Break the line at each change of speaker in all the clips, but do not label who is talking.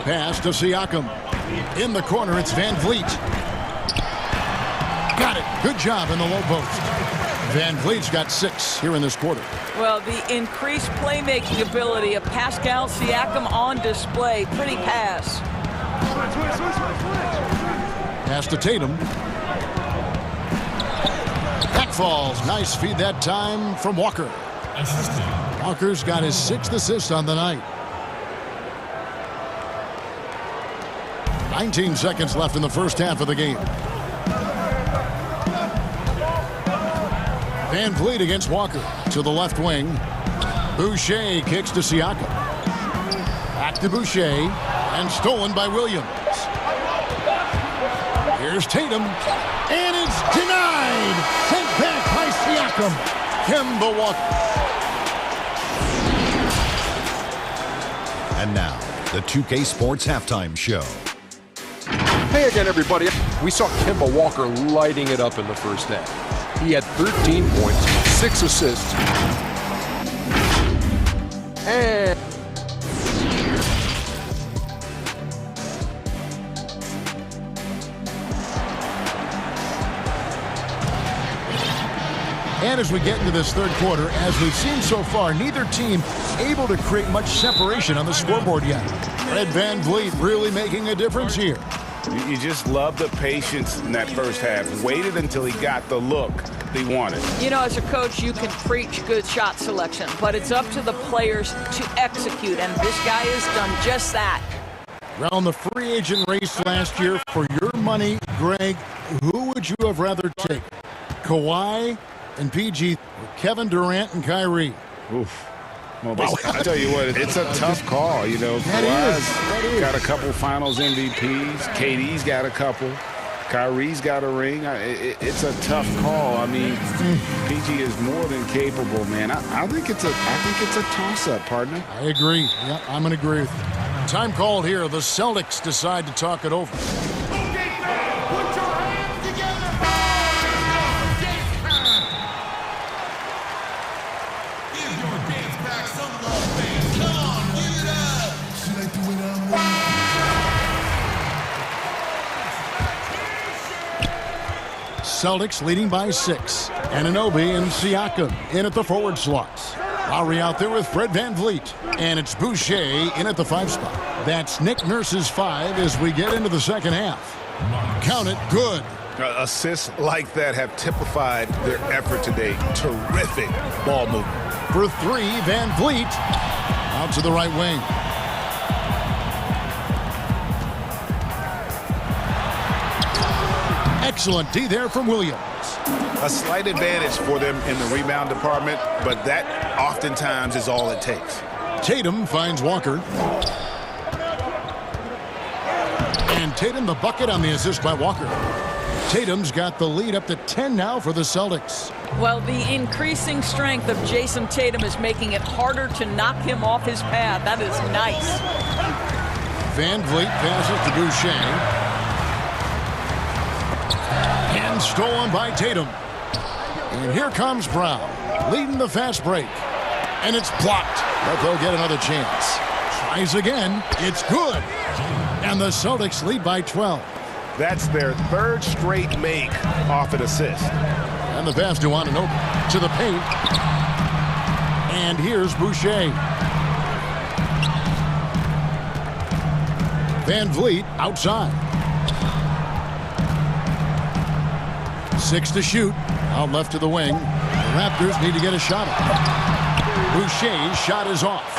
Pass to Siakam. In the corner, it's Van Vliet. Got it. Good job in the low post. Van Vliet's got 6 here in this quarter.
Well, the increased playmaking ability of Pascal Siakam on display. Pretty pass.
Pass to Tatum. Back falls. Nice feed that time from Walker. Walker's got his 6th assist on the night. 19 seconds left in the first half of the game. Van Vliet against Walker to the left wing. Boucher kicks to Siakam. Back to Boucher and stolen by Williams. Here's Tatum and it's denied. Sent back by Siakam. Kemba Walker.
And now the 2K Sports halftime show.
Hey again, everybody. We saw Kemba Walker lighting it up in the first half. He had 13 points, 6 assists,
and as we get into this third quarter, as we've seen so far, neither team able to create much separation on the scoreboard yet. Fred Van Vliet really making a difference here.
You just love the patience in that first half. Waited until he got the look he wanted.
You know, as a coach, you can preach good shot selection, but it's up to the players to execute, and this guy has done just that.
Around the free agent race last year, for your money, Greg, who would you have rather take? Kawhi and PG, or Kevin Durant and Kyrie?
Oof. Well, I tell you what, it's a tough call. You know, Kawhi's got a couple Finals MVPs. KD's got a couple. Kyrie's got a ring. It's a tough call. I mean, PG is more than capable, man. I think it's a toss-up, partner.
I agree. Yeah, I'm going to agree with you. Time called here. The Celtics decide to talk it over. Celtics leading by 6. Anunoby and Siakam in at the forward slots. Lowry out there with Fred Van Vliet. And it's Boucher in at the 5 spot. That's Nick Nurse's 5 as we get into the second half. Count it, good.
Assists like that have typified their effort today. Terrific ball movement.
For 3, Van Vliet out to the right wing. Excellent D there from Williams.
A slight advantage for them in the rebound department, but that oftentimes is all it takes.
Tatum finds Walker. And Tatum the bucket on the assist by Walker. Tatum's got the lead up to 10 now for the Celtics.
Well, the increasing strength of Jason Tatum is making it harder to knock him off his path. That is nice.
Van Vliet passes to Boucher. And stolen by Tatum. And here comes Brown, leading the fast break. And it's blocked, but they'll get another chance. Tries again. It's good. And the Celtics lead by 12.
That's their 3rd straight make off an assist.
And the pass to Anunoby to the paint. And here's Boucher. Van Vliet outside. 6 to shoot. Out left to the wing. The Raptors need to get a shot up. Boucher's shot is off.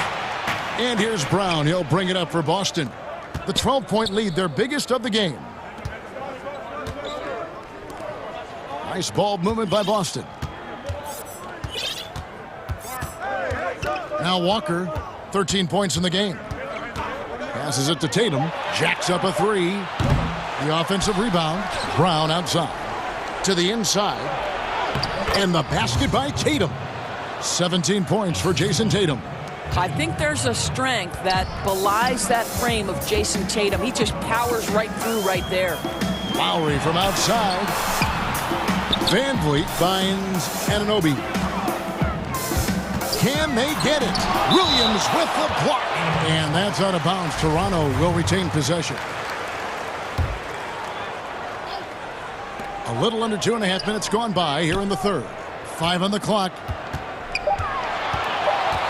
And here's Brown. He'll bring it up for Boston. The 12-point lead, their biggest of the game. Nice ball movement by Boston. Now Walker, 13 points in the game. Passes it to Tatum. Jacks up a 3. The offensive rebound. Brown outside. To the inside. And the basket by Tatum. 17 points for Jason Tatum.
I think there's a strength that belies that frame of Jason Tatum. He just powers right through right there.
Lowry from outside. Van Vliet finds Anunoby. Can they get it? Williams with the block. And that's out of bounds. Toronto will retain possession. A little under 2.5 minutes gone by here in the third. 5 on the clock.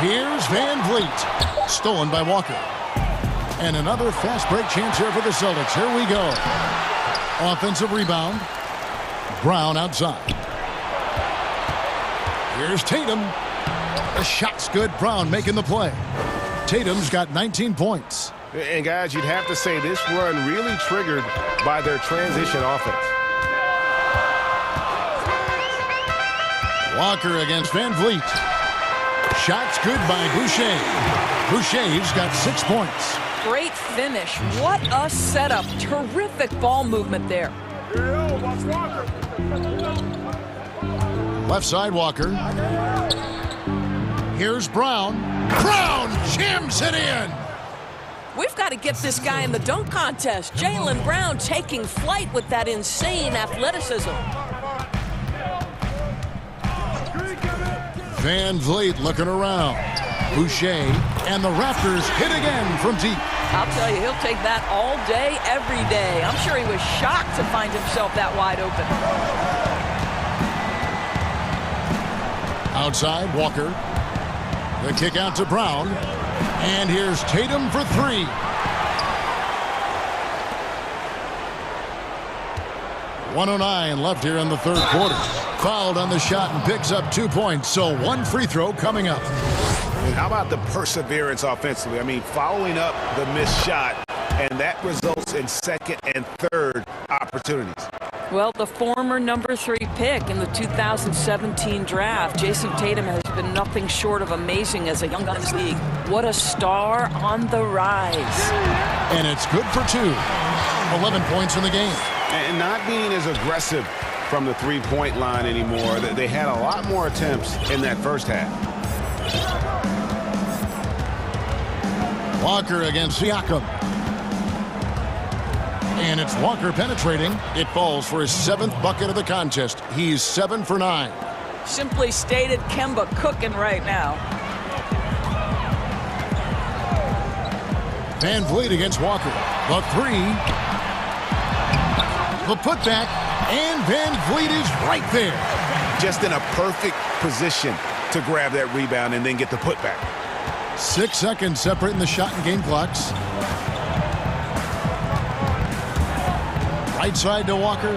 Here's Van Vliet. Stolen by Walker. And another fast break chance here for the Celtics. Here we go. Offensive rebound. Brown outside. Here's Tatum. The shot's good. Brown making the play. Tatum's got 19 points.
And guys, you'd have to say this run really triggered by their transition offense.
Walker against Van Vliet. Shots good by Boucher. Boucher's got 6 points.
Great finish. What a setup. Terrific ball movement there.
Left side, Walker. Here's Brown. Brown jams it in.
We've got to get this guy in the dunk contest. Jaylen Brown taking flight with that insane athleticism.
Van Vliet looking around. Boucher, and the Raptors hit again from deep.
I'll tell you, he'll take that all day, every day. I'm sure he was shocked to find himself that wide open.
Outside, Walker. The kick out to Brown. And here's Tatum for 3. .109 left here in the third quarter. Fouled on the shot and picks up 2 points. So 1 free throw coming up.
And how about the perseverance offensively? I mean, following up the missed shot, and that results in second and third opportunities.
Well, the former number 3 pick in the 2017 draft, Jason Tatum, has been nothing short of amazing as a young guy in this league. What a star on the rise.
And it's good for 2. 11 points in the game.
And not being as aggressive from the three-point line anymore. They had a lot more attempts in that first half.
Walker against Siakam. And it's Walker penetrating. It falls for his 7th bucket of the contest. He's 7 for 9.
Simply stated, Kemba cooking right now.
Van Vliet against Walker. The 3. The putback. And Van Vliet is right there.
Just in a perfect position to grab that rebound and then get the putback.
6 seconds separating the shot and game clocks. Right side to Walker.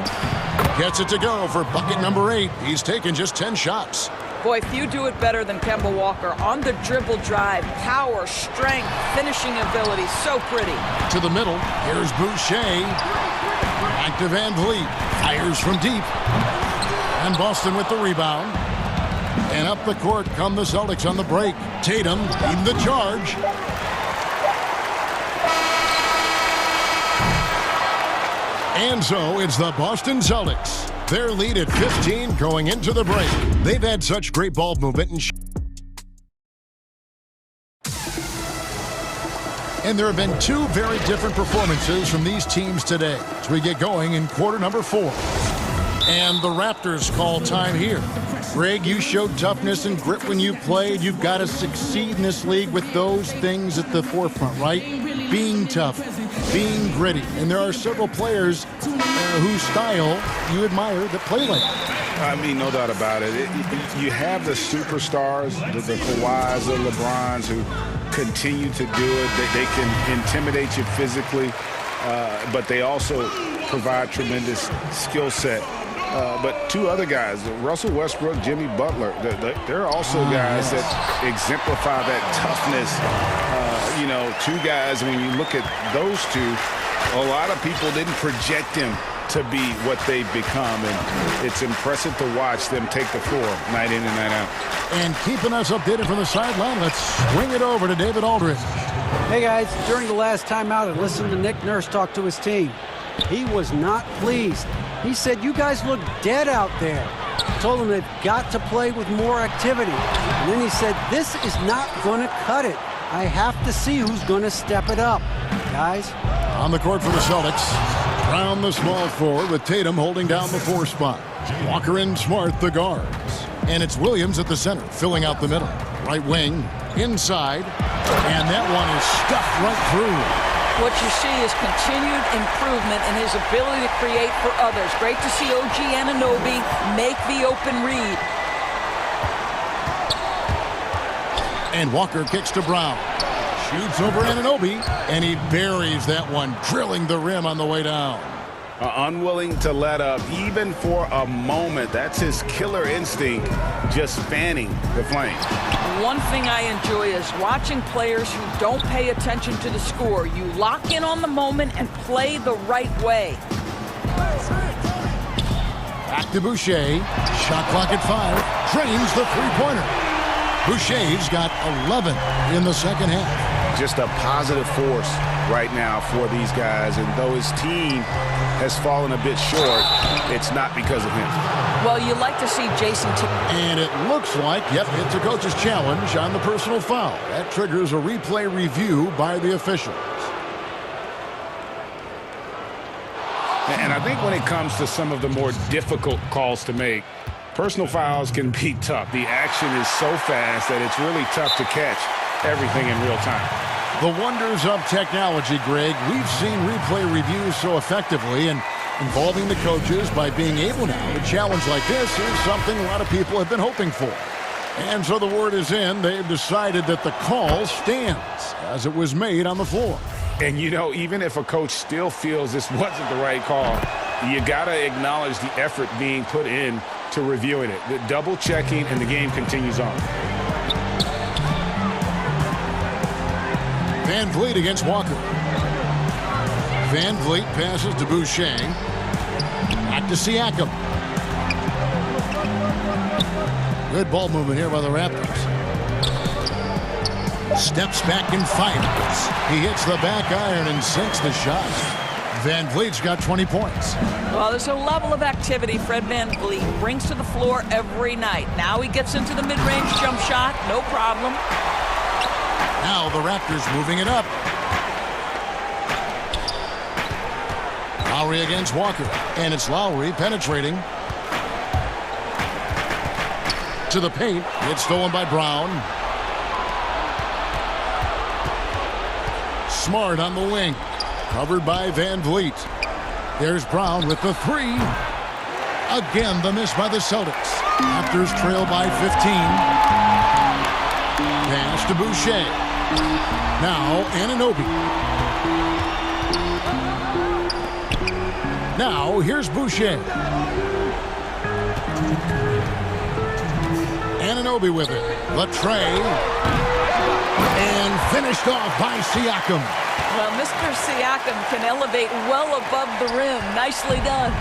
Gets it to go for bucket number 8. He's taken just 10 shots.
Boy, few do it better than Kemba Walker. On the dribble drive, power, strength, finishing ability, so pretty.
To the middle, here's Boucher. Back to Van Vliet. Fires from deep. And Boston with the rebound. And up the court come the Celtics on the break. Tatum leading the charge. And so it's the Boston Celtics. Their lead at 15 going into the break. They've had such great ball movement and there have been 2 very different performances from these teams today as we get going in quarter number 4. And the Raptors call time here. Greg, you showed toughness and grit when you played. You've got to succeed in this league with those things at the forefront, right? Being tough, being gritty. And there are several players whose style you admire that play like that.
I mean, no doubt about it. You have the superstars, the Kawhis, the LeBrons, who continue to do it. They can intimidate you physically, but they also provide tremendous skill set. But 2 other guys, Russell Westbrook, Jimmy Butler, they're also guys that exemplify that toughness. 2 guys, when you look at those 2, a lot of people didn't project them to be what they've become, and it's impressive to watch them take the floor night in and night out.
And keeping us updated from the sideline, let's swing it over to David Aldridge.
Hey guys, during the last timeout, I listened to Nick Nurse talk to his team. He was not pleased. He said, you guys look dead out there. Told them they've got to play with more activity. And then he said, this is not going to cut it. I have to see who's going to step it up. Guys.
On the court for the Celtics. Brown the small forward with Tatum holding down the 4 spot. Walker and Smart the guards. And it's Williams at the center, filling out the middle. Right wing, inside, and that one is stuffed right through.
What you see is continued improvement in his ability to create for others. Great to see OG Anunoby make the open read.
And Walker kicks to Brown. Shoots over Anunoby, and he buries that one, drilling the rim on the way down.
Unwilling to let up, even for a moment. That's his killer instinct, just fanning the flame.
One thing I enjoy is watching players who don't pay attention to the score. You lock in on the moment and play the right way.
Back to Boucher. Shot clock at 5. Drains the three-pointer. Boucher's got 11 in the second half.
Just a positive force right now for these guys, and though his team has fallen a bit short, it's not because of him.
Well, you like to see Jason
and it looks like, yep, it's a coach's challenge on the personal foul. That triggers a replay review by the officials.
And I think when it comes to some of the more difficult calls to make, personal fouls can be tough. The action is so fast that it's really tough to catch everything in real time.
The wonders of technology, Greg. We've seen replay reviews so effectively, and involving the coaches by being able now to challenge like this is something a lot of people have been hoping for. And so the word is in. They've decided that the call stands as it was made on the floor.
And, you know, even if a coach still feels this wasn't the right call, you got to acknowledge the effort being put in to reviewing it. The double checking, and the game continues on.
Van Vliet against Walker. Van Vliet passes to Boucher. Back to Siakam. Good ball movement here by the Raptors. Steps back and fires. He hits the back iron and sinks the shot. Van Vliet's got 20 points.
Well, there's a level of activity Fred Van Vliet brings to the floor every night. Now he gets into the mid-range jump shot, no problem.
Now the Raptors moving it up. Lowry against Walker, and it's Lowry penetrating to the paint. It's stolen by Brown. Smart on the wing, covered by Van Vliet. There's Brown with the three. Again, the miss by the Celtics. Raptors trail by 15. Pass to Boucher. Now Anunoby. Now here's Boucher. Anunoby with it. Latray. And finished off by Siakam.
Well, Mr. Siakam can elevate well above the rim. Nicely done.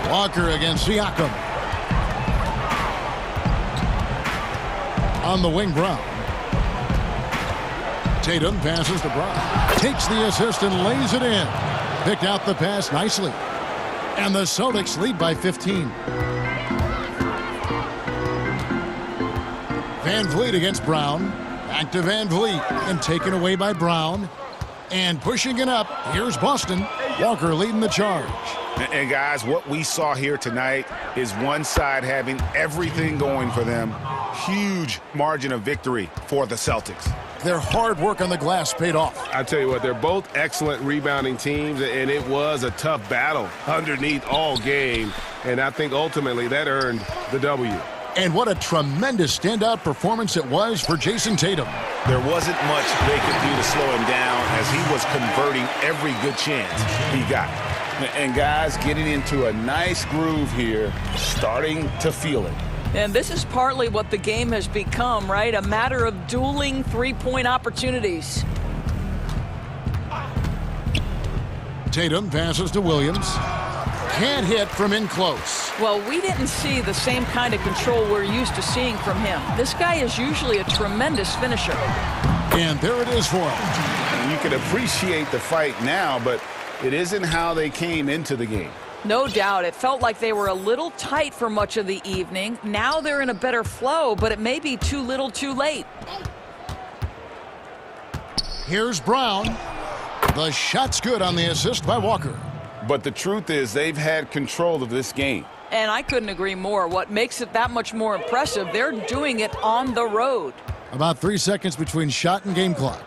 Walker against Siakam. On the wing, Brown. Tatum passes to Brown. Takes the assist and lays it in. Picked out the pass nicely. And the Celtics lead by 15. Van Vliet against Brown. Back to Van Vliet. And taken away by Brown. And pushing it up. Here's Boston. Walker leading the charge.
And guys, what we saw here tonight is one side having everything going for them. Huge margin of victory for the Celtics.
Their hard work on the glass paid off.
I tell you what, they're both excellent rebounding teams, and it was a tough battle underneath all game. And I think ultimately that earned the W.
And what a tremendous standout performance it was for Jason Tatum.
There wasn't much they could do to slow him down as he was converting every good chance he got. And guys, getting into a nice groove here, starting to feel it.
And this is partly what the game has become, right? A matter of dueling three-point opportunities.
Tatum passes to Williams. Can't hit from in close.
Well, we didn't see the same kind of control we're used to seeing from him. This guy is usually a tremendous finisher.
And there it is for him.
You can appreciate the fight now, but it isn't how they came into the game.
No doubt. It felt like they were a little tight for much of the evening. Now they're in a better flow, but it may be too little too late.
Here's Brown. The shot's good on the assist by Walker.
But the truth is they've had control of this game.
And I couldn't agree more. What makes it that much more impressive, they're doing it on the road.
About 3 seconds between shot and game clock.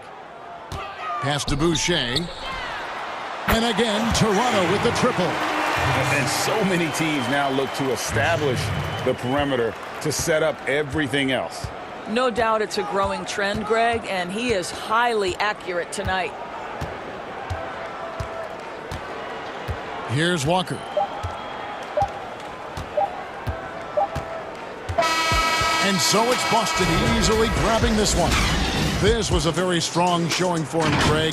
Pass to Boucher. And again, Toronto with the triple.
And so many teams now look to establish the perimeter to set up everything else.
No doubt it's a growing trend, Greg, and he is highly accurate tonight.
Here's Walker. And so it's Boston easily grabbing this one. This was a very strong showing for him, Greg.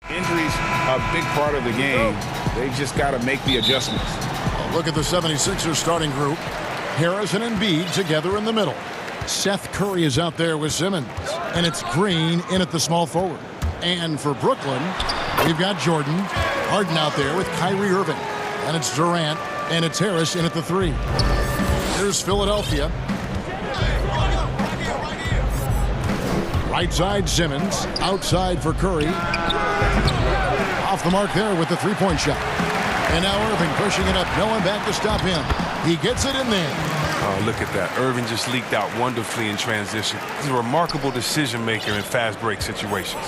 Injuries are a big part of the game. They've just got to make the adjustments.
Look at the 76ers starting group. Harris and Embiid together in the middle. Seth Curry is out there with Simmons. And it's Green in at the small forward. And for Brooklyn, we've got Jordan. Harden out there with Kyrie Irving. And it's Durant. And it's Harris in at the 3. Here's Philadelphia. Right side, Simmons. Outside for Curry. Off the mark there with the three-point shot. And now Irving pushing it up. No one back to stop him. He gets it in there.
Oh, look at that. Irving just leaked out wonderfully in transition. He's a remarkable decision maker in fast break situations.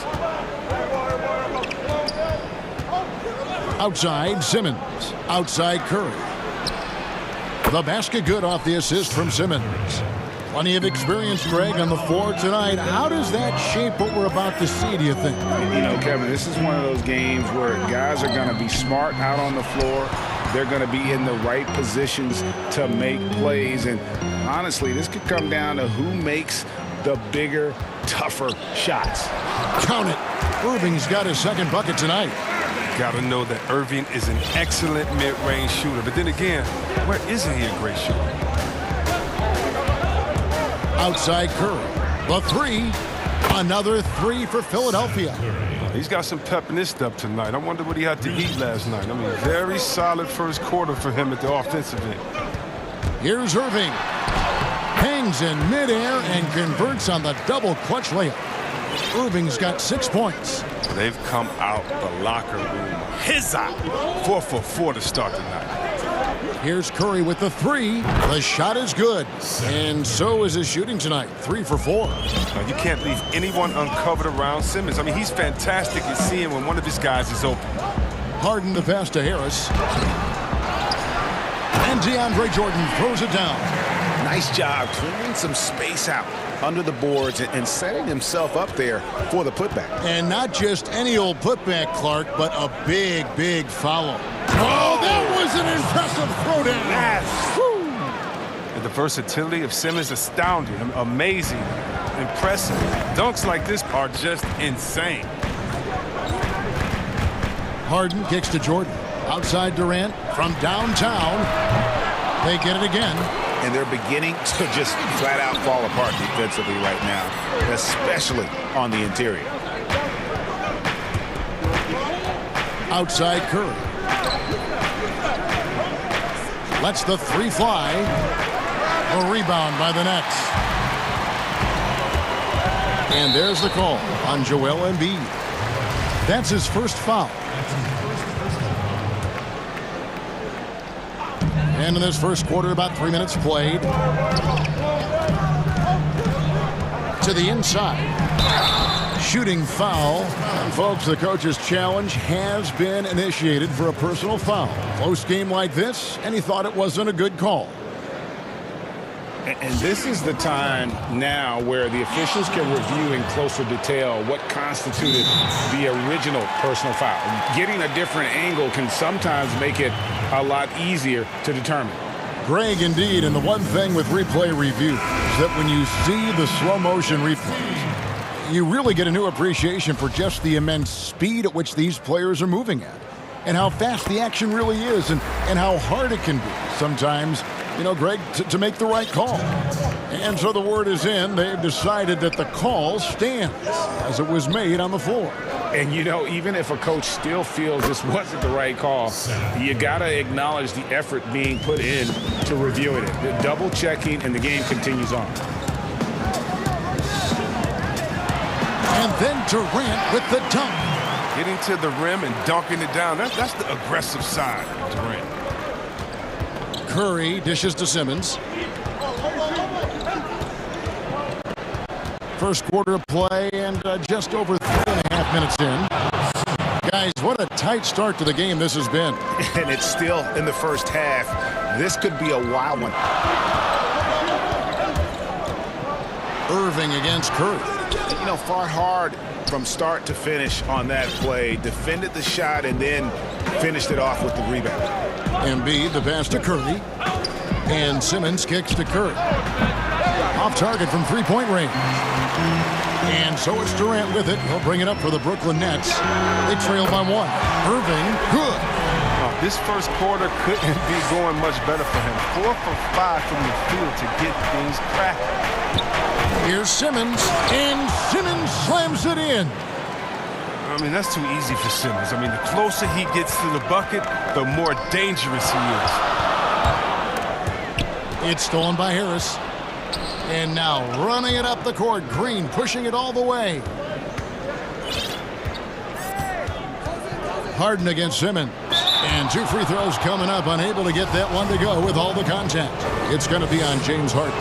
Outside, Simmons. Outside, Curry. The basket good off the assist from Simmons. Plenty of experience, Greg, on the floor tonight. How does that shape what we're about to see, do you think?
You know, Kevin, this is one of those games where guys are going to be smart out on the floor. They're going to be in the right positions to make plays. And honestly, this could come down to who makes the bigger, tougher shots.
Count it. Irving's got his second bucket tonight.
Got to know that Irving is an excellent mid-range shooter. But then again, where isn't he a great shooter?
Outside Curry. The 3. Another 3 for Philadelphia.
He's got some pep in his step tonight. I wonder what he had to eat last night. I mean, very solid first quarter for him at the offensive end.
Here's Irving. Hangs in midair and converts on the double clutch layup. Irving's got 6 points.
They've come out the locker room. His eye. 4 for 4 to start tonight.
Here's Curry with the 3. The shot is good. And so is his shooting tonight. 3 for 4.
Now, you can't leave anyone uncovered around Simmons. I mean, he's fantastic at seeing when one of his guys is open.
Harden the pass to Harris. And DeAndre Jordan throws it down.
Nice job clearing some space out under the boards and setting himself up there for the putback.
And not just any old putback, Clark, but a big, big foul. Oh, that was an impressive throwdown.
And the versatility of Simmons is astounding, amazing, impressive. Dunks like this are just insane.
Harden kicks to Jordan. Outside Durant from downtown. They get it again.
And they're beginning to just flat out fall apart defensively right now, especially on the interior.
Outside Curry. Lets the 3 fly. A rebound by the Nets. And there's the call on Joel Embiid. That's his first foul. And in this first quarter, about 3 minutes played. To the inside. Shooting foul. And folks, the coach's challenge has been initiated for a personal foul. Close game like this, and he thought it wasn't a good call.
And this is the time now where the officials can review in closer detail what constituted the original personal foul. Getting a different angle can sometimes make it a lot easier to determine.
Greg, indeed, and the one thing with replay review is that when you see the slow motion replays, you really get a new appreciation for just the immense speed at which these players are moving at and how fast the action really is and how hard it can be sometimes, you know, Greg, to make the right call. And so the word is in. They've decided that the call stands as it was made on the floor.
And, you know, even if a coach still feels this wasn't the right call, you got to acknowledge the effort being put in to reviewing it. The double checking, and the game continues on.
And then Durant with the dunk.
Getting to the rim and dunking it down. That's the aggressive side of Durant.
Curry dishes to Simmons. First quarter of play and just over 3.5 minutes in. Guys, what a tight start to the game this has been.
And it's still in the first half. This could be a wild one.
Irving against Curry.
You know, fought hard from start to finish on that play. Defended the shot and then finished it off with the rebound.
Embiid, the pass to Curry. And Simmons kicks to Curry. Off target from three-point range. And so it's Durant with it. He'll bring it up for the Brooklyn Nets. They trail by 1. Irving, good.
This first quarter couldn't be going much better for him. 4 for 5 from the field to get things cracking.
Here's Simmons, and Simmons slams it in.
I mean, that's too easy for Simmons. I mean, the closer he gets to the bucket, the more dangerous he is.
It's stolen by Harris. And now running it up the court. Green pushing it all the way. Harden against Simmons. And 2 free throws coming up. Unable to get that one to go with all the contact. It's going to be on James Harden.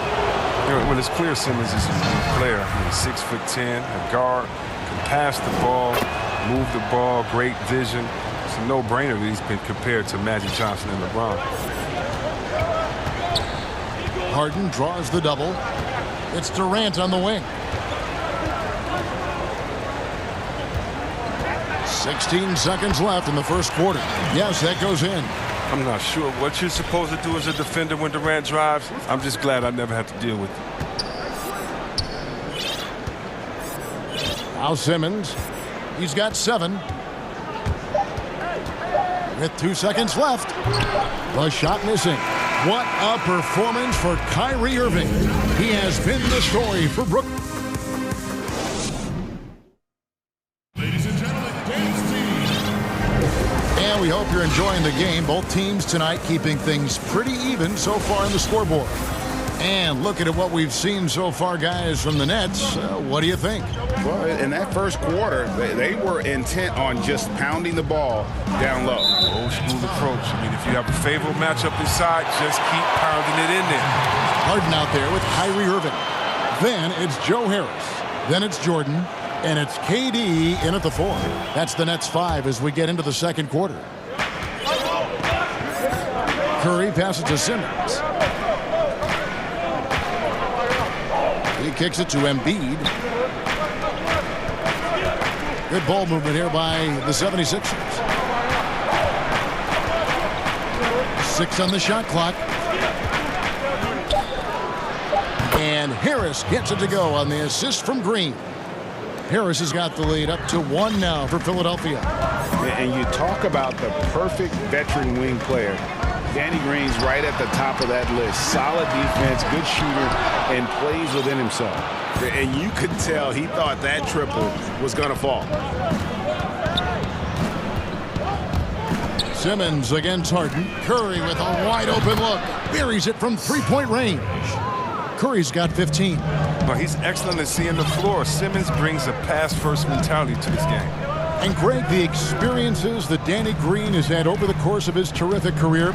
Well, it's clear Simmons is a unique player. He's 6'10", a guard, can pass the ball, move the ball, great vision. It's a no-brainer that he's been compared to Magic Johnson and LeBron.
Harden draws the double. It's Durant on the wing. 16 seconds left in the first quarter. Yes, that goes in.
I'm not sure what you're supposed to do as a defender when Durant drives. I'm just glad I never have to deal with it.
Now Simmons. He's got 7. With 2 seconds left. The shot missing. What a performance for Kyrie Irving. He has been the story for Brooklyn. And we hope you're enjoying the game. Both teams tonight keeping things pretty even so far in the scoreboard. And looking at what we've seen so far, guys, from the Nets, what do you think?
Well, in that first quarter, they were intent on just pounding the ball down low.
Old school approach. I mean, if you have a favorable matchup inside, just keep pounding it in there.
Harden out there with Kyrie Irving. Then it's Joe Harris. Then it's Jordan. And it's KD in at the 4. That's the Nets 5 as we get into the second quarter. Curry passes to Simmons. He kicks it to Embiid. Good ball movement here by the 76ers. 6 on the shot clock. And Harris gets it to go on the assist from Green. Harris has got the lead up to 1 now for Philadelphia.
And you talk about the perfect veteran wing player. Danny Green's right at the top of that list. Solid defense, good shooter, and plays within himself. And you could tell he thought that triple was going to fall.
Simmons against Harden. Curry with a wide open look. Buries it from 3-point range. Curry's got 15.
Well, he's excellent at seeing the floor. Simmons brings a pass-first mentality to this game.
And Greg, the experiences that Danny Green has had over the course of his terrific career,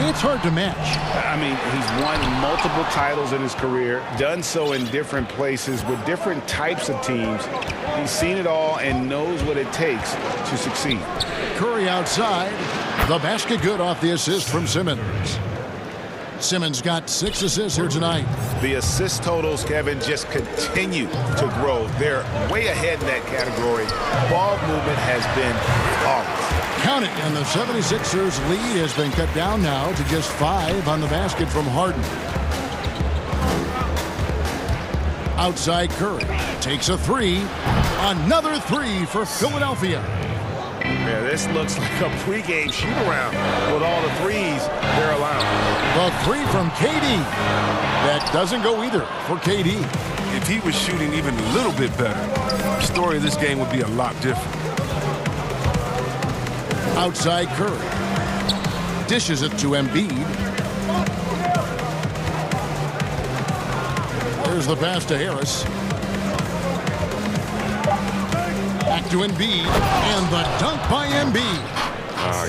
it's hard to match.
I mean, he's won multiple titles in his career, done so in different places with different types of teams. He's seen it all and knows what it takes to succeed.
Curry outside. The basket good off the assist from Simmons. Simmons got 6 assists here tonight.
The assist totals, Kevin, just continue to grow. They're way ahead in that category. Ball movement has been flawless.
Count it, and the 76ers lead has been cut down now to just 5 on the basket from Harden. Outside Curry takes a 3. Another 3 for Philadelphia.
Yeah, this looks like a pregame shoot-around with all the threes they're allowing.
The 3 from KD. That doesn't go either for KD.
If he was shooting even a little bit better, the story of this game would be a lot different.
Outside Curry. Dishes it to Embiid. There's the pass to Harris. Back to Embiid, and the dunk by Embiid.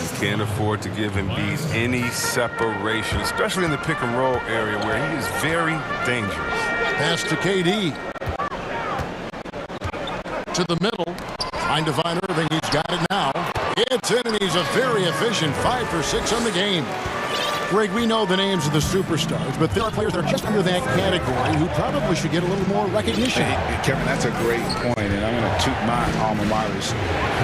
You can't afford to give Embiid any separation, especially in the pick-and-roll area where he is very dangerous.
Pass to KD. To the middle, trying to find Irving. He's got it now. It's in, and he's a very efficient 5 for 6 on the game. Greg, we know the names of the superstars, but there are players that are just under that category who probably should get a little more recognition.
Hey, Kevin, that's a great point, and I'm going to toot my alma mater's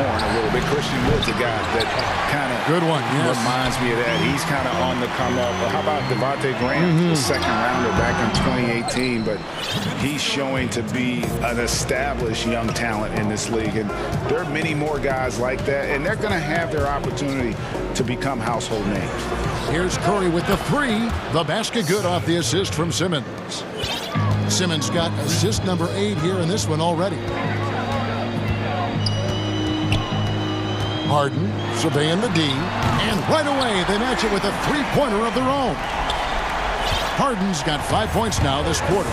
horn a little bit. Christian Wood's a guy that kind of reminds me of that. He's kind of on the come up. How about Devontae Graham, the second rounder back in 2018, but he's showing to be an established young talent in this league, and there are many more guys like that, and they're going to have their opportunity to become household names.
Here's Curry with the three. The basket good off the assist from Simmons. Simmons got assist number 8 here in this one already. Harden surveying the D, and right away they match it with a three-pointer of their own. Harden's got 5 points now this quarter.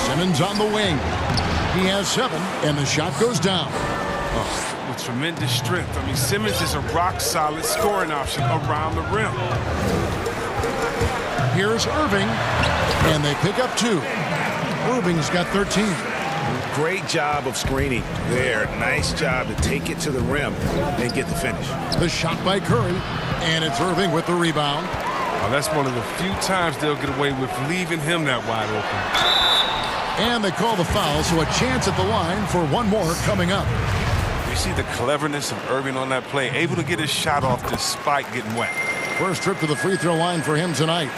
Simmons on the wing. He has 7, and the shot goes down.
With tremendous strength. I mean, Simmons is a rock-solid scoring option around the rim.
Here's Irving, and they pick up 2. Irving's got 13.
Great job of screening there. Nice job to take it to the rim and get the finish.
The shot by Curry, and it's Irving with the rebound.
Oh, that's one of the few times they'll get away with leaving him that wide open.
And they call the foul, so a chance at the line for one more coming up.
You see the cleverness of Irving on that play, able to get his shot off despite getting wet.
First trip to the free throw line for him tonight.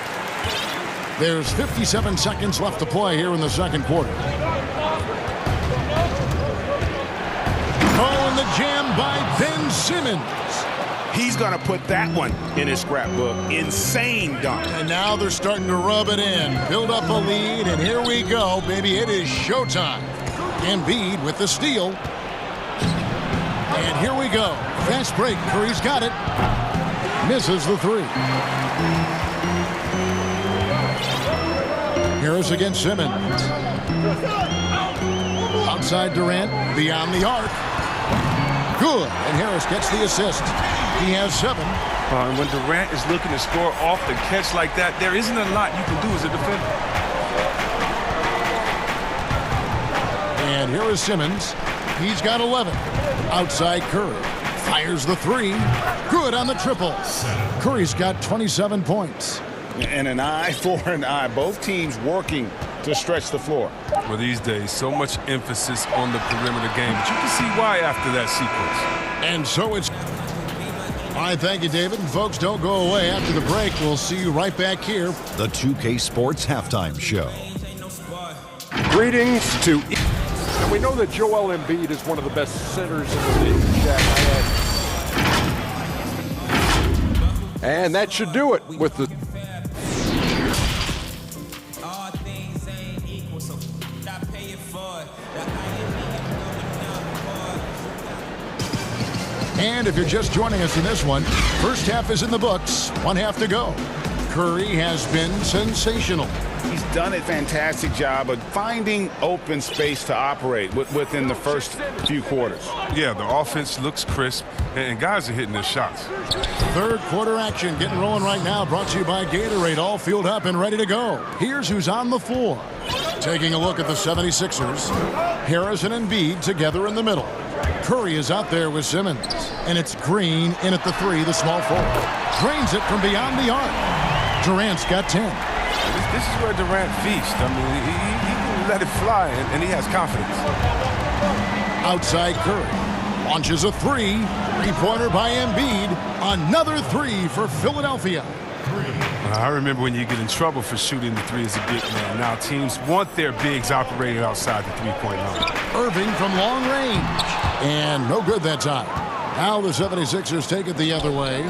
There's 57 seconds left to play here in the second quarter. Oh, and the jam by Ben Simmons.
He's going to put that one in his scrapbook. Insane dunk.
And now they're starting to rub it in. Build up a lead, and here we go, baby. It is showtime. Embiid with the steal. And here we go. Fast break. Curry's got it. Misses the 3. Harris against Simmons. Outside Durant. Beyond the arc. Good. And Harris gets the assist. He has 7.
And when Durant is looking to score off the catch like that, there isn't a lot you can do as a defender.
And here is Simmons. He's got 11. Outside Curry. Fires the 3. Good on the triple. Curry's got 27 points.
And an eye for an eye. Both teams working to stretch the floor.
Well, these days, so much emphasis on the perimeter game, but you can see why after that sequence.
And so it's... All right, thank you, David. And folks, don't go away. After the break, we'll see you right back here.
The 2K Sports Halftime Show.
Greetings to... And we know that Joel Embiid is one of the best centers in the league. And that should do it with the...
And if you're just joining us in this one, first half is in the books. 1 half to go. Curry has been sensational.
He's done a fantastic job of finding open space to operate within the first few quarters.
Yeah, the offense looks crisp, and guys are hitting their shots.
Third quarter action getting rolling right now, brought to you by Gatorade, all fueled up and ready to go. Here's who's on the floor. Taking a look at the 76ers. Harris and Embiid together in the middle. Curry is out there with Simmons, and it's Green in at the 3, the small forward. Drains it from beyond the arc. Durant's got 10.
This is where Durant feasts. I mean, he can let it fly, and he has confidence.
Outside Curry. Launches a 3. Three-pointer by Embiid. Another 3 for Philadelphia.
I remember when you get in trouble for shooting the 3 as a big man. Now teams want their bigs operating outside the three-point line. Irving
from long range. And no good that time. Now the 76ers take it the other way.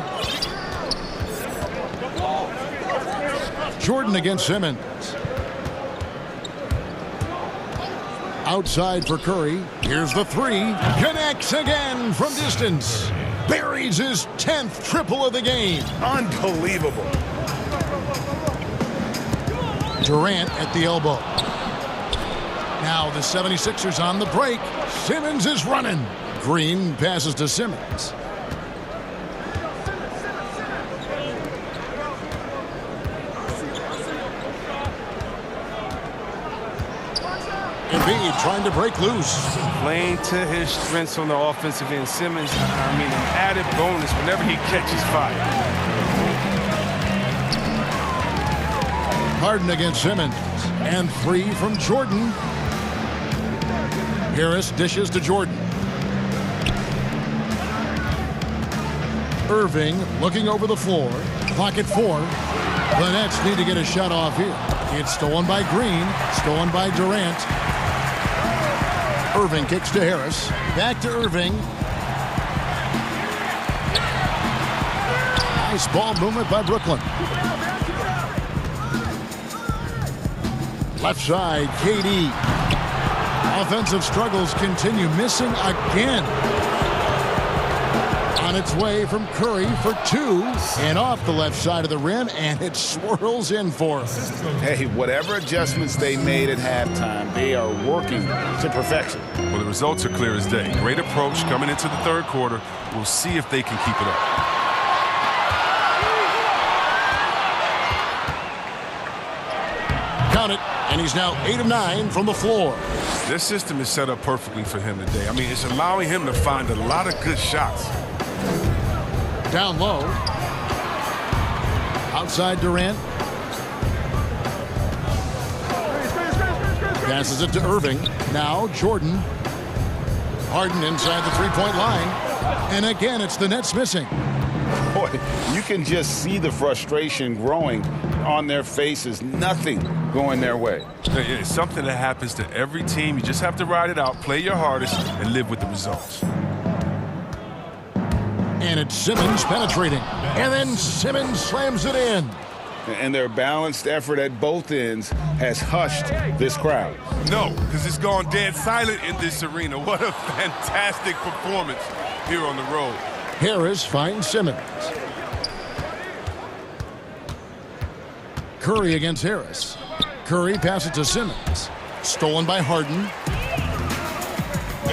Jordan against Simmons. Outside for Curry. Here's the 3. Connects again from distance. Buries his 10th triple of the game.
Unbelievable.
Durant at the elbow. Now the 76ers on the break. Simmons is running. Green passes to Simmons. Embiid trying to break loose.
Playing to his strengths on the offensive end. Simmons, I mean, an added bonus whenever he catches fire.
Harden against Simmons. And 3 from Jordan. Harris dishes to Jordan. Irving looking over the floor. Clock at 4. The Nets need to get a shot off here. It's stolen by Green. Stolen by Durant. Irving kicks to Harris. Back to Irving. Nice ball movement by Brooklyn. Left side, KD. Offensive struggles continue. Missing again. On its way from Curry for 2. And off the left side of the rim, and it swirls in for him.
Hey, whatever adjustments they made at halftime, they are working to perfection.
Well, the results are clear as day. Great approach coming into the third quarter. We'll see if they can keep it up.
Count it, and he's now 8 of 9 from the floor.
This system is set up perfectly for him today. I mean, it's allowing him to find a lot of good shots.
Down low. Outside Durant. Passes it to Irving. Now Jordan. Harden inside the three-point line. And again, it's the Nets missing.
Boy, you can just see the frustration growing on their faces. Nothing going their way.
It's something that happens to every team. You just have to ride it out, play your hardest, and live with the results.
And it's Simmons penetrating. And then Simmons slams it in.
And their balanced effort at both ends has hushed this crowd.
No, because it's gone dead silent in this arena. What a fantastic performance here on the road.
Harris finds Simmons. Curry against Harris. Curry passes to Simmons. Stolen by Harden.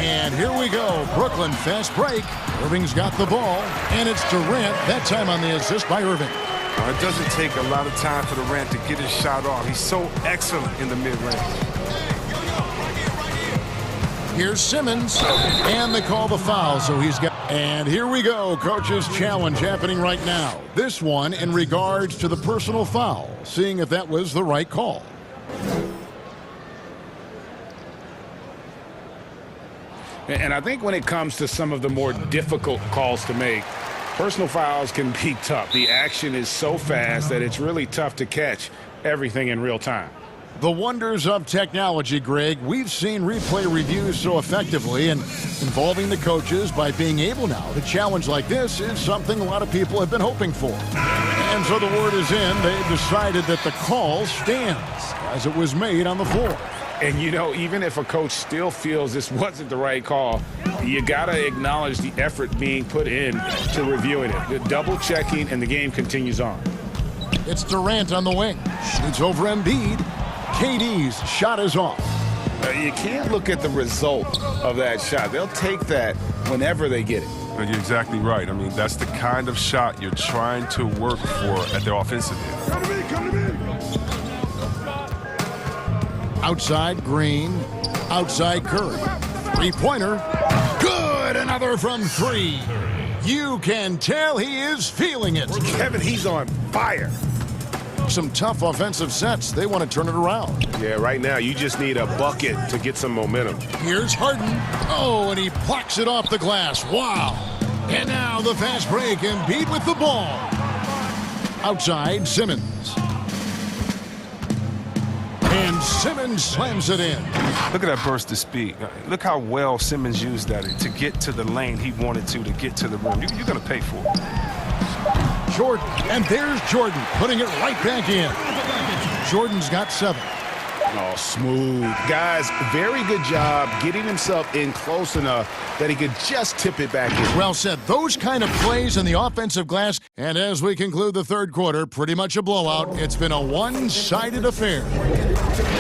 And here we go. Brooklyn fast break. Irving's got the ball. And it's Durant, that time on the assist by Irving.
It doesn't take a lot of time for Durant to get his shot off. He's so excellent in the mid-range.
Here's Simmons. And they call the foul, so he's got... And here we go. Coach's challenge happening right now. This one in regards to the personal foul. Seeing if that was the right call.
And I think when it comes to some of the more difficult calls to make, personal fouls can be tough. The action is so fast that it's really tough to catch everything in real time.
The wonders of technology, Greg. We've seen replay reviews so effectively, and involving the coaches by being able now to challenge like this is something a lot of people have been hoping for. And so the word is in. They've decided that the call stands as it was made on the floor.
And, you know, even if a coach still feels this wasn't the right call, you got to acknowledge the effort being put in to reviewing it. The double checking, and the game continues on.
It's Durant on the wing. Shoots over Embiid. KD's shot is off.
You can't look at the result of that shot. They'll take that whenever they get it.
You're exactly right. I mean, that's the kind of shot you're trying to work for at their offensive end.
Come to me.
Outside Green, outside Curry. Three-pointer, good, another from 3. You can tell he is feeling it.
Kevin, he's on fire.
Some tough offensive sets. They want to turn it around.
Yeah, right now you just need a bucket to get some momentum.
Here's Harden. Oh, and he plucks it off the glass. Wow. And now the fast break. Embiid with the ball. Outside, Simmons. And Simmons slams it in.
Look at that burst of speed. Look how well Simmons used that to get to the lane he wanted to get to the rim. You're going to pay for it.
Jordan, and there's Jordan putting it right back in. Jordan's got 7.
Oh, smooth. Guys, very good job getting himself in close enough that he could just tip it back in.
Well said. Those kind of plays in the offensive glass. And as we conclude the third quarter, pretty much a blowout. It's been a one-sided affair.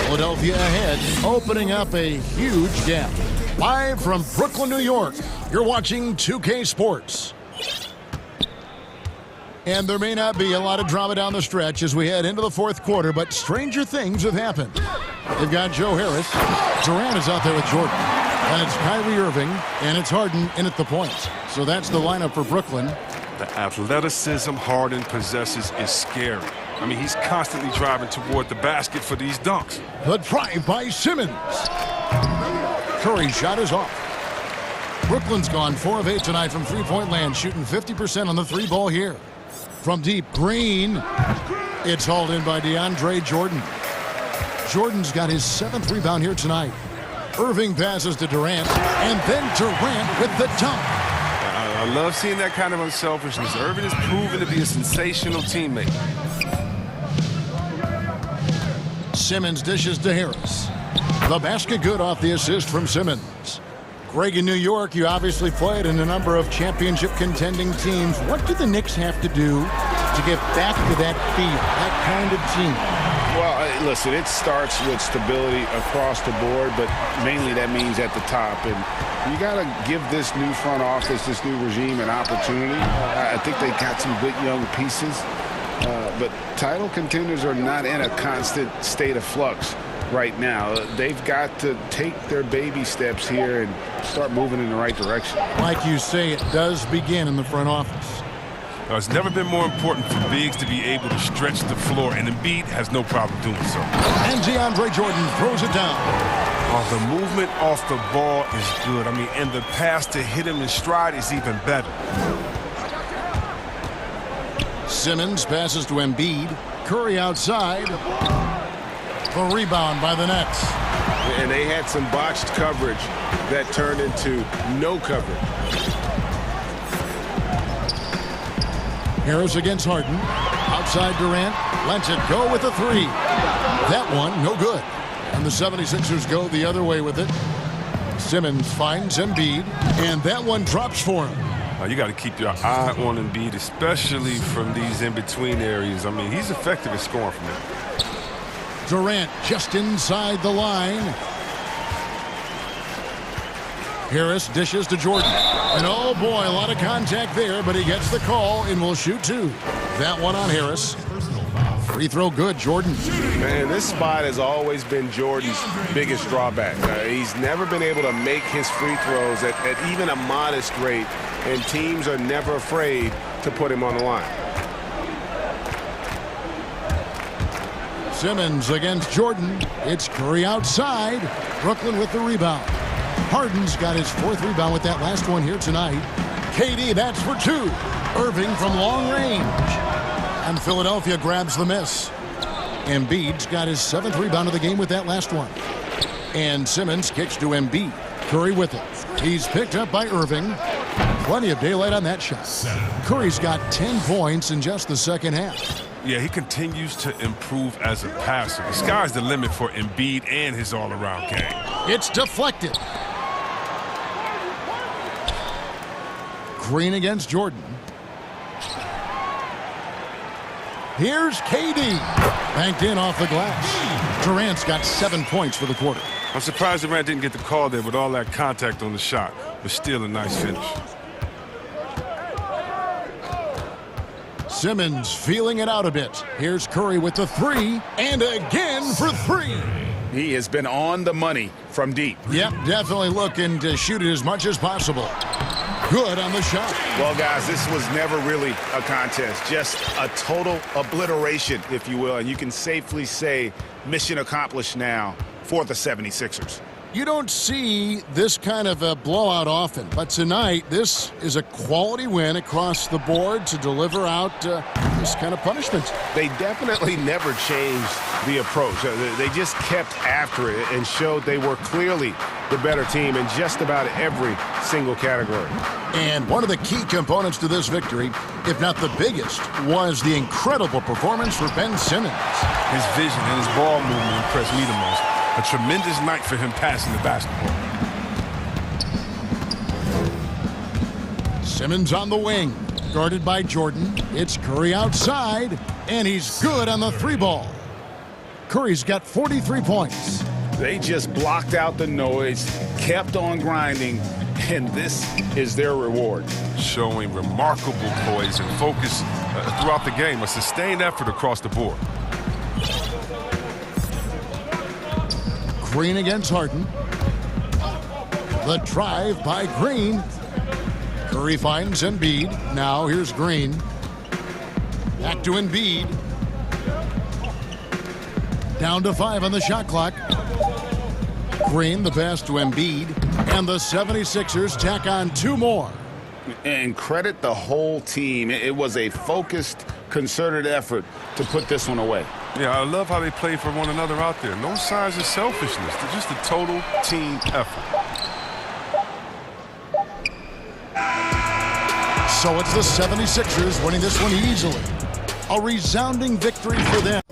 Philadelphia ahead, opening up a huge gap. Live from Brooklyn, New York, you're watching 2K Sports. And there may not be a lot of drama down the stretch as we head into the fourth quarter, but stranger things have happened. They've got Joe Harris. Durant is out there with Jordan. And it's Kyrie Irving, and it's Harden in at the point. So that's the lineup for Brooklyn.
The athleticism Harden possesses is scary. I mean, he's constantly driving toward the basket for these dunks.
The drive by Simmons. Curry's shot is off. Brooklyn's gone 4 of 8 tonight from three-point land, shooting 50% on the three ball here. From deep, Green. It's hauled in by DeAndre Jordan. Jordan's got his 7th rebound here tonight. Irving passes to Durant, and then Durant with the dunk.
I love seeing that kind of unselfishness. Irving has proven to be a sensational teammate.
Simmons dishes to Harris. The basket good off the assist from Simmons. Greg, in New York, you obviously played in a number of championship contending teams. What do the Knicks have to do to get back to that feel, that kind of team?
Well, listen, it starts with stability across the board, but mainly that means at the top. And you got to give this new front office, this new regime, an opportunity. I think they got some good young pieces, but title contenders are not in a constant state of flux right now. They've got to take their baby steps here and start moving in the right direction.
Like you say, it does begin in the front office.
It's never been more important for bigs to be able to stretch the floor, and Embiid has no problem doing so.
And DeAndre Jordan throws it down.
Oh, the movement off the ball is good. I mean, and the pass to hit him in stride is even better.
Simmons passes to Embiid. Curry outside. The rebound by the Nets.
And they had some botched coverage that turned into no coverage.
Harris against Harden. Outside Durant. Lets it go with a three. That one, no good. And the 76ers go the other way with it. Simmons finds Embiid. And that one drops for him.
You got to keep your eye on Embiid, especially from these in-between areas. I mean, he's effective at scoring from there.
Durant just inside the line. Harris dishes to Jordan. And oh boy, a lot of contact there, but he gets the call and will shoot two. That one on Harris. Free throw good, Jordan.
Man, this spot has always been Jordan's biggest drawback. He's never been able to make his free throws at even a modest rate, and teams are never afraid to put him on the line.
Simmons against Jordan. It's Curry outside. Brooklyn with the rebound. Harden's got his 4th rebound with that last one here tonight. KD, that's for 2. Irving from long range. And Philadelphia grabs the miss. Embiid's got his 7th rebound of the game with that last one. And Simmons kicks to Embiid. Curry with it. He's picked up by Irving. Plenty of daylight on that shot. Curry's got 10 points in just the second half.
Yeah, he continues to improve as a passer. The sky's the limit for Embiid and his all-around game.
It's deflected. Green against Jordan. Here's KD. Banked in off the glass. Durant's got 7 points for the quarter.
I'm surprised Durant didn't get the call there with all that contact on the shot, but still a nice finish.
Simmons feeling it out a bit. Here's Curry with the 3, and again for 3.
He has been on the money from deep.
Yep, definitely looking to shoot it as much as possible. Good on the shot.
Well, guys, this was never really a contest. Just a total obliteration, if you will. And you can safely say mission accomplished now for the 76ers.
You don't see this kind of a blowout often, but tonight this is a quality win across the board to deliver out this kind of punishment.
They definitely never changed the approach. They just kept after it and showed they were clearly the better team in just about every single category.
And one of the key components to this victory, if not the biggest, was the incredible performance for Ben Simmons.
His vision and his ball movement impressed me the most. A tremendous night for him passing the basketball.
Simmons on the wing, guarded by Jordan. It's Curry outside, and he's good on the 3 ball. Curry's got 43 points.
They just blocked out the noise, kept on grinding, and this is their reward.
Showing remarkable poise and focus throughout the game, a sustained effort across the board.
Green against Harden. The drive by Green. Curry finds Embiid. Now here's Green. Back to Embiid. Down to 5 on the shot clock. Green, the pass to Embiid. And the 76ers tack on 2 more.
And credit the whole team. It was a focused, concerted effort to put this one away.
Yeah, I love how they play for one another out there. No signs of selfishness. They're just a total team effort.
So it's the 76ers winning this one easily. A resounding victory for them.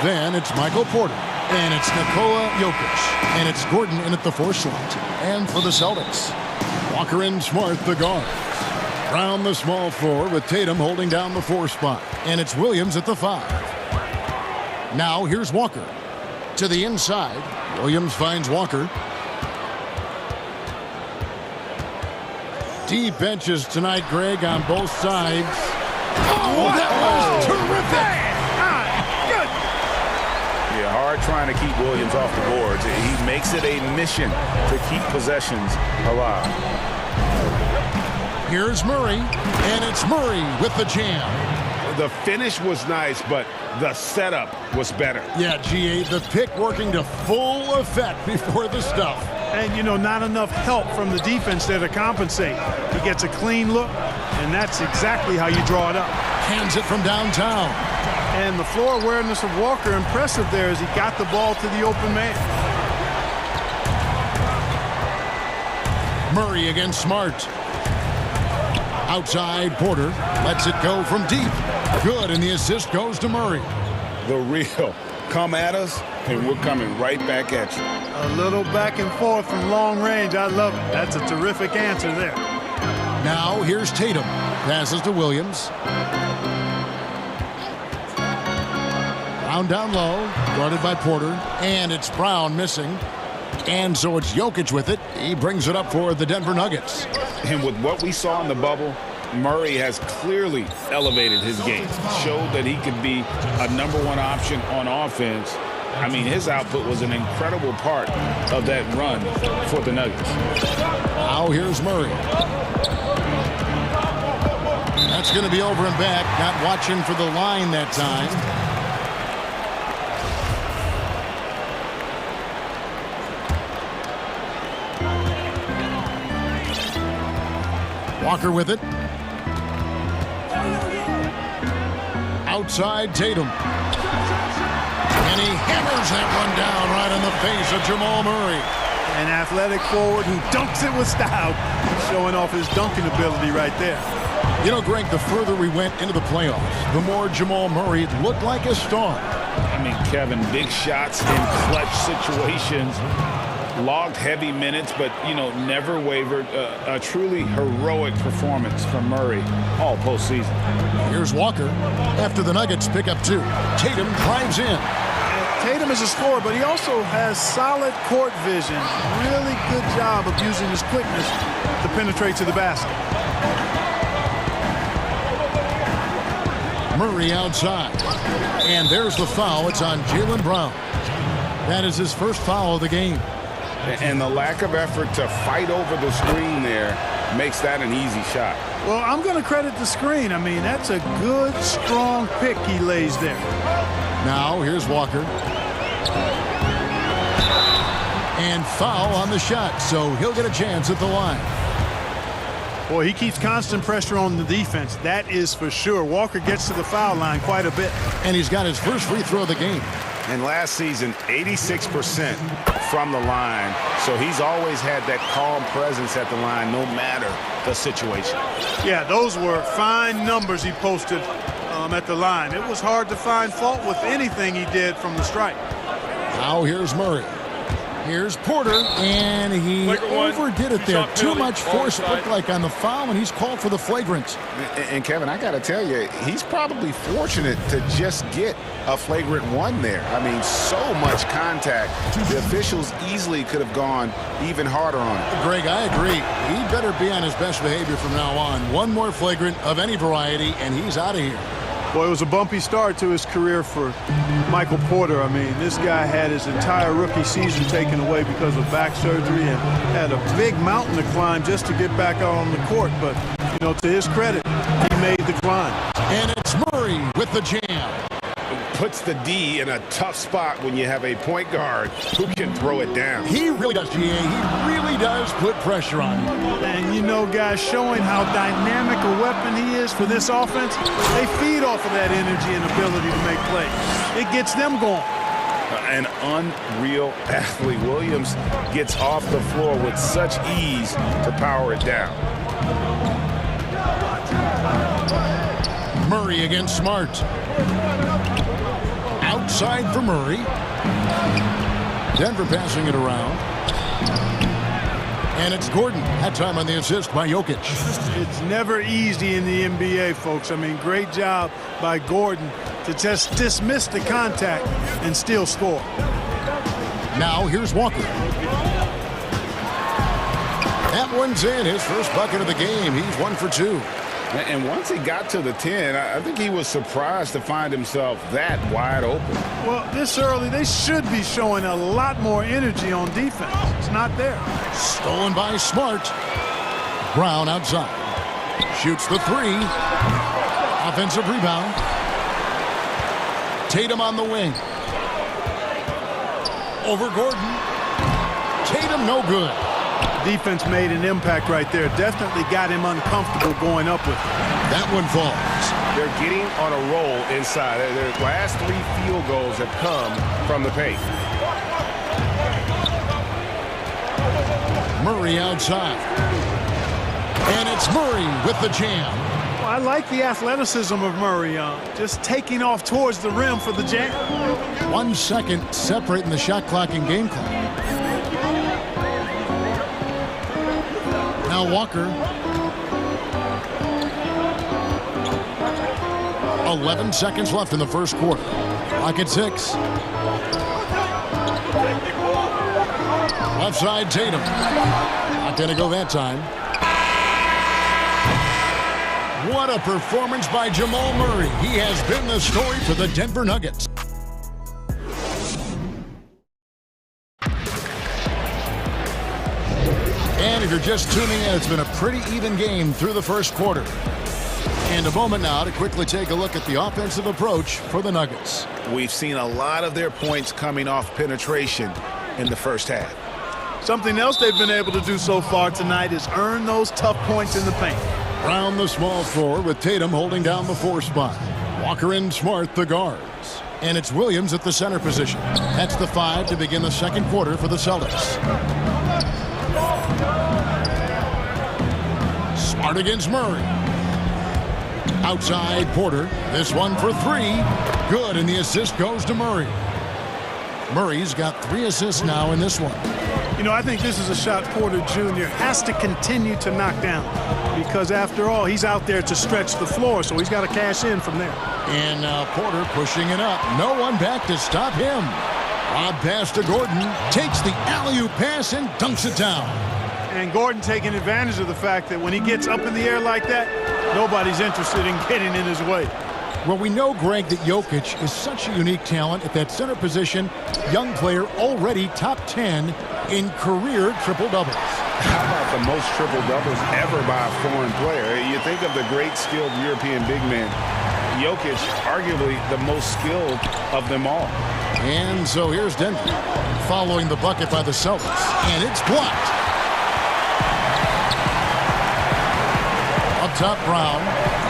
Then it's Michael Porter. And it's Nikola Jokic. And it's Gordon in at the 4 slot. And for the Celtics, Walker and Smart, the guard. Around the small floor with Tatum holding down the 4 spot. And it's Williams at the 5. Now here's Walker. To the inside. Williams finds Walker. Deep benches tonight, Greg, on both sides. Oh, that was terrific!
Good. Yeah, hard trying to keep Williams off the boards. He makes it a mission to keep possessions alive.
Here's Murray, and it's Murray with the jam.
The finish was nice, but the setup was better.
Yeah, GA, the pick working to full effect before the stuff.
And, you know, not enough help from the defense there to compensate. He gets a clean look, and that's exactly how you draw it up.
Hands it from downtown.
And the floor awareness of Walker, impressive there as he got the ball to the open man.
Murray against Smart. Outside, Porter lets it go from deep. Good, and the assist goes to Murray.
The real. Come at us, and we're coming right back at you.
A little back and forth from long range. I love it. That's a terrific answer there.
Now here's Tatum. Passes to Williams. Brown down low, guarded by Porter. And it's Brown missing. And so it's Jokic with it. He brings it up for the Denver Nuggets.
And with what we saw in the bubble, Murray has clearly elevated his game. Showed that he could be a #1 option on offense. I mean, his output was an incredible part of that run for the Nuggets.
Now here's Murray. That's going to be over and back. Not watching for the line that time. Walker with it. Outside Tatum. And he hammers that one down right in the face of Jamal Murray.
An athletic forward who dunks it with style. Showing off his dunking ability right there.
You know, Greg, the further we went into the playoffs, the more Jamal Murray looked like a star.
I mean, Kevin, big shots in clutch situations. Logged heavy minutes, but, you know, never wavered. A truly heroic performance from Murray all postseason.
Here's Walker after the Nuggets pick up 2. Tatum drives in.
Tatum is a scorer, but he also has solid court vision. Really good job of using his quickness to penetrate to the basket.
Murray outside. And there's the foul. It's on Jaylen Brown. That is his first foul of the game.
And the lack of effort to fight over the screen there makes that an easy shot.
Well, I'm going to credit the screen. I mean, that's a good, strong pick he lays there.
Now, here's Walker. And foul on the shot, so he'll get a chance at the line.
Boy, he keeps constant pressure on the defense. That is for sure. Walker gets to the foul line quite a bit.
And he's got his first free throw of the game.
And last season, 86% from the line. So he's always had that calm presence at the line, no matter the situation.
Yeah, those were fine numbers he posted at the line. It was hard to find fault with anything he did from the stripe.
Now here's Murray. Here's Porter, and he overdid it there. Too much force, it looked like, on the foul, and he's called for the flagrant.
And Kevin, I got to tell you, he's probably fortunate to just get a flagrant 1 there. I mean, so much contact. The officials easily could have gone even harder on it.
Greg, I agree. He better be on his best behavior from now on. One more flagrant of any variety, and he's out of here.
Boy, it was a bumpy start to his career for Michael Porter. I mean, this guy had his entire rookie season taken away because of back surgery and had a big mountain to climb just to get back out on the court. But, you know, to his credit, he made the climb.
And it's Murray with the jam.
Puts the D in a tough spot when you have a point guard who can throw it down.
He really does, GA. He really does put pressure on him.
And, you know, guys, showing how dynamic a weapon he is for this offense, they feed off of that energy and ability to make plays. It gets them going.
An unreal athlete. Williams gets off the floor with such ease to power it down.
Murray against Smart. Outside for Murray. Denver passing it around. And it's Gordon. That time on the assist by Jokic.
It's never easy in the NBA, folks. I mean, great job by Gordon to just dismiss the contact and still score.
Now here's Walker. That one's in. His first bucket of the game. He's 1 for 2.
And once he got to the 10, I think he was surprised to find himself that wide open.
Well, this early, they should be showing a lot more energy on defense. It's not there.
Stolen by Smart. Brown outside. Shoots the 3. Offensive rebound. Tatum on the wing. Over Gordon. Tatum no good.
Defense made an impact right there. Definitely got him uncomfortable going up with it.
That one falls.
They're getting on a roll inside. Their last 3 field goals have come from the paint.
Murray outside. And it's Murray with the jam.
Well, I like the athleticism of Murray, just taking off towards the rim for the jam.
1 second separating the shot clock and game clock. Now Walker. 11 seconds left in the first quarter. Clock at 6. Left side Tatum. Not going to go that time. What a performance by Jamal Murray. He has been the story for the Denver Nuggets. And if you're just tuning in, it's been a pretty even game through the first quarter. And a moment now to quickly take a look at the offensive approach for the Nuggets.
We've seen a lot of their points coming off penetration in the first half.
Something else they've been able to do so far tonight is earn those tough points in the paint.
Brown the small forward with Tatum holding down the 4 spot. Walker and Smart the guards. And it's Williams at the center position. That's the 5 to begin the second quarter for the Celtics. Smart against Murray. Outside Porter. This one for 3. Good, and the assist goes to Murray. Murray's got 3 assists now in this one.
You know, I think this is a shot Porter Jr. has to continue to knock down because, after all, he's out there to stretch the floor, so he's got to cash in from there.
And now Porter pushing it up. No one back to stop him. Lob pass to Gordon. Takes the alley-oop pass and dunks it down.
And Gordon taking advantage of the fact that when he gets up in the air like that, nobody's interested in getting in his way.
Well, we know, Greg, that Jokic is such a unique talent at that center position. Young player, already top 10 in career triple-doubles.
How about the most triple-doubles ever by a foreign player? You think of the great skilled European big men. Jokic, arguably the most skilled of them all.
And so here's Denver, following the bucket by the Celtics. And it's blocked. Up top, Brown.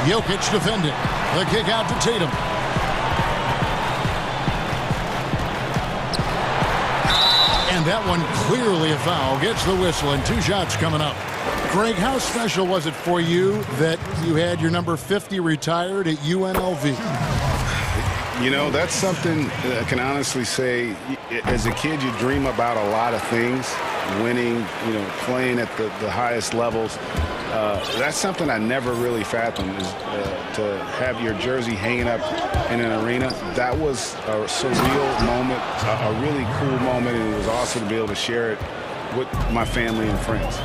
Jokic defending. The kick out to Tatum. And that one clearly a foul. Gets the whistle, and 2 shots coming up. Greg, how special was it for you that you had your number 50 retired at UNLV?
You know, that's something I can honestly say. As a kid, you dream about a lot of things. Winning, you know, playing at the highest levels. That's something I never really fathomed, is to have your jersey hanging up in an arena. That was a surreal moment, a really cool moment, and it was awesome to be able to share it with my family and friends.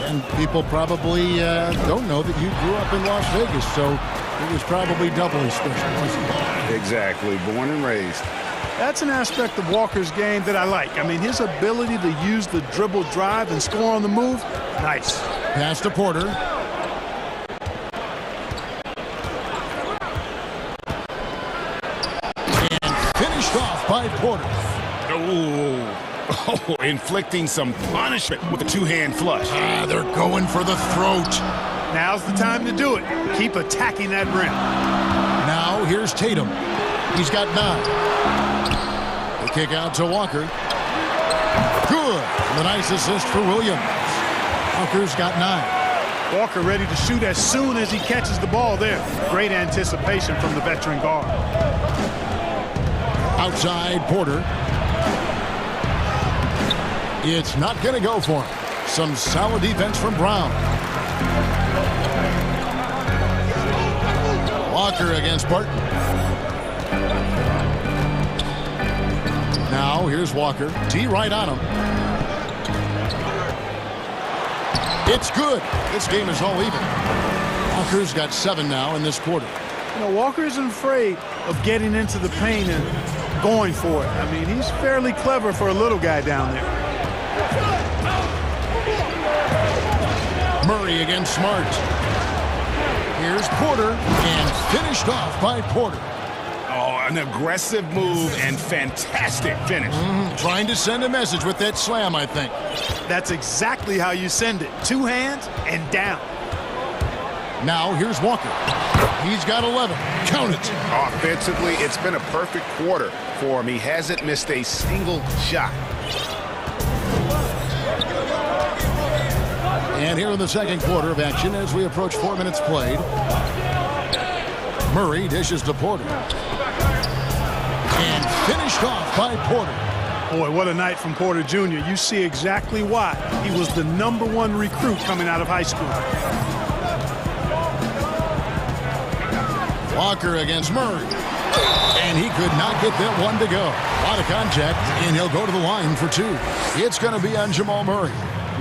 And people probably don't know that you grew up in Las Vegas, so it was probably doubly special, wasn't it?
Exactly, born and raised.
That's an aspect of Walker's game that I like. I mean, his ability to use the dribble drive and score on the move, nice.
Pass to Porter. And finished off by Porter.
Oh, inflicting some punishment with a 2-hand flush.
They're going for the throat.
Now's the time to do it. Keep attacking that rim.
Now here's Tatum. He's got 9. The kick out to Walker. Good. The nice assist for Williams. Walker's got 9.
Walker ready to shoot as soon as he catches the ball there. Great anticipation from the veteran guard.
Outside Porter. It's not going to go for him. Some solid defense from Brown. Walker against Barton. Now here's Walker. T right on him. It's good. This game is all even. Walker's got 7 now in this quarter.
You know, Walker isn't afraid of getting into the paint and going for it. I mean, he's fairly clever for a little guy down there.
Murray against Smart. Here's Porter, and finished off by Porter.
Oh, an aggressive move and fantastic finish.
Trying to send a message with that slam, I think.
That's exactly how you send it. 2 hands and down.
Now here's Walker. He's got 11. Count it.
Offensively, it's been a perfect quarter for him. He hasn't missed a single shot.
And here in the second quarter of action as we approach 4 minutes played. Murray dishes to Porter. And finished off by Porter.
Boy, what a night from Porter Jr. You see exactly why he was the #1 recruit coming out of high school.
Walker against Murray. And he could not get that one to go. A lot of contact, and he'll go to the line for 2. It's going to be on Jamal Murray.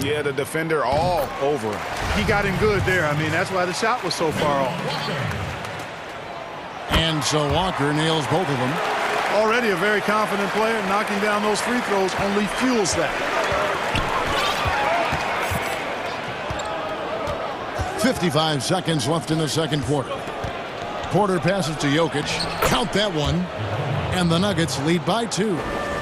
Yeah, the defender all over him.
He got in good there. I mean, that's why the shot was so far off.
And so Walker nails both of them.
Already a very confident player. Knocking down those free throws only fuels that.
55 seconds left in the second quarter. Porter passes to Jokic. Count that one. And the Nuggets lead by 2.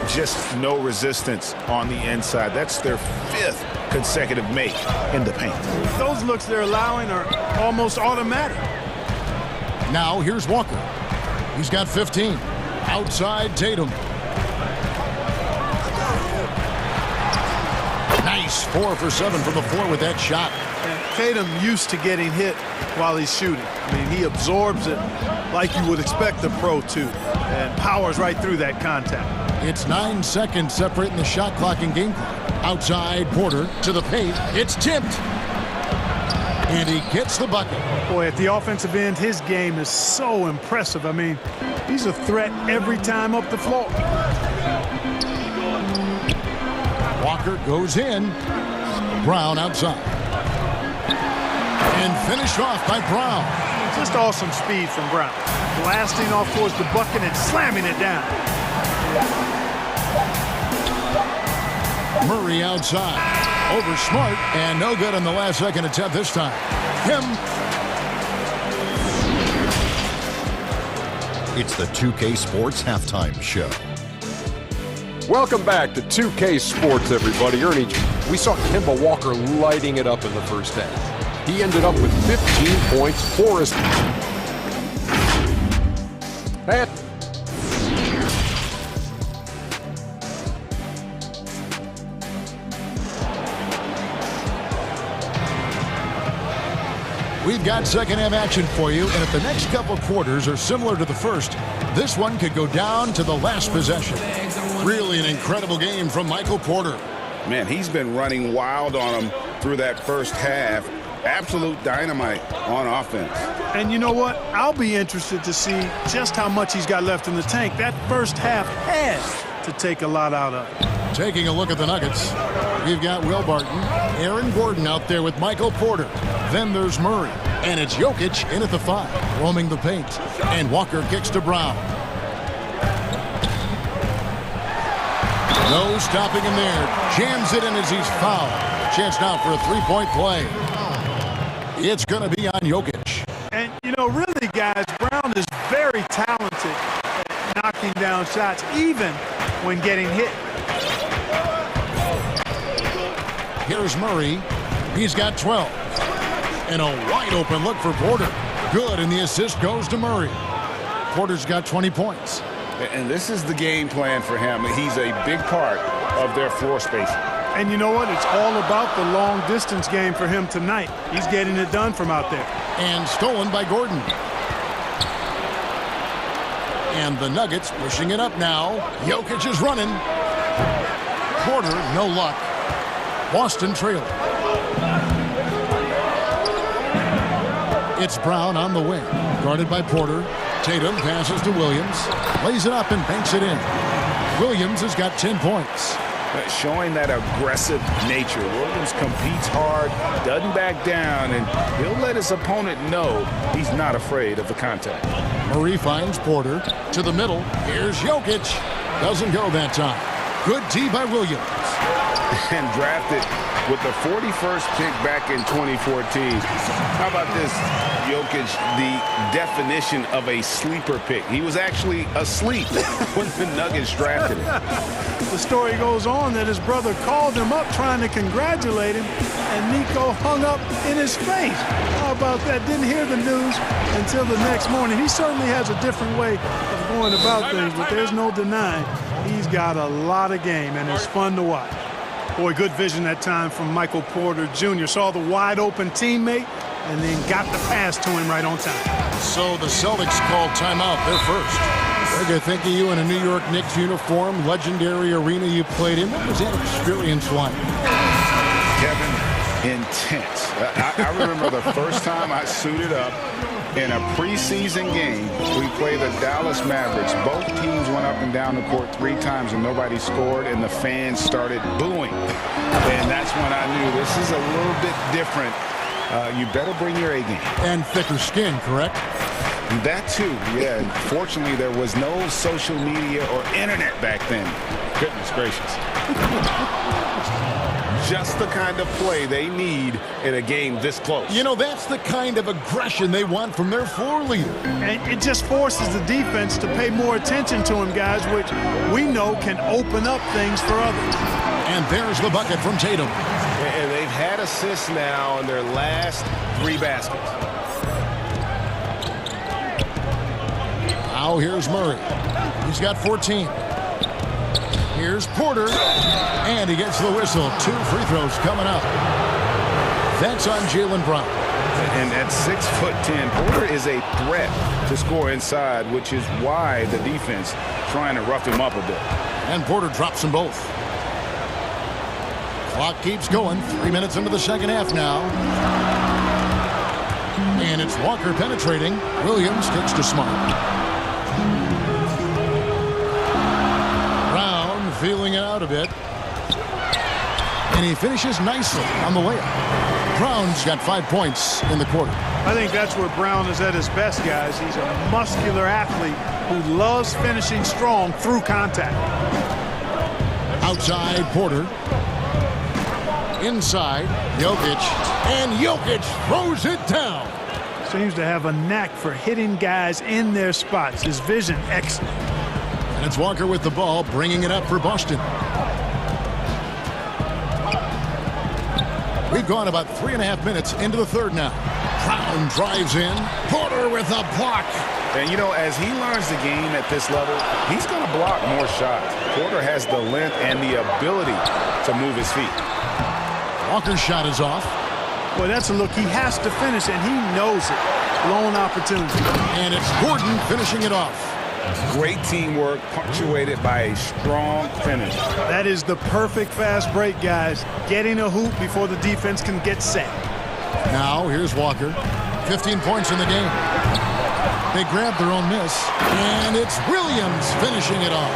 Just no resistance on the inside. That's their 5th consecutive make in the paint.
Those looks they're allowing are almost automatic.
Now here's Walker. He's got 15. Outside Tatum. Nice. 4 for 7 from the floor with that shot.
And Tatum used to getting hit while he's shooting. I mean, he absorbs it like you would expect a pro to, and powers right through that contact.
It's 9 seconds separating the shot clock and game clock. Outside Porter to the paint. It's tipped. And he gets the bucket.
Boy, at the offensive end, his game is so impressive. I mean, he's a threat every time up the floor.
Walker goes in. Brown outside. And finished off by Brown.
Just awesome speed from Brown. Blasting off towards the bucket and slamming it down.
Murray outside. Over Smart. And no good on the last second attempt this time.
It's the 2K Sports Halftime Show.
Welcome back to 2K Sports, everybody. Ernie, we saw Kemba Walker lighting it up in the first half. He ended up with 15 points, 4 assists.
We've got second half action for you, and if the next couple quarters are similar to the first, this one could go down to the last possession. Really an incredible game from Michael Porter.
Man, he's been running wild on him through that first half. Absolute dynamite on offense.
And you know what? I'll be interested to see just how much he's got left in the tank. That first half has to take a lot out of it.
Taking a look at the Nuggets, we've got Will Barton, Aaron Gordon out there with Michael Porter. Then there's Murray, and it's Jokic in at the 5, roaming the paint. And Walker kicks to Brown. No stopping him there. Jams it in as he's fouled. Chance now for a 3-point play. It's going to be on Jokic.
And, you know, really, guys, Brown is very talented at knocking down shots, even when getting hit.
Here's Murray. He's got 12. And a wide open look for Porter. Good, and the assist goes to Murray. Porter's got 20 points.
And this is the game plan for him. He's a big part of their floor spacing.
And you know what? It's all about the long distance game for him tonight. He's getting it done from out there.
And stolen by Gordon. And the Nuggets pushing it up now. Jokic is running. Porter, no luck. Boston trailing. It's Brown on the wing. Guarded by Porter. Tatum passes to Williams. Lays it up and banks it in. Williams has got 10 points.
Showing that aggressive nature. Williams competes hard, doesn't back down, and he'll let his opponent know he's not afraid of the contact.
Murray finds Porter to the middle. Here's Jokic. Doesn't go that time. Good D by Williams.
And drafted with the 41st pick back in 2014. How about this, Jokic, the definition of a sleeper pick. He was actually asleep when the Nuggets drafted him.
The story goes on that his brother called him up trying to congratulate him, and Nico hung up in his face. How about that? Didn't hear the news until the next morning. He certainly has a different way of going about things, but there's no denying he's got a lot of game, and it's fun to watch. Boy, good vision that time from Michael Porter Jr. Saw the wide-open teammate and then got the pass to him right on time.
So the Celtics called timeout. They're first. Greg, I think of you in a New York Knicks uniform, legendary arena you played in. What was that experience like?
Kevin, intense. I remember the first time I suited up in a preseason game. We played the Dallas Mavericks. Both teams went up and down the court 3 times and nobody scored, and the fans started booing. And that's when I knew this is a little bit different. You better bring your A game.
And thicker skin, correct?
That too, yeah. Fortunately, there was no social media or internet back then. Goodness gracious. Just the kind of play they need in a game this close.
You know, that's the kind of aggression they want from their floor leader.
And it just forces the defense to pay more attention to him, guys, which we know can open up things for others.
And there's the bucket from Tatum.
And they've had assists now in their last 3 baskets.
Now here's Murray. He's got 14. Here's Porter. And he gets the whistle. 2 free throws coming up. That's on Jaylen Brown.
And at 6'10", Porter is a threat to score inside, which is why the defense trying to rough him up a bit.
And Porter drops them both. Clock keeps going. 3 minutes into the second half now. And it's Walker penetrating. Williams kicks to Smart. Brown feeling it out a bit. And he finishes nicely on the layup. Brown's got 5 points in the quarter.
I think that's where Brown is at his best, guys. He's a muscular athlete who loves finishing strong through contact.
Outside, Porter. Inside, Jokic. And Jokic throws it down.
Seems to have a knack for hitting guys in their spots. His vision, excellent.
And it's Walker with the ball, bringing it up for Boston. We've gone about 3.5 minutes into the third now. Brown drives in. Porter with a block.
And, you know, as he learns the game at this level, he's going to block more shots. Porter has the length and the ability to move his feet.
Walker's shot is off.
Well, that's a look he has to finish, and he knows it. Lone opportunity.
And it's Gordon finishing it off.
Great teamwork, punctuated by a strong finish.
That is the perfect fast break, guys. Getting a hoop before the defense can get set.
Now, here's Walker. 15 points in the game. They grab their own miss. And it's Williams finishing it off.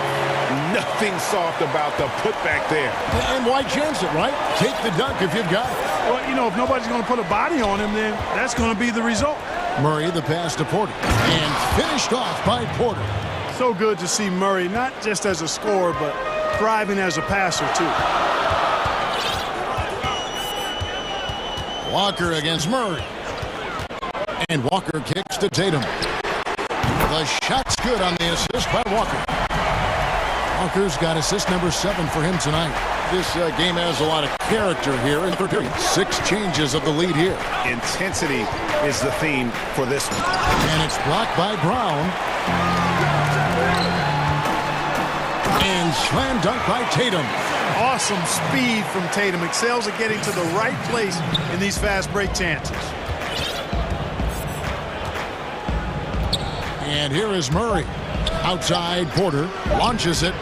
Nothing soft about the putback there.
And why chance it, right? Take the dunk if you've got it.
Well, you know, if nobody's going to put a body on him, then that's going to be the result.
Murray, the pass to Porter. And finished off by Porter.
So good to see Murray, not just as a scorer, but thriving as a passer, too.
Walker against Murray. And Walker kicks to Tatum. The shot's good on the assist by Walker. Walker's got assist number 7 for him tonight. This game has a lot of character here in the third period. 6 changes of the lead here.
Intensity is the theme for this one.
And it's blocked by Brown. And slam dunk by Tatum.
Awesome speed from Tatum. Excels at getting to the right place in these fast break chances.
And here is Murray. Outside, Porter launches it.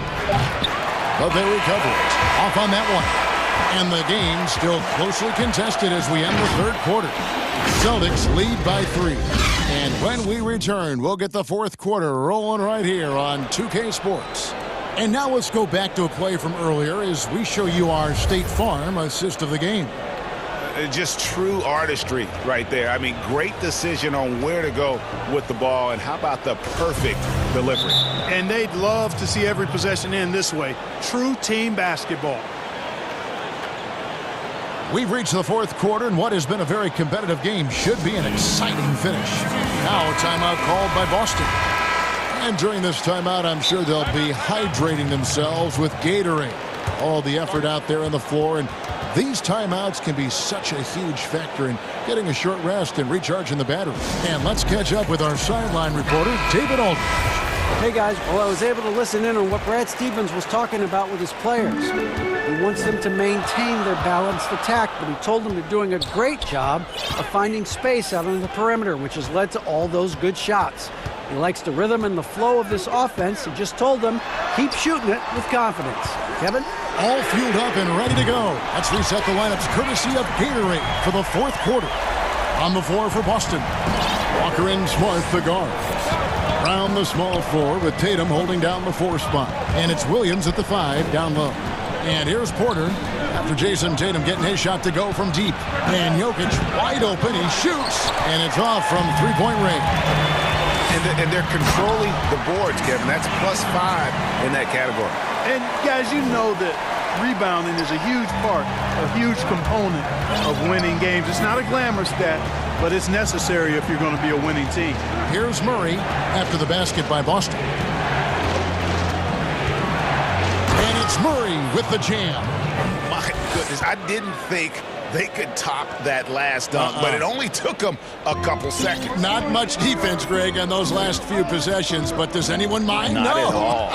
But they recover it. Off on that one. And the game still closely contested as we end the third quarter. Celtics lead by 3. And when we return, we'll get the fourth quarter rolling right here on 2K Sports. And now let's go back to a play from earlier as we show you our State Farm assist of the game.
Just true artistry right there. I mean, great decision on where to go with the ball, and how about the perfect delivery?
And they'd love to see every possession end this way. True team basketball.
We've reached the fourth quarter, and what has been a very competitive game should be an exciting finish. Now a timeout called by Boston. And during this timeout, I'm sure they'll be hydrating themselves with Gatorade. All the effort out there on the floor, and these timeouts can be such a huge factor in getting a short rest and recharging the battery. And let's catch up with our sideline reporter, David Aldridge.
Hey guys, well, I was able to listen in on what Brad Stevens was talking about with his players. He wants them to maintain their balanced attack, but he told them they're doing a great job of finding space out on the perimeter, which has led to all those good shots. He likes the rhythm and the flow of this offense. He just told them, keep shooting it with confidence. Kevin?
All fueled up and ready to go. Let's reset the lineups courtesy of Gatorade for the fourth quarter. On the floor for Boston, Walker and Smart, the guard. Around the small floor with Tatum holding down the 4 spot. And it's Williams at the 5 down low. And here's Porter after Jason Tatum getting his shot to go from deep. And Jokic wide open. He shoots. And it's off from three-point range.
And they're controlling the boards, Kevin. That's +5 in that category.
And guys, you know that rebounding is a huge part, a huge component of winning games. It's not a glamour stat, but it's necessary if you're going to be a winning team.
Here's Murray after the basket by Boston. And it's Murray with the jam.
My goodness, I didn't think they could top that last dunk, but it only took them a couple seconds.
Not much defense, Greg, on those last few possessions, but does anyone mind?
Not at all.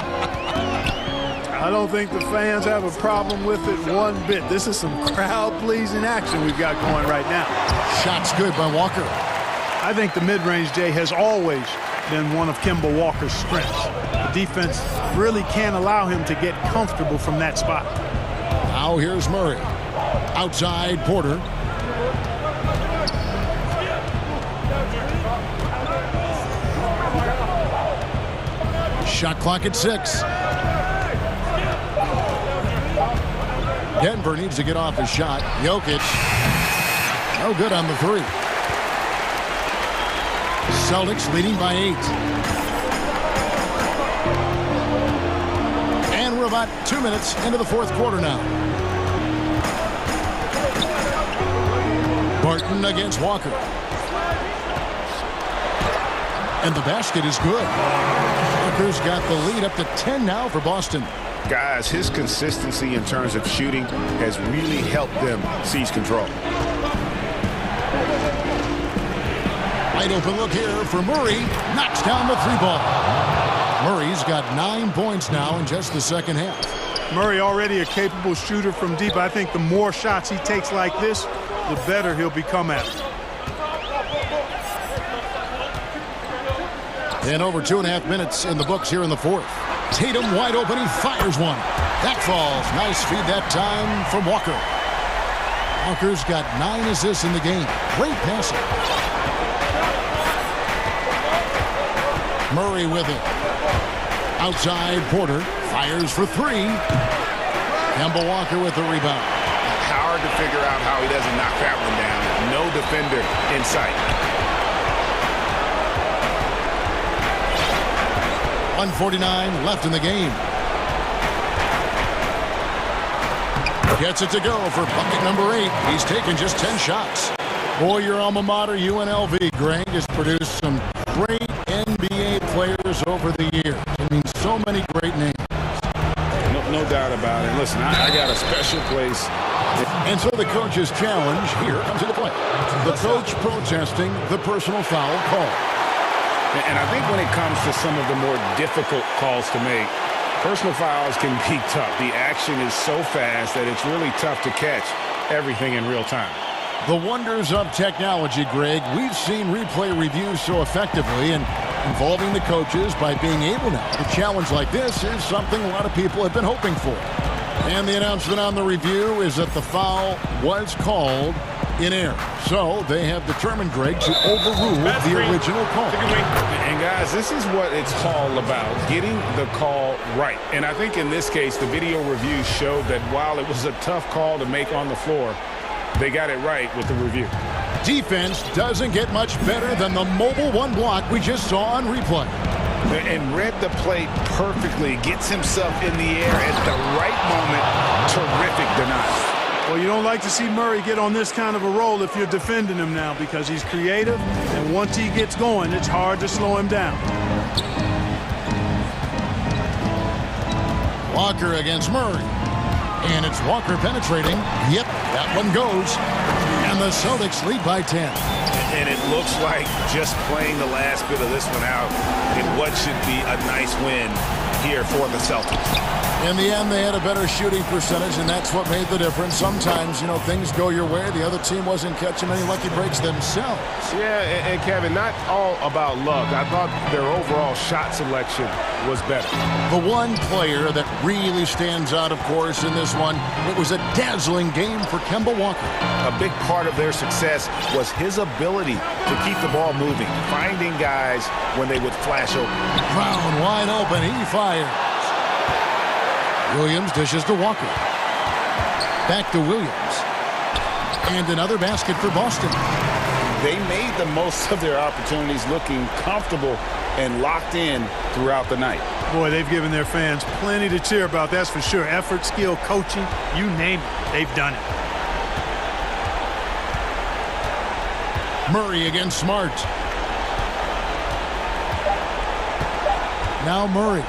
I don't think the fans have a problem with it one bit. This is some crowd-pleasing action we've got going right now.
Shots good by Walker.
I think the mid-range, Jay, has always been one of Kemba Walker's strengths. The defense really can't allow him to get comfortable from that spot.
Now here's Murray. Outside Porter. Shot clock at 6. Denver needs to get off his shot. Jokic. No good on the 3. Celtics leading by 8. And we're about 2 minutes into the fourth quarter now. Barton against Walker. And the basket is good. Walker's got the lead up to 10 now for Boston.
Guys, his consistency in terms of shooting has really helped them seize control.
Wide open look here for Murray. Knocks down the 3-ball. Murray's got 9 points now in just the second half.
Murray already a capable shooter from deep. I think the more shots he takes like this, the better he'll become at it.
And over 2.5 minutes in the books here in the fourth. Tatum wide open. He fires one. That falls. Nice feed that time from Walker. Walker's got 9 assists in the game. Great passing. Murray with it. Outside Porter. Fires for 3. Kemba Walker with the rebound.
Hard to figure out how he doesn't knock that one down. No defender in sight.
1:49 left in the game. Gets it to go for bucket number 8. He's taken just 10 shots. Boy, your alma mater, UNLV, Greg, has produced some great NBA players over the years. I mean, so many great names.
No doubt about it. Listen, I got a special place.
And so the coach's challenge here comes into play. The coach protesting the personal foul call.
And I think when it comes to some of the more difficult calls to make, personal fouls can be tough. The action is so fast that it's really tough to catch everything in real time.
The wonders of technology, Greg. We've seen replay reviews so effectively, and involving the coaches by being able now. A challenge like this is something a lot of people have been hoping for. And the announcement on the review is that the foul was called in error. So they have determined, Greg, to overrule the original call.
And guys, this is what it's all about, getting the call right. And I think in this case, the video review showed that while it was a tough call to make on the floor, they got it right with the review.
Defense doesn't get much better than the mobile one block we just saw on replay.
And read the play perfectly, gets himself in the air at the right moment. Terrific denial.
Well, you don't like to see Murray get on this kind of a roll if you're defending him now, because he's creative, and once he gets going, it's hard to slow him down.
Walker against Murray. And it's Walker penetrating. Yep, that one goes. And the Celtics lead by 10.
And it looks like just playing the last bit of this one out in what should be a nice win here for the Celtics.
In the end, they had a better shooting percentage, and that's what made the difference. Sometimes, you know, things go your way. The other team wasn't catching many lucky breaks themselves.
Yeah, and Kevin, not all about luck. I thought their overall shot selection was better.
The one player that really stands out, of course, in this one, it was a dazzling game for Kemba Walker.
A big part of their success was his ability to keep the ball moving, finding guys when they would flash open.
Brown wide open. He fires. Williams dishes to Walker. Back to Williams. And another basket for Boston.
They made the most of their opportunities, looking comfortable and locked in throughout the night.
Boy, they've given their fans plenty to cheer about, that's for sure. Effort, skill, coaching, you name it, they've done it.
Murray against Smart. Now Murray.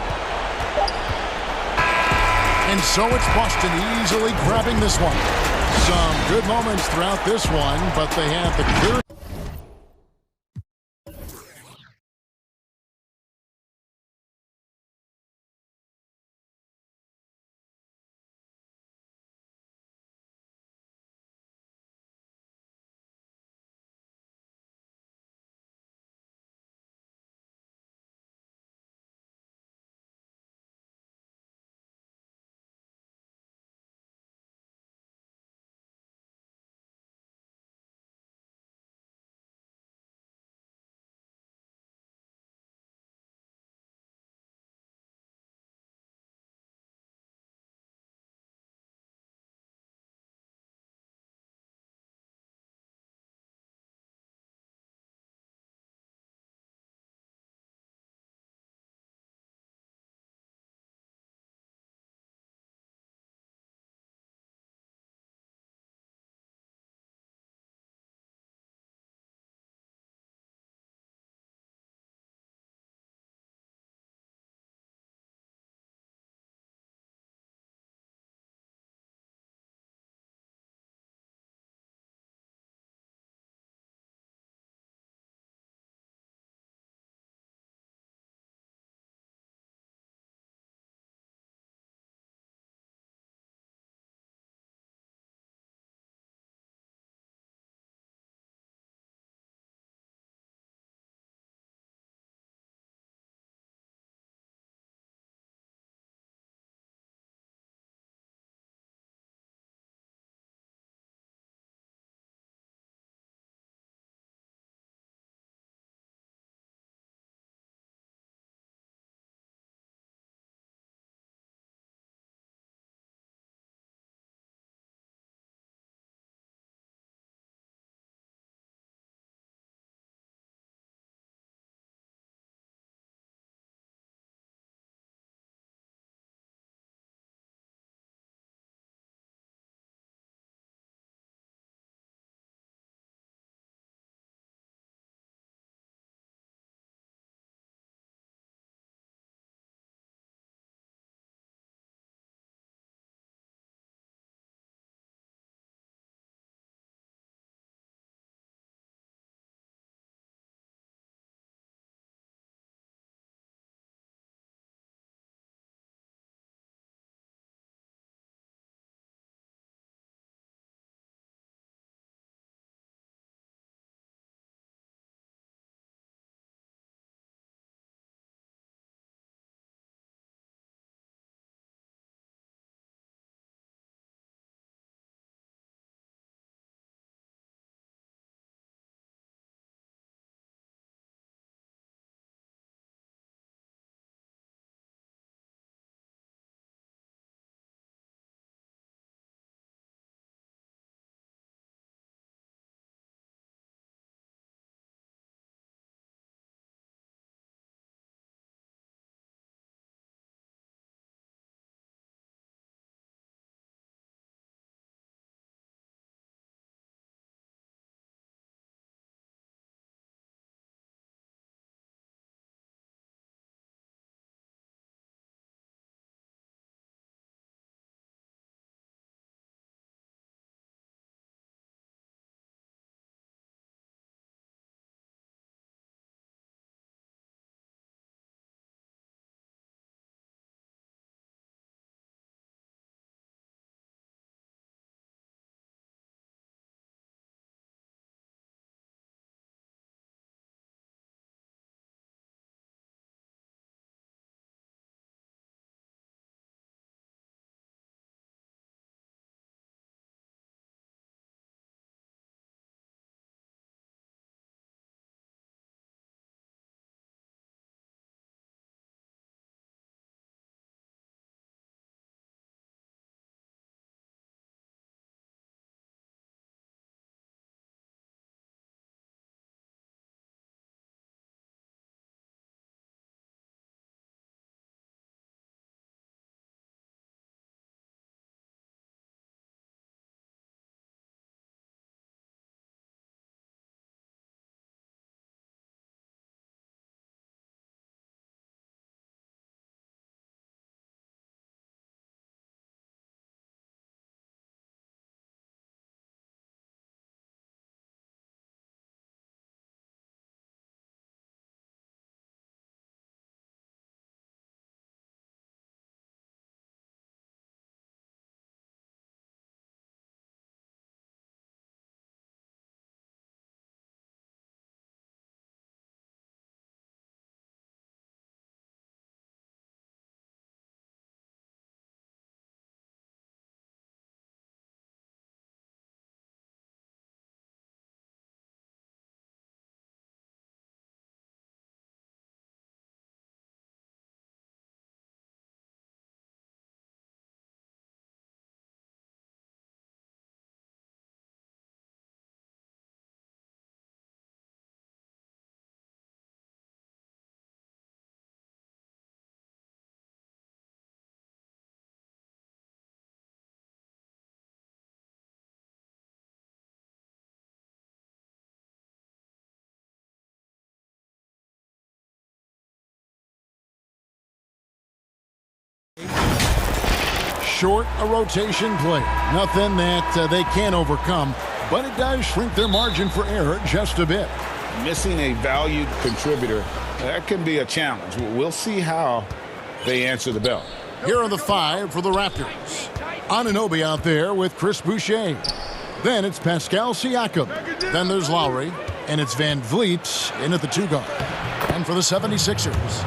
And so it's Boston easily grabbing this one. Some good moments throughout this one, but they have the clear short, a rotation play. Nothing that they can't overcome, but it does shrink their margin for error just a bit.
Missing a valued contributor, that can be a challenge. We'll see how they answer the bell.
Here are the 5 for the Raptors. Anunoby out there with Chris Boucher. Then it's Pascal Siakam. Then there's Lowry. And it's Van Vliet in at the 2 guard. And for the 76ers,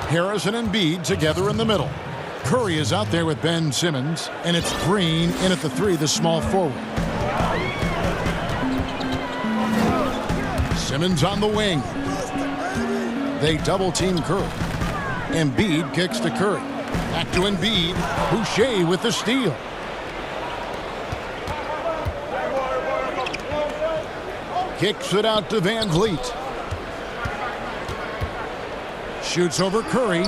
Harris and Embiid together in the middle. Curry is out there with Ben Simmons. And it's Green in at the 3, the small forward. Simmons on the wing. They double-team Curry. Embiid kicks to Curry. Back to Embiid. Boucher with the steal. Kicks it out to Van Vliet. Shoots over Curry.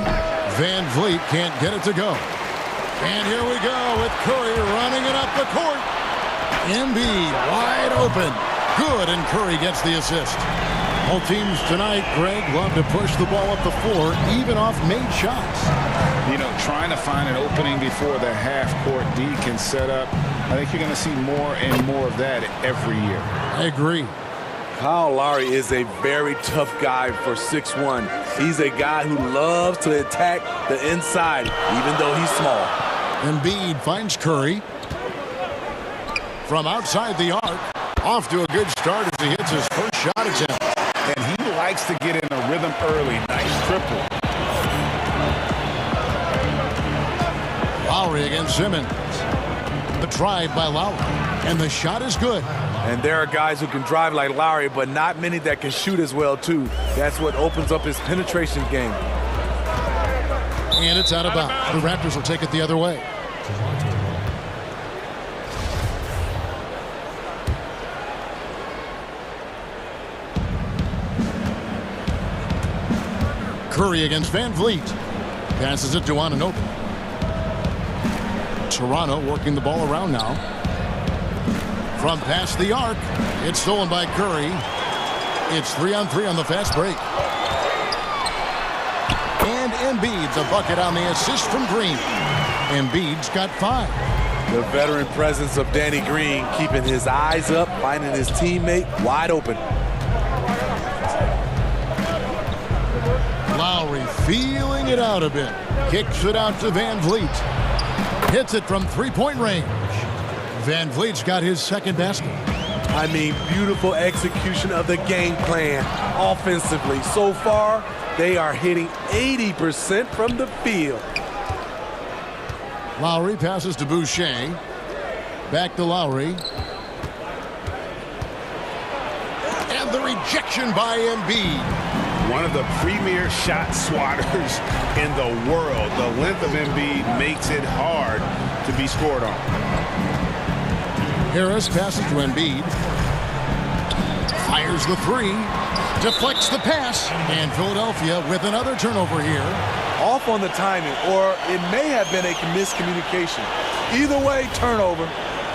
Van Vliet can't get it to go. And here we go with Curry running it up the court. Embiid wide open. Good, and Curry gets the assist. Both teams tonight, Greg, love to push the ball up the floor, even off made shots.
You know, trying to find an opening before the half-court D can set up. I think you're going to see more and more of that every year.
I agree.
Kyle Lowry is a very tough guy for 6'1". He's a guy who loves to attack the inside, even though he's small.
Embiid finds Curry. From outside the arc, off to a good start as he hits his first shot attempt.
And he likes to get in a rhythm early. Nice triple.
Lowry against Simmons. The drive by Lowry. And the shot is good.
And there are guys who can drive like Lowry, but not many that can shoot as well, too. That's what opens up his penetration game.
And it's out of bounds. The Raptors will take it the other way. Curry against Van Vliet. Passes it to Anunoby. Toronto working the ball around now. From past the arc, it's stolen by Curry. It's 3-on-3 on the fast break. And Embiid, the bucket on the assist from Green. Embiid's got 5.
The veteran presence of Danny Green, keeping his eyes up, finding his teammate wide open.
Lowry feeling it out a bit. Kicks it out to Van Vliet. Hits it from 3-point range. Van Vliet's got his second basket.
I mean, beautiful execution of the game plan offensively. So far, they are hitting 80% from the field.
Lowry passes to Boucher. Back to Lowry. And the rejection by Embiid.
One of the premier shot swatters in the world. The length of Embiid makes it hard to be scored on.
Harris passes to Embiid. Fires the 3. Deflects the pass. And Philadelphia with another turnover here.
Off on the timing, or it may have been a miscommunication. Either way, turnover.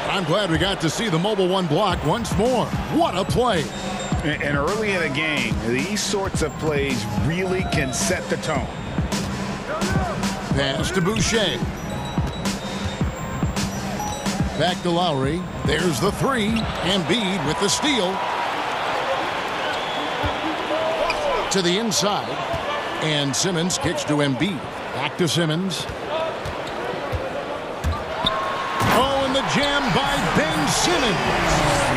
I'm glad we got to see the mobile 1 block once more. What a play.
And early in the game, these sorts of plays really can set the tone.
Pass to Boucher. Back to Lowry. There's the 3. Embiid with the steal. To the inside. And Simmons kicks to Embiid. Back to Simmons. Oh, and the jam by Ben Simmons.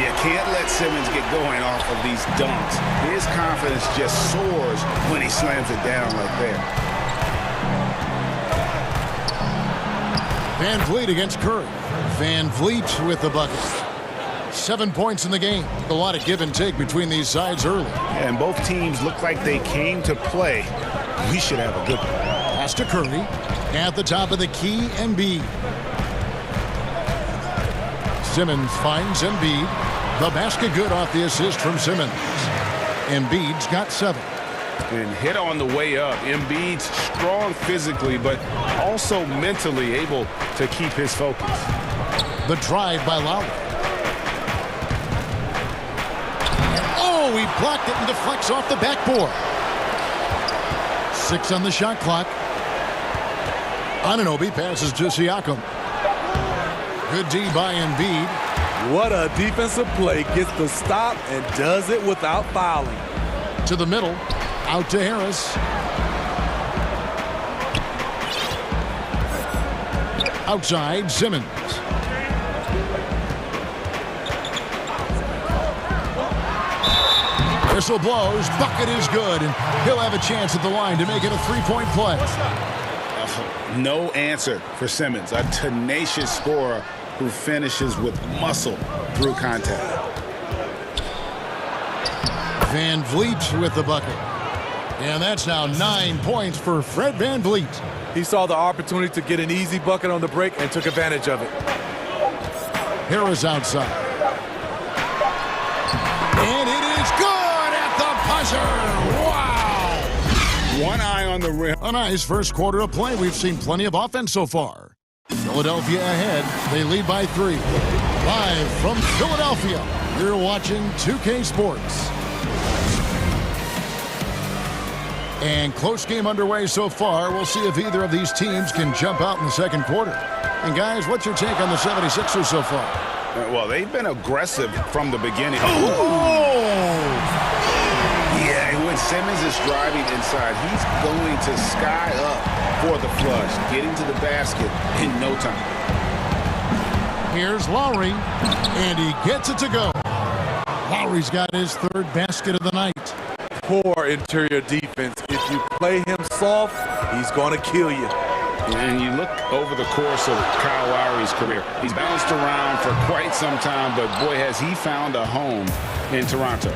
You can't let Simmons get going off of these dunks. His confidence just soars when he slams it down like that.
Van Vliet against Curry. Van Vliet with the bucket. 7 points in the game. A lot of give and take between these sides early.
And both teams look like they came to play. We should have a good one.
Pass to Curry. At the top of the key, Embiid. Simmons finds Embiid. The basket good off the assist from Simmons. Embiid's got 7.
And hit on the way up. Embiid's strong physically, but also mentally able to keep his focus.
The drive by Lowry. Oh, he blocked it and deflects off the backboard. 6 on the shot clock. Anunoby passes to Siakam. Good D by Embiid.
What a defensive play. Gets the stop and does it without fouling.
To the middle. Out to Harris. Outside, Simmons. Whistle blows. Bucket is good. And he'll have a chance at the line to make it a three-point play.
No answer for Simmons. A tenacious scorer who finishes with muscle through contact.
Van Vliet with the bucket. And that's now 9 points for Fred Van Vliet.
He saw the opportunity to get an easy bucket on the break and took advantage of it.
Harris outside. And it is good at the buzzer. Wow!
One eye on the rim.
A nice first quarter of play. We've seen plenty of offense so far. Philadelphia ahead. They lead by 3. Live from Philadelphia, you're watching 2K Sports. And close game underway so far. We'll see if either of these teams can jump out in the second quarter. And guys, what's your take on the 76ers so far?
Well, they've been aggressive from the beginning. Yeah, when Simmons is driving inside, he's going to sky up for the flush, getting to the basket in no time.
Here's Lowry, and he gets it to go. Lowry's got his 3rd basket of the night.
Poor interior defense. If you play him soft, he's going to kill you.
And you look over the course of Kyle Lowry's career. He's bounced around for quite some time, but boy, has he found a home in Toronto.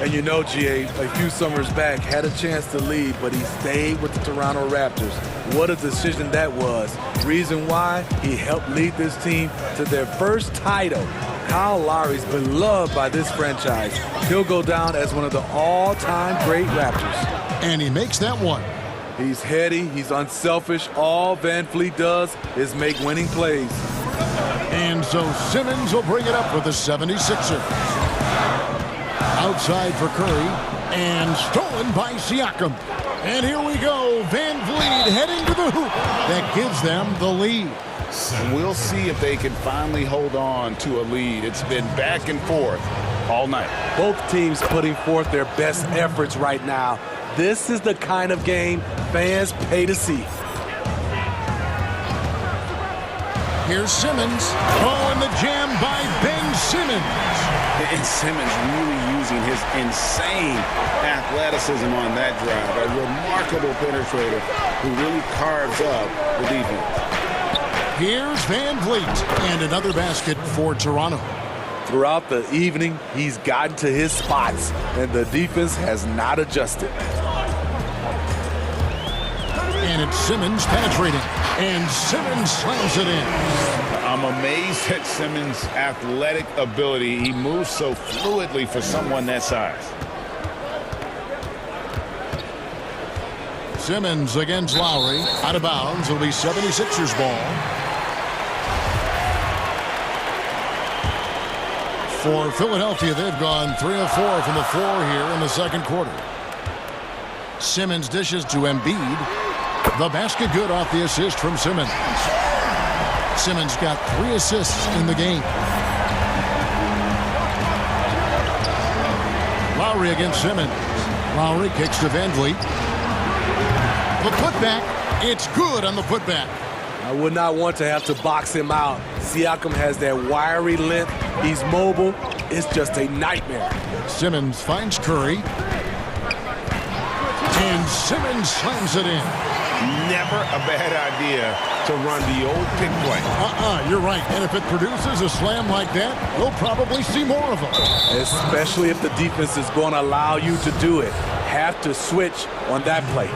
And you know, GA, a few summers back, had a chance to leave, but he stayed with the Toronto Raptors. What a decision that was. Reason why? He helped lead this team to their first title. Kyle Lowry's beloved by this franchise. He'll go down as one of the all-time great Raptors.
And he makes that one.
He's heady, he's unselfish. All Van Vliet does is make winning plays.
And so Simmons will bring it up for the 76ers. Outside for Curry, and stolen by Siakam. And here we go, Van Vliet heading to the hoop. That gives them the lead.
We'll see if they can finally hold on to a lead. It's been back and forth all night.
Both teams putting forth their best efforts right now. This is the kind of game fans pay to see.
Here's Simmons. Oh, and the jam by Ben Simmons.
And Simmons really using his insane athleticism on that drive. A remarkable penetrator who really carves up the defense.
Here's Van Vliet, and another basket for Toronto.
Throughout the evening, he's gotten to his spots, and the defense has not adjusted.
And it's Simmons penetrating, and Simmons slams it in.
I'm amazed at Simmons' athletic ability. He moves so fluidly for someone that size.
Simmons against Lowry. Out of bounds. It'll be 76ers ball. For Philadelphia, they've gone 3 of 4 from the floor here in the second quarter. Simmons dishes to Embiid. The basket good off the assist from Simmons. Simmons got 3 assists in the game. Lowry against Simmons. Lowry kicks to Van Vliet. The putback. It's good on the putback.
I would not want to have to box him out. Siakam has that wiry length. He's mobile. It's just a nightmare.
Simmons finds Curry. And Simmons slams it in.
Never a bad idea to run the old pick play.
You're right. And if it produces a slam like that, we'll probably see more of them.
Especially if the defense is going to allow you to do it. Have to switch on that play.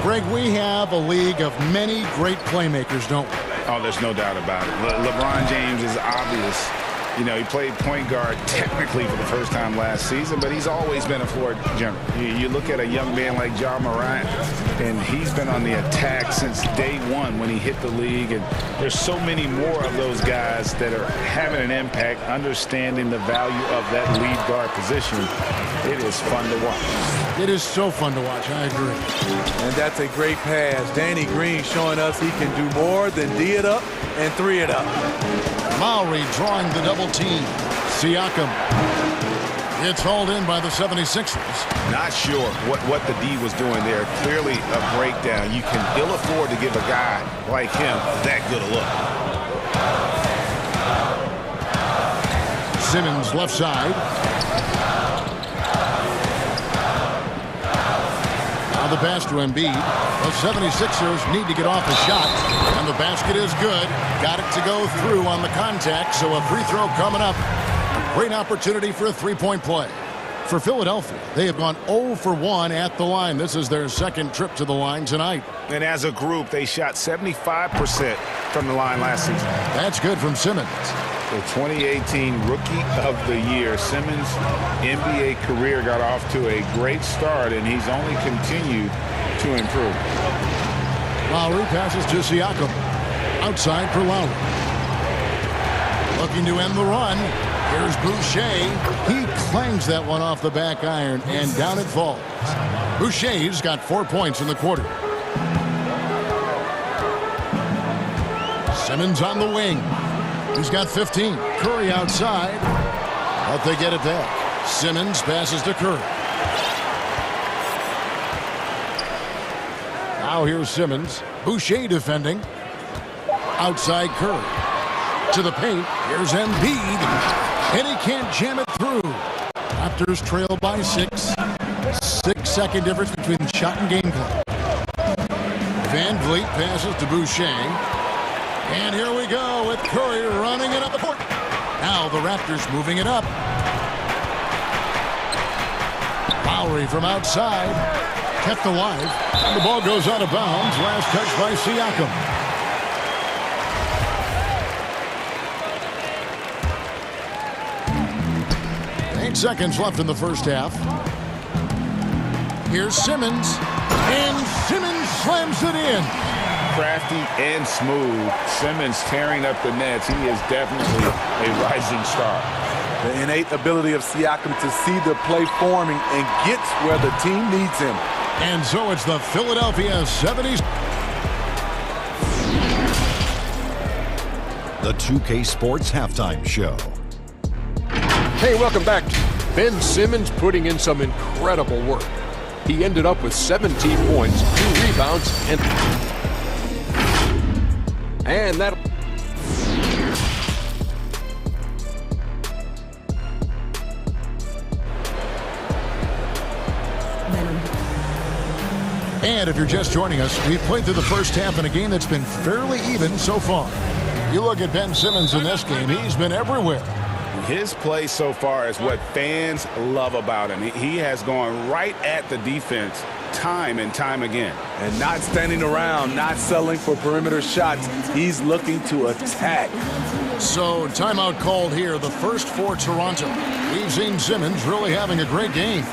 Greg, we have a league of many great playmakers, don't we?
Oh, there's no doubt about it. LeBron James is obvious You know, he played point guard technically for the first time last season, but he's always been a floor general. You look at a young man like Ja Morant, and he's been on the attack since day one when he hit the league. And there's so many more of those guys that are having an impact, understanding the value of that lead guard position. It is fun to watch.
It is so fun to watch. I agree.
And that's a great pass. Danny Green showing us he can do more than D it up and 3 it up.
Lowry drawing the double team. Siakam. It's hauled in by the 76ers.
Not sure what the D was doing there. Clearly a breakdown. You can ill afford to give a guy like him that good a look.
Simmons left side. Now the pass to Embiid. The 76ers need to get off a shot. And the basket is good. Got it to go through on the contact. So a free throw coming up. A great opportunity for a three-point play. For Philadelphia, they have gone 0 for 1 at the line. This is their second trip to the line tonight.
And as a group, they shot 75% from the line last season.
That's good from Simmons.
The 2018 Rookie of the Year. Simmons' NBA career got off to a great start, and he's only continued to improve.
Lowry passes to Siakam. Outside for Lowry. Looking to end the run. Here's Boucher. He clangs that one off the back iron, and down it falls. Boucher's got 4 points in the quarter. Simmons on the wing. He's got 15. Curry outside. But they get it back. Simmons passes to Curry. Now here's Simmons. Boucher defending. Outside Curry. To the paint. Here's Embiid. And he can't jam it through. Raptors trail by 6. 6-second difference between shot and game clock. Van Vliet passes to Boucher. And here we go with Curry running it up the court. Now the Raptors moving it up. Lowry from outside. Kept alive. And the ball goes out of bounds. Last touch by Siakam. Seconds left in the first half. Here's Simmons. And Simmons slams it in.
Crafty and smooth. Simmons tearing up the nets. He is definitely a rising star.
The innate ability of Siakam to see the play forming and gets where the team needs him.
And so it's the Philadelphia 70s.
The 2K Sports Halftime Show.
Hey, welcome back. Ben Simmons putting in some incredible work. He ended up with 17 points, 2 rebounds, and that.
And if you're just joining us, we've played through the first half in a game that's been fairly even so far. You look at Ben Simmons in this game, he's been everywhere.
His play so far is what fans love about him. He has gone right at the defense time and time again.
And not standing around, not settling for perimeter shots. He's looking to attack.
So timeout called here, the first for Toronto. We've seen Simmons really having a great game.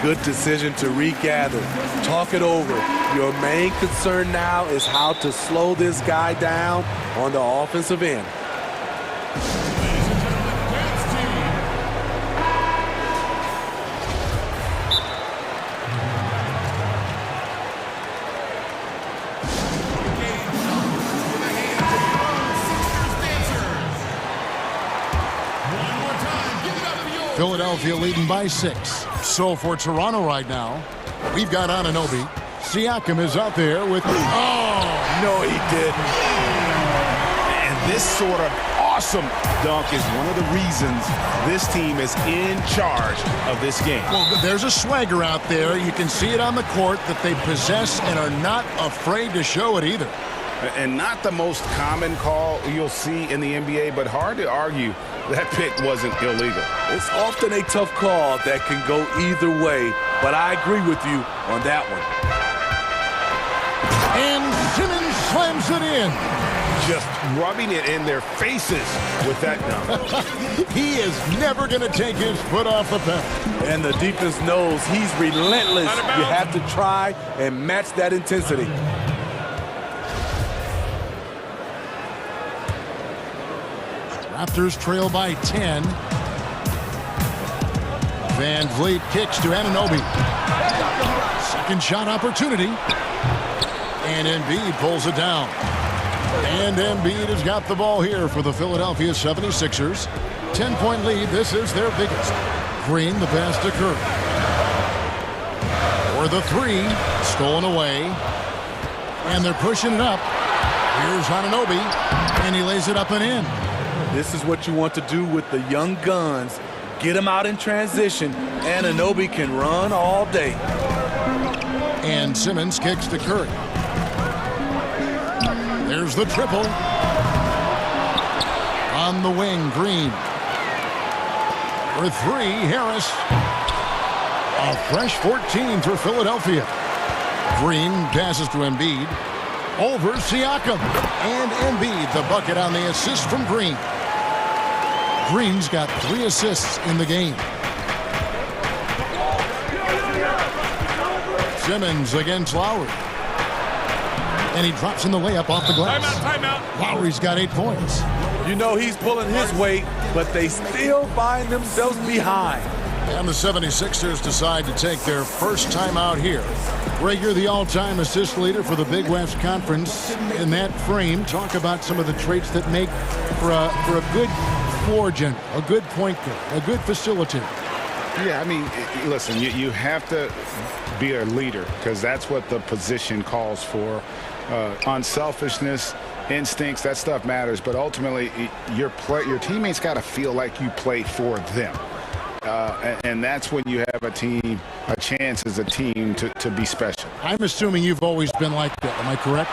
Good decision to regather. Talk it over. Your main concern now is how to slow this guy down on the offensive end.
Philadelphia leading by 6. So for Toronto right now, we've got Anunoby. Siakam is out there with... Oh!
No, he didn't.
And this sort of awesome dunk is one of the reasons this team is in charge of this game.
Well, there's a swagger out there. You can see it on the court that they possess and are not afraid to show it either.
And not the most common call you'll see in the NBA, but hard to argue that pick wasn't illegal.
It's often a tough call that can go either way, but I agree with you on that one.
And Simmons slams it in.
just rubbing it in their faces with that dunk.
He is never going to take his foot off the pedal.
And the defense knows he's relentless. You have to try and match that intensity.
Raptors trail by 10. Van Vliet kicks to Anunoby. Second shot opportunity. And Embiid pulls it down. And Embiid has got the ball here for the Philadelphia 76ers. 10-point lead. This is their biggest. Green, the pass to Curry. For the three. Stolen away. And they're pushing it up. Here's Anunoby. And he lays it up and in.
This is what you want to do with the young guns. Get them out in transition. Anunoby can run all day.
And Simmons kicks to Curry. There's the triple. On the wing, Green. For three, Harris. A fresh 14 for Philadelphia. Green passes to Embiid. Over Siakam. And Embiid, the bucket on the assist from Green. Green's got 3 assists in the game. Simmons against Lowry. And he drops in the layup off the glass.
Timeout.
Lowry's got 8 points.
You know he's pulling his weight, but they still find themselves behind.
And the 76ers decide to take their first time out here. Greg, you're the all-time assist leader for the Big West Conference. In that frame, talk about some of the traits that make for a good floor general, a good point guard, a good facilitator.
Yeah, I mean, listen, you have to be a leader because that's what the position calls for. Unselfishness, instincts, that stuff matters. But ultimately, your teammates got to feel like you play for them. And that's when you have a chance as a team to be special.
I'm assuming you've always been like that. Am I correct?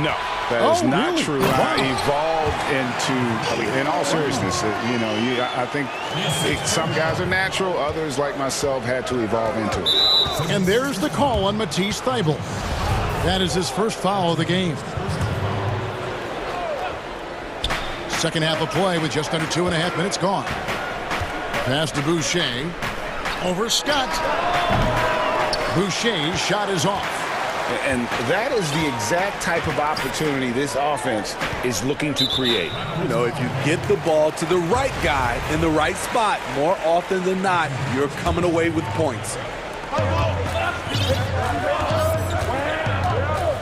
No, that is not
really?
true.
Wow.
I evolved into, in all seriousness, I think some guys are natural. Others, like myself, had to evolve into it.
And there's the call on Matisse Thybulle. That is his first foul of the game. Second half of play with just under 2.5 minutes gone. Pass to Boucher. Over Scott. Boucher's shot is off.
And that is the exact type of opportunity this offense is looking to create.
You know, if you get the ball to the right guy in the right spot, more often than not, you're coming away with points.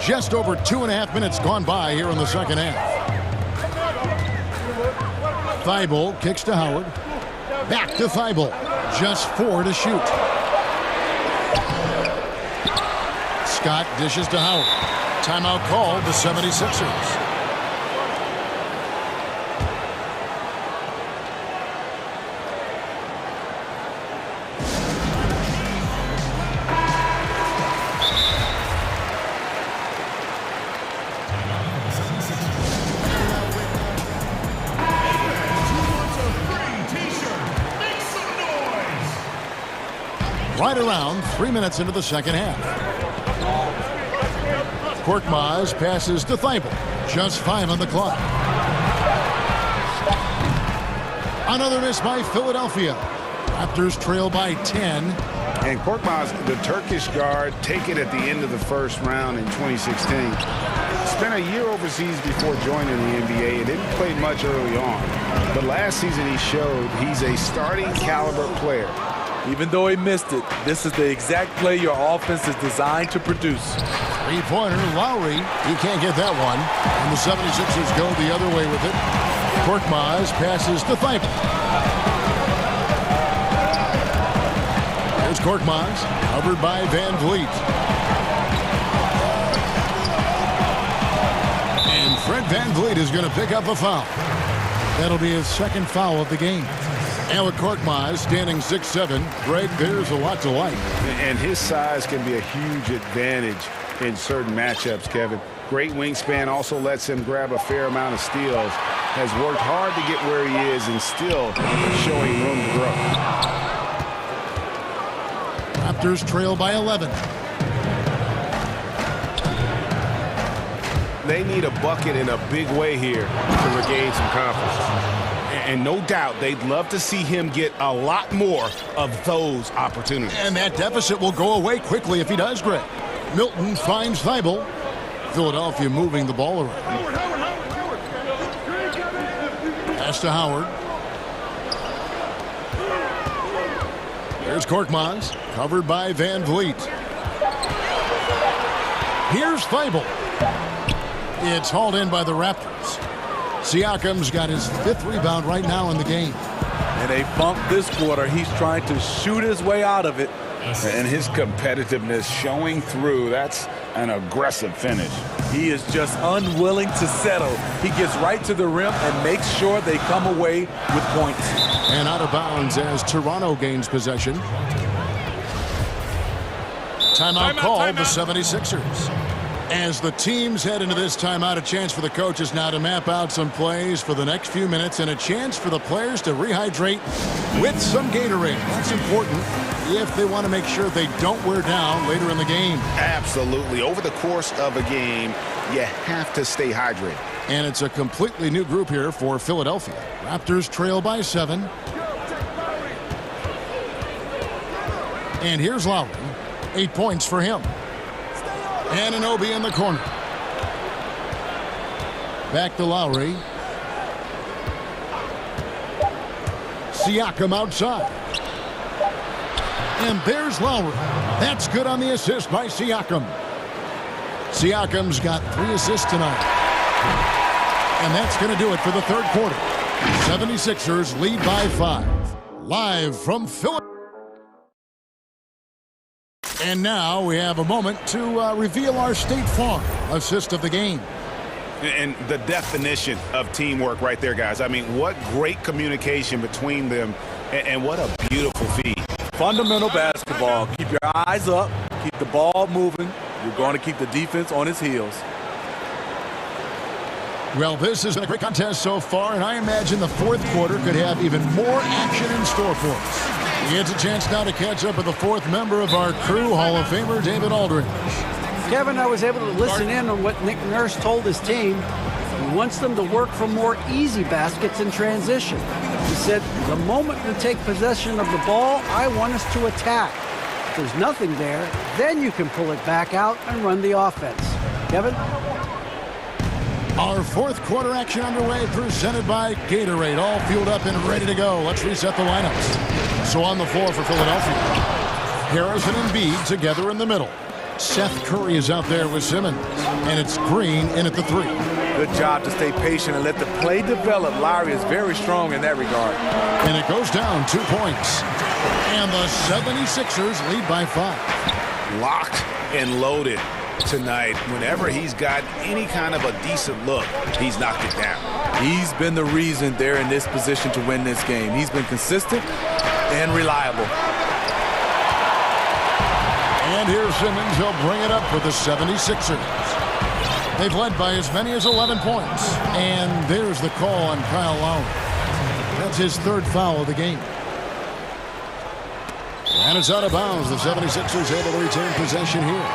Just over 2.5 minutes gone by here in the second half. Thybulle kicks to Howard. Back to Thybulle. Just 4 to shoot. Scott dishes to Howard. Timeout called the 76ers. Right around 3 minutes into the second half. Korkmaz passes to Thybulle. Just 5 on the clock. Another miss by Philadelphia. Raptors trail by 10.
And Korkmaz, the Turkish guard, taken at the end of the first round in 2016. Spent a year overseas before joining the NBA and didn't play much early on. But last season he showed he's a starting caliber player.
Even though he missed it, this is the exact play your offense is designed to produce.
Three-pointer, Lowry. He can't get that one. And the 76ers go the other way with it. Korkmaz passes to Thybulle. Here's Korkmaz, covered by Van Vliet. And Fred Van Vliet is going to pick up a foul. That'll be his second foul of the game. And with Korkmaz standing 6'7", Greg, there's a lot to like.
And his size can be a huge advantage in certain matchups, Kevin. Great wingspan, also lets him grab a fair amount of steals. Has worked hard to get where he is and still showing room to grow. Raptors trail by 11.
They need a bucket in a big way here to regain some confidence.
And no doubt they'd love to see him get a lot more of those opportunities.
And that deficit will go away quickly if he does, Greg. Milton finds Thibault. Philadelphia moving the ball around. Pass to Howard. There's Korkmaz, covered by Van Vliet. Here's Thibault. It's hauled in by the Raptors. Siakam's got his 5th rebound right now in the game.
And they bumped this quarter. He's trying to shoot his way out of it.
And his competitiveness showing through. That's an aggressive finish.
He is just unwilling to settle. He gets right to the rim and makes sure they come away with points.
And out of bounds as Toronto gains possession. Timeout called the 76ers. As the teams head into this timeout, a chance for the coaches now to map out some plays for the next few minutes and a chance for the players to rehydrate with some Gatorade. That's important if they want to make sure they don't wear down later in the game.
Absolutely. Over the course of a game, you have to stay hydrated.
And it's a completely new group here for Philadelphia. Raptors trail by 7. And here's Lowry. 8 points for him. Anunoby in the corner. Back to Lowry. Siakam outside. And there's Lowry. That's good on the assist by Siakam. Siakam's got 3 assists tonight. And that's going to do it for the 3rd quarter. 76ers lead by 5. Live from Philadelphia. And now we have a moment to reveal our State Farm assist of the game.
And the definition of teamwork right there, guys. I mean, what great communication between them, and what a beautiful feed.
Fundamental basketball. Keep your eyes up. Keep the ball moving. You're going to keep the defense on its heels.
Well, this has been a great contest so far, and I imagine the 4th quarter could have even more action in store for us. He gets a chance now to catch up with the 4th member of our crew, Hall of Famer David Aldridge.
Kevin, I was able to listen in on what Nick Nurse told his team. He wants them to work for more easy baskets in transition. He said, the moment we take possession of the ball, I want us to attack. If there's nothing there, then you can pull it back out and run the offense. Kevin?
Our 4th quarter action underway, presented by Gatorade. All fueled up and ready to go. Let's reset the lineups. So on the floor for Philadelphia, Harrison and Embiid together in the middle. Seth Curry is out there with Simmons, and it's Green in at the 3.
Good job to stay patient and let the play develop. Lowry is very strong in that regard.
And it goes down 2 points. And the 76ers lead by 5.
Locked and loaded tonight. Whenever he's got any kind of a decent look, he's knocked it down.
He's been the reason they're in this position to win this game. He's been consistent and reliable.
And here's Simmons. He'll bring it up for the 76ers. They've led by as many as 11 points. And there's the call on Kyle Lowry. That's his 3rd foul of the game. And it's out of bounds. The 76ers able to retain possession here.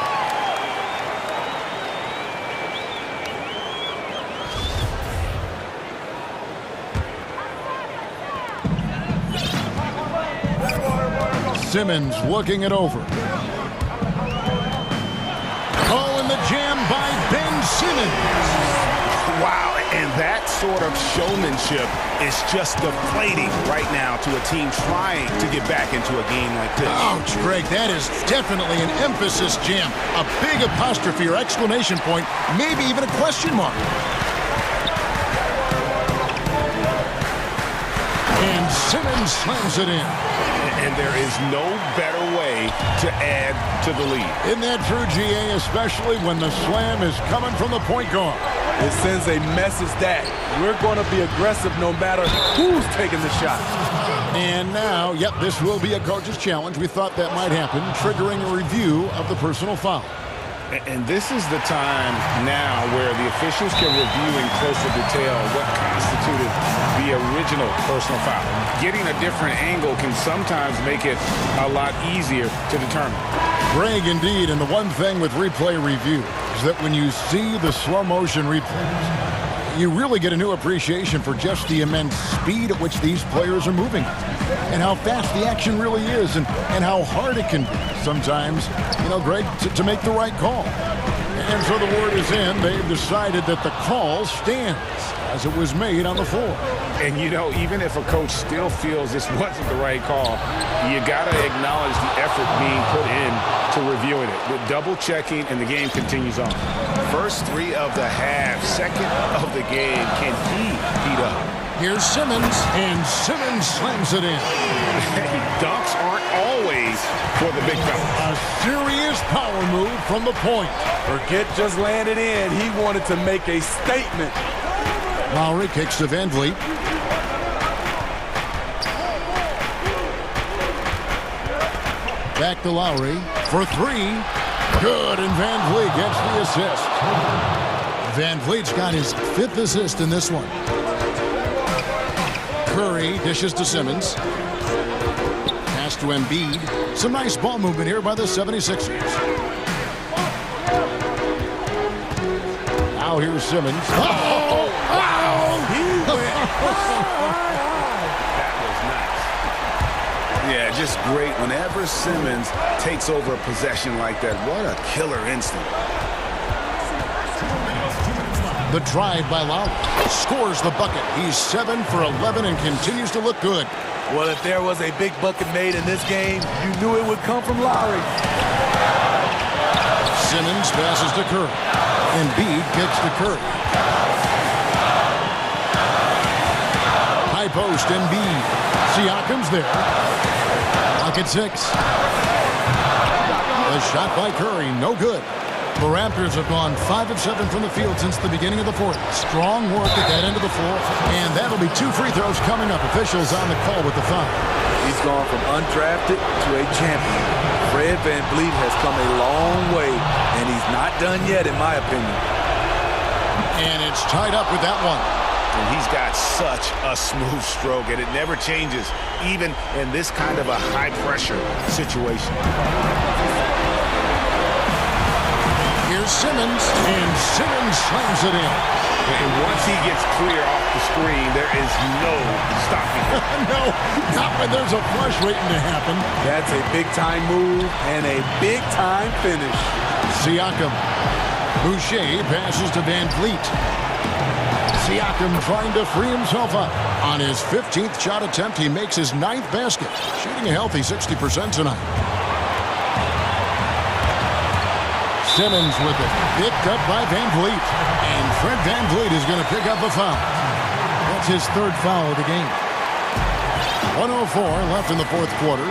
Simmons looking it over. Oh, and the jam by Ben Simmons.
Wow, and that sort of showmanship is just deflating right now to a team trying to get back into a game like this.
Ouch, Greg, that is definitely an emphasis jam. A big apostrophe or exclamation point, maybe even a question mark. And Simmons slams it in.
And there is no better way to add to the lead.
Isn't that true, GA, especially when the slam is coming from the point guard?
It sends a message that we're going to be aggressive no matter who's taking the shot.
And now, yep, this will be a coach's challenge. We thought that might happen, triggering a review of the personal foul.
And this is the time now where the officials can review in closer detail what constituted the original personal foul. Getting a different angle can sometimes make it a lot easier to determine.
Greg, indeed, and the one thing with replay review, is that when you see the slow motion replays, you really get a new appreciation for just the immense speed at which these players are moving and how fast the action really is and how hard it can be sometimes, Greg, to make the right call. And so the word is in. They've decided that the call stands as it was made on the floor.
And, even if a coach still feels this wasn't the right call, you got to acknowledge the effort being put in to reviewing it. With double-checking, and the game continues on. First 3 of the half, second of the game. Can he heat up?
Here's Simmons, and Simmons slams it in.
Dunks aren't always for the big fellas.
A serious power move from the point.
Forget just landed in. He wanted to make a statement.
Lowry kicks to Van Vliet. Back to Lowry for 3. Good, and Van Vliet gets the assist. Van Vliet's got his 5th assist in this one. Curry dishes to Simmons. Pass to Embiid. Some nice ball movement here by the 76ers. Now here's Simmons. Oh! Wow!
He went. That was nice. Yeah, just great. Whenever Simmons takes over a possession like that, what a killer instinct.
The drive by Lowry. Scores the bucket. He's 7 for 11 and continues to look good.
Well, if there was a big bucket made in this game, you knew it would come from Lowry.
Simmons passes to Curry. Embiid kicks to Curry. High post, Embiid. Siakam's there. Pocket 6. A shot by Curry, no good. The Raptors have gone 5 of 7 from the field since the beginning of the 4th. Strong work at that end of the floor, and that'll be 2 free throws coming up. Officials on the call with the foul.
He's gone from undrafted to a champion. Fred VanVleet has come a long way, and he's not done yet, in my opinion.
And it's tied up with that one.
And he's got such a smooth stroke, and it never changes, even in this kind of a high-pressure situation.
Here's Simmons, and Simmons slams it in.
And once he gets clear off the screen, there is no stopping him.
No, not when there's a flush waiting to happen.
That's a big-time move and a big-time finish.
Siakam. Boucher passes to Van Vliet. Siakam trying to free himself up. On his 15th shot attempt, he makes his 9th basket, shooting a healthy 60% tonight. Simmons with it, picked up by Van Vliet. And Fred VanVleet is going to pick up a foul. That's his 3rd foul of the game. 1:04 left in the 4th quarter.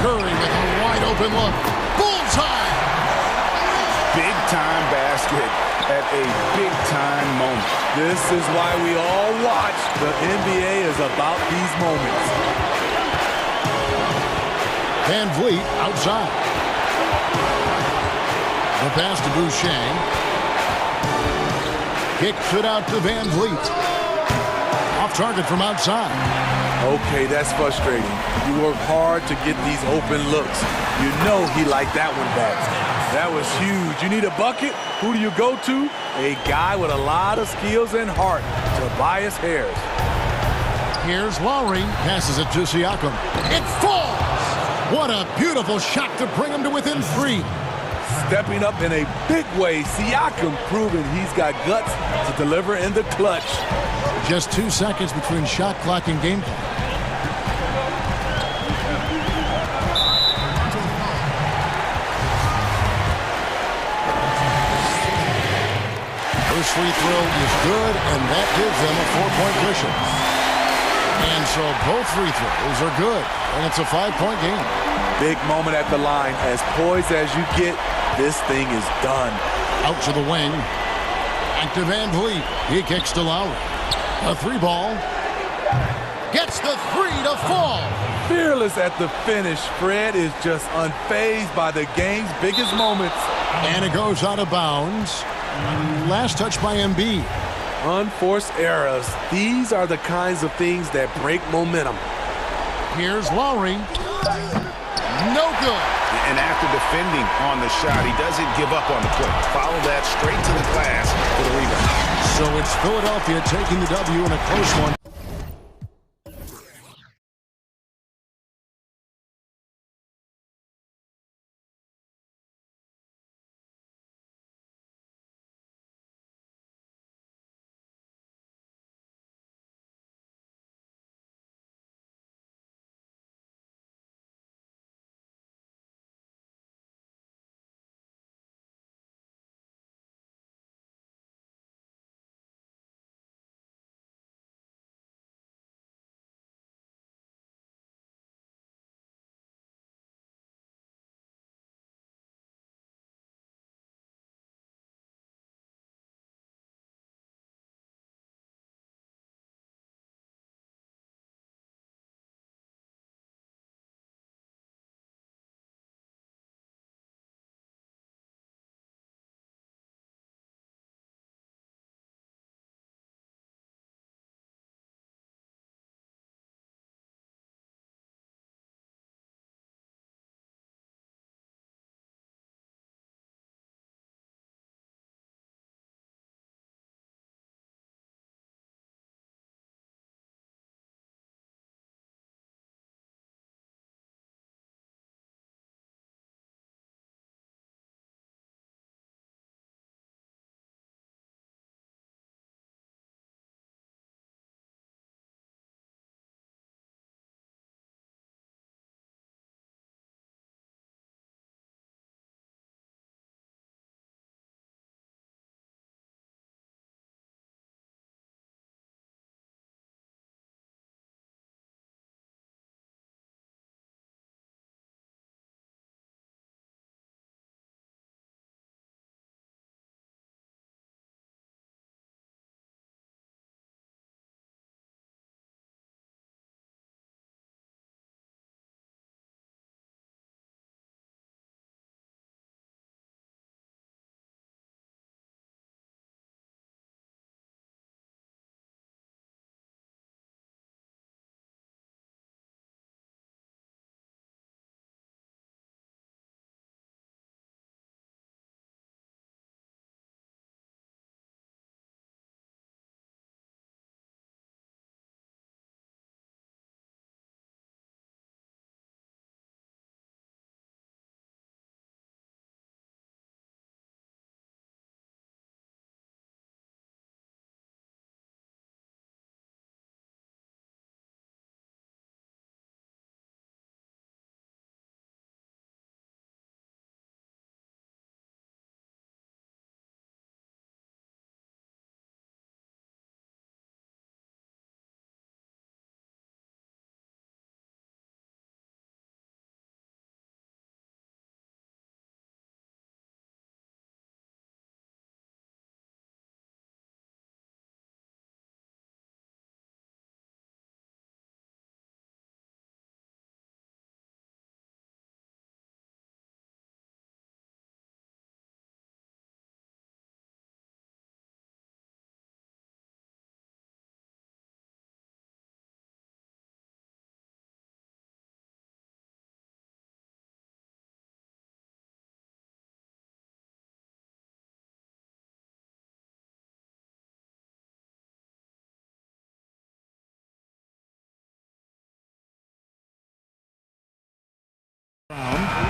Curry with a wide open look. Bullseye!
Big-time basket at a big-time moment.
This is why we all watch. The NBA is about these moments.
Van Vliet outside. The pass to Boucher. Kicks it out to Van Vliet. Off target from outside.
Okay, that's frustrating. You work hard to get these open looks. You know he liked that one back. That was huge. You need a bucket? Who do you go to? A guy with a lot of skills and heart, Tobias Harris.
Here's Lowry. Passes it to Siakam. It falls! What a beautiful shot to bring him to within 3.
Stepping up in a big way, Siakam proving he's got guts to deliver in the clutch.
Just 2 seconds between shot clock and game clock. First free throw is good, and that gives them a 4-point cushion. And so both free throws are good, and it's a 5-point game.
Big moment at the line. As poised as you get, this thing is done.
Out to the wing. Back to Van Vliet. He kicks to Lowry. A 3-ball. Gets the 3 to fall.
Fearless at the finish. Fred is just unfazed by the game's biggest moments.
And it goes out of bounds. Last touch by Embiid.
Unforced errors. These are the kinds of things that break momentum.
Here's Lowry. No good.
And after defending on the shot, he doesn't give up on the play. Follow that straight to the glass for the rebound.
So it's Philadelphia taking the W in a close one.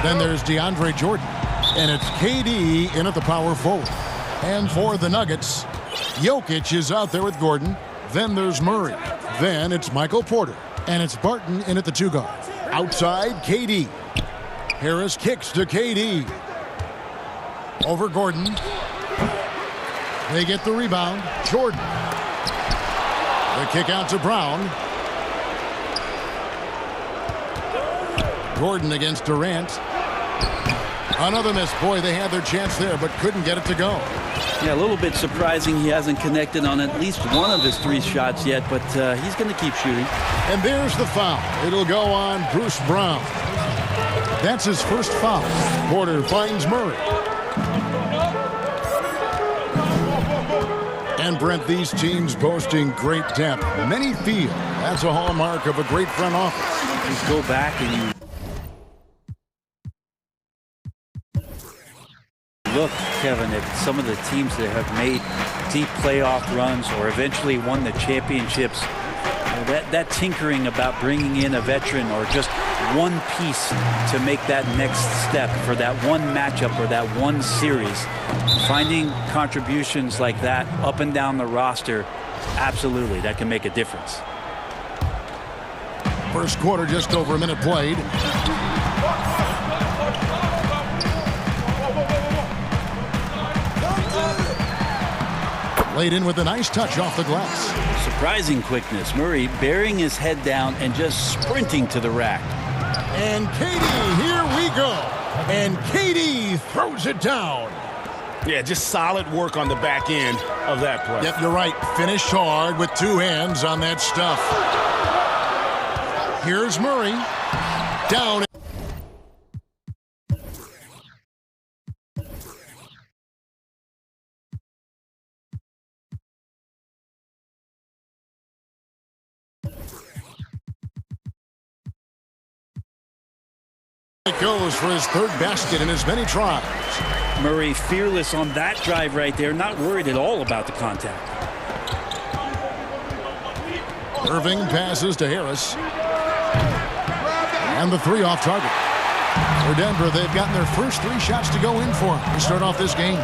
Then there's DeAndre Jordan. And it's KD in at the power forward. And for the Nuggets, Jokic is out there with Gordon. Then there's Murray. Then it's Michael Porter. And it's Barton in at the 2 guard. Outside, KD. Harris kicks to KD. Over Gordon. They get the rebound. Jordan. The kick out to Brown. Gordon against Durant. Another miss. Boy, they had their chance there, but couldn't get it to go.
Yeah, a little bit surprising he hasn't connected on at least one of his 3 shots yet, but he's going to keep shooting.
And there's the foul. It'll go on Bruce Brown. That's his first foul. Porter finds Murray. And Brent, these teams boasting great depth. Many feel that's a hallmark of a great front office.
Just go back and you look, Kevin, at some of the teams that have made deep playoff runs or eventually won the championships, that tinkering about bringing in a veteran or just one piece to make that next step for that one matchup or that one series, finding contributions like that up and down the roster, absolutely, that can make a difference.
First quarter, just over a minute played. Laid in with a nice touch off the glass.
Surprising quickness. Murray bearing his head down and just sprinting to the rack.
And KD, here we go. And KD throws it down.
Yeah, just solid work on the back end of that play.
Yep, you're right. Finished hard with two hands on that stuff. Here's Murray. Down. It goes for his third basket in as many tries.
Murray fearless on that drive right there, not worried at all about the contact.
Irving passes to Harris. And the three off target. For Denver, they've gotten their first three shots to go in for them to start off this game.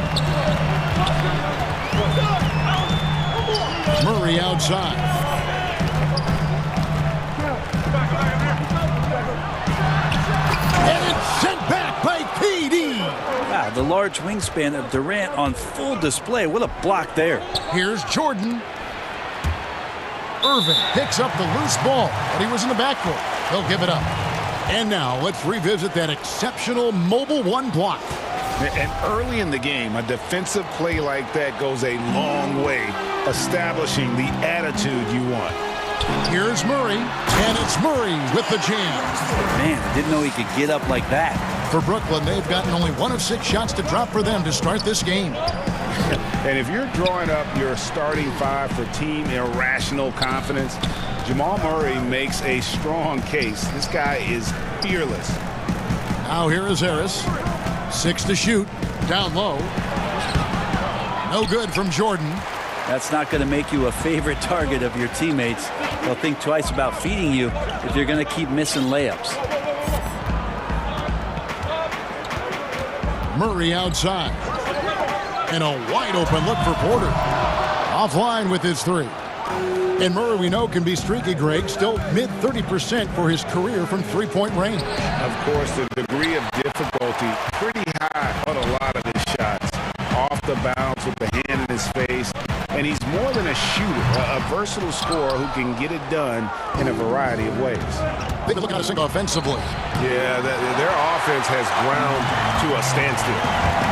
Murray outside. And it's sent back by KD.
Wow, the large wingspan of Durant on full display. What a block there.
Here's Jordan. Irving picks up the loose ball, but he was in the backcourt. He'll give it up. And now let's revisit that exceptional mobile one block.
And early in the game, a defensive play like that goes a long way, establishing the attitude you want.
Here's Murray, and it's Murray with the jam.
Man, I didn't know he could get up like that.
For Brooklyn, they've gotten only 1 of 6 shots to drop for them to start this game.
And if you're drawing up your starting five for team irrational confidence, Jamal Murray makes a strong case. This guy is fearless.
Now here is Harris. 6 to shoot. Down low. No good from Jordan.
That's not going to make you a favorite target of your teammates. They'll think twice about feeding you if you're going to keep missing layups.
Murray outside. And a wide open look for Porter. Offline with his three. And Murray, we know, can be streaky, Greg. Still mid-30% for his career from three-point range.
Of course, the degree of difficulty pretty high on a lot of his shots. Off the bounce with the hand in his face. And he's more than a shooter, a versatile scorer who can get it done in a variety of ways.
They look at us offensively.
Yeah, their offense has ground to a standstill.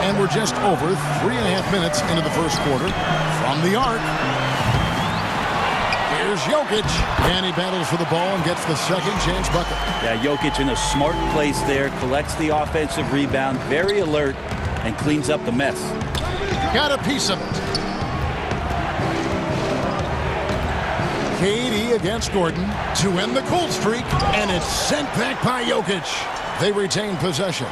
And we're just over 3.5 minutes into the first quarter. From the arc. Here's Jokic. And he battles for the ball and gets the second chance bucket.
Yeah, Jokic in a smart place there. Collects the offensive rebound. Very alert. And cleans up the mess.
Got a piece of it. KD against Gordon to end the cold streak. And it's sent back by Jokic. They retain possession.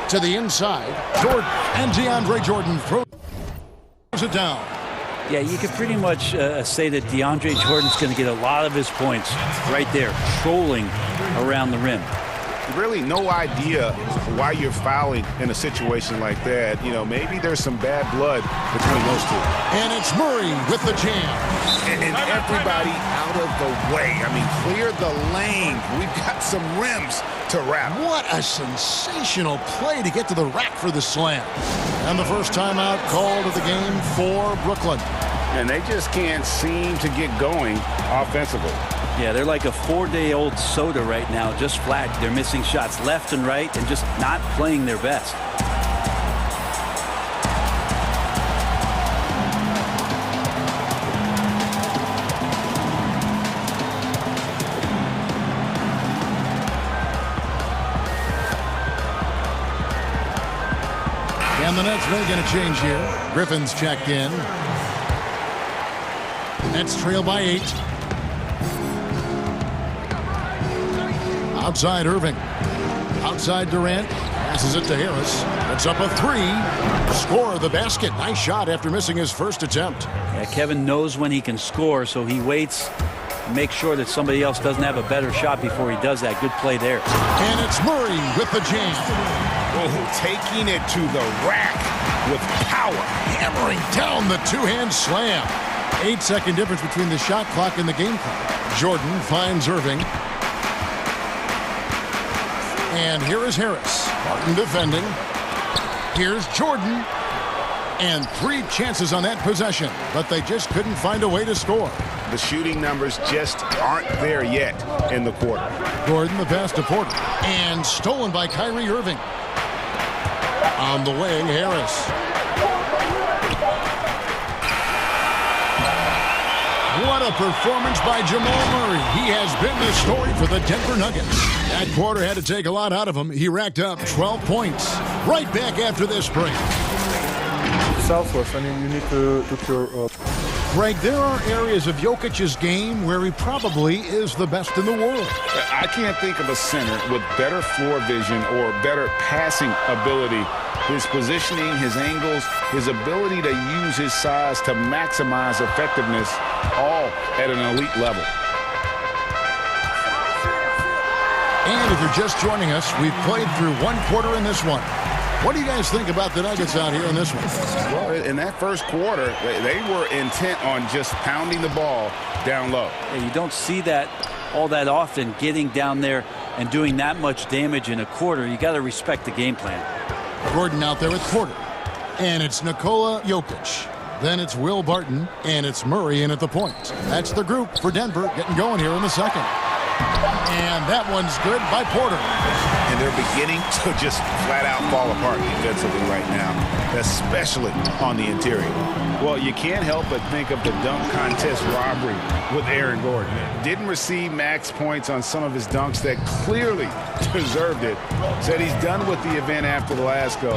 To the inside. Jordan and DeAndre Jordan throws it down.
Yeah, you could pretty much say that DeAndre Jordan's going to get a lot of his points right there, trolling around the rim.
Really no idea why you're fouling in a situation like that. You know, maybe there's some bad blood between those two.
And it's Murray with the jam.
And everybody out of the way. I mean, clear the lane. We've got some rims to wrap.
What a sensational play to get to the rack for the slam. And the first timeout called of the game for Brooklyn.
And they just can't seem to get going offensively.
Yeah, they're like a 4-day-old soda right now, just flat. They're missing shots left and right and just not playing their best.
And the Nets making a change here. Griffin's checked in. Nets trail by 8. Outside Irving. Outside Durant. Passes it to Harris. Puts up a three. Score of the basket. Nice shot after missing his first attempt.
Yeah, Kevin knows when he can score, so he waits to make sure that somebody else doesn't have a better shot before he does that. Good play there.
And it's Murray with the jam.
Oh, taking it to the rack with power.
Hammering down the two-hand slam. 8-second difference between the shot clock and the game clock. Jordan finds Irving. And here is Harris. Martin defending. Here's Jordan. And 3 chances on that possession, but they just couldn't find a way to score.
The shooting numbers just aren't there yet in the quarter.
Gordon the pass to Porter. And stolen by Kyrie Irving. On the wing, Harris. What a performance by Jamal Murray. He has been the story for the Denver Nuggets. That quarter had to take a lot out of him. He racked up 12 points. Right back after this break.
Southwest, I mean, you need to cure.
Greg, there are areas of Jokic's game where he probably is the best in the world.
I can't think of a center with better floor vision or better passing ability. His positioning, his angles, his ability to use his size to maximize effectiveness, all at an elite level.
And if you're just joining us, we've played through 1 quarter in this one. What do you guys think about the Nuggets out here in this one?
Well, in that first quarter, they were intent on just pounding the ball down low.
Yeah, you don't see that all that often, getting down there and doing that much damage in a quarter. You got to respect the game plan.
Gordon out there with Porter. And it's Nikola Jokic. Then it's Will Barton. And it's Murray in at the point. That's the group for Denver getting going here in the second. And that one's good by Porter.
And they're beginning to just flat out fall apart defensively right now, especially on the interior. Well, you can't help but think of the dunk contest robbery with Aaron Gordon. Didn't receive max points on some of his dunks that clearly deserved it. Said he's done with the event after the last go,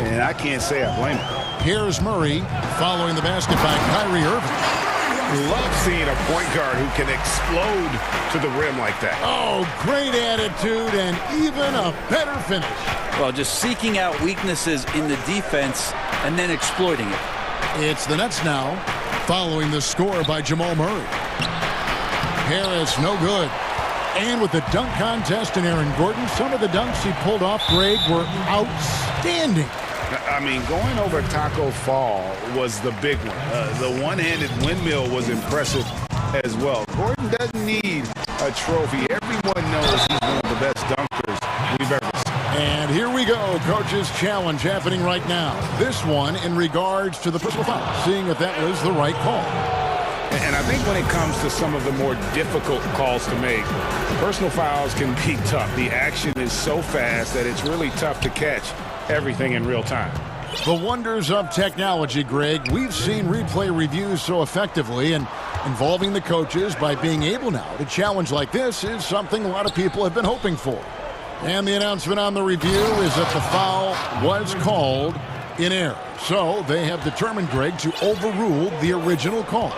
and I can't say I blame him.
Here's Murray following the basket by Kyrie Irving.
Love seeing a point guard who can explode to the rim like that.
Oh, great attitude and even a better finish.
Well, just seeking out weaknesses in the defense and then exploiting it.
It's the Nets now, following the score by Jamal Murray. Harris, no good. And with the dunk contest and Aaron Gordon, some of the dunks he pulled off, Greg, were outstanding.
I mean, going over Taco Fall was the big one. The one-handed windmill was impressive as well. Gordon doesn't need a trophy. Everyone knows he's one of the best dunkers we've ever seen.
And here we go, Coach's Challenge happening right now. This one in regards to the personal foul, seeing if that was the right call.
And I think when it comes to some of the more difficult calls to make, personal fouls can be tough. The action is so fast that it's really tough to catch everything in real time.
The wonders of technology, Greg. We've seen replay reviews so effectively, and involving the coaches by being able now to challenge like this is something a lot of people have been hoping for. And the announcement on the review is that the foul was called in error. So they have determined, Greg, to overrule the original call.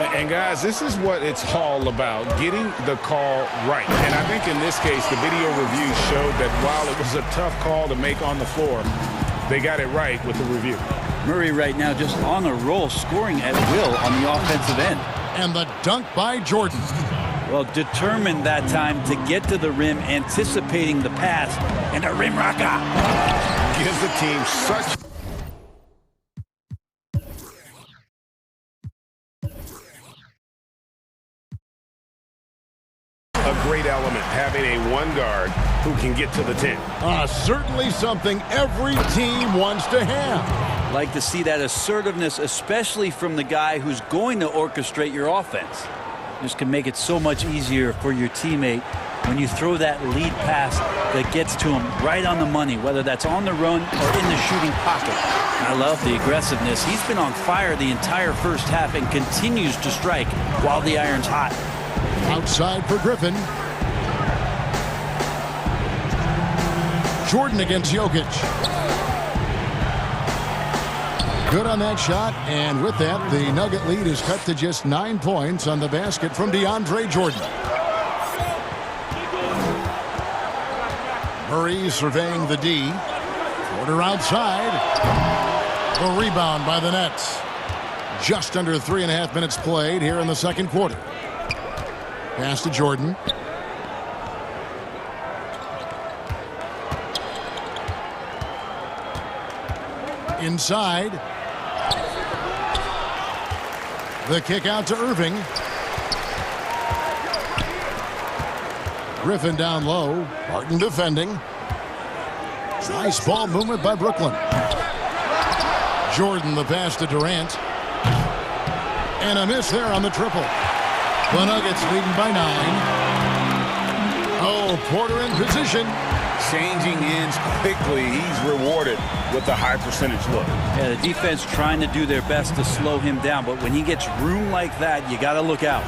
And guys, this is what it's all about, getting the call right. And I think in this case, the video review showed that while it was a tough call to make on the floor, they got it right with the review.
Murray right now just on a roll, scoring at will on the offensive end.
And the dunk by Jordan.
Well, determined that time to get to the rim, anticipating the pass, and a rim rocker.
Gives the team such a great element, having a one guard who can get to the 10.
Certainly something every team wants to have.
Like to see that assertiveness, especially from the guy who's going to orchestrate your offense. This can make it so much easier for your teammate when you throw that lead pass that gets to him right on the money, whether that's on the run or in the shooting pocket. I love the aggressiveness. He's been on fire the entire first half and continues to strike while the iron's hot.
Outside for Griffin. Jordan against Jokic. Good on that shot, and with that, the Nugget lead is cut to just 9 points on the basket from DeAndre Jordan. Murray surveying the D. Porter outside. A rebound by the Nets. Just under 3.5 minutes played here in the second quarter. Pass to Jordan. Inside. The kick out to Irving. Griffin down low. Martin defending. Nice ball movement by Brooklyn. Jordan the pass to Durant. And a miss there on the triple. The Nuggets leading by 9. Oh, Porter in position.
Changing ends quickly. He's rewarded with a high percentage look.
Yeah, the defense trying to do their best to slow him down, but when he gets room like that, you got to look out.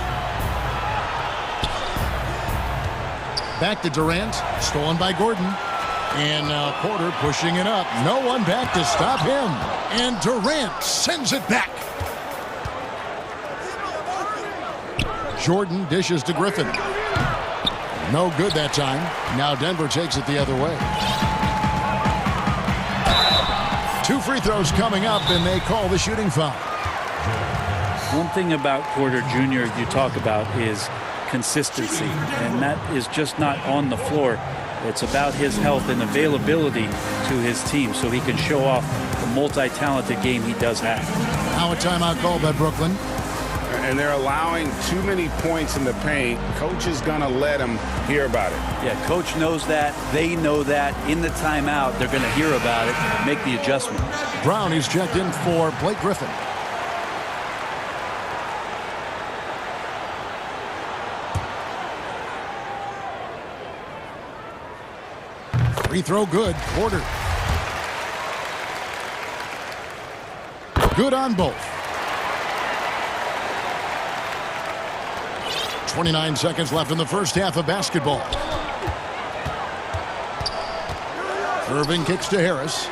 Back to Durant. Stolen by Gordon. And now Porter pushing it up. No one back to stop him. And Durant sends it back. Jordan dishes to Griffin. No good that time. Now Denver takes it the other way. 2 free throws coming up, and they call the shooting foul.
One thing about Porter Jr. you talk about is consistency, and that is just not on the floor. It's about his health and availability to his team so he can show off the multi-talented game he does have.
Now a timeout called by Brooklyn.
And they're allowing too many points in the paint. Coach is going to let them hear about it.
Yeah, coach knows that. They know that. In the timeout, they're going to hear about it, make the adjustment.
Brown is checked in for Blake Griffin. Free throw good. Porter. Good on both. 29 seconds left in the first half of basketball. Irving kicks to Harris.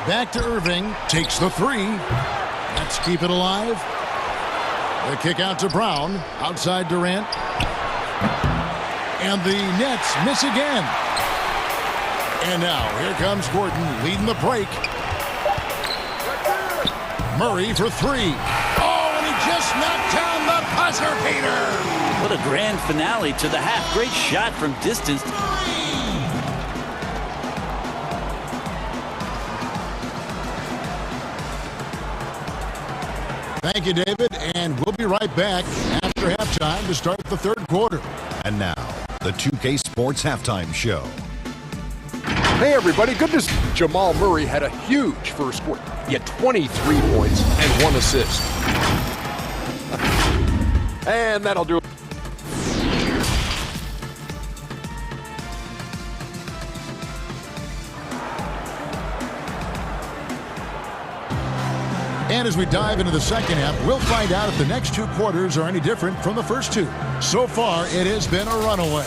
Back to Irving. Takes the 3. Let's keep it alive. The kick out to Brown. Outside Durant. And the Nets miss again. And now here comes Gordon leading the break. Murray for 3. Just knocked down the buzzer beater.
What a grand finale to the half. Great shot from distance.
Thank you, David, and we'll be right back after halftime to start the third quarter.
And now, the 2K Sports Halftime Show.
Hey, everybody. Good to see Jamal Murray had a huge first quarter. He had 23 points and 1 assist. And that'll do it.
And as we dive into the second half, we'll find out if the next 2 quarters are any different from the first 2. So far, it has been a runaway.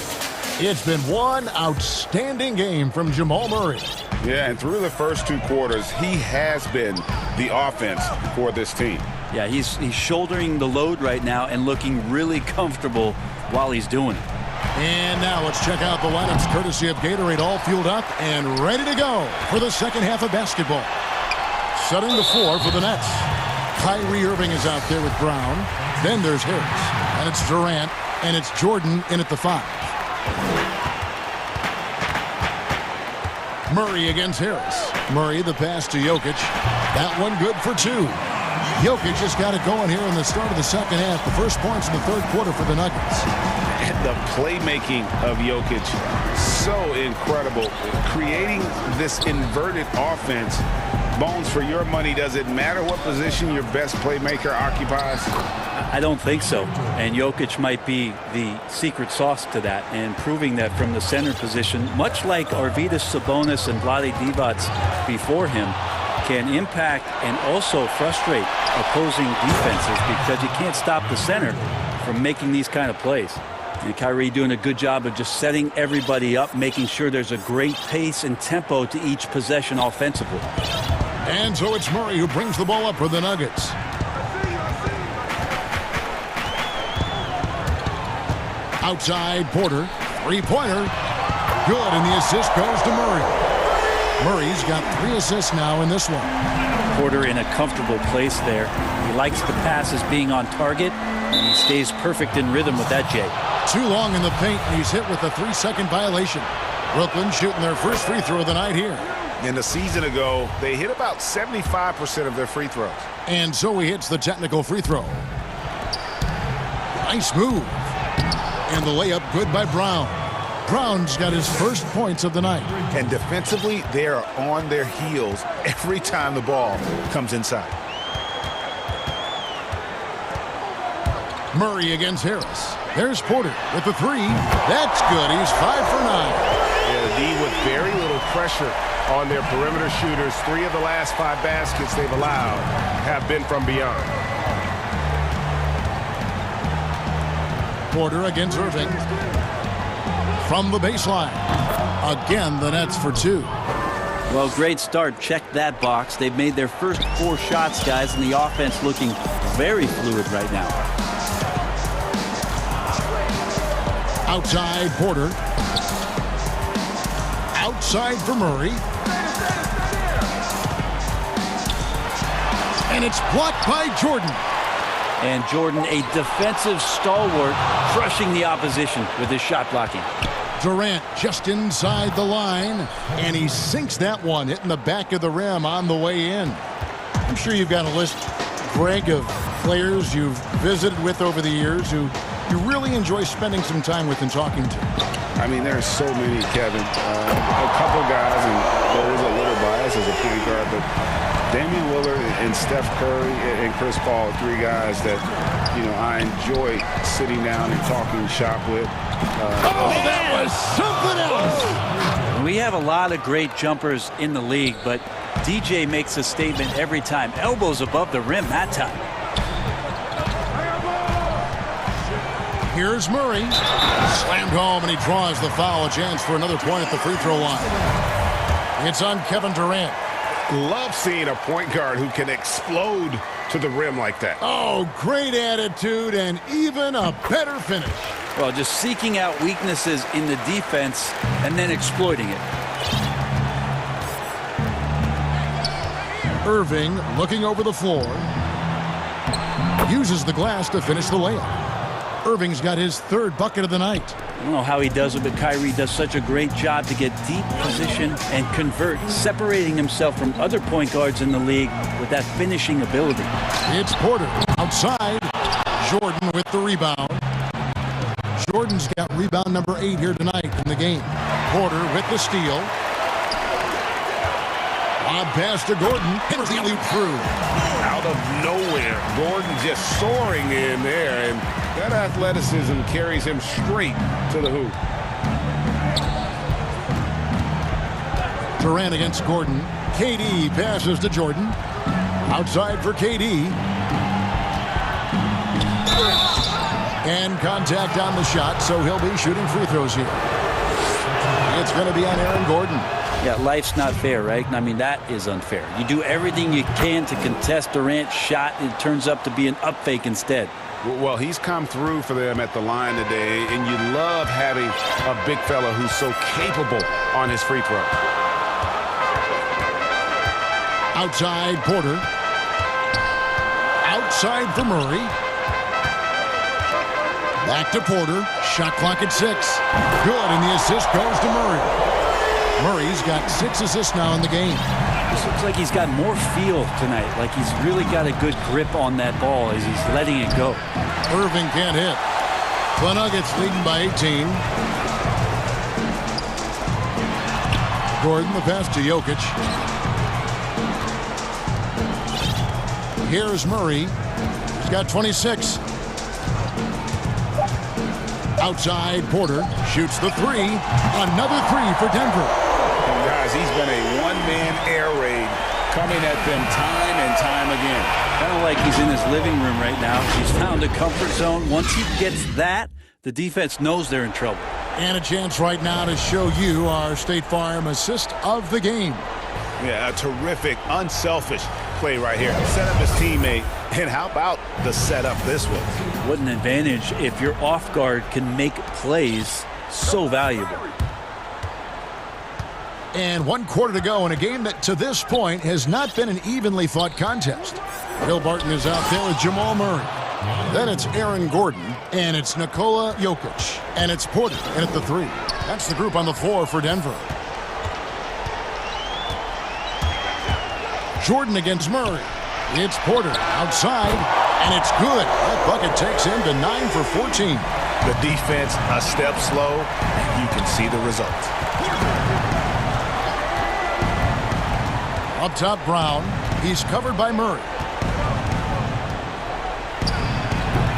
It's been one outstanding game from Jamal Murray.
Yeah, and through the first 2 quarters, he has been the offense for this team.
Yeah, he's shouldering the load right now and looking really comfortable while he's doing it.
And now let's check out the lineups courtesy of Gatorade, all fueled up and ready to go for the second half of basketball. Setting the floor for the Nets. Kyrie Irving is out there with Brown. Then there's Harris. And it's Durant. And it's Jordan in at the 5. Murray against Harris. Murray the pass to Jokic. That one good for 2. Jokic just got it going here in the start of the second half. The first points in the third quarter for the Nuggets.
And the playmaking of Jokic, so incredible. Creating this inverted offense. Bones, for your money, does it matter what position your best playmaker occupies?
I don't think so. And Jokic might be the secret sauce to that, and proving that from the center position, much like Arvydas Sabonis and Vlade Divac before him, can impact and also frustrate opposing defenses because you can't stop the center from making these kind of plays. And Kyrie doing a good job of just setting everybody up, making sure there's a great pace and tempo to each possession offensively.
And so it's Murray who brings the ball up for the Nuggets. Outside Porter. Three-pointer. Good, and the assist goes to Murray. Murray's got 3 assists now in this one.
Porter in a comfortable place there. He likes the passes being on target, and he stays perfect in rhythm with that, Jay.
Too long in the paint, and he's hit with a 3-second violation. Brooklyn shooting their first free throw of the night here.
In the season ago, they hit about 75% of their free throws.
And so he hits the technical free throw. Nice move. And the layup good by Brown. Brown's got his first points of the night.
And defensively, they are on their heels every time the ball comes inside.
Murray against Harris. There's Porter with the 3. That's good. He's 5 for 9.
Yeah, the D with very little pressure on their perimeter shooters. 3 of the last 5 baskets they've allowed have been from beyond.
Porter against Irving. From the baseline. Again, the Nets for 2.
Well, great start. Check that box. They've made their first 4 shots, guys, and the offense looking very fluid right now.
Outside Porter. Outside for Murray. And it's blocked by Jordan.
And Jordan, a defensive stalwart, crushing the opposition with his shot blocking.
Durant just inside the line, and he sinks that one, hitting the back of the rim on the way in. I'm sure you've got a list, Greg, of players you've visited with over the years who you really enjoy spending some time with and talking to.
I mean, there's so many, Kevin. A couple guys, and there's a little bias as a point guard, but Damian Lillard and Steph Curry and Chris Paul, 3 guys that, you know, I enjoy sitting down and talking shop with.
That was something else!
We have a lot of great jumpers in the league, but DJ makes a statement every time. Elbows above the rim that time.
Here's Murray. Slammed home, and he draws the foul. A chance for another point at the free throw line. It's on Kevin Durant.
Love seeing a point guard who can explode to the rim like that.
Oh, great attitude and even a better finish.
Well, just seeking out weaknesses in the defense and then exploiting it.
Irving looking over the floor. Uses the glass to finish the layup. Irving's got his 3rd bucket of the night.
I don't know how he does it, but Kyrie does such a great job to get deep position and convert, separating himself from other point guards in the league with that finishing ability.
It's Porter outside. Jordan with the rebound. Jordan's got rebound number 8 here tonight in the game. Porter with the steal. Lob pass to Gordon. Hammers the alley-oop through.
Out of nowhere, Gordon just soaring in there, and that athleticism carries him straight to the hoop.
Durant against Gordon. KD passes to Jordan. Outside for KD. And contact on the shot, so he'll be shooting free throws here. It's going to be on Aaron Gordon.
Yeah, life's not fair, right? I mean, that is unfair. You do everything you can to contest Durant's shot, and it turns up to be an up fake instead.
Well, he's come through for them at the line today, and you love having a big fella who's so capable on his free throw.
Outside Porter. Outside for Murray. Back to Porter. Shot clock at 6. Good, and the assist goes to Murray. Murray's got 6 assists now in the game.
This looks like he's got more feel tonight, like he's really got a good grip on that ball as he's letting it go.
Irving can't hit. The Nuggets leading by 18. Gordon, the pass to Jokic. Here's Murray. He's got 26. Outside, Porter shoots the 3. Another 3 for Denver.
And guys, he's been a one-man air raid coming at them time and time again.
Kind of like he's in his living room right now. He's found a comfort zone. Once he gets that, the defense knows they're in trouble.
And a chance right now to show you our State Farm assist of the game.
Yeah, a terrific, unselfish play right here. Set up his teammate, and how about the setup this was?
What an advantage if your off guard can make plays so valuable.
And 1 quarter to go in a game that to this point has not been an evenly fought contest. Bill Barton is out there with Jamal Murray. Then it's Aaron Gordon, and it's Nikola Jokic, and it's Porter in at the 3. That's the group on the floor for Denver. Jordan against Murray. It's Porter outside, and it's good. That bucket takes him to 9 for 14.
The defense a step slow, and you can see the result.
Up top, Brown. He's covered by Murray.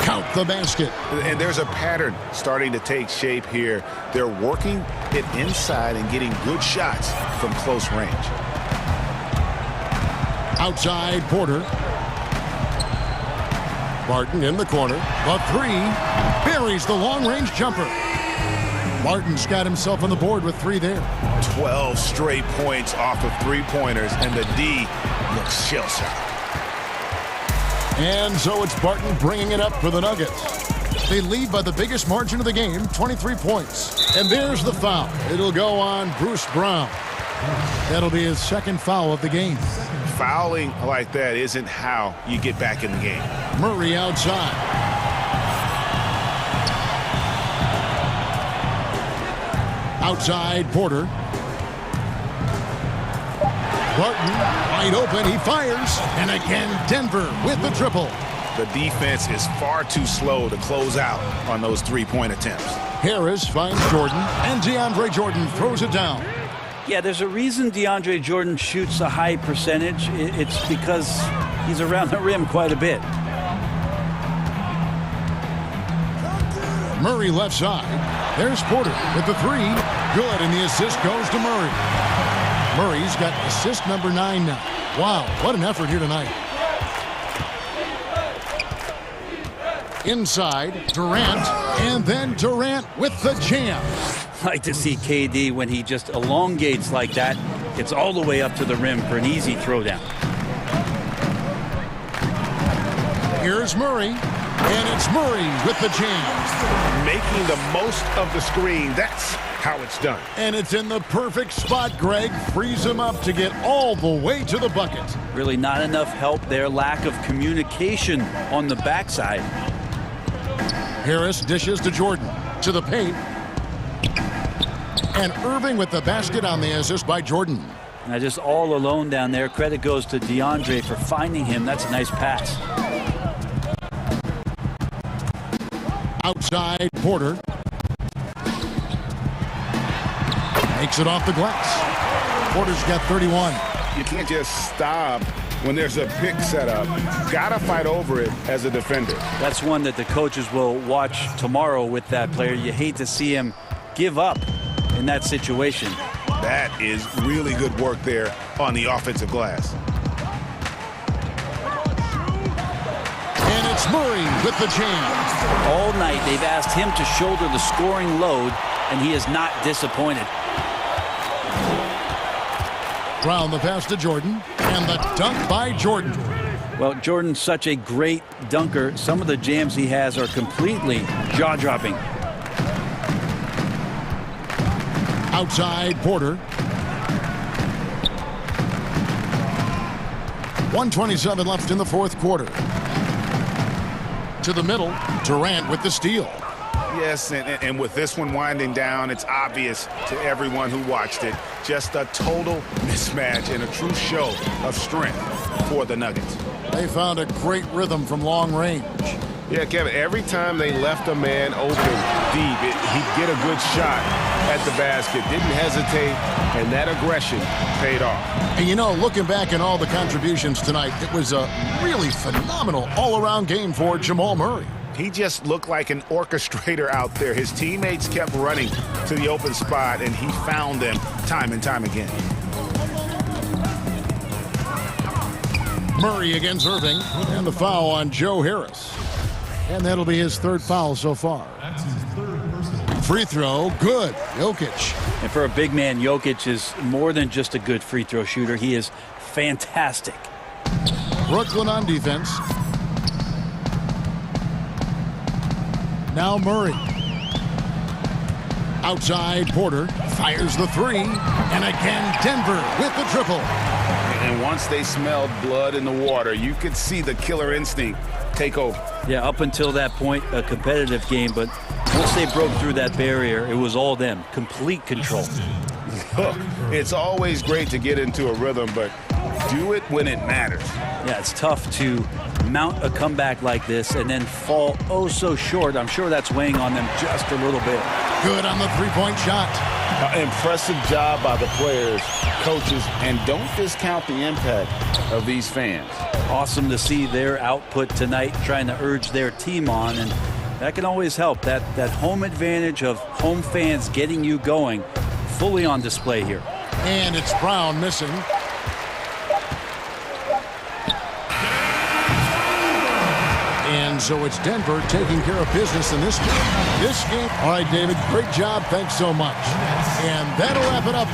Count the basket.
And there's a pattern starting to take shape here. They're working it inside and getting good shots from close range.
Outside, Porter. Barton in the corner. The 3 buries the long-range jumper. Barton's got himself on the board with 3 there.
12 straight points off of 3-pointers, and the D looks shell-shocked.
And so it's Barton bringing it up for the Nuggets. They lead by the biggest margin of the game, 23 points. And there's the foul. It'll go on Bruce Brown. That'll be his 2nd foul of the game.
Fouling like that isn't how you get back in the game.
Murray outside. Outside, Porter. Barton, wide open, he fires. And again, Denver with the triple.
The defense is far too slow to close out on those 3-point attempts.
Harris finds Jordan, and DeAndre Jordan throws it down.
Yeah, there's a reason DeAndre Jordan shoots a high percentage. It's because he's around the rim quite a bit.
Murray left side. There's Porter with the 3. Good, and the assist goes to Murray. Murray's got assist number 9 now. Wow, what an effort here tonight. Inside, Durant, and then Durant with the jam.
I like to see KD when he just elongates like that, gets all the way up to the rim for an easy throwdown.
Here's Murray, and it's Murray with the jam.
Making the most of the screen, that's how it's done.
And it's in the perfect spot, Greg. Frees him up to get all the way to the bucket.
Really not enough help there, lack of communication on the backside.
Harris dishes to Jordan, to the paint. And Irving with the basket on the assist by Jordan.
Now just all alone down there. Credit goes to DeAndre for finding him. That's a nice pass.
Outside, Porter. Makes it off the glass. Porter's got 31.
You can't just stop when there's a pick set up. Gotta fight over it as a defender.
That's one that the coaches will watch tomorrow with that player. You hate to see him give up in that situation.
That is really good work there on the offensive glass.
And it's Murray with the jam.
All night they've asked him to shoulder the scoring load, and he is not disappointed.
Brown the pass to Jordan, and the dunk by Jordan.
Well, Jordan's such a great dunker. Some of the jams he has are completely jaw-dropping.
Outside, Porter. 1:27 left in the 4th quarter. To the middle, Durant with the steal.
Yes, and with this one winding down, it's obvious to everyone who watched it. Just a total mismatch and a true show of strength for the Nuggets.
They found a great rhythm from long range.
Yeah, Kevin, every time they left a man open deep, he'd get a good shot at the basket. Didn't hesitate, and that aggression paid off.
And you know, looking back at all the contributions tonight, it was a really phenomenal all-around game for Jamal Murray.
He just looked like an orchestrator out there. His teammates kept running to the open spot, and he found them time and time again.
Murray against Irving, and the foul on Joe Harris. And that'll be his 3rd foul so far. Free throw, good. Jokic.
And for a big man, Jokic is more than just a good free throw shooter. He is fantastic.
Brooklyn on defense. Now Murray. Outside, Porter fires the three. And again, Denver with the triple.
And once they smelled blood in the water, you could see the killer instinct take over.
Yeah, up until that point, a competitive game, but once they broke through that barrier, it was all them. Complete control.
Look, it's always great to get into a rhythm, but do it when it matters.
Yeah, it's tough to mount a comeback like this and then fall oh so short. I'm sure that's weighing on them just a little bit.
Good on the three-point shot.
Impressive job by the players, coaches, and don't discount the impact of these fans.
Awesome to see their output tonight, trying to urge their team on, and that can always help. That home advantage of home fans getting you going, fully on display here.
And it's Brown missing. And so it's Denver taking care of business in this game. All right, David, great job. Thanks so much. And that'll wrap it up.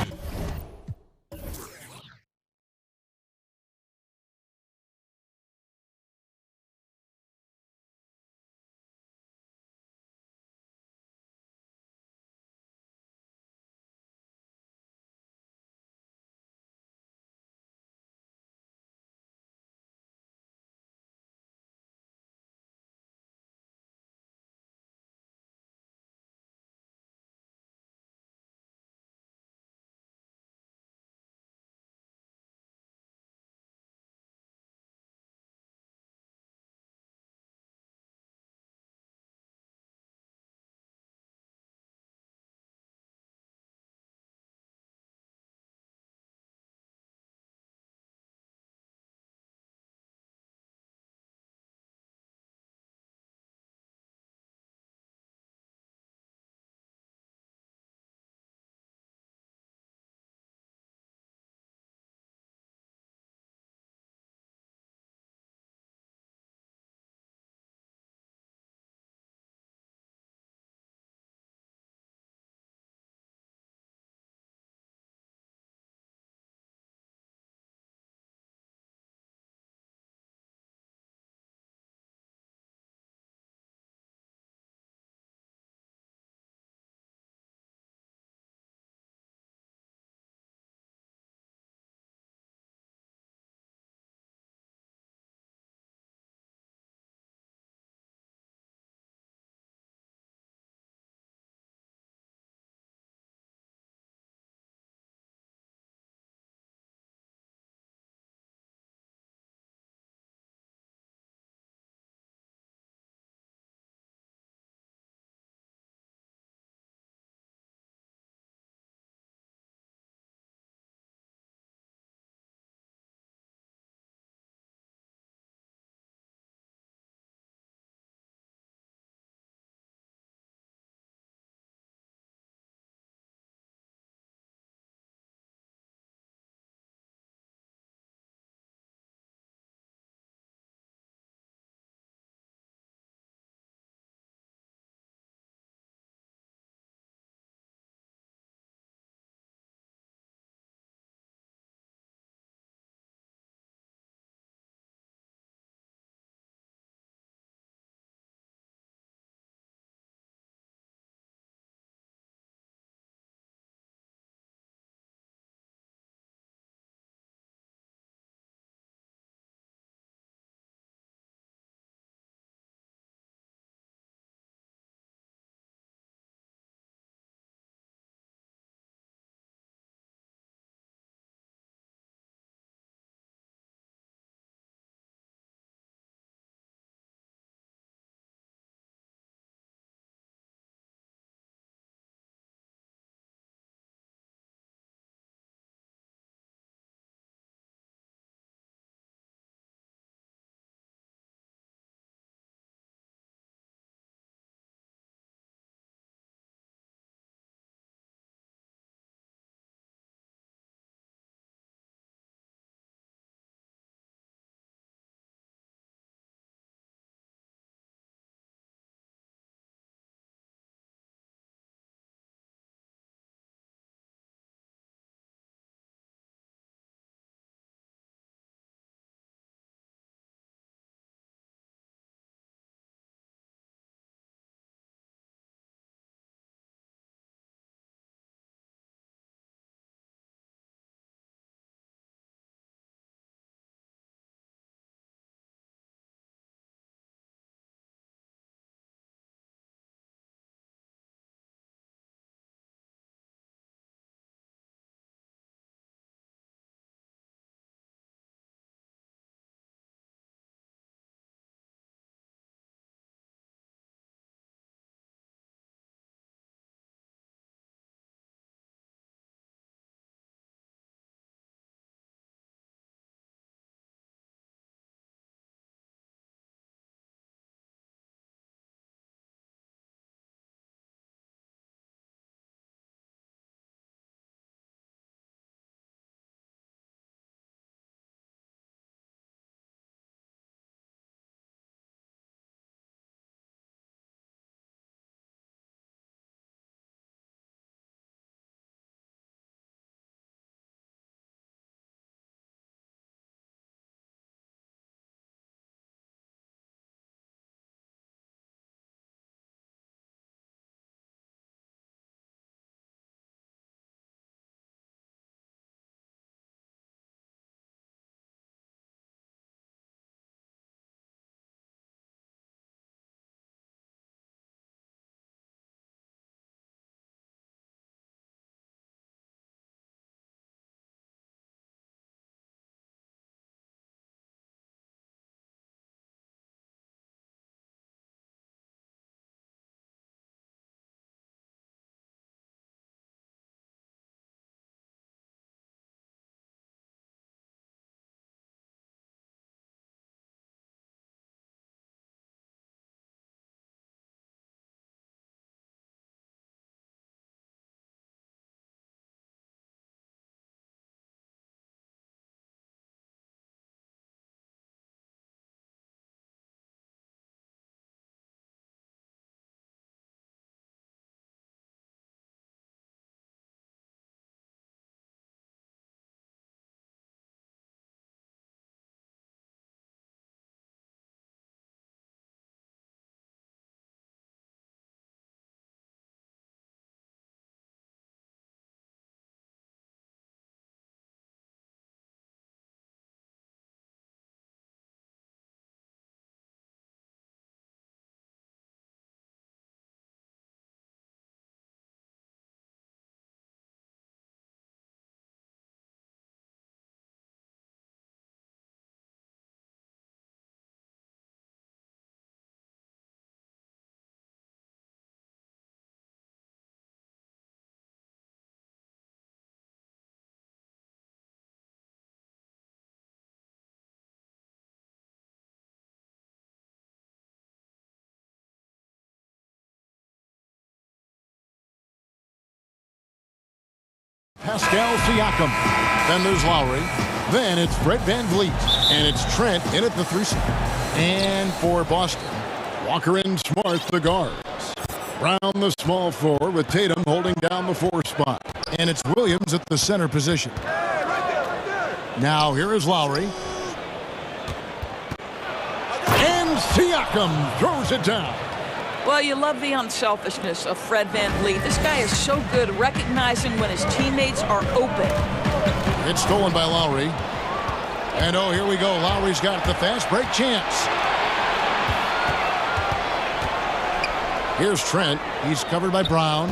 Pascal Siakam. Then there's Lowry. Then it's Fred VanVleet. And it's Trent in at the 3 spot. And for Boston, Walker and Smart, the guards. Brown, the small forward, with Tatum holding down the 4 spot. And it's Williams at the center position. Now here is Lowry. And Siakam throws it down.
Well, you love the unselfishness of Fred VanVleet. This guy is so good recognizing when his teammates are open.
It's stolen by Lowry. And oh, here we go. Lowry's got the fast break chance. Here's Trent. He's covered by Brown.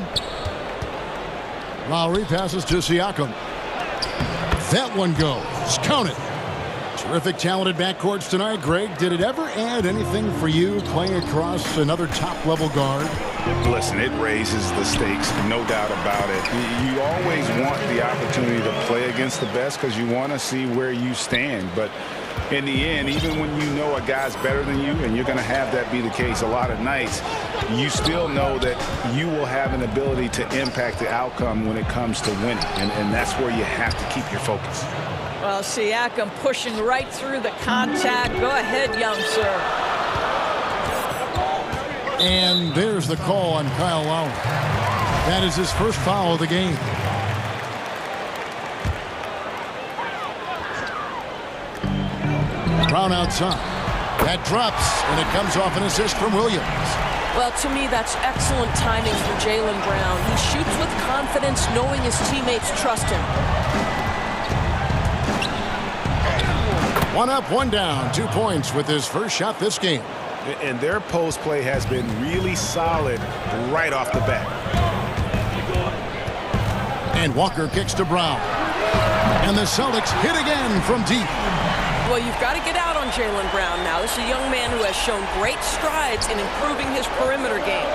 Lowry passes to Siakam. That one goes. Count it. Terrific, talented backcourts tonight. Greg, did it ever add anything for you playing across another top-level guard?
Listen, it raises the stakes, no doubt about it. You always want the opportunity to play against the best because you want to see where you stand. But in the end, even when you know a guy's better than you, and you're going to have that be the case a lot of nights, you still know that you will have an ability to impact the outcome when it comes to winning. And that's where you have to keep your focus.
Well, Siakam pushing right through the contact. Go ahead, young sir.
And there's the call on Kyle Lowry. That is his first foul of the game. Brown outside. That drops, and it comes off an assist from Williams.
Well, to me, that's excellent timing from Jaylen Brown. He shoots with confidence, knowing his teammates trust him.
1 up, 1 down. 2 points with his first shot this game.
And their post play has been really solid right off the bat.
And Walker kicks to Brown. And the Celtics hit again from deep.
Well, you've got to get out on Jaylen Brown now. This is a young man who has shown great strides in improving his perimeter game.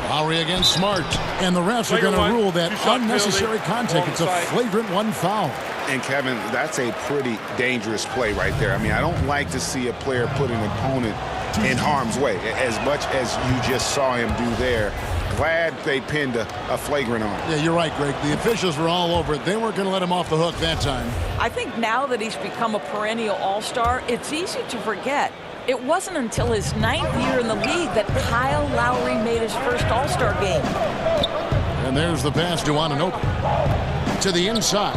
Lowry against Smart. And the refs are going to rule that unnecessary contact. It's a flagrant 1 foul.
And, Kevin, that's a pretty dangerous play right there. I mean, I don't like to see a player put an opponent in harm's way, as much as you just saw him do there. Glad they pinned a flagrant on him.
Yeah, you're right, Greg. The officials were all over it. They weren't going to let him off the hook that time.
I think now that he's become a perennial all-star, it's easy to forget. It wasn't until his 9th year in the league that Kyle Lowry made his first all-star game.
And there's the pass to Anunoby. To the inside.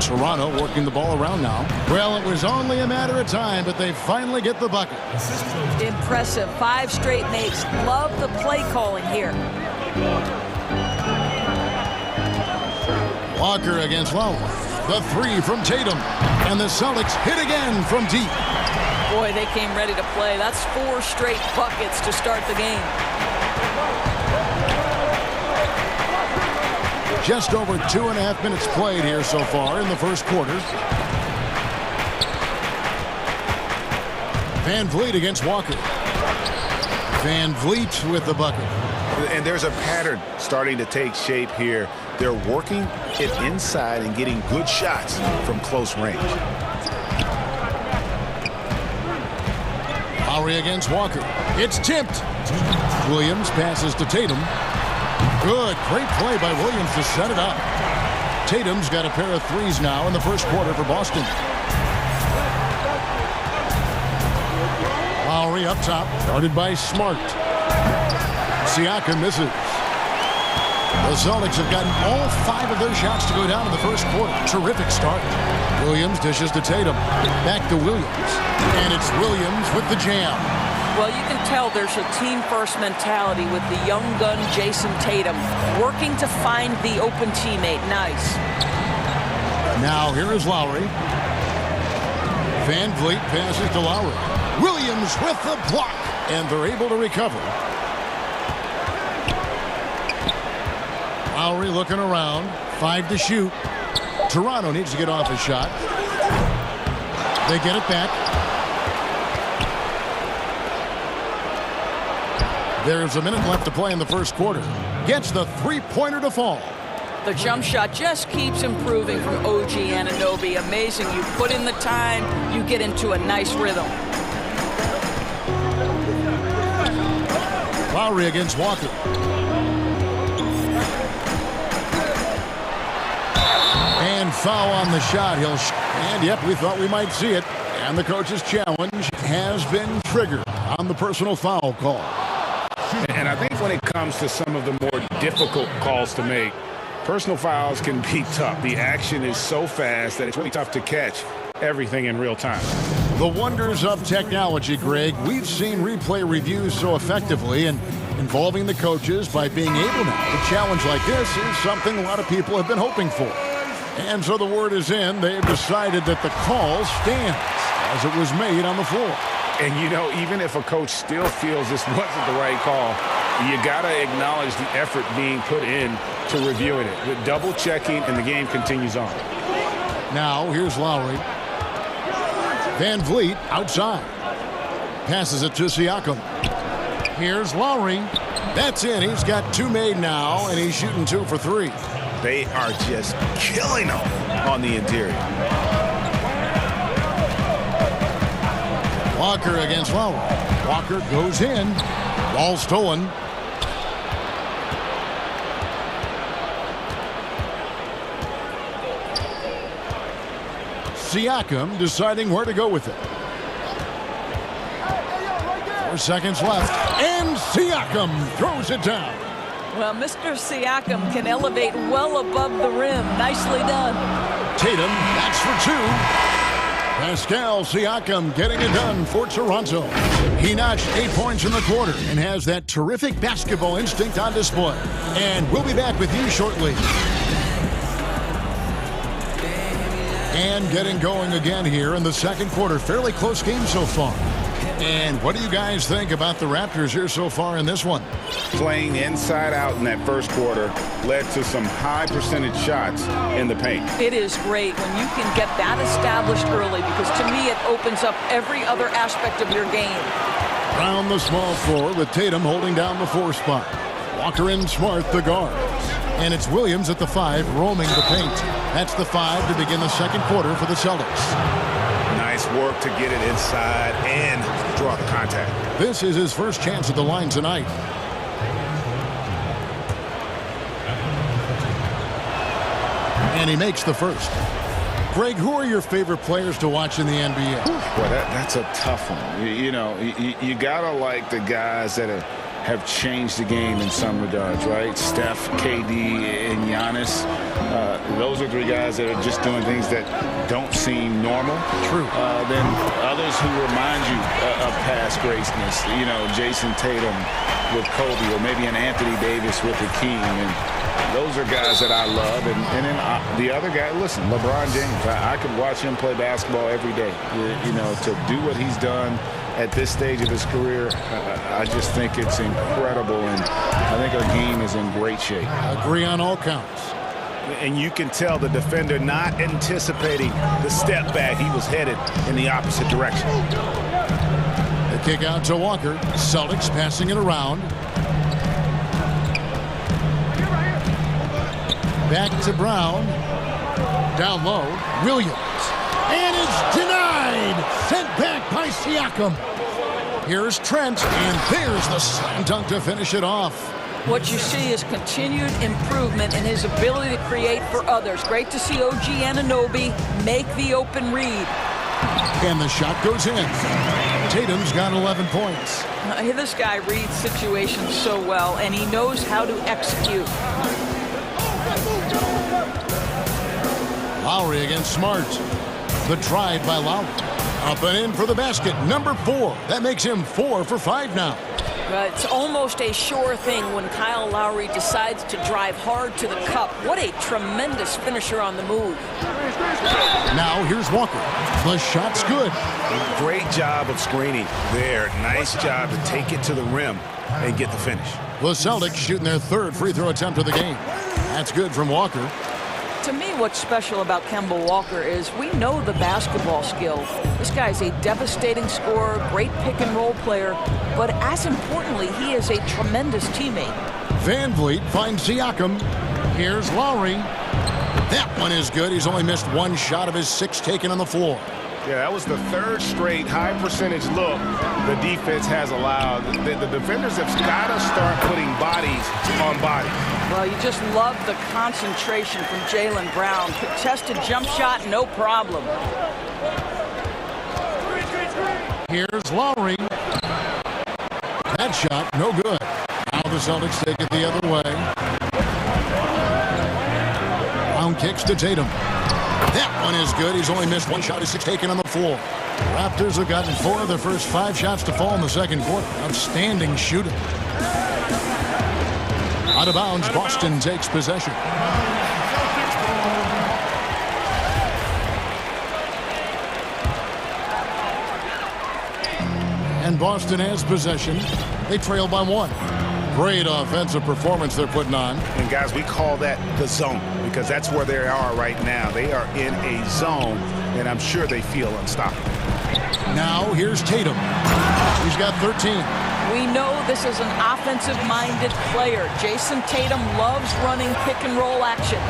Toronto working the ball around now. Well, it was only a matter of time, but they finally get the bucket.
Impressive. 5 straight makes. Love the play calling here.
Walker against Lowry. The 3 from Tatum. And the Celtics hit again from deep.
Boy, they came ready to play. That's 4 straight buckets to start the game.
Just over 2.5 minutes played here so far in the first quarter. VanVleet against Walker. VanVleet with the bucket.
And there's a pattern starting to take shape here. They're working it inside and getting good shots from close range.
Lowry against Walker. It's tipped. Williams passes to Tatum. Good, great play by Williams to set it up. Tatum's got a pair of 3s now in the first quarter for Boston. Lowry up top, guarded by Smart. Siakam misses. The Celtics have gotten all 5 of their shots to go down in the first quarter. Terrific start. Williams dishes to Tatum. Back to Williams. And it's Williams with the jam.
Well, you can tell there's a team-first mentality with the young gun Jason Tatum working to find the open teammate. Nice.
Now here is Lowry. VanVleet passes to Lowry. Williams with the block. And they're able to recover. Lowry looking around. 5 to shoot. Toronto needs to get off a shot. They get it back. There's a minute left to play in the first quarter. Gets the 3-pointer to fall.
The jump shot just keeps improving from OG Anunoby. Amazing. You put in the time, you get into a nice rhythm.
Lowry against Walker. foul on the shot. And yep, we thought we might see it. And the coach's challenge has been triggered on the personal foul call.
And I think when it comes to some of the more difficult calls to make, personal fouls can be tough. The action is so fast that it's really tough to catch everything in real time.
The wonders of technology, Greg. We've seen replay reviews so effectively, and involving the coaches by being able now to challenge like this is something a lot of people have been hoping for. And so the word is in. They've decided that the call stands as it was made on the floor.
And, you know, even if a coach still feels this wasn't the right call, you got to acknowledge the effort being put in to reviewing it. The double checking, and the game continues on.
Now, here's Lowry. Van Vliet outside. Passes it to Siakam. Here's Lowry. That's in. He's got 2 made now, and he's shooting 2 for 3.
They are just killing them on the interior.
Walker against Lowry. Walker goes in. Ball stolen. Siakam deciding where to go with it. 4 seconds left. And Siakam throws it down.
Well, Mr. Siakam can elevate well above the rim. Nicely done.
Tatum, that's for 2. Pascal Siakam getting it done for Toronto. He notched 8 points in the quarter and has that terrific basketball instinct on display. And we'll be back with you shortly. And getting going again here in the second quarter. Fairly close game so far. And what do you guys think about the Raptors here so far in this one?
Playing inside out in that first quarter led to some high percentage shots in the paint.
It is great when you can get that established early, because to me it opens up every other aspect of your game.
Around the small floor with Tatum holding down the 4 spot. Walker and Smart the guards. And it's Williams at the 5 roaming the paint. That's the 5 to begin the second quarter for the Celtics.
Nice work to get it inside and draw the contact.
This is his first chance at the line tonight. And he makes the first. Greg, who are your favorite players to watch in the NBA?
Well, that's a tough one. You got to like the guys that have changed the game in some regards, right? Steph, KD, and Giannis. Those are 3 guys that are just doing things that don't seem normal.
True.
Then others who remind you of past greatness. You know, Jason Tatum with Kobe, or maybe an Anthony Davis with Hakeem. And those are guys that I love. And then the other guy, listen, LeBron James. I could watch him play basketball every day. You know, to do what he's done at this stage of his career, I just think it's incredible, and I think our game is in great shape.
Agree on all counts.
And you can tell the defender not anticipating the step back. He was headed in the opposite direction.
The kick out to Walker. Celtics passing it around. Back to Brown. Down low. Williams. And it's denied. Sent back by Siakam. Here's Trent, and there's the slam dunk to finish it off.
What you see is continued improvement in his ability to create for others. Great to see OG Anunoby make the open read.
And the shot goes in. Tatum's got 11 points.
This guy reads situations so well, and he knows how to execute.
Lowry against Smart. The drive by Lowry. Up and in for the basket. Number 4. That makes him 4 for 5 now.
It's almost a sure thing when Kyle Lowry decides to drive hard to the cup. What a tremendous finisher on the move.
Now here's Walker. The shot's good.
Great job of screening there. Nice job to take it to the rim and get the finish.
The Celtics shooting their 3rd free throw attempt of the game. That's good from Walker.
To me, what's special about Kemba Walker is we know the basketball skill. This guy's a devastating scorer, great pick-and-roll player, but as importantly, he is a tremendous teammate.
Van Vliet finds Siakam. Here's Lowry. That one is good. He's only missed 1 shot of his 6 taken on the floor.
Yeah, that was the third straight high percentage look the defense has allowed. The defenders have got to start putting bodies on bodies.
Well, you just love the concentration from Jaylen Brown. Contested jump shot, no problem.
Here's Lowry. That shot, no good. Now the Celtics take it the other way. Brown kicks to Tatum. That one is good. He's only missed one shot. His 6 taken on the floor. Raptors have gotten 4 of their first 5 shots to fall in the second quarter. Outstanding shooting. Out of bounds, Boston takes possession. And Boston has possession. They trail by 1. Great offensive performance they're putting on.
And guys, we call that the zone because that's where they are right now. They are in a zone, and I'm sure they feel unstoppable.
Now here's Tatum. He's got 13.
We know this is an offensive-minded player. Jason Tatum loves running pick-and-roll action.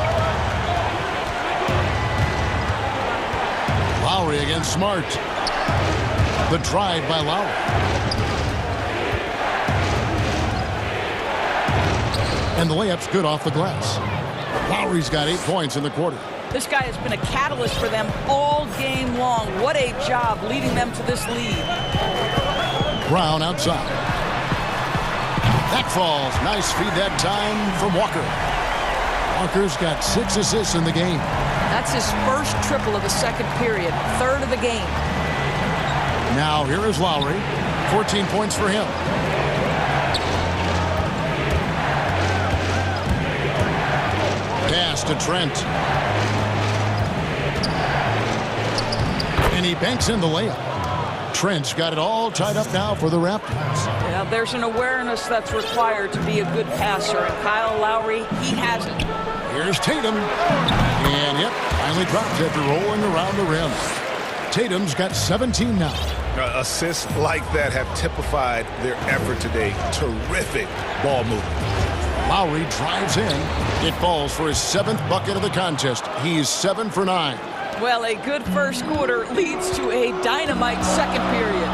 Lowry against Smart. The drive by Lowry. And the layup's good off the glass. Lowry's got 8 points in the quarter.
This guy has been a catalyst for them all game long. What a job leading them to this lead.
Brown outside. That falls. Nice feed that time from Walker. Walker's got 6 assists in the game.
That's his first triple of the second period. 3rd of the game.
Now here is Lowry. 14 points for him. Pass to Trent. And he banks in the layup. Trent's got it all tied up now for the Raptors.
Yeah, there's an awareness that's required to be a good passer. And Kyle Lowry, he has it.
Here's Tatum. And yep, finally drops after rolling around the rim. Tatum's got 17 now.
Assists like that have typified their effort today. Terrific ball movement.
Lowry drives in. It falls for his 7th bucket of the contest. He's 7 for 9.
Well, a good first quarter leads to a dynamite second period.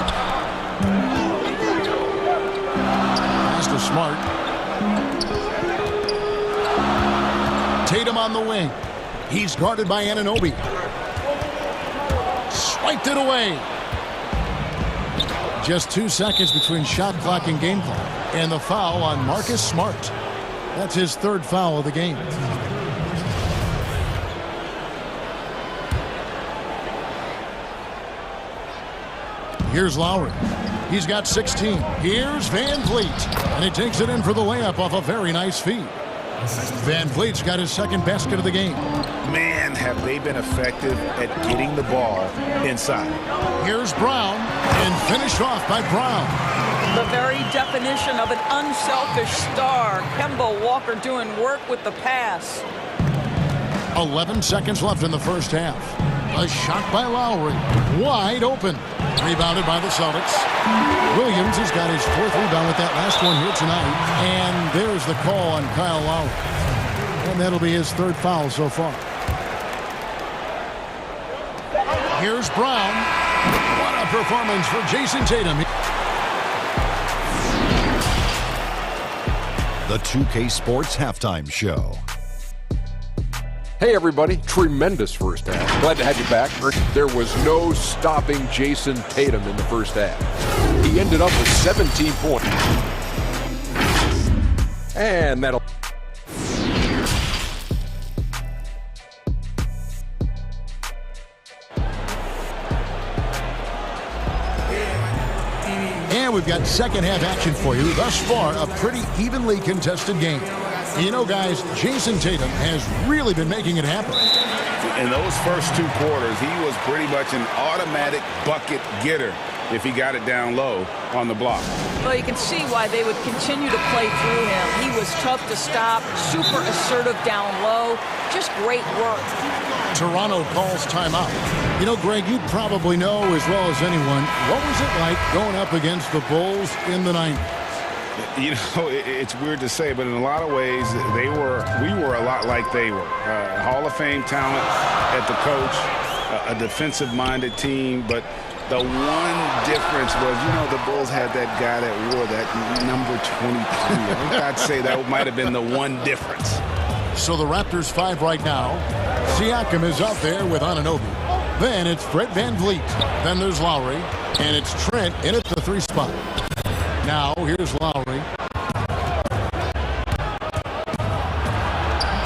Pass to Smart. Tatum on the wing. He's guarded by Anunoby. Swiped it away. Just 2 seconds between shot clock and game clock. And the foul on Marcus Smart. That's his 3rd foul of the game. Here's Lowry. He's got 16. Here's Van Vliet. And he takes it in for the layup off a very nice feed. Van Vliet's got his 2nd basket of the game.
Man, have they been effective at getting the ball inside.
Here's Brown. And finished off by Brown.
The very definition of an unselfish star. Kemba Walker doing work with the pass.
11 seconds left in the first half. A shot by Lowry. Wide open. Rebounded by the Celtics. Williams has got his 4th rebound with that last one here tonight. And there's the call on Kyle Lowry. And that'll be his 3rd foul so far. Here's Brown. What a performance for Jason Tatum.
The 2K Sports Halftime Show.
Hey everybody, tremendous first half. Glad to have you back. There was no stopping Jason Tatum in the first half. He ended up with 17 points. And that'll...
And we've got second half action for you. Thus far, a pretty evenly contested game. You know, guys, Jason Tatum has really been making it happen.
In those first 2 quarters, he was pretty much an automatic bucket getter if he got it down low on the block.
Well, you can see why they would continue to play through him. He was tough to stop, super assertive down low. Just great work.
Toronto calls timeout. You know, Greg, you probably know as well as anyone, what was it like going up against the Bulls in the 90s?
You know, it's weird to say, but in a lot of ways, we were a lot like they were. Hall of Fame talent at the coach, a defensive-minded team, but the one difference was, the Bulls had that guy that wore that number 23. I think I'd say that might have been the one difference.
So the Raptors 5 right now. Siakam is out there with Anunoby. Then it's Fred VanVleet. Then there's Lowry. And it's Trent in at the 3 spot. Now here's Lowry.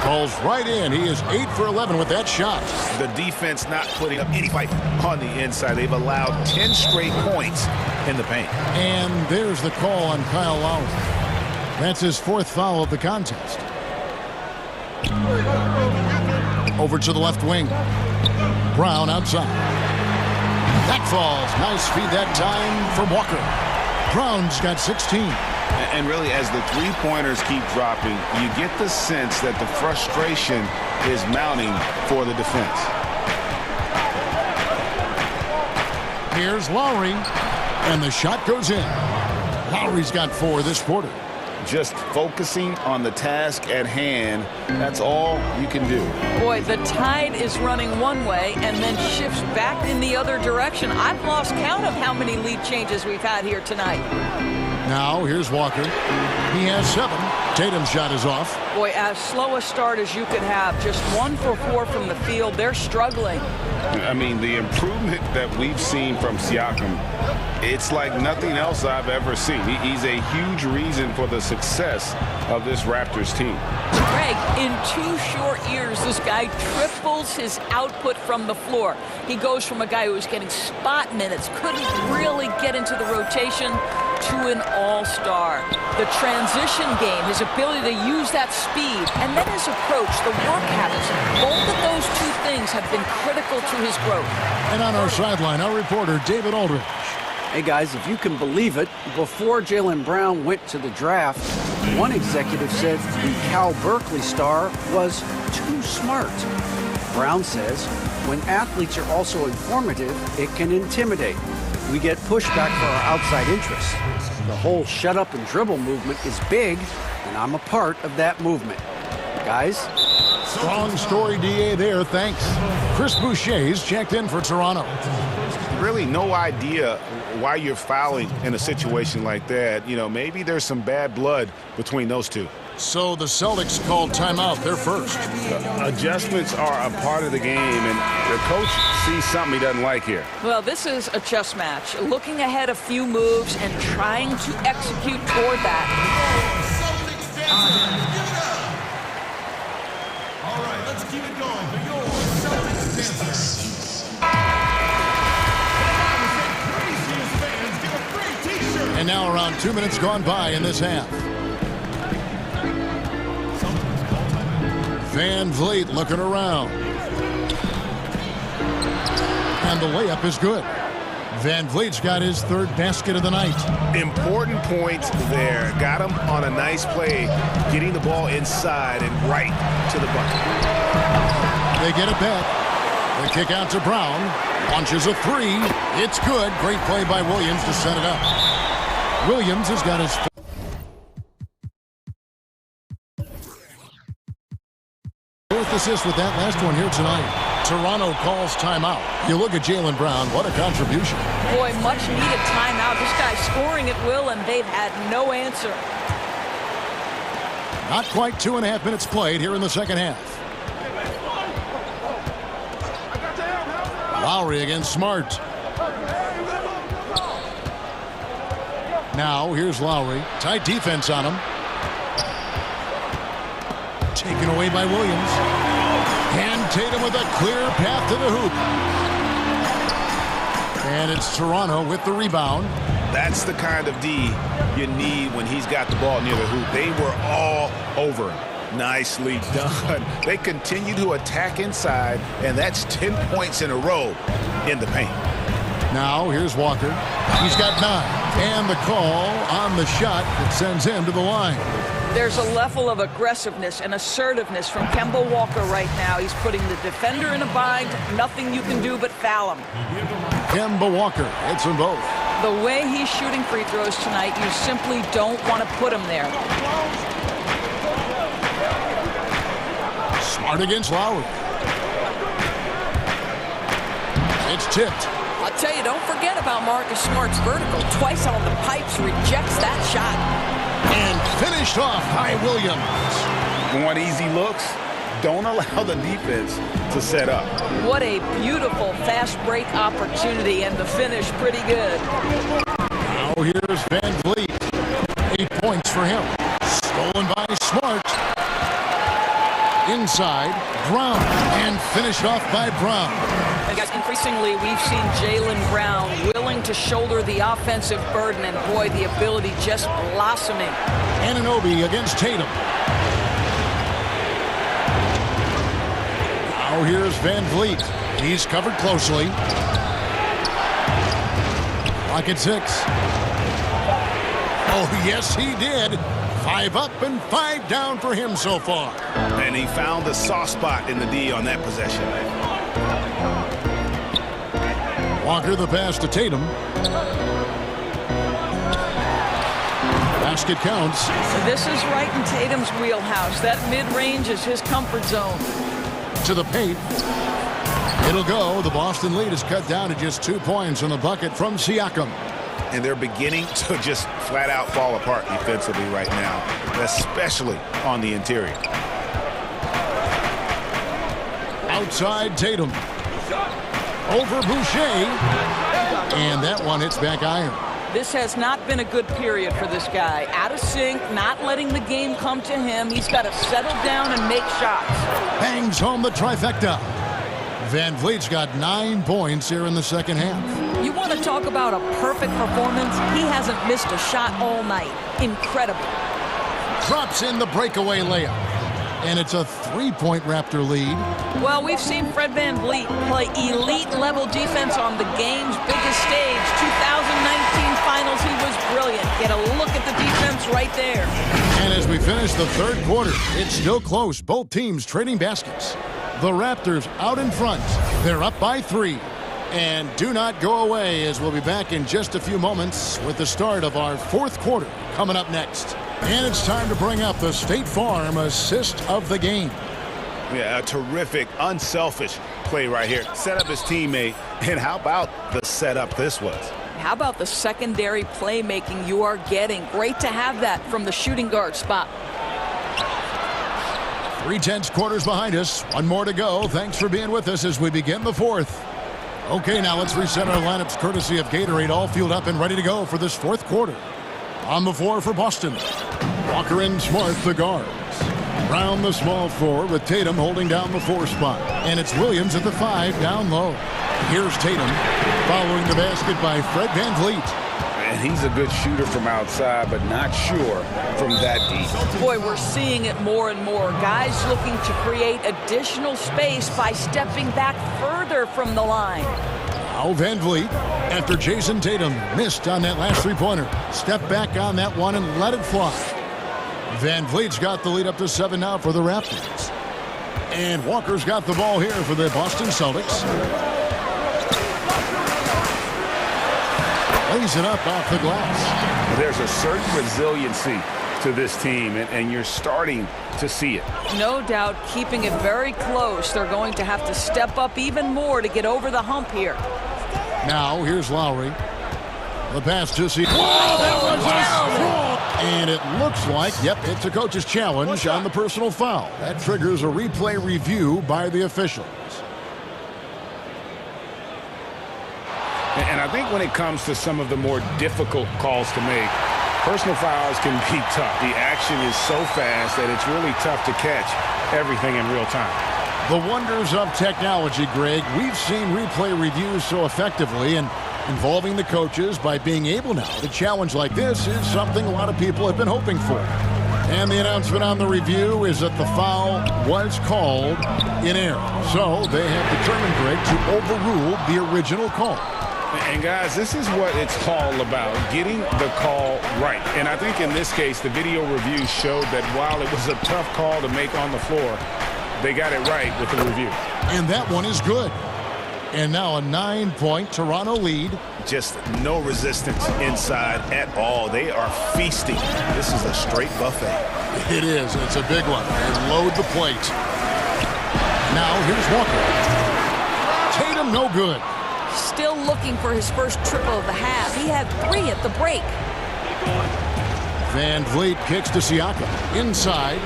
Falls right in. He is 8 for 11 with that shot.
The defense not putting up any fight on the inside. They've allowed 10 straight points in the paint.
And there's the call on Kyle Lowry. That's his 4th foul of the contest. Over to the left wing. Brown outside. That falls. Nice feed that time from Walker. Brown's got 16.
And really, as the three-pointers keep dropping, you get the sense that the frustration is mounting for the defense.
Here's Lowry, and the shot goes in. Lowry's got 4 this quarter.
Just focusing on the task at hand, that's all you can do.
Boy, the tide is running one way and then shifts back in the other direction. I've lost count of how many lead changes we've had here tonight.
Now, here's Walker. He has 7. Tatum's shot is off.
Boy, as slow a start as you could have. Just 1 for 4 from the field. They're struggling.
I mean, the improvement that we've seen from Siakam, it's like nothing else I've ever seen. He's a huge reason for the success of this Raptors team.
Greg, in 2 short years, this guy triples his output from the floor. He goes from a guy who was getting spot minutes, couldn't really get into the rotation, to an all-star. The transition game, his ability to use that speed, and then his approach, the work habits, both of those 2 things have been critical to his growth.
And on our sideline, our reporter, David Aldridge.
Hey, guys, if you can believe it, before Jaylen Brown went to the draft, one executive said the Cal Berkeley star was too smart. Brown says, when athletes are also informative, it can intimidate. We get pushback for our outside interests. The whole shut up and dribble movement is big, and I'm a part of that movement. Guys?
Strong story, DA, there. Thanks. Chris Boucher's checked in for Toronto.
Really no idea why you're fouling in a situation like that. Maybe there's some bad blood between those two.
So the Celtics called timeout. They're first.
Adjustments are a part of the game, and the coach sees something he doesn't like here.
Well, this is a chess match. Looking ahead a few moves and trying to execute toward that.
All right, let's keep it going for your Celtics business.
And now around 2 minutes gone by in this half. VanVleet looking around. And the layup is good. VanVleet's got his 3rd basket of the night.
Important points there. Got him on a nice play, getting the ball inside and right to the bucket.
They get it back. The kick out to Brown. Launches a 3. It's good. Great play by Williams to set it up. Williams has got his 4th assist with that last one here tonight. Toronto calls timeout. You look at Jaylen Brown, what a contribution.
Boy, much needed timeout. This guy's scoring at will, and they've had no answer.
Not quite 2.5 minutes played here in the second half. Lowry against Smart. Now, here's Lowry. Tight defense on him. Taken away by Williams. And Tatum with a clear path to the hoop. And it's Toronto with the rebound.
That's the kind of D you need when he's got the ball near the hoop. They were all over him. Nicely done. They continue to attack inside, and that's 10 points in a row in the paint.
Now, here's Walker. He's got 9. And the call on the shot that sends him to the line.
There's a level of aggressiveness and assertiveness from Kemba Walker right now. He's putting the defender in a bind. Nothing you can do but foul him.
Kemba Walker hits them both.
The way he's shooting free throws tonight, you simply don't want to put him there.
Smart against Lowry. It's tipped.
I'll tell you, don't forget about Marcus Smart's vertical. Twice on the pipes, rejects that shot.
And finished off by Williams.
Want easy looks? Don't allow the defense to set up.
What a beautiful fast break opportunity, and the finish pretty good.
Now here's Van Vliet. 8 points for him. Stolen by Smart. Inside, Brown. And finished off by Brown.
And guys, increasingly, we've seen Jaylen Brown willing to shoulder the offensive burden, and boy, the ability just blossoming.
Anunoby against Tatum. Now here's Van Vliet. He's covered closely. Clock at 6. Oh, yes, he did. 5 up and 5 down for him so far.
And he found the soft spot in the D on that possession.
Walker the pass to Tatum. Basket counts.
This is right in Tatum's wheelhouse. That mid-range is his comfort zone.
To the paint. It'll go. The Boston lead is cut down to just 2 points on the bucket from Siakam.
And they're beginning to just flat out fall apart defensively right now, especially on the interior.
Outside Tatum. Over Boucher. And that one hits back iron.
This has not been a good period for this guy. Out of sync, not letting the game come to him. He's got to settle down and make shots.
Bangs home the trifecta. Van Vliet's got 9 points here in the second half.
You want to talk about a perfect performance? He hasn't missed a shot all night. Incredible.
Drops in the breakaway layup. And it's a 3-point Raptor lead.
Well, we've seen Fred VanVleet play elite-level defense on the game's biggest stage. 2019 Finals, he was brilliant. Get a look at the defense right there.
And as we finish the third quarter, it's still close. Both teams trading baskets. The Raptors out in front. They're up by 3. And do not go away, as we'll be back in just a few moments with the start of our fourth quarter coming up next. And it's time to bring up the State Farm assist of the game.
Yeah, a terrific, unselfish play right here. Set up his teammate, and how about the setup this was?
How about the secondary playmaking you are getting? Great to have that from the shooting guard spot.
3/10 quarters behind us. One more to go. Thanks for being with us as we begin the fourth. Okay, now let's reset our lineups courtesy of Gatorade, all fueled up and ready to go for this fourth quarter. On the floor for Boston, Walker and Smart, the guards. Brown, the small forward, with Tatum holding down the 4 spot. And it's Williams at the 5, down low. Here's Tatum, following the basket by Fred VanVleet.
And he's a good shooter from outside, but not sure from that deep.
Boy, we're seeing it more and more. Guys looking to create additional space by stepping back further from the line.
Now VanVleet, after Jason Tatum missed on that last 3-pointer. Step back on that one and let it fly. VanVleet's got the lead up to 7 now for the Raptors. And Walker's got the ball here for the Boston Celtics. Lays it up off the glass.
There's a certain resiliency to this team, and you're starting to see it.
No doubt, keeping it very close. They're going to have to step up even more to get over the hump here.
Now, here's Lowry. The pass to see. Wow, that was wow. And it looks like, yep, it's a coach's challenge on the personal foul. That triggers a replay review by the officials.
And I think when it comes to some of the more difficult calls to make, personal fouls can be tough. The action is so fast that it's really tough to catch everything in real time.
The wonders of technology, Greg. We've seen replay reviews so effectively, and involving the coaches by being able now to challenge like this is something a lot of people have been hoping for. And the announcement on the review is that the foul was called in error. So they have determined, Greg, to overrule the original call.
And guys, this is what it's all about, getting the call right. And I think in this case, the video review showed that while it was a tough call to make on the floor, they got it right with the review.
And that one is good. And now a 9-point Toronto lead.
Just no resistance inside at all. They are feasting. This is a straight buffet.
It is. It's a big one. And load the plate. Now here's Walker. Tatum no good.
Still looking for his first triple of the half. He had 3 at the break.
Van Vliet kicks to Siakam. Inside.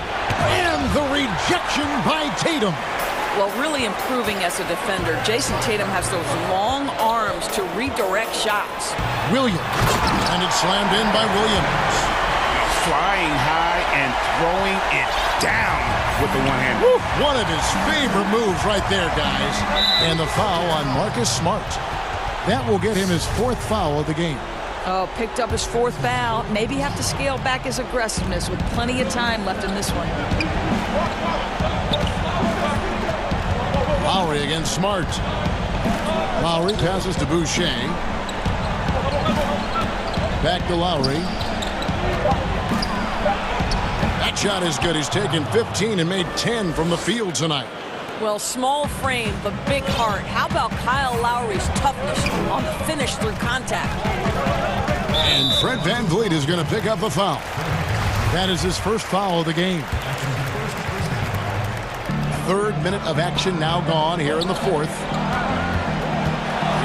And the rejection by Tatum.
Well, really improving as a defender. Jason Tatum has those long arms to redirect shots.
Williams. And it's slammed in by Williams.
Flying high and throwing it down with the one hand.
One of his favorite moves right there, guys. And the foul on Marcus Smart. That will get him his 4th foul of the game.
Oh, picked up his 4th foul. Maybe have to scale back his aggressiveness with plenty of time left in this one.
Lowry against Smart. Lowry passes to Boucher. Back to Lowry. That shot is good. He's taken 15 and made 10 from the field tonight.
Well, small frame, but big heart. How about Kyle Lowry's toughness on the finish through contact?
And Fred Van Vliet is going to pick up the foul. That is his 1st foul of the game. 3rd minute of action now gone here in the 4th.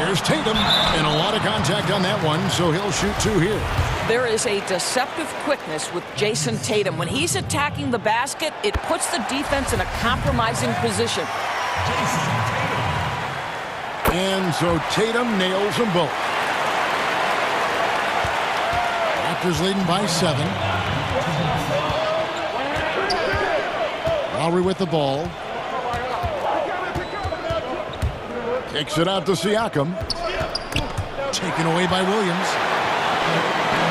Here's Tatum, and a lot of contact on that one, so he'll shoot 2 here.
There is a deceptive quickness with Jason Tatum. When he's attacking the basket, it puts the defense in a compromising position.
And so Tatum nails them both. Raptors leading by 7. Lowry with the ball. Kicks it out to Siakam. Taken away by Williams.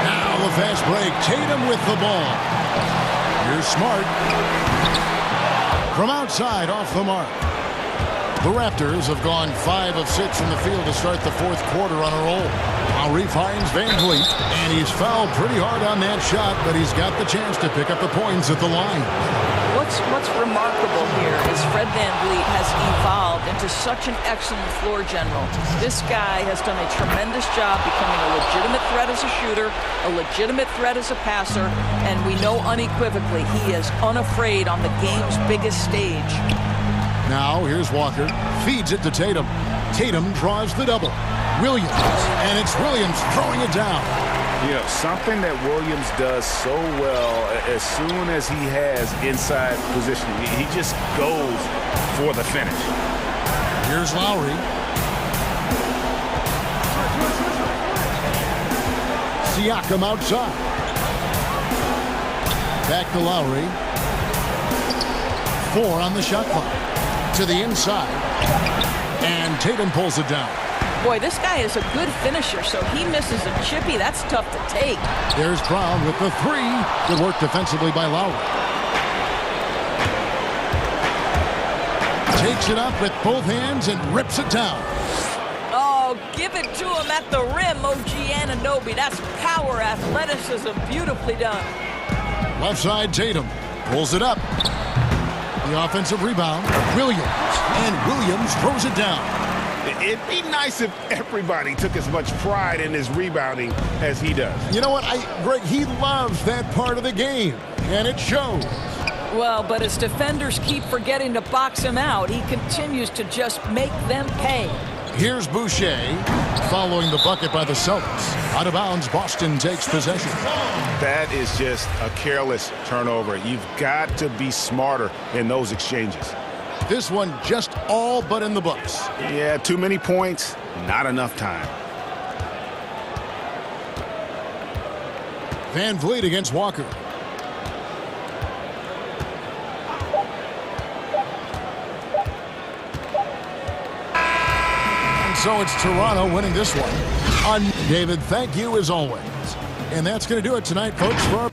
Now the fast break. Tatum with the ball. Here's Smart. From outside, off the mark. The Raptors have gone 5 of 6 from the field to start the 4th quarter on a roll. Lowry finds Van Vliet, and he's fouled pretty hard on that shot, but he's got the chance to pick up the points at the line.
What's remarkable here is Fred Van Vliet has evolved into such an excellent floor general. This guy has done a tremendous job becoming a legitimate threat as a shooter, a legitimate threat as a passer, and we know unequivocally he is unafraid on the game's biggest stage.
Now here's Walker, feeds it to Tatum. Tatum draws the double. Williams, and it's Williams throwing it down.
You know, something that Williams does so well, as soon as he has inside positioning, he just goes for the finish.
Here's Lowry. Siakam outside. Back to Lowry. 4 on the shot clock. To the inside. And Tatum pulls it down.
Boy, this guy is a good finisher, so he misses a chippy. That's tough to take.
There's Brown with the 3. Good work defensively by Lowry. Takes it up with both hands and rips it down.
Oh, give it to him at the rim, OG Anunoby. That's power athleticism. Beautifully done.
Left side, Tatum pulls it up. The offensive rebound, Williams. And Williams throws it down.
It'd be nice if everybody took as much pride in his rebounding as he does.
You know what, Greg, he loves that part of the game, and it shows.
Well, but as defenders keep forgetting to box him out, he continues to just make them pay.
Here's Boucher, following the bucket by the Celtics. Out of bounds, Boston takes possession.
That is just a careless turnover. You've got to be smarter in those exchanges.
This one just all but in the books.
Yeah, too many points, not enough time.
Van Vliet against Walker. And so it's Toronto winning this one. David, thank you as always. And that's going to do it tonight, folks, for our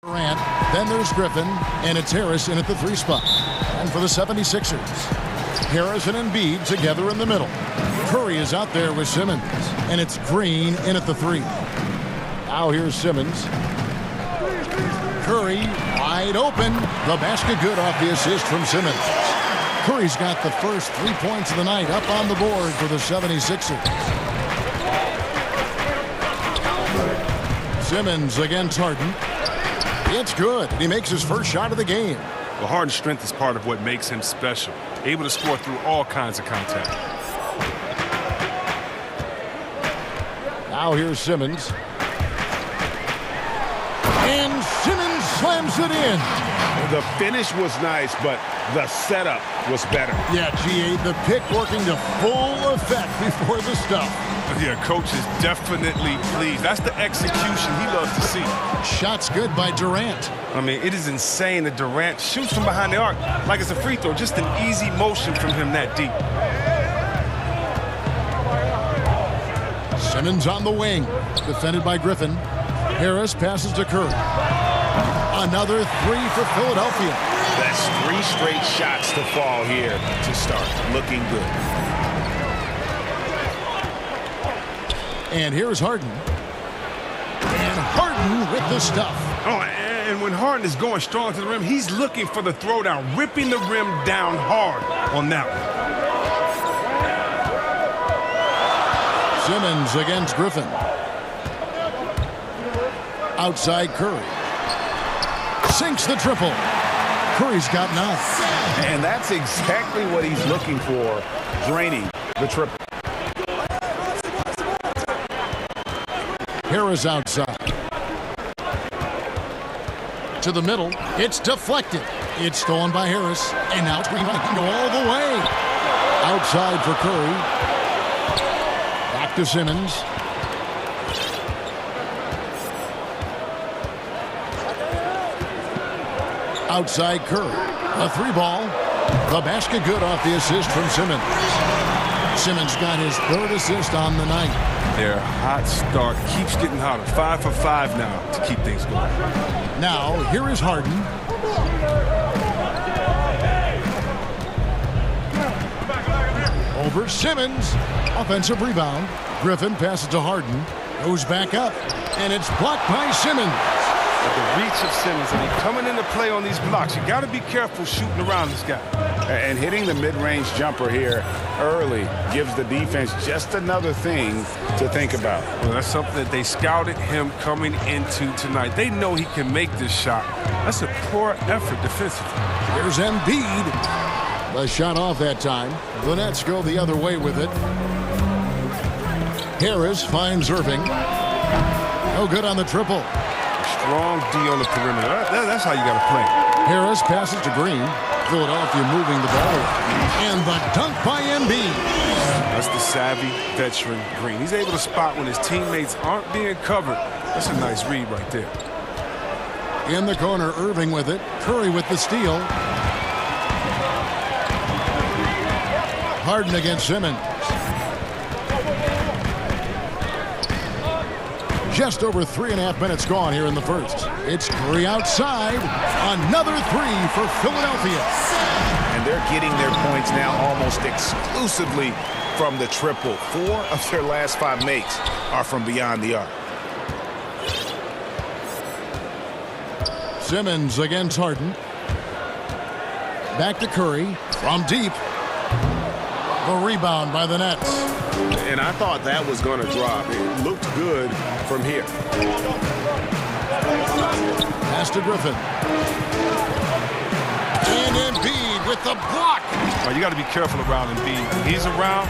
Durant, then there's Griffin, and it's Harris in at the 3 spot. And for the 76ers, Harris and Embiid together in the middle. Curry is out there with Simmons, and it's Green in at the 3. Now here's Simmons. Curry wide open. The basket good off the assist from Simmons. Curry's got the first 3 points of the night up on the board for the 76ers. Simmons against Harden. It's good. He makes his first shot of the game.
Well, Harden's strength is part of what makes him special. Able to score through all kinds of contact.
Now here's Simmons. And Simmons slams it in.
The finish was nice, but the setup was better.
Yeah, G.A., the pick working to full effect before the stuff.
Yeah, coach is definitely pleased. That's the execution he loves to see.
Shot's good by Durant.
I mean, it is insane that Durant shoots from behind the arc like it's a free throw. Just an easy motion from him that deep.
Simmons on the wing, defended by Griffin. Harris passes to Curry. Another 3 for Philadelphia.
That's 3 straight shots to fall here to start. Looking good.
And here's Harden. And Harden with the stuff.
Oh, and when Harden is going strong to the rim, he's looking for the throwdown, ripping the rim down hard on that one.
Simmons against Griffin. Outside Curry. Sinks the triple. Curry's got 9.
And that's exactly what he's looking for, draining the triple.
Harris outside. To the middle. It's deflected. It's stolen by Harris. And now Green can go all the way. Outside for Curry. Back to Simmons. Outside Curry. A 3 ball. The basket good off the assist from Simmons. Simmons got his 3rd assist on the night.
Their hot start keeps getting hotter. 5 for 5 now to keep things going.
Now, here is Harden. Over Simmons. Offensive rebound. Griffin passes to Harden. Goes back up. And it's blocked by Simmons.
The reach of Simmons, and he's coming into play on these blocks. You got to be careful shooting around this guy.
And hitting the mid-range jumper here early gives the defense just another thing to think about.
Well, that's something that they scouted him coming into tonight. They know he can make this shot. That's a poor effort defensively.
Here's Embiid. The shot off that time. The Nets go the other way with it. Harris finds Irving. No good on the triple.
Strong D on the perimeter. That's how you got to play.
Harris passes to Green. Philadelphia moving the ball away. And the dunk by Embiid.
That's the savvy veteran Green. He's able to spot when his teammates aren't being covered. That's a nice read right there.
In the corner, Irving with it. Curry with the steal. Harden against Simmons. Just over 3.5 minutes gone here in the first. It's Curry outside. Another 3 for Philadelphia.
And they're getting their points now almost exclusively from the triple. 4 of their last 5 makes are from beyond the arc.
Simmons against Harden. Back to Curry from deep. The rebound by the Nets.
And I thought that was going to drop. It looked good from here.
Pass to Griffin. And Embiid with the block.
Well, you got to be careful around Embiid. When he's around,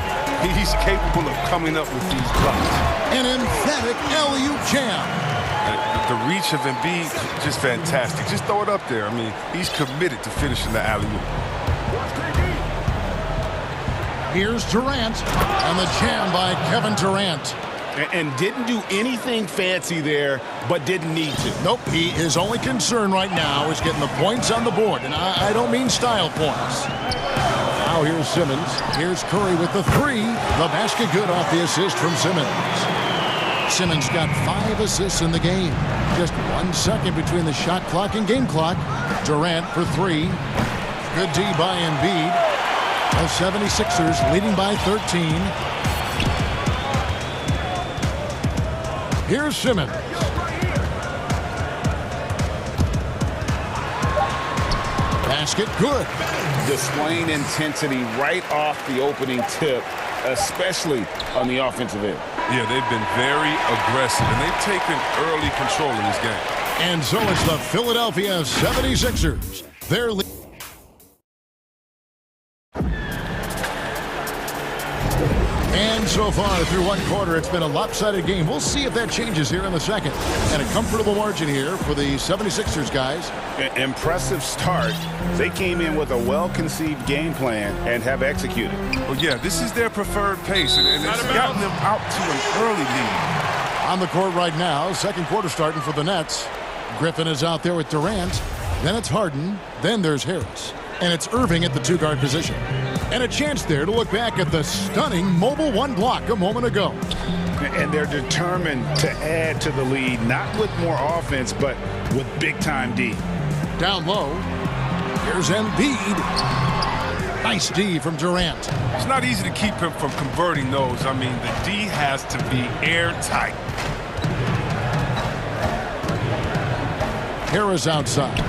he's capable of coming up with these blocks.
An emphatic alley-oop jam.
The reach of Embiid, just fantastic. Just throw it up there. I mean, he's committed to finishing the alley-oop.
Here's Durant, and the jam by Kevin Durant.
And didn't do anything fancy there, but didn't need to.
Nope, his only concern right now is getting the points on the board, and I don't mean style points. Now here's Simmons. Here's Curry with the 3. The basket good off the assist from Simmons. Simmons got 5 assists in the game. Just 1 second between the shot clock and game clock. Durant for 3. Good D by Embiid. The 76ers leading by 13. Here's Simmons. Basket good.
Displaying intensity right off the opening tip, especially on the offensive end.
Yeah, they've been very aggressive, and they've taken early control of this game.
And so it's the Philadelphia 76ers. They're And so far through one quarter, it's been a lopsided game. We'll see if that changes here in the second. And a comfortable margin here for the 76ers guys.
Impressive start. They came in with a well-conceived game plan and have executed.
Well, yeah, this is their preferred pace, and it's gotten them out to an early lead.
On the court right now, second quarter starting for the Nets. Griffin is out there with Durant. Then it's Harden. Then there's Harris. And it's Irving at the 2-guard position. And a chance there to look back at the stunning mobile 1 block a moment ago.
And they're determined to add to the lead, not with more offense, but with big-time D.
Down low, here's Embiid. Nice D from Durant.
It's not easy to keep him from converting those. I mean, the D has to be airtight.
Harris outside.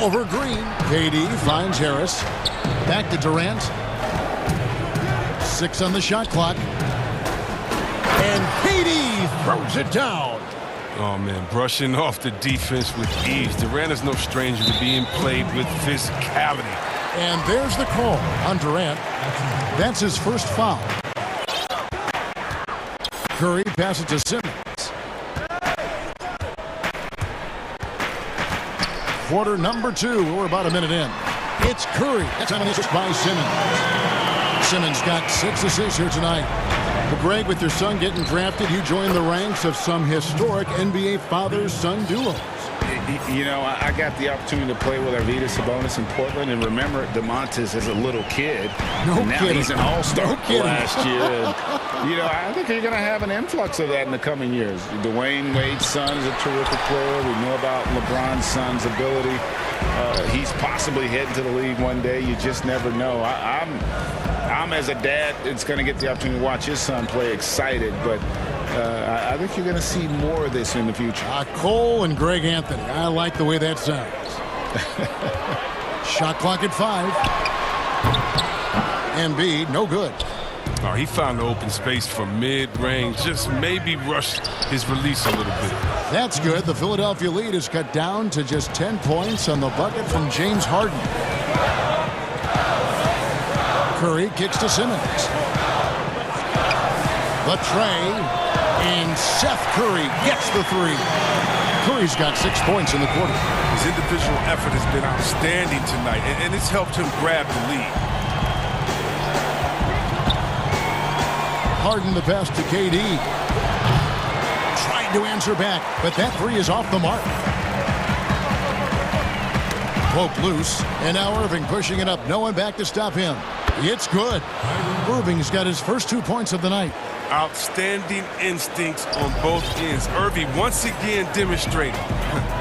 Over Green. KD finds Harris. Back to Durant. 6 on the shot clock. And KD throws it down.
Oh, man, brushing off the defense with ease. Durant is no stranger to being played with physicality.
And there's the call on Durant. That's his first foul. Curry passes to Simmons. Quarter number 2. We're about a minute in. It's Curry. That's an assist by Simmons. Simmons got 6 assists here tonight. Well, Greg, with your son getting drafted, you joined the ranks of some historic NBA father-son duos.
You know, I got the opportunity to play with Arvydas Sabonis in Portland, and remember DeMontis as a little kid.
No
now
kidding.
He's an all-star
No
last year. And, you know, I think you're going to have an influx of that in the coming years. Dwayne Wade's son is a terrific player. We know about LeBron's son's ability. He's possibly heading to the league one day. You just never know. I'm as a dad, it's going to get the opportunity to watch his son play excited, but I think you're going to see more of this in the future.
Cole and Greg Anthony. I like the way that sounds. Shot clock at 5. Embiid, no good.
Oh, he found the open space from mid-range. Just maybe rushed his release a little bit.
That's good. The Philadelphia lead is cut down to just 10 points on the bucket from James Harden. Curry kicks to Simmons. The tray, and Seth Curry gets the 3. Curry's got 6 points in the quarter.
His individual effort has been outstanding tonight, and it's helped him grab the lead.
Harden the pass to KD. Trying to answer back, but that 3 is off the mark. Pope loose, and now Irving pushing it up. No one back to stop him. It's good. Irving's got his first 2 points of the night.
Outstanding instincts on both ends. Irving once again demonstrated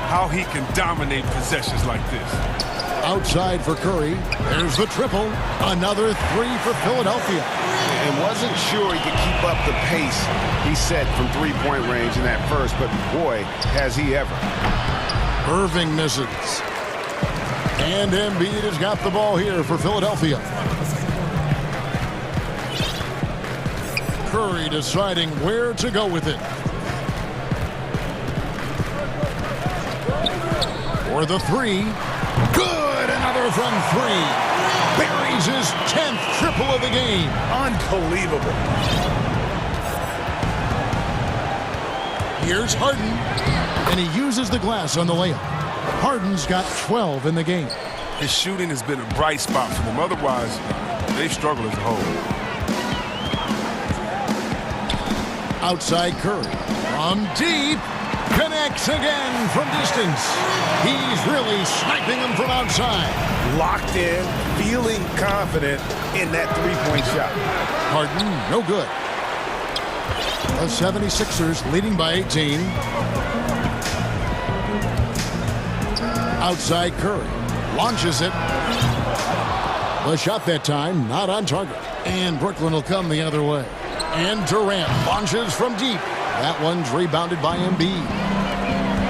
how he can dominate possessions like this.
Outside for Curry. There's the triple. Another 3 for Philadelphia.
And wasn't sure he could keep up the pace he set from three-point range in that first, but boy, has he ever.
Irving misses. And Embiid has got the ball here for Philadelphia. Curry deciding where to go with it. For the 3. Good! Another from 3. Buries his 10th triple of the game.
Unbelievable.
Here's Harden. And he uses the glass on the layup. Harden's got 12 in the game.
His shooting has been a bright spot for them. Otherwise, they've struggled as a whole.
Outside Curry. From deep. Connects again from distance. He's really sniping them from outside.
Locked in, feeling confident in that three-point shot.
Harden, no good. The 76ers leading by 18. Outside Curry. Launches it. The shot that time, not on target. And Brooklyn will come the other way. And Durant launches from deep. That one's rebounded by Embiid.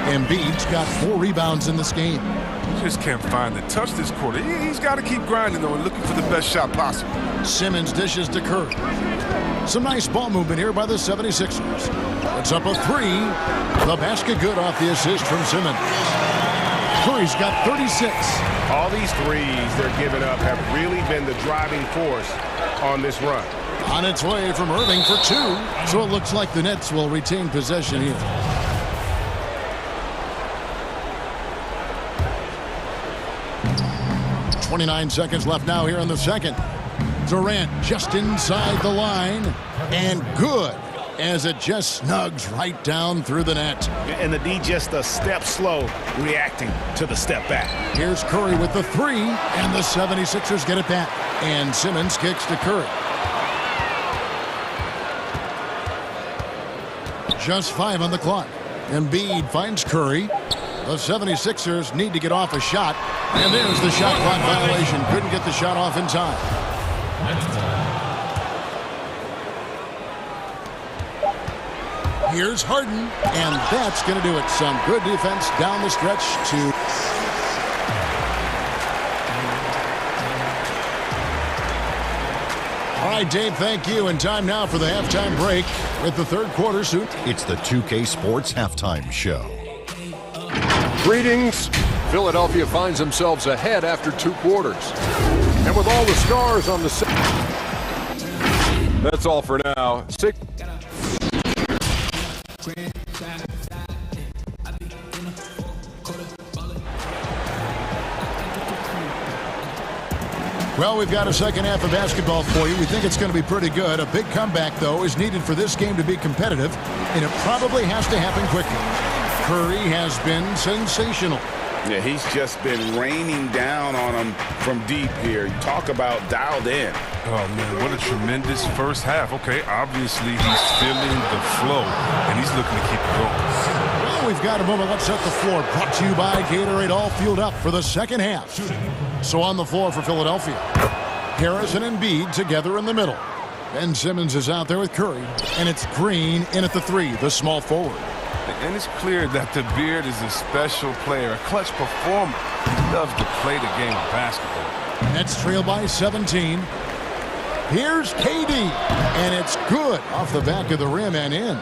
Embiid's got 4 rebounds in this game.
He just can't find the touch this quarter. He's got to keep grinding, though, and looking for the best shot possible.
Simmons dishes to Curry. Some nice ball movement here by the 76ers. It's up a 3. The basket good off the assist from Simmons. Curry's got 36.
All these threes they're giving up have really been the driving force on this run.
On its way from Irving for 2. So it looks like the Nets will retain possession here. .29 seconds left now here in the second. Durant just inside the line. And good, as it just snugs right down through the net.
And the D just a step slow, reacting to the step back.
Here's Curry with the 3, and the 76ers get it back. And Simmons kicks to Curry. Just 5 on the clock. Embiid finds Curry. The 76ers need to get off a shot. And there's the shot clock violation. Couldn't get the shot off in time. Here's Harden, and that's going to do it. Some good defense down the stretch to... All right, Dave, thank you. And time now for the halftime break with the third quarter soon.
It's the 2K Sports Halftime Show.
Greetings. Philadelphia finds themselves ahead after 2 quarters. And with all the stars on the set. That's all for now.
Well, we've got a second half of basketball for you. We think it's going to be pretty good. A big comeback, though, is needed for this game to be competitive, and it probably has to happen quickly. Curry has been sensational.
Yeah, he's just been raining down on them from deep here. Talk about dialed in.
Oh, man, what a tremendous first half. Okay, obviously he's feeling the flow, and he's looking to keep it going.
Well, we've got a moment. Let's set the floor. Brought to you by Gatorade, all fueled up for the second half. So on the floor for Philadelphia, Harris and Embiid together in the middle. Ben Simmons is out there with Curry, and it's Green in at the 3, the small forward.
And it's clear that the Beard is a special player, a clutch performer. He loves to play the game of basketball.
Nets trail by 17. Here's KD, and it's good off the back of the rim and in.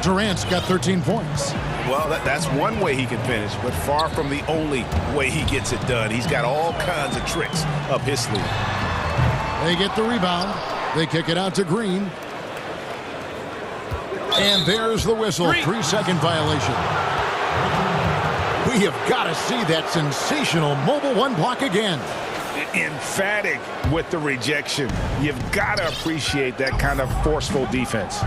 Durant's got 13 points.
Well, that's one way he can finish, but far from the only way he gets it done. He's got all kinds of tricks up his sleeve.
They get the rebound. They kick it out to Green. And there's the whistle. 3-second violation. We have got to see that sensational mobile 1 block again.
Emphatic with the rejection. You've got to appreciate that kind of forceful defense.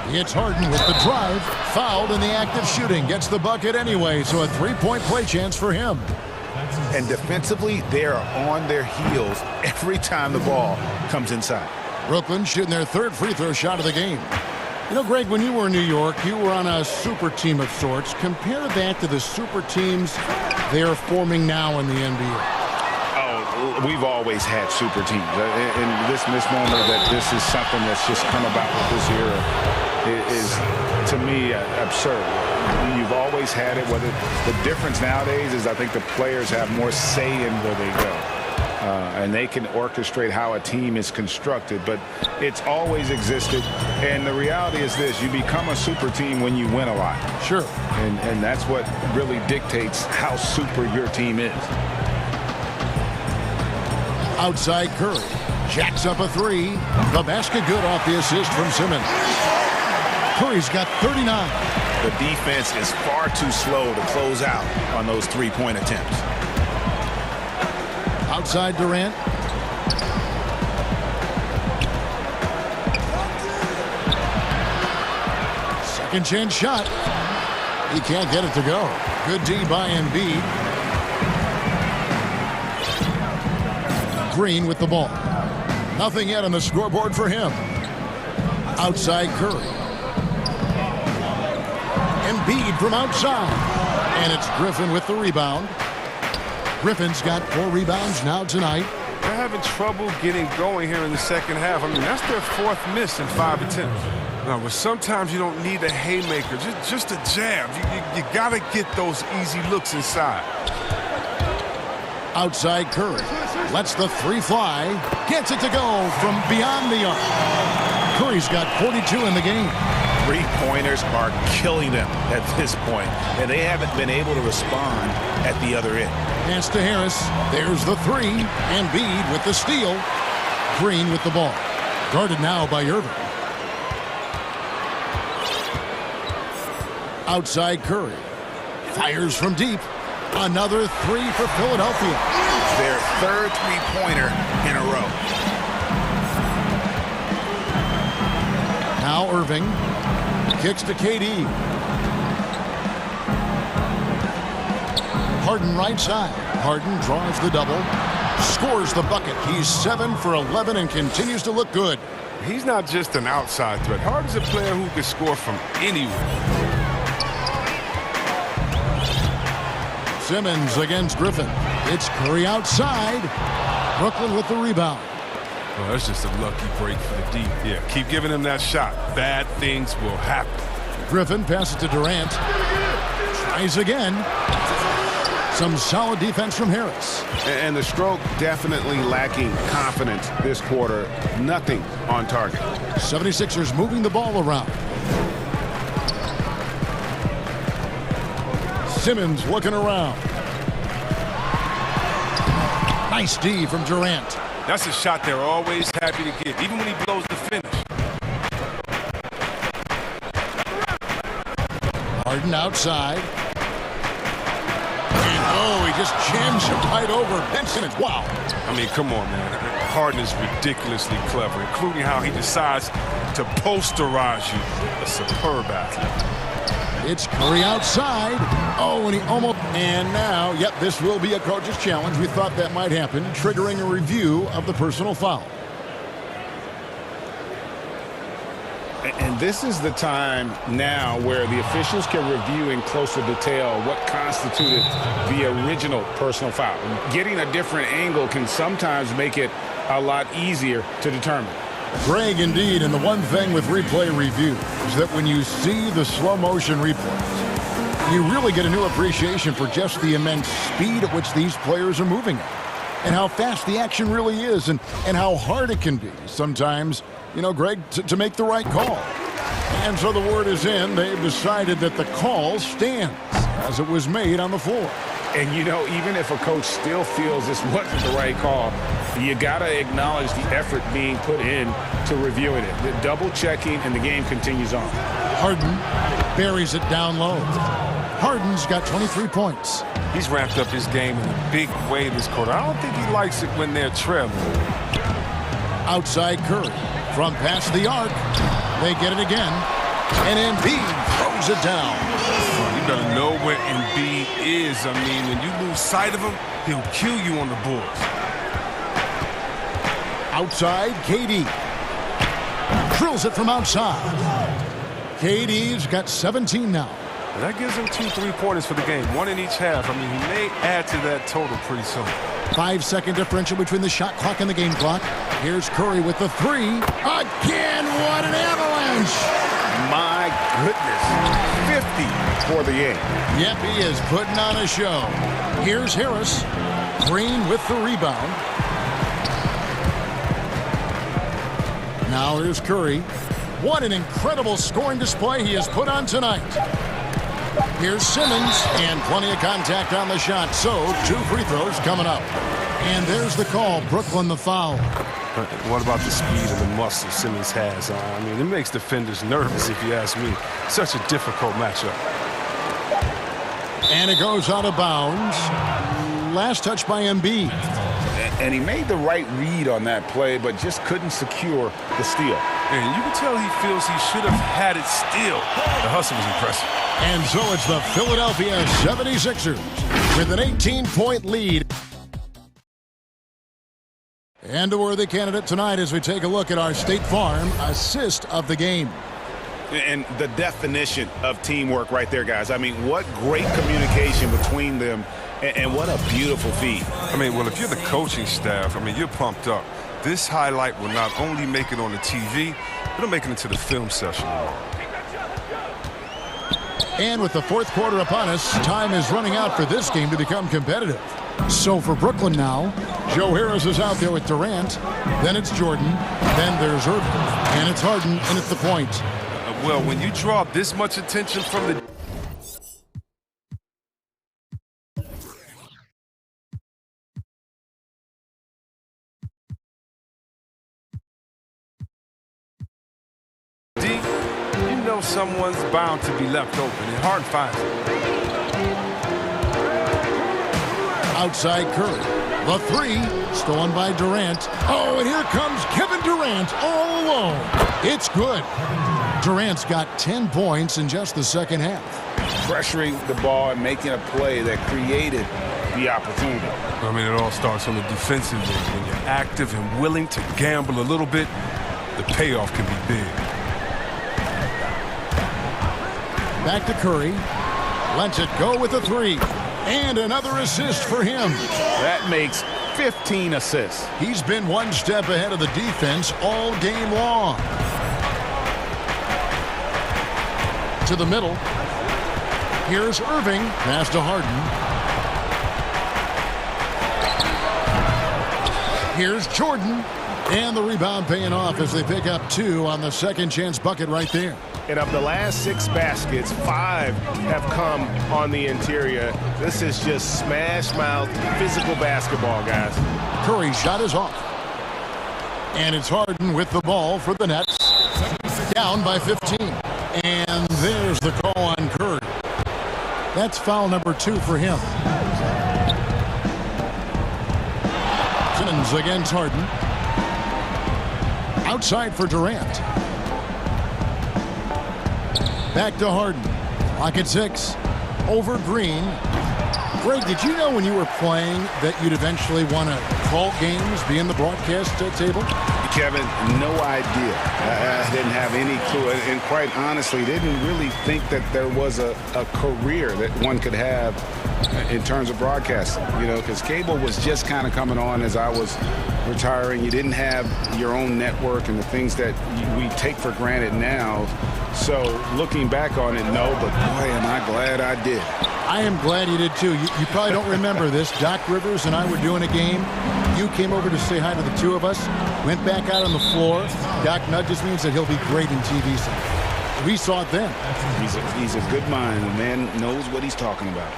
It's Harden with the drive. Fouled in the act of shooting. Gets the bucket anyway, so a 3-point play chance for him.
And defensively, they are on their heels every time the ball comes inside.
Brooklyn shooting their 3rd free throw shot of the game. You know, Greg, when you were in New York, you were on a super team of sorts. Compare that to the super teams they're forming now in the NBA.
Oh, we've always had super teams. And this misnomer that this is something that's just come about with this era is, to me, absurd. You've always had it. Whether the difference nowadays is I think the players have more say in where they go. And they can orchestrate how a team is constructed, but it's always existed. And the reality is this: you become a super team when you win a lot.
Sure.
And that's what really dictates how super your team is.
Outside Curry. Jacks up a 3. The basket good off the assist from Simmons. Curry's got 39.
The defense is far too slow to close out on those 3-point attempts.
Outside Durant. Second chance shot. He can't get it to go. Good D by Embiid. Green with the ball. Nothing yet on the scoreboard for him. Outside Curry. Embiid from outside. And it's Griffin with the rebound. Griffin's got 4 rebounds now tonight.
They're having trouble getting going here in the second half. I mean, that's their 4th miss in 5 attempts. Now, but sometimes you don't need a haymaker, just a jab. You got to get those easy looks inside.
Outside Curry. Lets the 3 fly. Gets it to go from beyond the arc. Curry's got 42 in the game.
3-pointers are killing them at this point, and they haven't been able to respond at the other end.
Pass to Harris. There's the 3. Embiid with the steal. Green with the ball. Guarded now by Irving. Outside Curry. Fires from deep. Another 3 for Philadelphia.
Their 3rd 3-pointer in a row.
Now Irving. Kicks to KD. Harden right side. Harden draws the double. Scores the bucket. He's 7 for 11 and continues to look good.
He's not just an outside threat. Harden's a player who can score from anywhere.
Simmons against Griffin. It's Curry outside. Brooklyn with the rebound.
Well, that's just a lucky break for the D. Yeah, keep giving him that shot. Bad things will happen.
Griffin passes to Durant. Tries again. Some solid defense from Harris.
And the stroke definitely lacking confidence this quarter. Nothing on target.
76ers moving the ball around. Simmons looking around. Nice D from Durant.
That's a shot they're always happy to get, even when he blows the finish.
Harden outside. And he just jams him right over Benson. Wow.
I mean, come on, man. Harden is ridiculously clever, including how he decides to posterize you. A superb athlete.
It's Curry outside. Oh, and he almost... And now, yep, this will be a coach's challenge. We thought that might happen, triggering a review of the personal foul.
And this is the time now where the officials can review in closer detail what constituted the original personal foul. Getting a different angle can sometimes make it a lot easier to determine.
Greg, indeed, and the one thing with replay review is that when you see the slow motion replays, you really get a new appreciation for just the immense speed at which these players are moving at, and how fast the action really is, and how hard it can be sometimes, you know, Greg, to make the right call. And so the word is in. They've decided that the call stands as it was made on the floor.
And, you know, even if a coach still feels this wasn't the right call, you got to acknowledge the effort being put in to reviewing it. The double checking, and the game continues on.
Harden buries it down low. Harden's got 23 points.
He's ramped up his game in a big way this quarter. I don't think he likes it when they're trailing.
Outside Curry. From past the arc. They get it again. And Embiid throws it down.
You better know where Embiid is. I mean, when you lose sight of him, he'll kill you on the boards.
Outside, KD. Drills it from outside. KD's got 17 now.
And that gives him 2 3-pointers for the game, 1 in each half. I mean, he may add to that total pretty soon.
5-second differential between the shot clock and the game clock. Here's Curry with the 3. Again, what an avalanche!
My goodness. 50 for the game.
Yep, he is putting on a show. Here's Harris. Green with the rebound. Now here's Curry. What an incredible scoring display he has put on tonight. Here's Simmons, and plenty of contact on the shot. So, 2 free throws coming up. And there's the call. Brooklyn the foul.
What about the speed and the muscle Simmons has? I mean, it makes defenders nervous, if you ask me. Such a difficult matchup.
And it goes out of bounds. Last touch by Embiid.
And he made the right read on that play, but just couldn't secure the steal.
And you can tell he feels he should have had it still. The hustle was impressive.
And so it's the Philadelphia 76ers with an 18-point lead. And a worthy candidate tonight as we take a look at our State Farm assist of the game.
And the definition of teamwork right there, guys. I mean, what great communication between them, and what a beautiful feed.
I mean, well, if you're the coaching staff, I mean, you're pumped up. This highlight will not only make it on the TV, it'll make it into the film session.
And with the fourth quarter upon us, time is running out for this game to become competitive. So for Brooklyn now, Joe Harris is out there with Durant. Then it's Jordan. Then there's Irving. And it's Harden in at the point.
Well, when you draw this much attention from the... you know someone's bound to be left open, and Harden finds it.
Outside Curry. The three, stolen by Durant. Oh, and here comes Kevin Durant all alone. It's good. Durant's got 10 points in just the second half.
Pressuring the ball and making a play that created the opportunity.
I mean, it all starts on the defensive end. When you're active and willing to gamble a little bit, the payoff can be big.
Back to Curry. Lets it go with a three. And another assist for him.
That makes 15 assists.
He's been one step ahead of the defense all game long. To the middle. Here's Irving. Pass to Harden. Here's Jordan. And the rebound paying off as they pick up 2 on the second chance bucket right there.
And of the last 6 baskets, 5 have come on the interior. This is just smash-mouth physical basketball, guys.
Curry's shot is off. And it's Harden with the ball for the Nets. Down by 15. And there's the call on Curry. That's foul number 2 for him. Simmons against Harden. Outside for Durant. Back to Harden. Clock at 6. Over Green. Greg, did you know when you were playing that you'd eventually want to call games, be in the broadcast table?
Kevin, no idea. I didn't have any clue. And quite honestly, didn't really think that there was a career that one could have in terms of broadcasting. You know, because cable was just kind of coming on as I was retiring. You didn't have your own network and the things that we take for granted now. So looking back on it, no, but boy, am I glad I did.
I am glad you did too. You probably don't remember this. Doc Rivers and I were doing a game. You came over to say hi to the 2 of us, went back out on the floor. Doc nudges me and said he'll be great in TV someday. We saw it then.
He's a good mind. The man knows what he's talking about.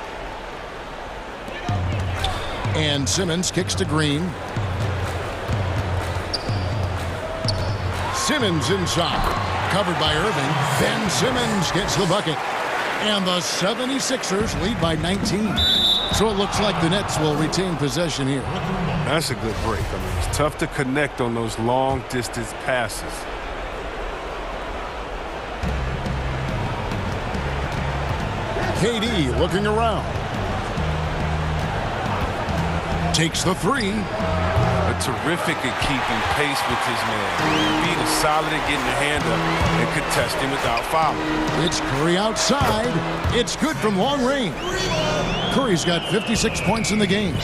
And Simmons kicks to Green. Simmons inside. Covered by Irving. Ben Simmons gets the bucket. And the 76ers lead by 19. So it looks like the Nets will retain possession here.
That's a good break. I mean, it's tough to connect on those long-distance passes.
KD looking around. Takes the 3.
Terrific at keeping pace with his man. Being solid at getting the hand up and contesting without fouling.
It's Curry outside. It's good from long range. Curry's got 56 points in the game.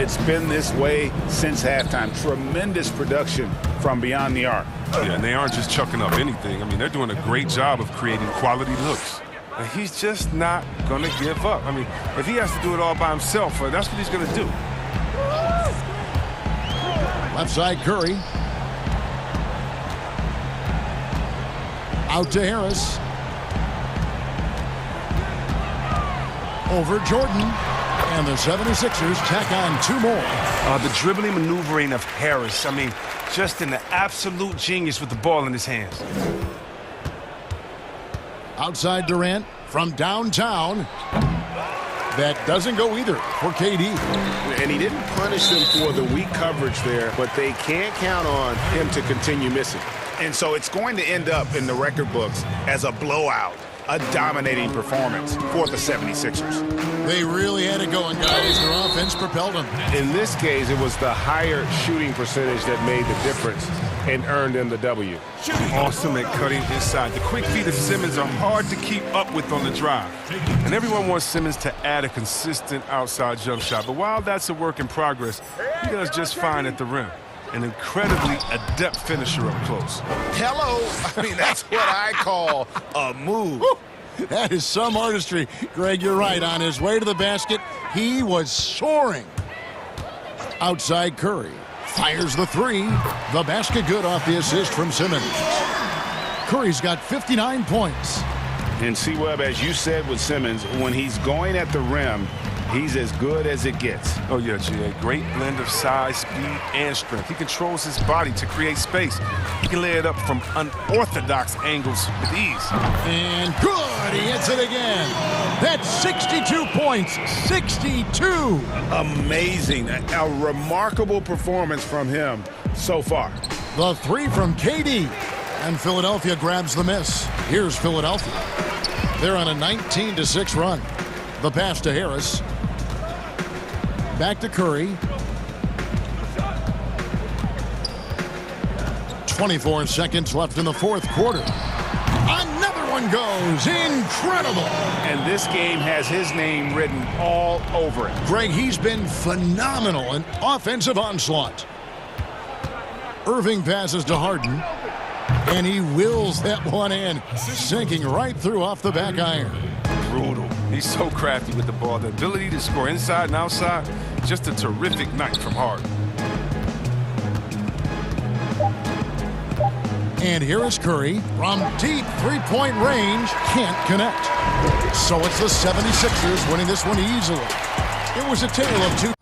It's been this way since halftime. Tremendous production from beyond the arc.
Yeah, and they aren't just chucking up anything. I mean, they're doing a great job of creating quality looks. And he's just not going to give up. I mean, if he has to do it all by himself, that's what he's going to do.
Left side Curry. Out to Harris. Over Jordan. And the 76ers tack on 2 more.
The dribbling maneuvering of Harris. I mean, just an absolute genius with the ball in his hands.
Outside Durant from downtown. That doesn't go either for KD.
And he didn't punish them for the weak coverage there, but they can't count on him to continue missing.
And so it's going to end up in the record books as a blowout. a dominating performance for the 76ers.
They really had it going, guys. Their offense propelled them.
In this case, it was the higher shooting percentage that made the difference and earned them the W.
Awesome at cutting inside. The quick feet of Simmons are hard to keep up with on the drive. And everyone wants Simmons to add a consistent outside jump shot. But while that's a work in progress, he does just fine at the rim. An incredibly adept finisher up close.
Hello. I mean, that's what I call a move.
Woo! That is some artistry. Greg, you're right. On his way to the basket, he was soaring. Outside Curry. Fires the three. The basket good off the assist from Simmons. Curry's got 59 points.
And C-Webb, as you said with Simmons, when he's going at the rim, he's as good as it gets.
Oh, yeah, G.A. Great blend of size, speed, and strength. He controls his body to create space. He can lay it up from unorthodox angles with ease.
And good. He hits it again. That's 62 points. 62.
Amazing. A remarkable performance from him so far.
The three from KD. And Philadelphia grabs the miss. Here's Philadelphia. They're on a 19-6 run. The pass to Harris. Back to Curry. 24 seconds left in the fourth quarter. Another one goes. Incredible.
And this game has his name written all over it.
Greg, he's been phenomenal in offensive onslaught. Irving passes to Harden. And he wills that one in, sinking right through off the back iron.
Brutal. He's so crafty with the ball. The ability to score inside and outside, just a terrific night from Harden.
And here is Curry from deep three-point range. Can't connect. So it's the 76ers winning this one easily. It was a tale of two.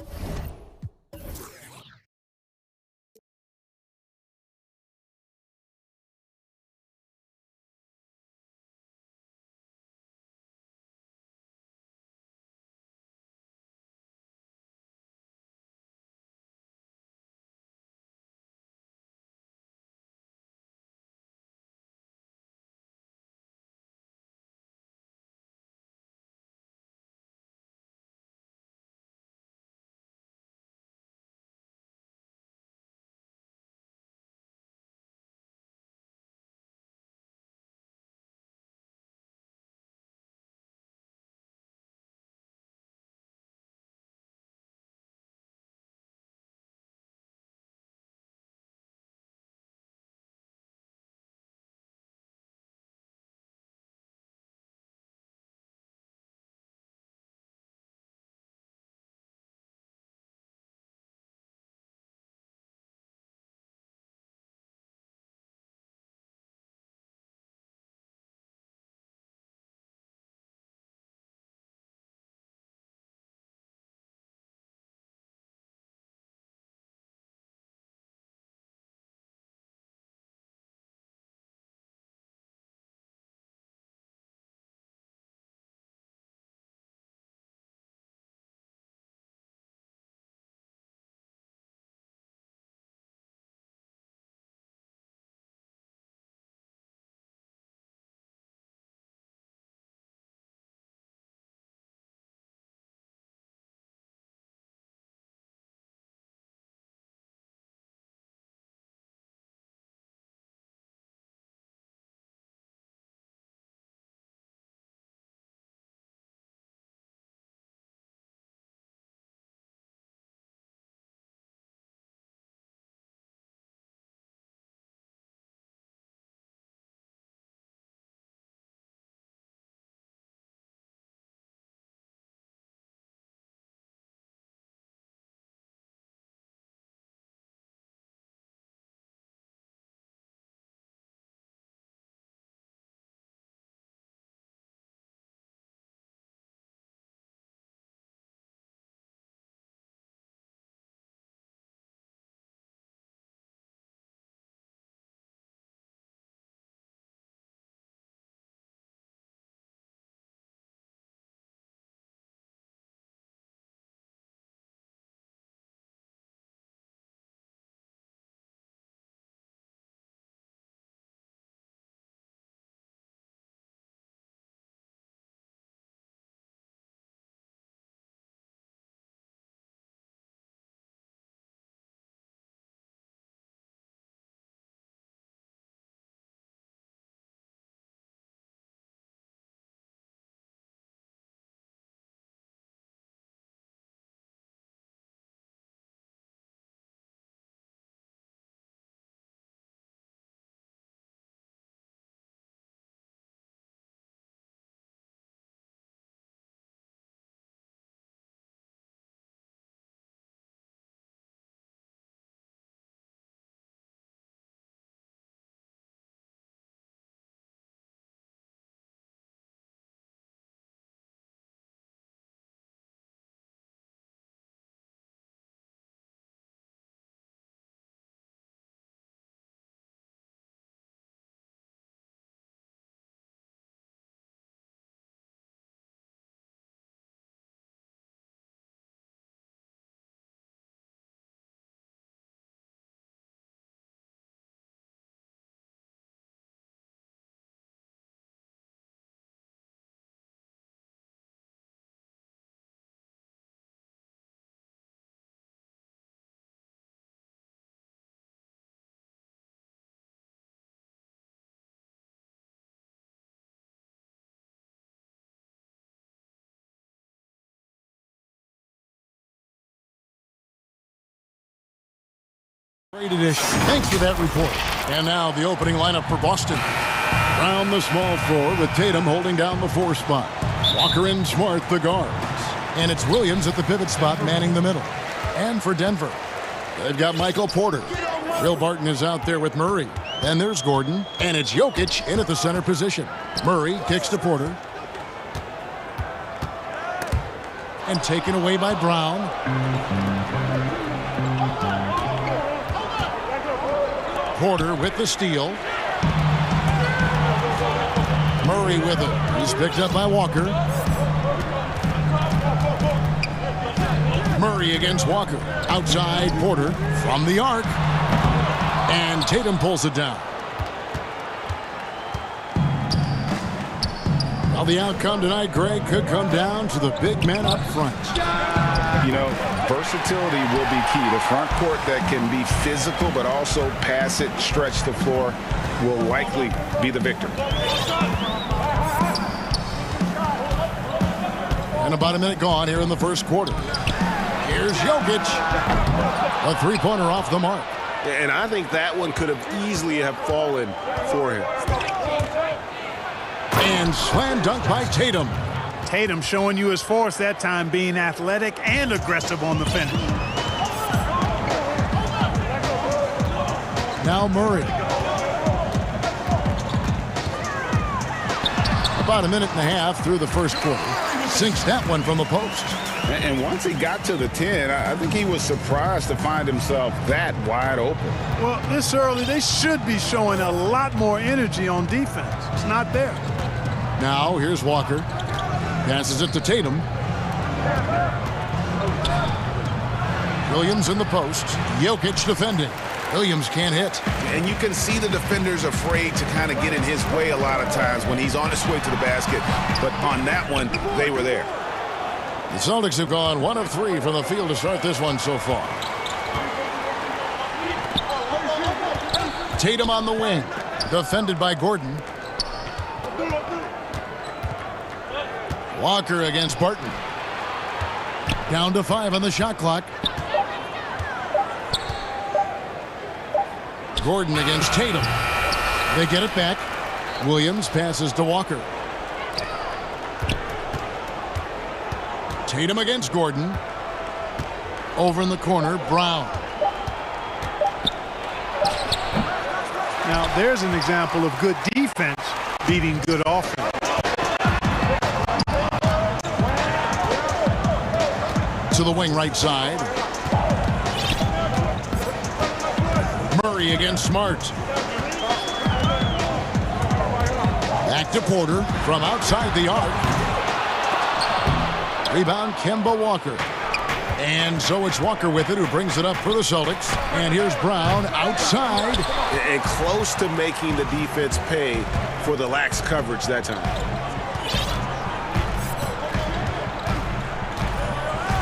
Great edition. Thanks for that report. And now the opening lineup for Boston. Round the small floor with Tatum holding down the 4 spot. Walker and Smart the guards. And it's Williams at the pivot spot manning the middle. And for Denver, they've got Michael Porter. Will Barton is out there with Murray. And there's Gordon. And it's Jokic in at the center position. Murray kicks to Porter. And taken away by Brown. Porter with the steal. Murray with it. He's picked up by Walker. Murray against Walker. Outside Porter from the arc. And Tatum pulls it down. Well, the outcome tonight, Greg, could come down to the big man up front.
You know, versatility will be key. The front court that can be physical but also pass it, stretch the floor, will likely be the victor.
And about a minute gone here in the first quarter. Here's Jokic. A three-pointer off the mark.
And I think that one could have easily have fallen for him.
And slam dunk by Tatum.
Tatum showing you his force that time, being athletic and aggressive on the finish.
Now Murray. About a minute and a half through the first quarter. Sinks that one from the post.
And once he got to the 10, I think he was surprised to find himself that wide open.
Well, this early, they should be showing a lot more energy on defense. It's not there.
Now here's Walker. Passes it to Tatum. Williams in the post. Jokic defending. Williams can't hit.
And you can see the defenders afraid to kind of get in his way a lot of times when he's on his way to the basket. But on that one, they were there.
The Celtics have gone 1 of 3 from the field to start this one so far. Tatum on the wing. Defended by Gordon. Walker against Barton. Down to 5 on the shot clock. Gordon against Tatum. They get it back. Williams passes to Walker. Tatum against Gordon. Over in the corner, Brown.
Now, there's an example of good defense beating good offense.
To the wing right side. Murray against Smart. Back to Porter from outside the arc. Rebound, Kemba Walker. And so it's Walker with it, who brings it up for the Celtics. And here's Brown outside.
And close to making the defense pay for the lax coverage that time.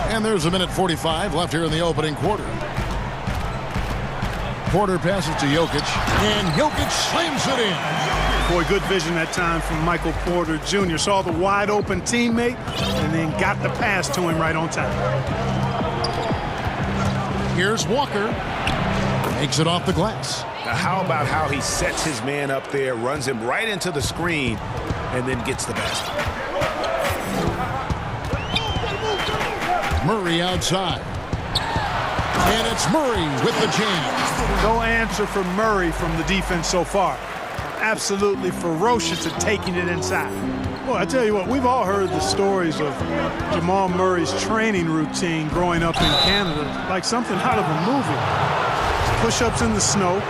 And there's a minute 45 left here in the opening quarter. Porter passes to Jokic, and Jokic slams it in.
Boy, good vision that time from Michael Porter Jr. Saw the wide open teammate and then got the pass to him right on time.
Here's Walker. Makes it off the glass.
Now, how about how he sets his man up there, runs him right into the screen, and then gets the basket.
Murray outside. And it's Murray with the jam.
No answer for Murray from the defense so far. Absolutely ferocious at taking it inside. Well, I tell you what, we've all heard the stories of Jamal Murray's training routine growing up in Canada, like something out of a movie. Push-ups in the snow,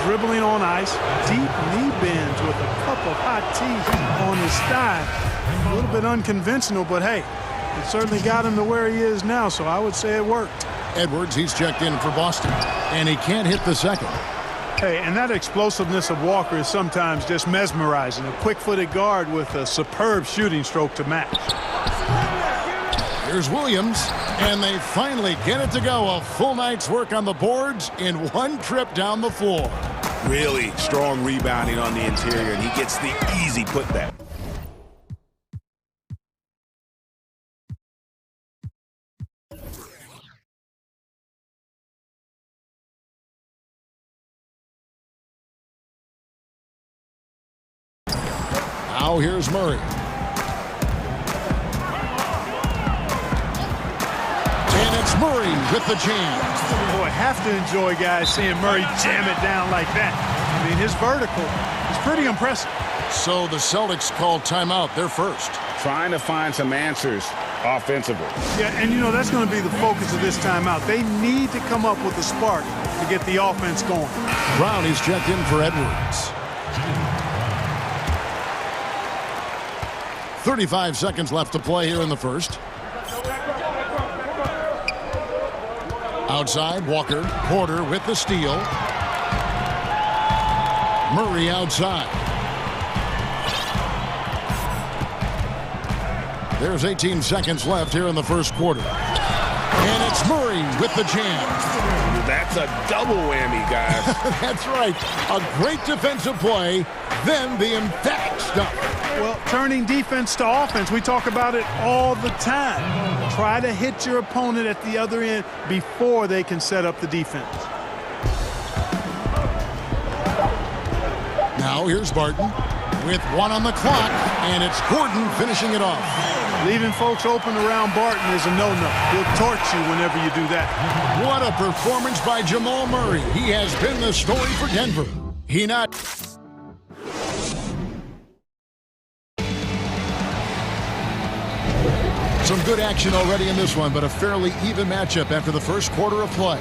dribbling on ice, deep knee bends with a cup of hot tea on his thigh. A little bit unconventional, but hey, it certainly got him to where he is now, so I would say it worked.
Edwards, he's checked in for Boston, and he can't hit the second.
Hey, and that explosiveness of Walker is sometimes just mesmerizing. A quick-footed guard with a superb shooting stroke to match.
Here's Williams, and they finally get it to go. A full night's work on the boards in one trip down the floor.
Really strong rebounding on the interior, and he gets the easy putback.
Now here's Murray. And it's Murray with the jam.
Boy, have to enjoy, guys, seeing Murray jam it down like that. I mean, his vertical is pretty impressive.
So the Celtics called timeout. They're first.
Trying to find some answers offensively.
Yeah, and you know, that's going to be the focus of this timeout. They need to come up with a spark to get the offense going.
Brown is checked in for Edwards. 35 seconds left to play here in the first. Outside, Walker. Porter with the steal. Murray outside. There's 18 seconds left here in the first quarter. And it's Murray with the jam.
That's a double whammy, guys.
That's right. A great defensive play, then the emphatic stuff.
Well, turning defense to offense, we talk about it all the time. Try to hit your opponent at the other end before they can set up the defense.
Now here's Barton with 1 on the clock, and it's Gordon finishing it off.
Leaving folks open around Barton is a no-no. He'll torch you whenever you do that.
What a performance by Jamal Murray. He has been the story for Denver. He not... Some good action already in this one, but a fairly even matchup after the first quarter of play.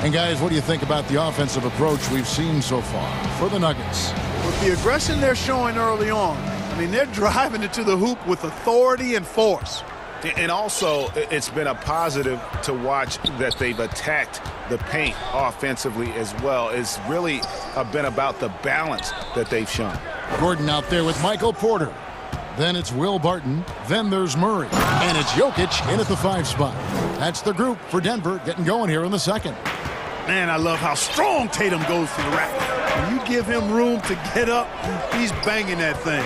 And guys, what do you think about the offensive approach we've seen so far for the Nuggets?
With the aggression they're showing early on, I mean, they're driving it to the hoop with authority and force.
And also, it's been a positive to watch that they've attacked the paint offensively as well. It's really been about the balance that they've shown.
Gordon out there with Michael Porter. Then it's Will Barton. Then there's Murray. And it's Jokic in at the 5 spot. That's the group for Denver getting going here in the second.
Man, I love how strong Tatum goes to the rack. When you give him room to get up, he's banging that thing.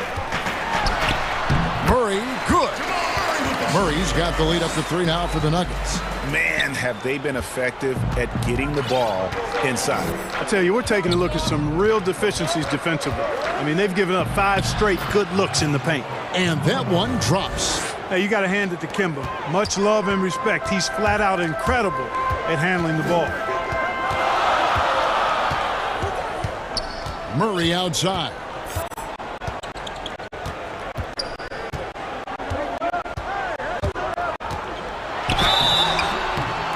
Murray, good. Murray's got the lead up to 3 now for the Nuggets.
Man, have they been effective at getting the ball inside.
I tell you, we're taking a look at some real deficiencies defensively. I mean, they've given up 5 straight good looks in the paint.
And that one drops.
Hey, you got to hand it to Kemba. Much love and respect. He's flat out incredible at handling the ball.
Murray outside.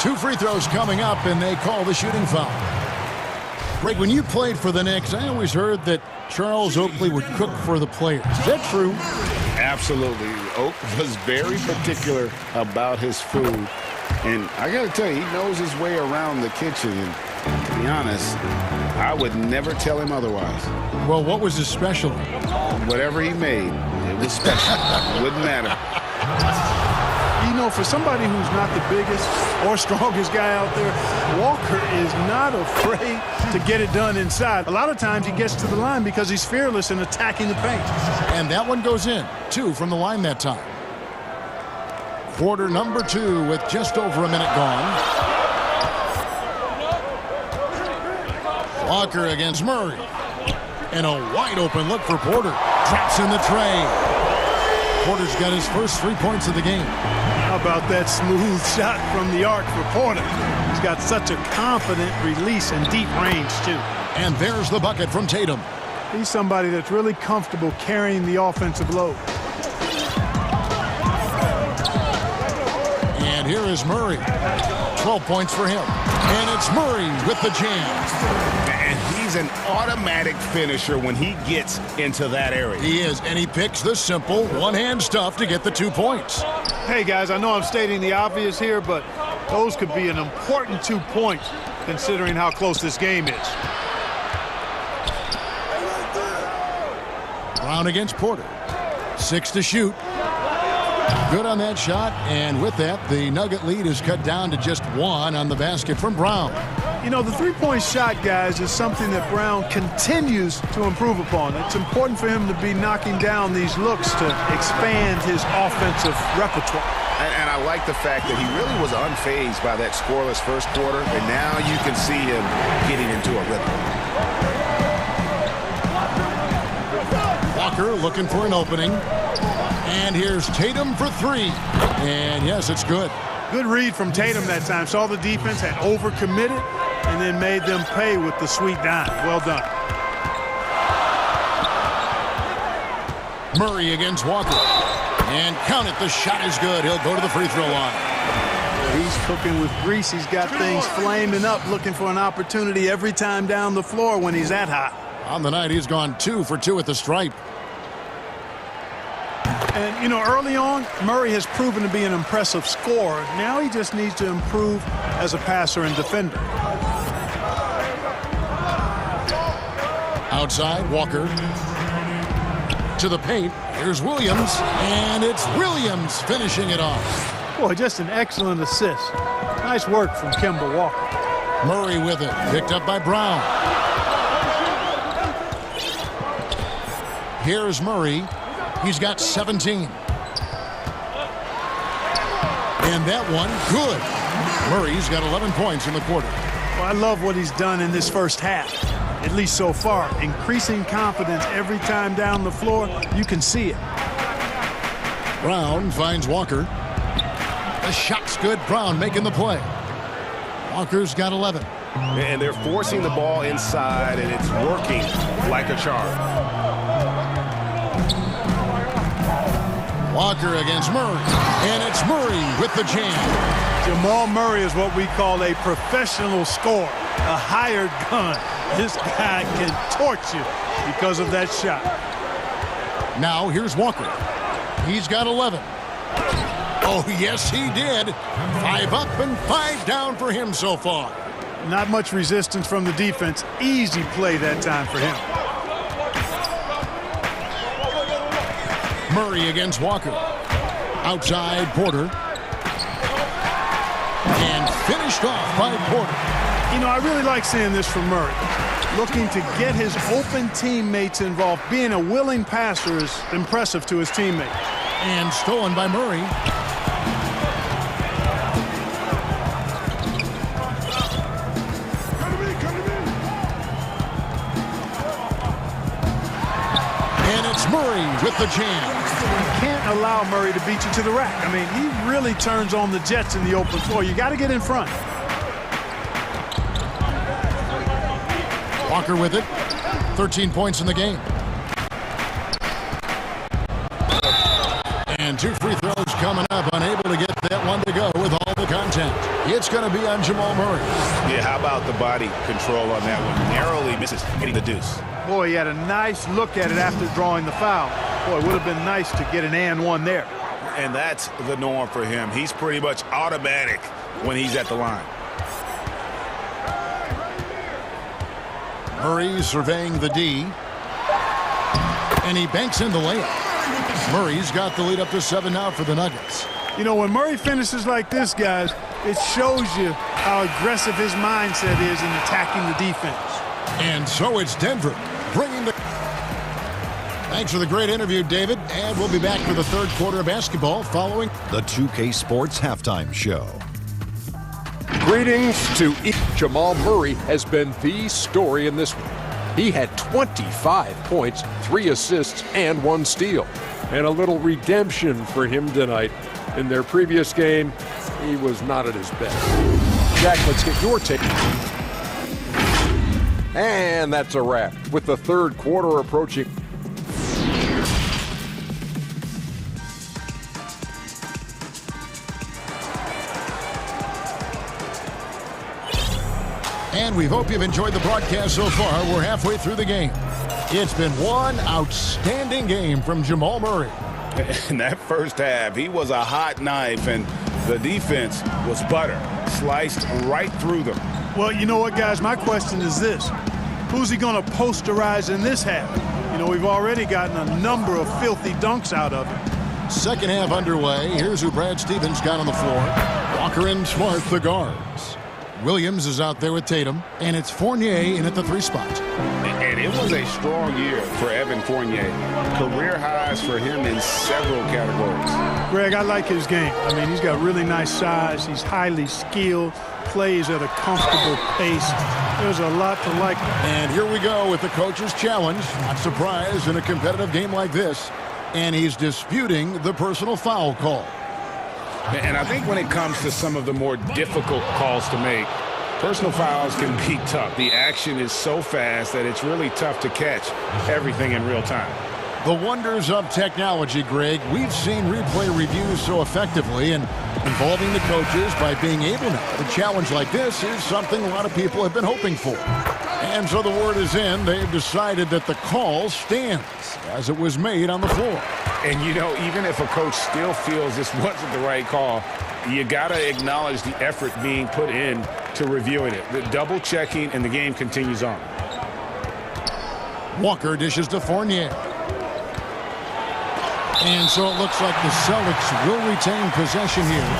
Two free throws coming up, and they call the shooting foul. Greg, when you played for the Knicks, I always heard that Charles Oakley would cook for the players. Is that true?
Absolutely. Oak was very particular about his food. And I got to tell you, he knows his way around the kitchen. And to be honest, I would never tell him otherwise.
Well, what was his specialty?
Whatever he made, it was special. Wouldn't matter.
You know, for somebody who's not the biggest or strongest guy out there, Walker is not afraid to get it done inside. A lot of times he gets to the line because he's fearless in attacking the paint.
And that one goes in. 2 from the line that time. Quarter number 2 with just over a minute gone. Walker against Murray. And a wide open look for Porter. Drops in the tray. Porter's got his first 3 points of the game.
How about that smooth shot from the arc for Porter? He's got such a confident release and deep range, too.
And there's the bucket from Tatum.
He's somebody that's really comfortable carrying the offensive load.
And here is Murray. 12 points for him. And it's Murray with the jam.
And he's an automatic finisher when he gets into that area.
He is, and he picks the simple one-hand stuff to get the 2 points.
Hey, guys, I know I'm stating the obvious here, but those could be an important 2 points considering how close this game is.
Brown against Porter. 6 to shoot. Good on that shot, and with that, the Nugget lead is cut down to just 1 on the basket from Brown.
You know, the three-point shot, guys, is something that Brown continues to improve upon. It's important for him to be knocking down these looks to expand his offensive repertoire.
And I like the fact that he really was unfazed by that scoreless first quarter, and now you can see him getting into a rhythm.
Walker looking for an opening. And here's Tatum for three. And yes, it's good.
Good read from Tatum that time. Saw the defense, had overcommitted, and then made them pay with the sweet dime. Well done.
Murray against Walker. And count it, the shot is good. He'll go to the free throw line.
He's cooking with grease. He's got things flaming up, looking for an opportunity every time down the floor when he's that hot.
On the night, he's gone 2 for 2 at the stripe.
And, you know, early on, Murray has proven to be an impressive scorer. Now he just needs to improve as a passer and defender.
Outside, Walker. To the paint. Here's Williams. And it's Williams finishing it off.
Boy, just an excellent assist. Nice work from Kemba Walker.
Murray with it. Picked up by Brown. Here's Murray. He's got 17. And that one, good. Murray's got 11 points in the quarter.
Well, I love what he's done in this first half, at least so far. Increasing confidence every time down the floor. You can see it.
Brown finds Walker. The shot's good. Brown making the play. Walker's got 11.
And they're forcing the ball inside, and it's working like a charm.
Walker against Murray, and it's Murray with the jam.
Jamal Murray is what we call a professional scorer, a hired gun. This guy can torch you because of that shot.
Now here's Walker. He's got 11. Oh, yes, he did. 5 up and 5 down for him so far.
Not much resistance from the defense. Easy play that time for him.
Murray against Walker. Outside, Porter. And finished off by Porter.
You know, I really like seeing this from Murray. Looking to get his open teammates involved. Being a willing passer is impressive to his teammates.
And stolen by Murray. And it's Murray with the jam.
You can't allow Murray to beat you to the rack. I mean, he really turns on the Jets in the open floor. You got to get in front.
Walker with it. 13 points in the game. And 2 free throws coming up. Unable to get that one to go with all the content. It's going to be on Jamal Murray.
Yeah, how about the body control on that one? Narrowly misses hitting the deuce.
Boy, he had a nice look at it after drawing the foul. Boy, it would have been nice to get an and one there.
And that's the norm for him. He's pretty much automatic when he's at the line.
Murray surveying the D. And he banks in the layup. Murray's got the lead up to 7 now for the Nuggets.
You know, when Murray finishes like this, guys, it shows you how aggressive his mindset is in attacking the defense.
And so it's Denver bringing the... Thanks for the great interview, David. And we'll be back for the third quarter of basketball following
the 2K Sports Halftime Show.
Greetings to Jamal Murray has been the story in this one. He had 25 points, 3 assists, and 1 steal. And a little redemption for him tonight. In their previous game, he was not at his best. Jack, let's get your take. And that's a wrap with the third quarter approaching.
And we hope you've enjoyed the broadcast so far. We're halfway through the game. It's been one outstanding game from Jamal Murray.
In that first half, he was a hot knife, and the defense was butter, sliced right through them.
Well, you know what, guys? My question is this. Who's he going to posterize in this half? You know, we've already gotten a number of filthy dunks out of him.
Second half underway. Here's who Brad Stevens got on the floor. Walker and Smart, the guards. Williams is out there with Tatum, and it's Fournier in at the 3 spot.
And
It was a strong year for Evan Fournier. Career highs for him in several categories.
Greg, I like his game. I mean, he's got really nice size. He's highly skilled, plays at a comfortable pace. There's a lot to like.
And here we go with the coach's challenge. Not surprised in a competitive game like this. And he's disputing the personal foul call.
And I think when it comes to some of the more difficult calls to make, personal fouls can be tough. The action is so fast that it's really tough to catch everything in real time.
The wonders of technology, Greg. We've seen replay reviews so effectively, and involving the coaches by being able now to challenge like this is something a lot of people have been hoping for. And so the word is in. They've decided that the call stands as it was made on the floor.
And, you know, even if a coach still feels this wasn't the right call, you got to acknowledge the effort being put in to reviewing it. The double checking, and the game continues on.
Walker dishes to Fournier. And so it looks like the Celtics will retain possession here.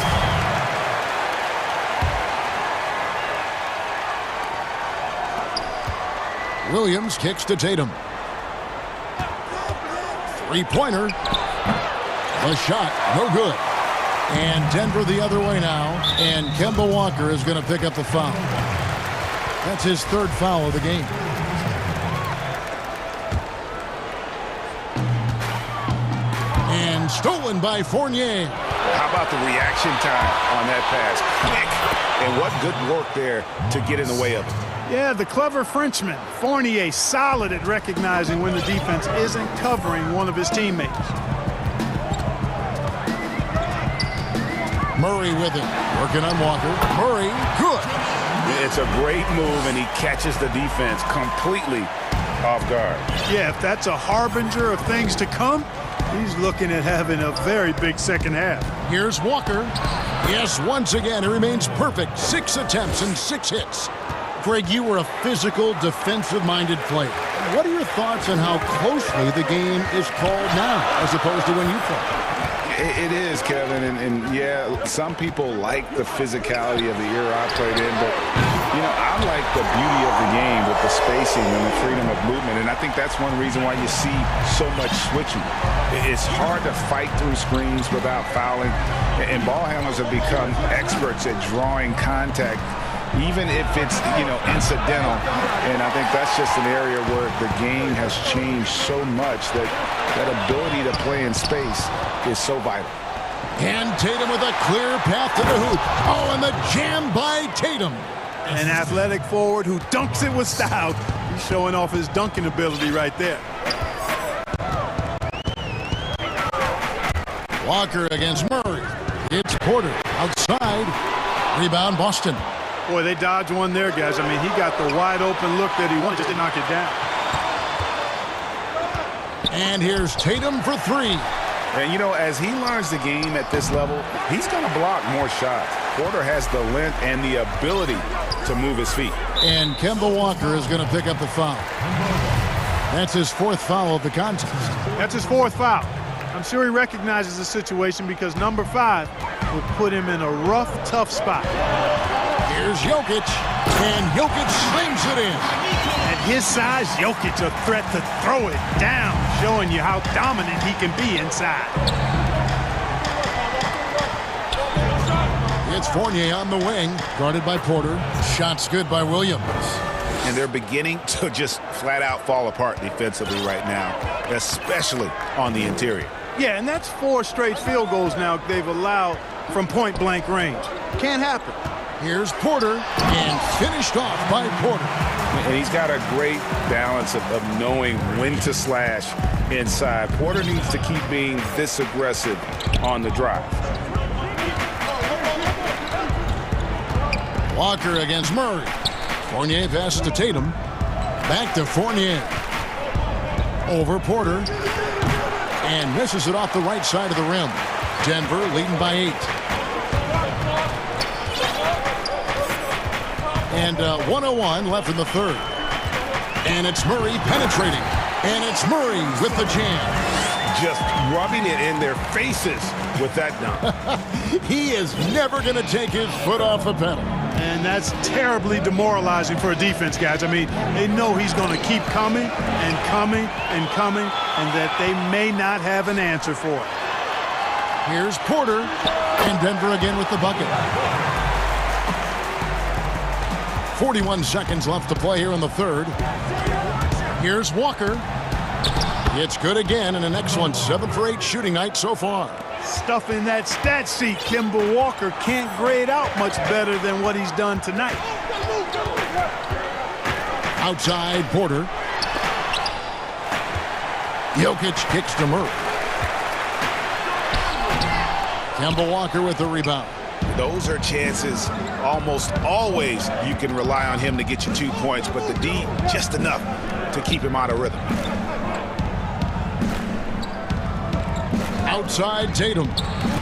Williams kicks to Tatum. Three-pointer. The shot, no good. And Denver the other way now. And Kemba Walker is going to pick up the foul. That's his third foul of the game. And stolen by Fournier.
How about the reaction time on that pass? Quick. And what good work there to get in the way of it.
Yeah, the clever Frenchman. Fournier solid at recognizing when the defense isn't covering one of his teammates.
Murray with it. Working on Walker. Murray, good.
It's a great move, and he catches the defense completely off guard.
Yeah, if that's a harbinger of things to come, he's looking at having a very big second half.
Here's Walker. Yes, once again, he remains perfect. 6 attempts and 6 hits. Greg, you were a physical, defensive-minded player. What are your thoughts on how closely the game is called now as opposed to when you played?
It is, Kevin, and yeah, some people like the physicality of the era I played in, but, you know, I like the beauty of the game with the spacing and the freedom of movement, and I think that's one reason why you see so much switching. It's hard to fight through screens without fouling, and ball handlers have become experts at drawing contact, even if it's, you know, incidental. And I think that's just an area where the game has changed so much that that ability to play in space is so vital.
And Tatum with a clear path to the hoop. Oh, and the jam by Tatum.
An athletic forward who dunks it with style. He's showing off his dunking ability right there.
Walker against Murray. It's Porter outside. Rebound Boston.
Boy, they dodged one there, guys. I mean, he got the wide open look that he wanted, just to knock it down.
And here's Tatum for 3.
And, you know, as he learns the game at this level, he's going to block more shots. Porter has the length and the ability to move his feet.
And Kemba Walker is going to pick up the foul. That's his 4th foul of the contest.
That's his 4th foul. I'm sure he recognizes the situation because number 5 will put him in a rough, tough spot.
Here's Jokic, and Jokic slings it in.
At his size, Jokic a threat to throw it down, showing you how dominant he can be inside.
It's Fournier on the wing, guarded by Porter. Shots good by Williams.
And they're beginning to just flat out fall apart defensively right now, especially on the interior.
Yeah, and that's 4 straight field goals now they've allowed from point-blank range. Can't happen.
Here's Porter, and finished off by Porter.
And he's got a great balance of knowing when to slash inside. Porter needs to keep being this aggressive on the drive.
Walker against Murray. Fournier passes to Tatum. Back to Fournier. Over Porter. And misses it off the right side of the rim. Denver leading by 8. And 1:01 left in the 3rd. And it's Murray penetrating. And it's Murray with the jam.
Just rubbing it in their faces with that dunk.
He is never going to take his foot off the pedal.
And that's terribly demoralizing for a defense, guys. I mean, they know he's going to keep coming and coming and coming, and that they may not have an answer for it.
Here's Porter, and Denver again with the bucket. 41 seconds left to play here in the third. Here's Walker. It's good again, and an excellent 7 for 8 shooting night so far.
Stuff in that stat sheet. Kemba Walker can't grade out much better than what he's done tonight.
Outside, Porter. Jokic kicks to Murray. Kemba Walker with the rebound.
Those are chances almost always you can rely on him to get you 2 points, but the D just enough to keep him out of rhythm.
Outside Tatum.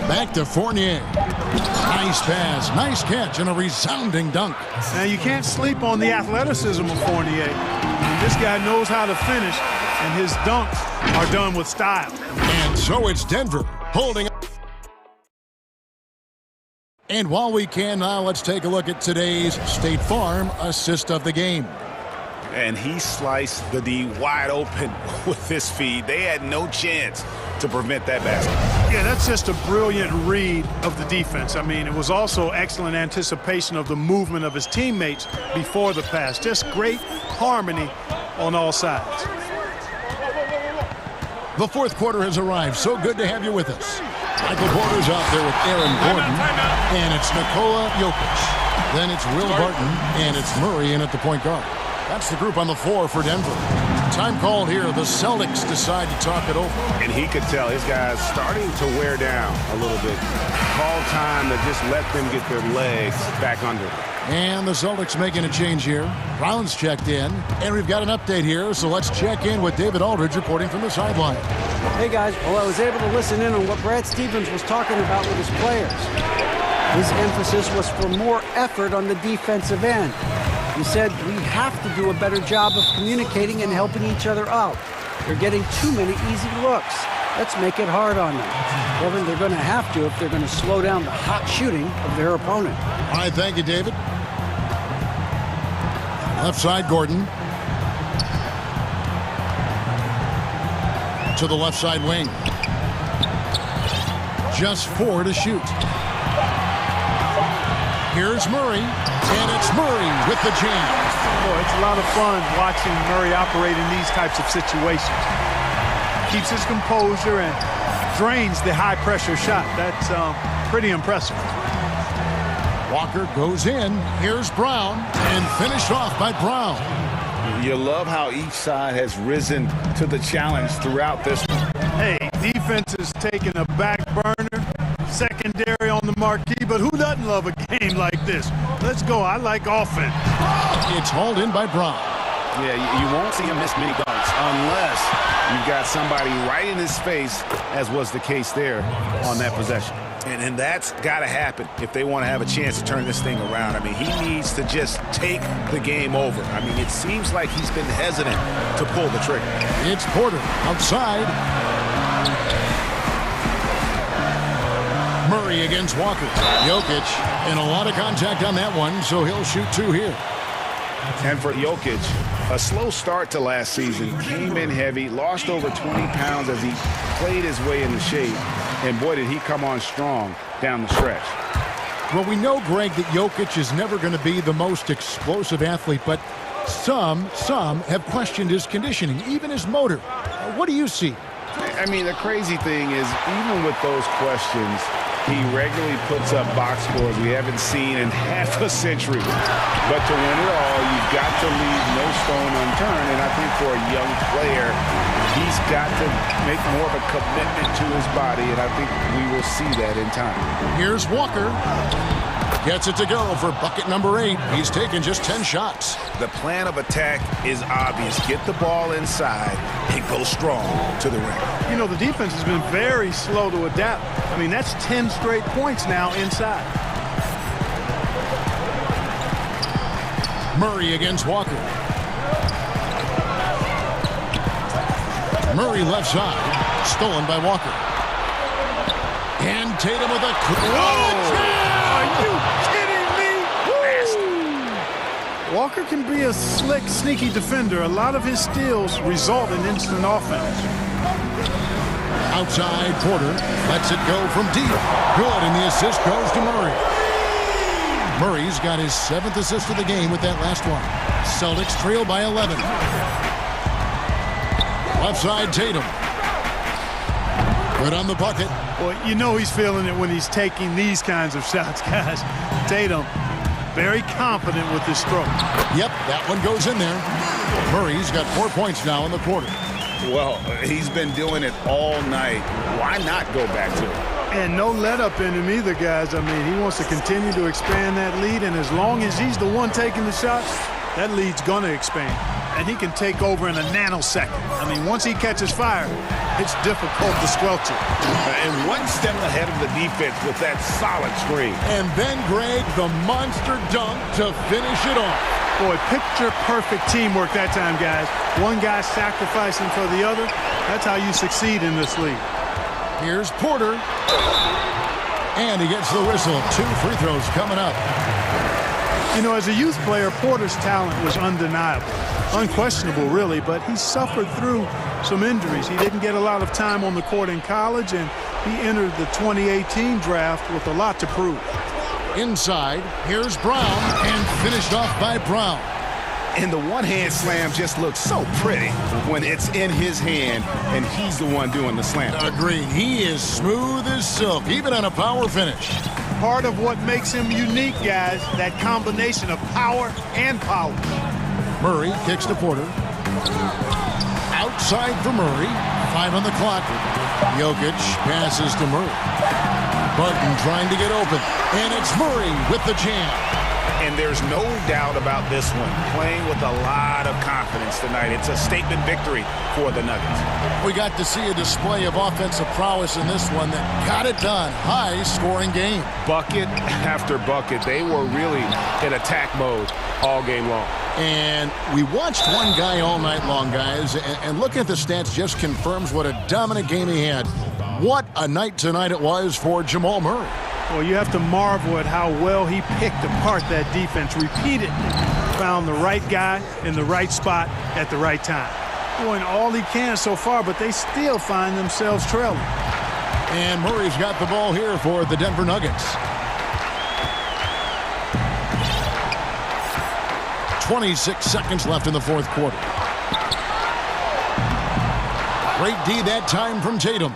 Back to Fournier. Nice pass, nice catch, and a resounding dunk.
Now, you can't sleep on the athleticism of Fournier. This guy knows how to finish, and his dunks are done with style.
And so it's Denver holding up. And while we can now, let's take a look at today's State Farm assist of the game.
And he sliced the D wide open with this feed. They had no chance to prevent that basket.
Yeah, that's just a brilliant read of the defense. I mean, it was also excellent anticipation of the movement of his teammates before the pass. Just great harmony on all sides.
The fourth quarter has arrived. So good to have you with us. Michael Porter's out there with Aaron Gordon, and it's Nikola Jokic. Then it's Will Barton, and it's Murray in at the point guard. That's the group on the floor for Denver. Time called here. The Celtics decide to talk it over.
And he could tell his guys starting to wear down a little bit. Call time to just let them get their legs back under them.
And the Celtics making a change here. Brown's checked in, and we've got an update here, so let's check in with David Aldridge reporting from the sideline.
Hey, guys. Well, I was able to listen in on what Brad Stevens was talking about with his players. His emphasis was for more effort on the defensive end. He said we have to do a better job of communicating and helping each other out. They're getting too many easy looks. Let's make it hard on them. Kevin, they're going to have to if they're going to slow down the hot shooting of their opponent.
All right, thank you, David. Left side, Gordon. To the left side wing. Just 4 to shoot. Here's Murray, and it's Murray with the jam.
Boy, it's a lot of fun watching Murray operate in these types of situations. Keeps his composure and drains the high-pressure shot. That's pretty impressive.
Walker goes in. Here's Brown, and finished off by Brown.
You love how each side has risen to the challenge throughout this one.
Hey, defense is taking a back burner, secondary on the marquee, but who doesn't love a game like this? Let's go. I like offense.
It's hauled in by Brown.
Yeah, you won't see him miss many dunks unless you've got somebody right in his face, as was the case there on that possession.
And that's got to happen if they want to have a chance to turn this thing around. I mean, he needs to just take the game over. I mean, it seems like he's been hesitant to pull the trigger.
It's Porter outside. Murray against Walker. Jokic, and a lot of contact on that one, so he'll shoot 2 here.
And for Jokic, a slow start to last season, came in heavy, lost over 20 pounds as he played his way into shape, and boy, did he come on strong down the stretch.
Well, we know, Greg, that Jokic is never going to be the most explosive athlete, but some have questioned his conditioning, even his motor. What do you see?
I mean, the crazy thing is, even with those questions, he regularly puts up box scores we haven't seen in half a century. But to win it all, you've got to leave no stone unturned. And I think for a young player, he's got to make more of a commitment to his body. And I think we will see that in time.
Here's Walker. Gets it to go for bucket number 8. He's taken just 10 shots.
The plan of attack is obvious. Get the ball inside and go strong to the rim.
You know, the defense has been very slow to adapt. I mean, that's 10 straight points now inside.
Murray against Walker. Murray left side. Stolen by Walker. And Tatum with a...
Are you kidding me? Walker can be a slick, sneaky defender. A lot of his steals result in instant offense.
Outside, Porter lets it go from deep. Good, and the assist goes to Murray. Murray's got his 7th assist of the game with that last one. Celtics trail by 11. Left side, Tatum. Good on the bucket.
Well, you know he's feeling it when he's taking these kinds of shots, guys. Tatum, very confident with his stroke.
Yep, that one goes in there. Murray's got 4 points now in the quarter.
Well, he's been doing it all night. Why not go back to it?
And no let up in him either, guys. I mean, he wants to continue to expand that lead, and as long as he's the one taking the shots, that lead's going to expand. And he can take over in a nanosecond. I mean, once he catches fire, it's difficult to squelch it.
And one step ahead of the defense with that solid screen.
And then, Greg, the monster dunk to finish it off.
Boy, picture-perfect teamwork that time, guys. One guy sacrificing for the other. That's how you succeed in this league.
Here's Porter. And he gets the whistle. 2 free throws coming up.
You know, as a youth player, Porter's talent was undeniable. Unquestionable, really, but he suffered through some injuries. He didn't get a lot of time on the court in college, and he entered the 2018 draft with a lot to prove.
Inside, here's Brown, and finished off by Brown.
And the one-hand slam just looks so pretty when it's in his hand, and he's the one doing the slam.
Agreed. He is smooth as silk, even on a power finish.
Part of what makes him unique, guys, that combination of power and polish.
Murray kicks to Porter. Outside for Murray. 5 on the clock. Jokic passes to Murray. Barton trying to get open. And it's Murray with the jam.
And there's no doubt about this one. Playing with a lot of confidence tonight. It's a statement victory for the Nuggets.
We got to see a display of offensive prowess in this one that got it done. High-scoring game.
Bucket after bucket. They were really in attack mode all game long.
And we watched one guy all night long, guys, and looking at the stats just confirms what a dominant game he had. What a night tonight it was for Jamal Murray.
Well, you have to marvel at how well he picked apart that defense repeatedly. Found the right guy in the right spot at the right time. Doing all he can so far, but they still find themselves trailing.
And Murray's got the ball here for the Denver Nuggets. 26 seconds left in the fourth quarter. Great D that time from Tatum.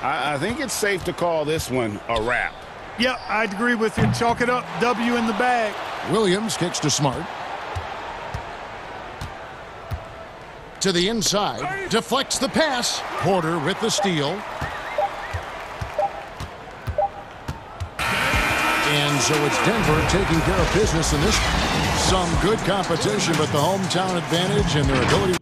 I think it's safe to call this one a wrap.
Yeah, I'd agree with you. Chalk it up. W in the bag.
Williams kicks to Smart. To the inside. Deflects the pass. Porter with the steal. And so it's Denver taking care of business in this. Some good competition, but the hometown advantage and their ability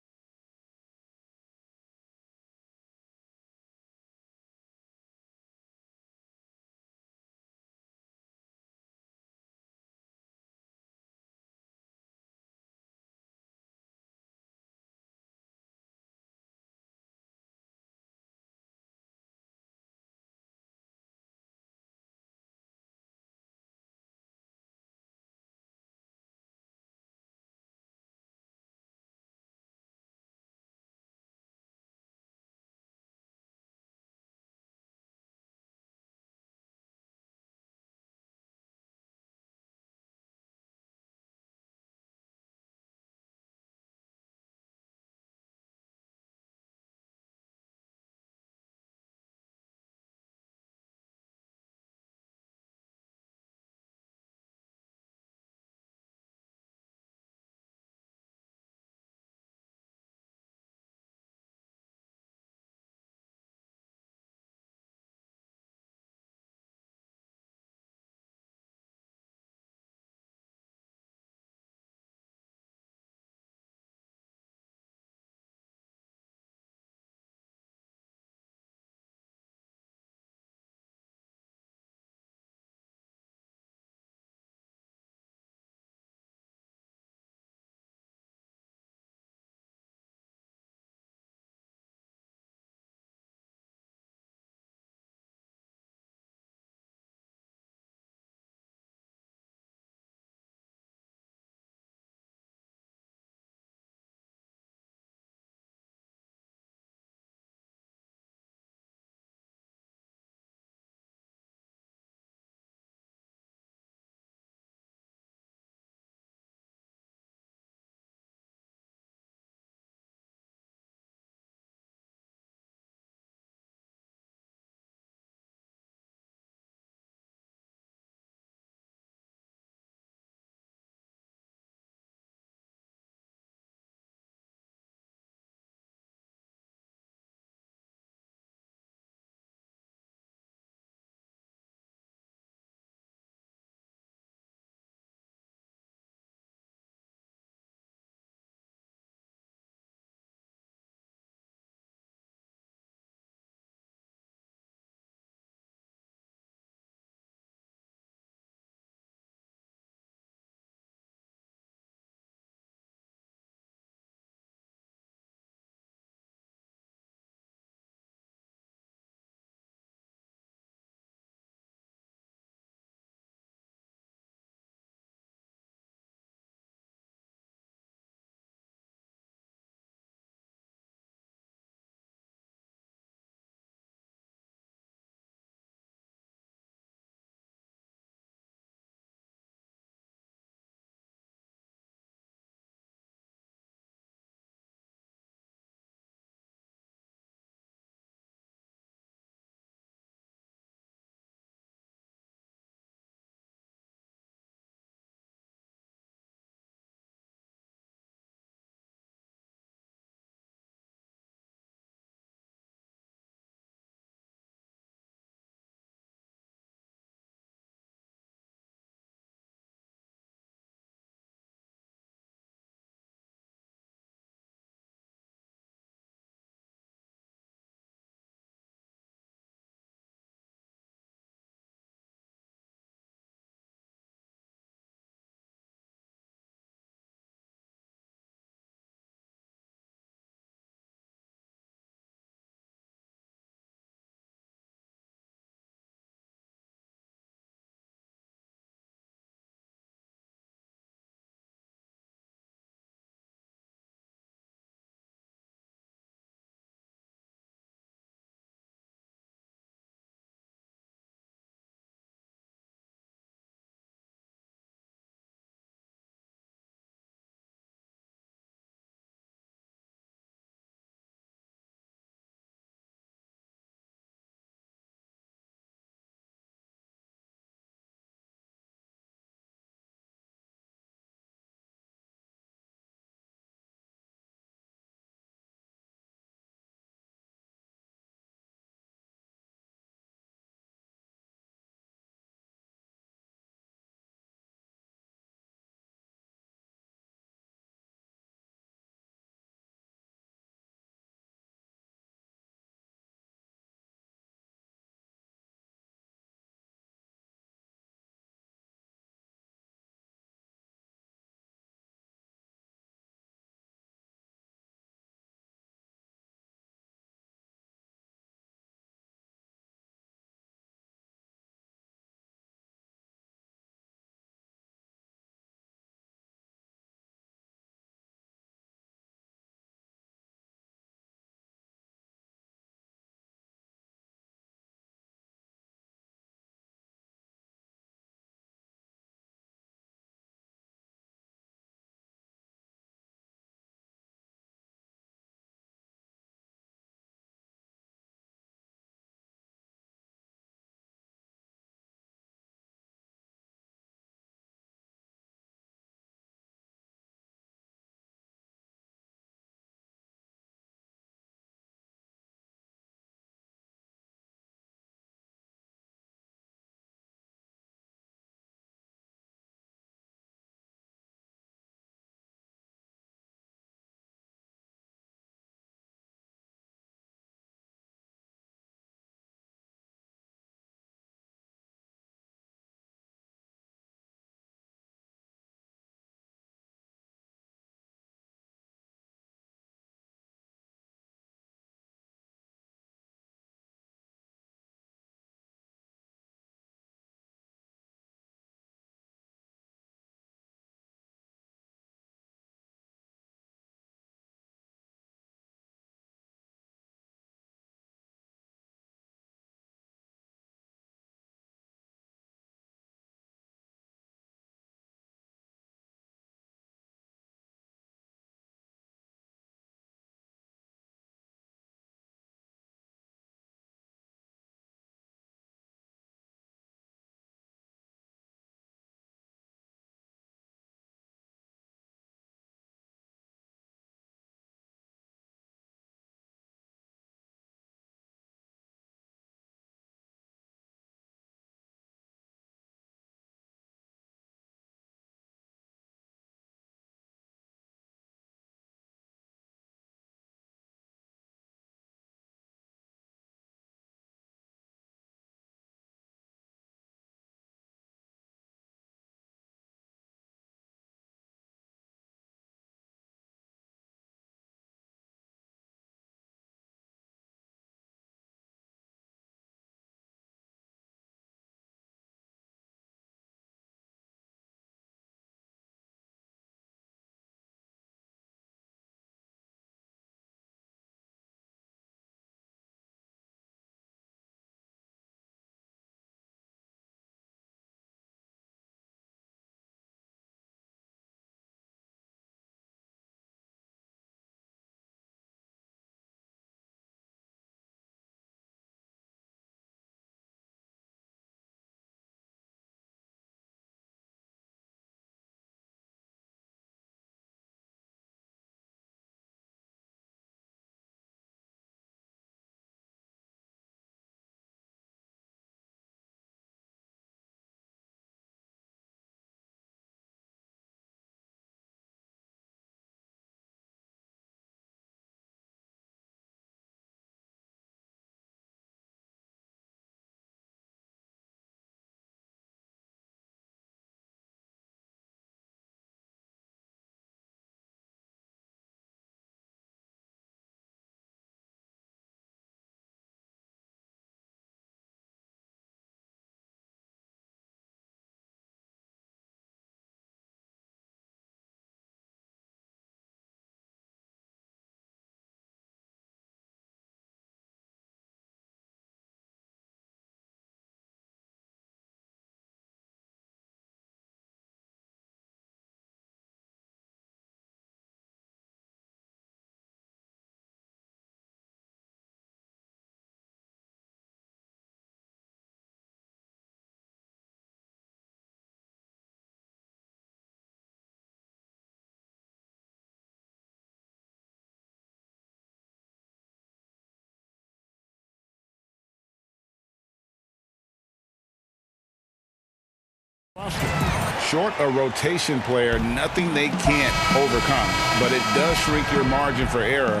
Short a rotation player, nothing they can't overcome, but it does shrink your margin for error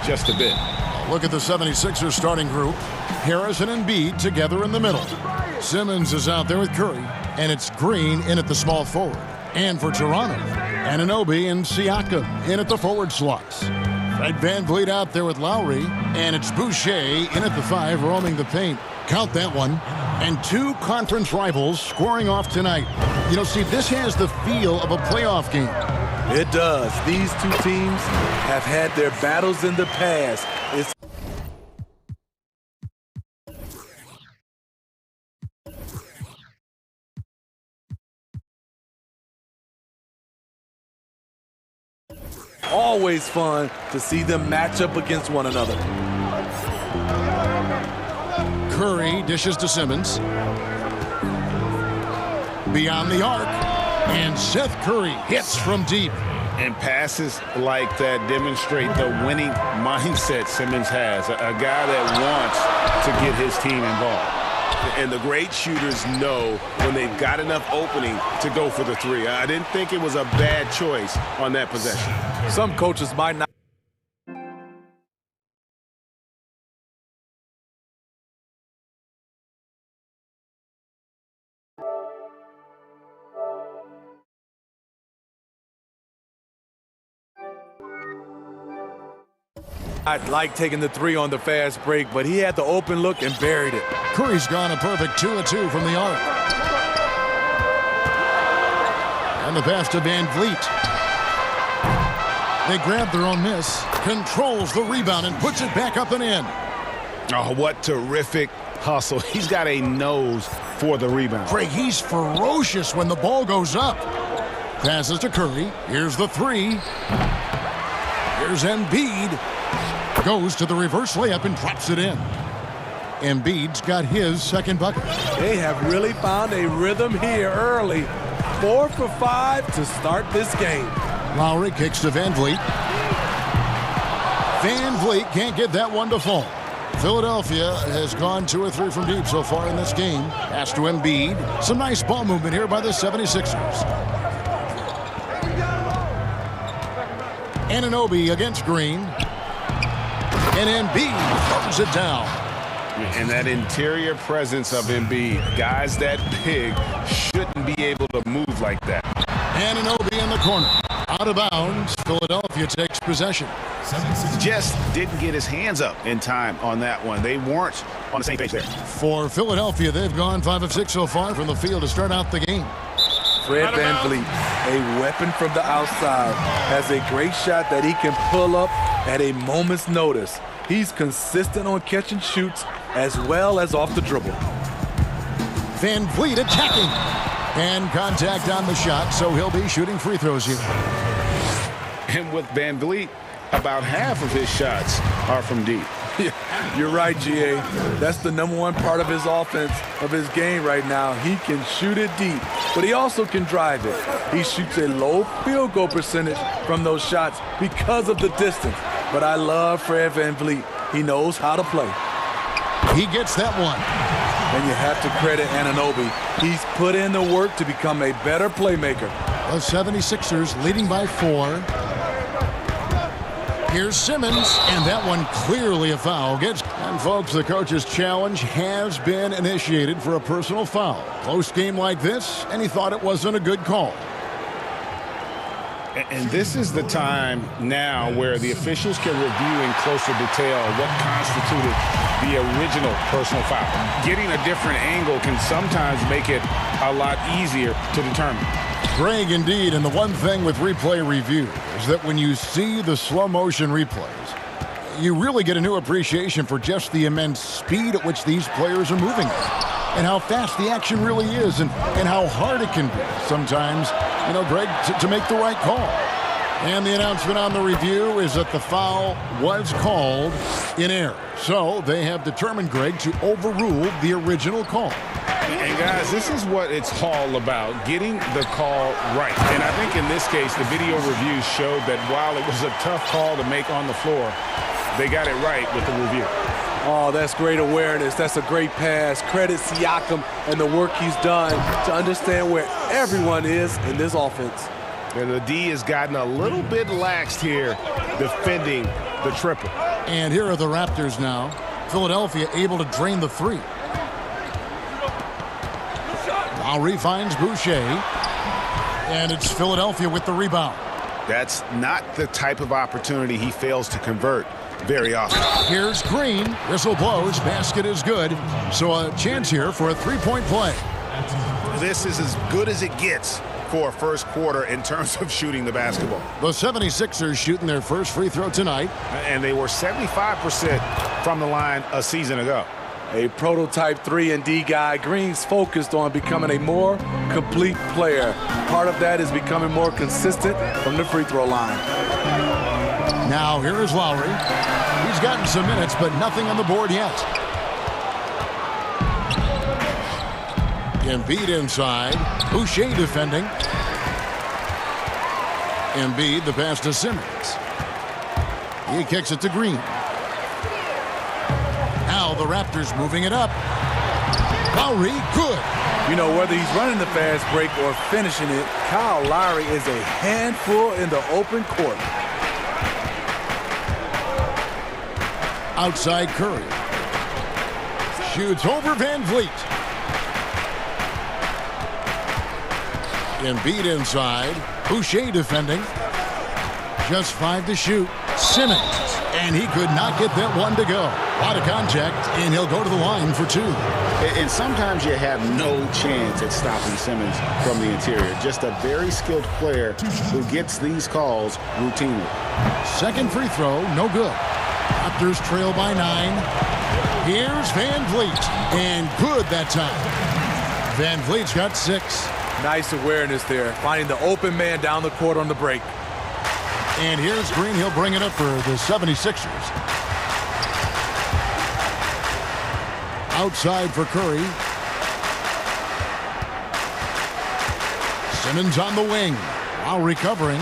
just a bit.
Look at the 76ers starting group. Harris and Embiid together in the middle. Simmons is out there with Curry, and it's Green in at the small forward. And for Toronto, Anunoby and Siakam in at the forward slots. Fred VanVleet out there with Lowry, and it's Boucher in at the 5 roaming the paint. Count that one. And two conference rivals scoring off tonight. You know, see, this has the feel of a playoff game.
It does. These two teams have had their battles in the past. It's always fun to see them match up against one another.
Curry dishes to Simmons. Beyond the arc. And Seth Curry hits from deep.
And passes like that demonstrate the winning mindset Simmons has. A guy that wants to get his team involved.
And the great shooters know when they've got enough opening to go for the three. I didn't think it was a bad choice on that possession.
Some coaches might not. I'd like taking the three on the fast break, but he had the open look and buried it.
Curry's gone a perfect 2 of 2 from the arc. And the pass to VanVleet. They grab their own miss, controls the rebound, and puts it back up and in.
Oh, what terrific hustle. He's got a nose for the rebound.
Craig, he's ferocious when the ball goes up. Passes to Curry. Here's the 3. Here's Embiid. Goes to the reverse layup and drops it in. Embiid's got his second bucket.
They have really found a rhythm here early. 4 for 5 to start this game.
Lowry kicks to VanVleet. VanVleet can't get that one to fall. Philadelphia has gone 2 or 3 from deep so far in this game. Pass to Embiid. Some nice ball movement here by the 76ers. Anunoby against Green. And Embiid throws it down.
And that interior presence of Embiid, guys that big shouldn't be able to move like that.
Anunoby in the corner. Out of bounds. Philadelphia takes possession.
Just didn't get his hands up in time on that one. They weren't on the same page there.
For Philadelphia, they've gone 5 of 6 so far from the field to start out the game.
Fred VanVleet, a weapon from the outside, has a great shot that he can pull up at a moment's notice. He's consistent on catch and shoots as well as off the dribble.
VanVleet attacking. And contact on the shot, so he'll be shooting free throws here.
And with VanVleet, about half of his shots are from deep.
You're right, GA. That's the #1 part of his offense, of his game right now. He can shoot it deep, but he also can drive it. He shoots a low field goal percentage from those shots because of the distance. But I love Fred VanVleet. He knows how to play.
He gets that one.
And you have to credit Anunoby. He's put in the work to become a better playmaker.
The 76ers leading by 4. Here's Simmons, and that one clearly a foul. And folks, the coach's challenge has been initiated for a personal foul. Close game like this, and he thought it wasn't a good call.
And this is the time now where the officials can review in closer detail what constituted the original personal foul. Getting a different angle can sometimes make it a lot easier to determine.
Greg, indeed, and the one thing with replay review is that when you see the slow motion replays, you really get a new appreciation for just the immense speed at which these players are moving and how fast the action really is and how hard it can be sometimes, you know, Greg, to make the right call. And the announcement on the review is that the foul was called in error. So they have determined, Greg, to overrule the original call.
And guys, this is what it's all about, getting the call right. And I think in this case, the video review showed that while it was a tough call to make on the floor, they got it right with the review.
Oh, that's great awareness. That's a great pass. Credit Siakam and the work he's done to understand where everyone is in this offense.
And the D has gotten a little bit laxed here defending the triple.
And here are the Raptors now. Philadelphia able to drain the three. Lowry finds Boucher. And it's Philadelphia with the rebound.
That's not the type of opportunity he fails to convert very often.
Here's Green. Whistle blows. Basket is good. So a chance here for a three-point play.
This is as good as it gets for a first quarter in terms of shooting the basketball.
The 76ers shooting their first free throw tonight.
And they were 75% from the line a season ago.
A prototype 3-and-D guy. Green's focused on becoming a more complete player. Part of that is becoming more consistent from the free throw line.
Now here is Lowry. He's gotten some minutes, but nothing on the board yet. Embiid inside. Boucher defending. Embiid, the pass to Simmons. He kicks it to Green. Now the Raptors moving it up. Lowry, good.
You know, whether he's running the fast break or finishing it, Kyle Lowry is a handful in the open court.
Outside Curry. Shoots over Van Vliet. Embiid inside. Boucher defending. Just 5 to shoot. Simmons. And he could not get that one to go. A lot of contact, and he'll go to the line for 2.
And sometimes you have no chance at stopping Simmons from the interior. Just a very skilled player who gets these calls routinely.
Second free throw, no good. Raptors trail by 9. Here's Van Vliet, and good that time. Van Vliet's got 6.
Nice awareness there, finding the open man down the court on the break.
And here's Green. He'll bring it up for the 76ers. Outside for Curry. Simmons on the wing. While recovering.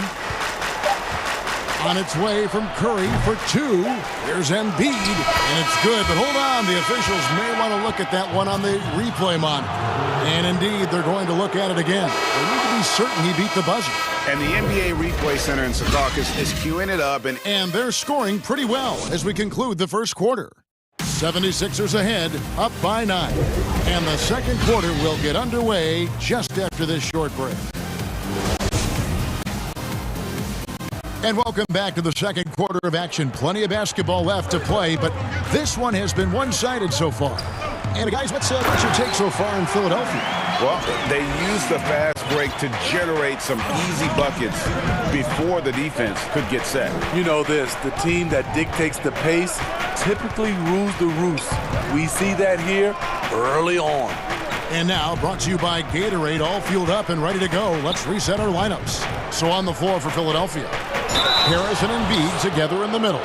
On its way from Curry for 2. Here's Embiid. And it's good, but hold on. The officials may want to look at that one on the replay monitor. And indeed, they're going to look at it again. They need to be certain he beat the buzzer.
And the NBA Replay Center in Secaucus is queuing it up.
And they're scoring pretty well as we conclude the first quarter. 76ers ahead, up by 9. And the second quarter will get underway just after this short break. And welcome back to the second quarter of action. Plenty of basketball left to play, but this one has been one-sided so far. And guys, what's your take so far in Philadelphia?
Well, they used the fast break to generate some easy buckets before the defense could get set.
You know this, the team that dictates the pace typically rules the roost. We see that here early on.
And now, brought to you by Gatorade, all fueled up and ready to go. Let's reset our lineups. So on the floor for Philadelphia, Harris and Embiid together in the middle.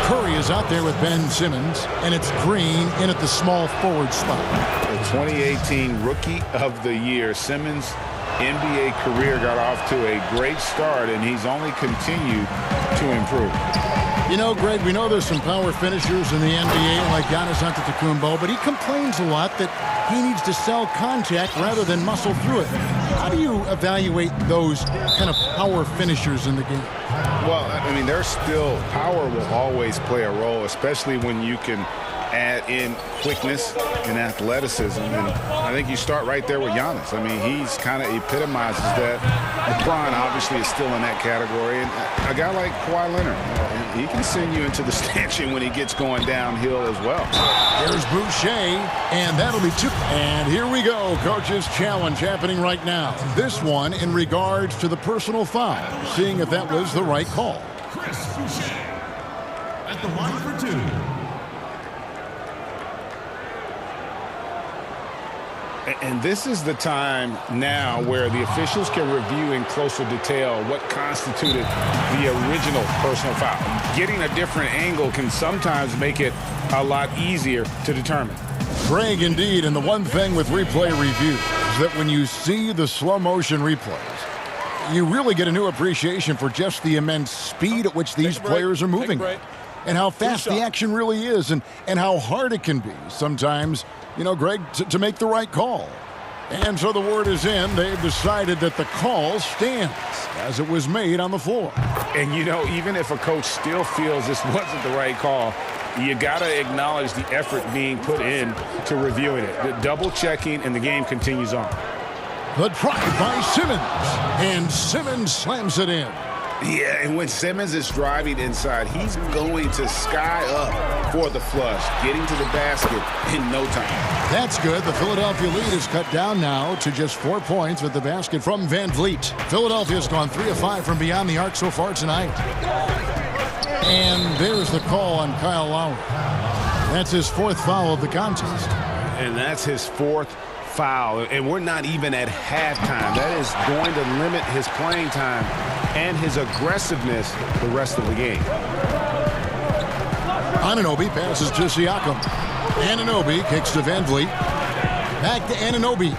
Curry is out there with Ben Simmons, and it's Green in at the small forward spot.
The 2018 Rookie of the Year, Simmons' NBA career got off to a great start, and he's only continued to improve.
You know, Greg, we know there's some power finishers in the NBA like Giannis Antetokounmpo, but he complains a lot that he needs to sell contact rather than muscle through it. How do you evaluate those kind of power finishers in the game?
Well, I mean, there's still power will always play a role, especially when you can add in quickness and athleticism. And I think you start right there with Giannis. I mean, he's kind of epitomizes that. LeBron obviously is still in that category. And a guy like Kawhi Leonard, he can send you into the stanchion when he gets going downhill as well.
Here's Boucher, and that'll be 2. And here we go, Coach's Challenge happening right now. This one in regards to the personal foul, seeing if that was the right call.
Chris Boucher at the line for 2.
And this is the time now where the officials can review in closer detail what constituted the original personal foul. Getting a different angle can sometimes make it a lot easier to determine.
Greg, indeed, and the one thing with replay review is that when you see the slow motion replays, you really get a new appreciation for just the immense speed at which these players are moving. and how fast the action really is and how hard it can be sometimes, you know, Greg, to make the right call. And so the word is in. They've decided that the call stands as it was made on the floor.
And, you know, even if a coach still feels this wasn't the right call, you got to acknowledge the effort being put in to reviewing it. The double checking, and the game continues on.
The drive by Simmons, and Simmons slams it in.
Yeah, and when Simmons is driving inside, he's going to sky up for the flush, getting to the basket in no time.
That's good. The Philadelphia lead is cut down now to just 4 points with the basket from Van Vliet. Philadelphia's gone 3 of 5 from beyond the arc so far tonight. And there's the call on Kyle Lowry. That's his 4th foul of the contest.
And that's his 4th foul, and we're not even at halftime. That is going to limit his playing time and his aggressiveness the rest of the game.
Anunoby passes to Siakam. Anunoby kicks to Van Vliet. Back to Anunoby.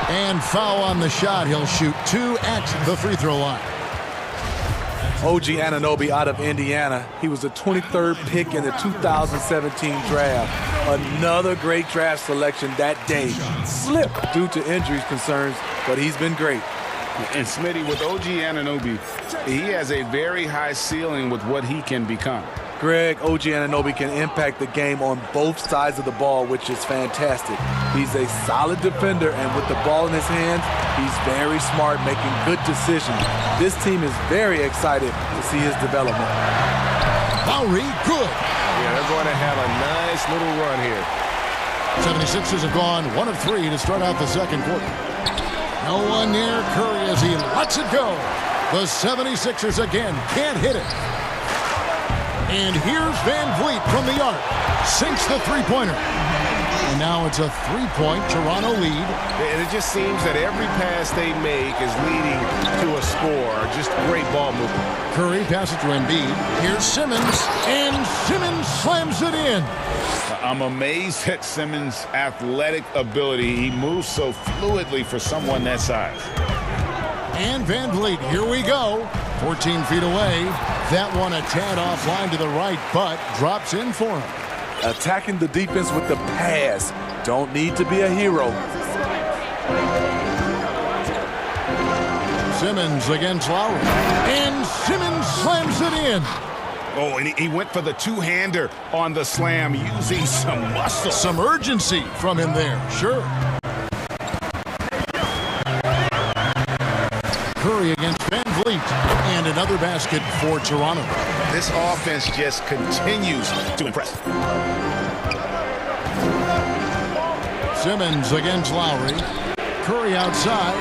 And foul on the shot. He'll shoot 2 at the free throw line.
OG Anunoby out of Indiana. He was the 23rd pick in the 2017 draft. Another great draft selection that day. Slipped due to injuries concerns, but he's been great.
And Smitty, with OG Anunoby, he has a very high ceiling with what he can become.
Greg, OG Anunoby can impact the game on both sides of the ball, which is fantastic. He's a solid defender, and with the ball in his hands, he's very smart, making good decisions. This team is very excited to see his development.
Lowry, good.
Yeah, they're going to have a nice little run here.
76ers have gone 1 of 3 to start out the second quarter. No one near Curry as he lets it go. The 76ers again can't hit it. And here's Van Vliet from the arc. Sinks the three-pointer. And now it's a 3-point Toronto lead.
And it just seems that every pass they make is leading to a score. Just great ball movement.
Curry passes to Embiid. Here's Simmons. And Simmons slams it in.
I'm amazed at Simmons' athletic ability. He moves so fluidly for someone that size.
And Van Vliet, here we go. 14 feet away. That one a tad offline to the right, but drops in for him.
Attacking the defense with the pass. Don't need to be a hero.
Simmons against Lowry. And Simmons slams it in.
Oh, and he went for the two-hander on the slam, using some muscle.
Some urgency from him there, sure. Curry against Van Vliet. And another basket for Toronto.
This offense just continues to impress.
Simmons against Lowry. Curry outside.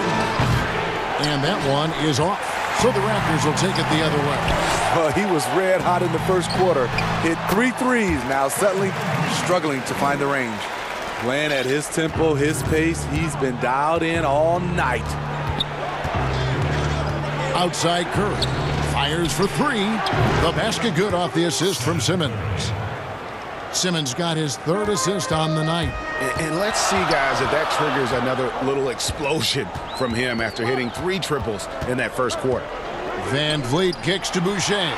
And that one is off. So the Raptors will take it the other way.
He was red hot in the first quarter. Hit 3 threes. Now suddenly struggling to find the range. Playing at his tempo, his pace. He's been dialed in all night.
Outside Curry. Fires for 3. The basket good off the assist from Simmons. Simmons got his 3rd assist on the night.
And let's see, guys, if that triggers another little explosion from him after hitting 3 triples in that first quarter.
Van Vliet kicks to Boucher.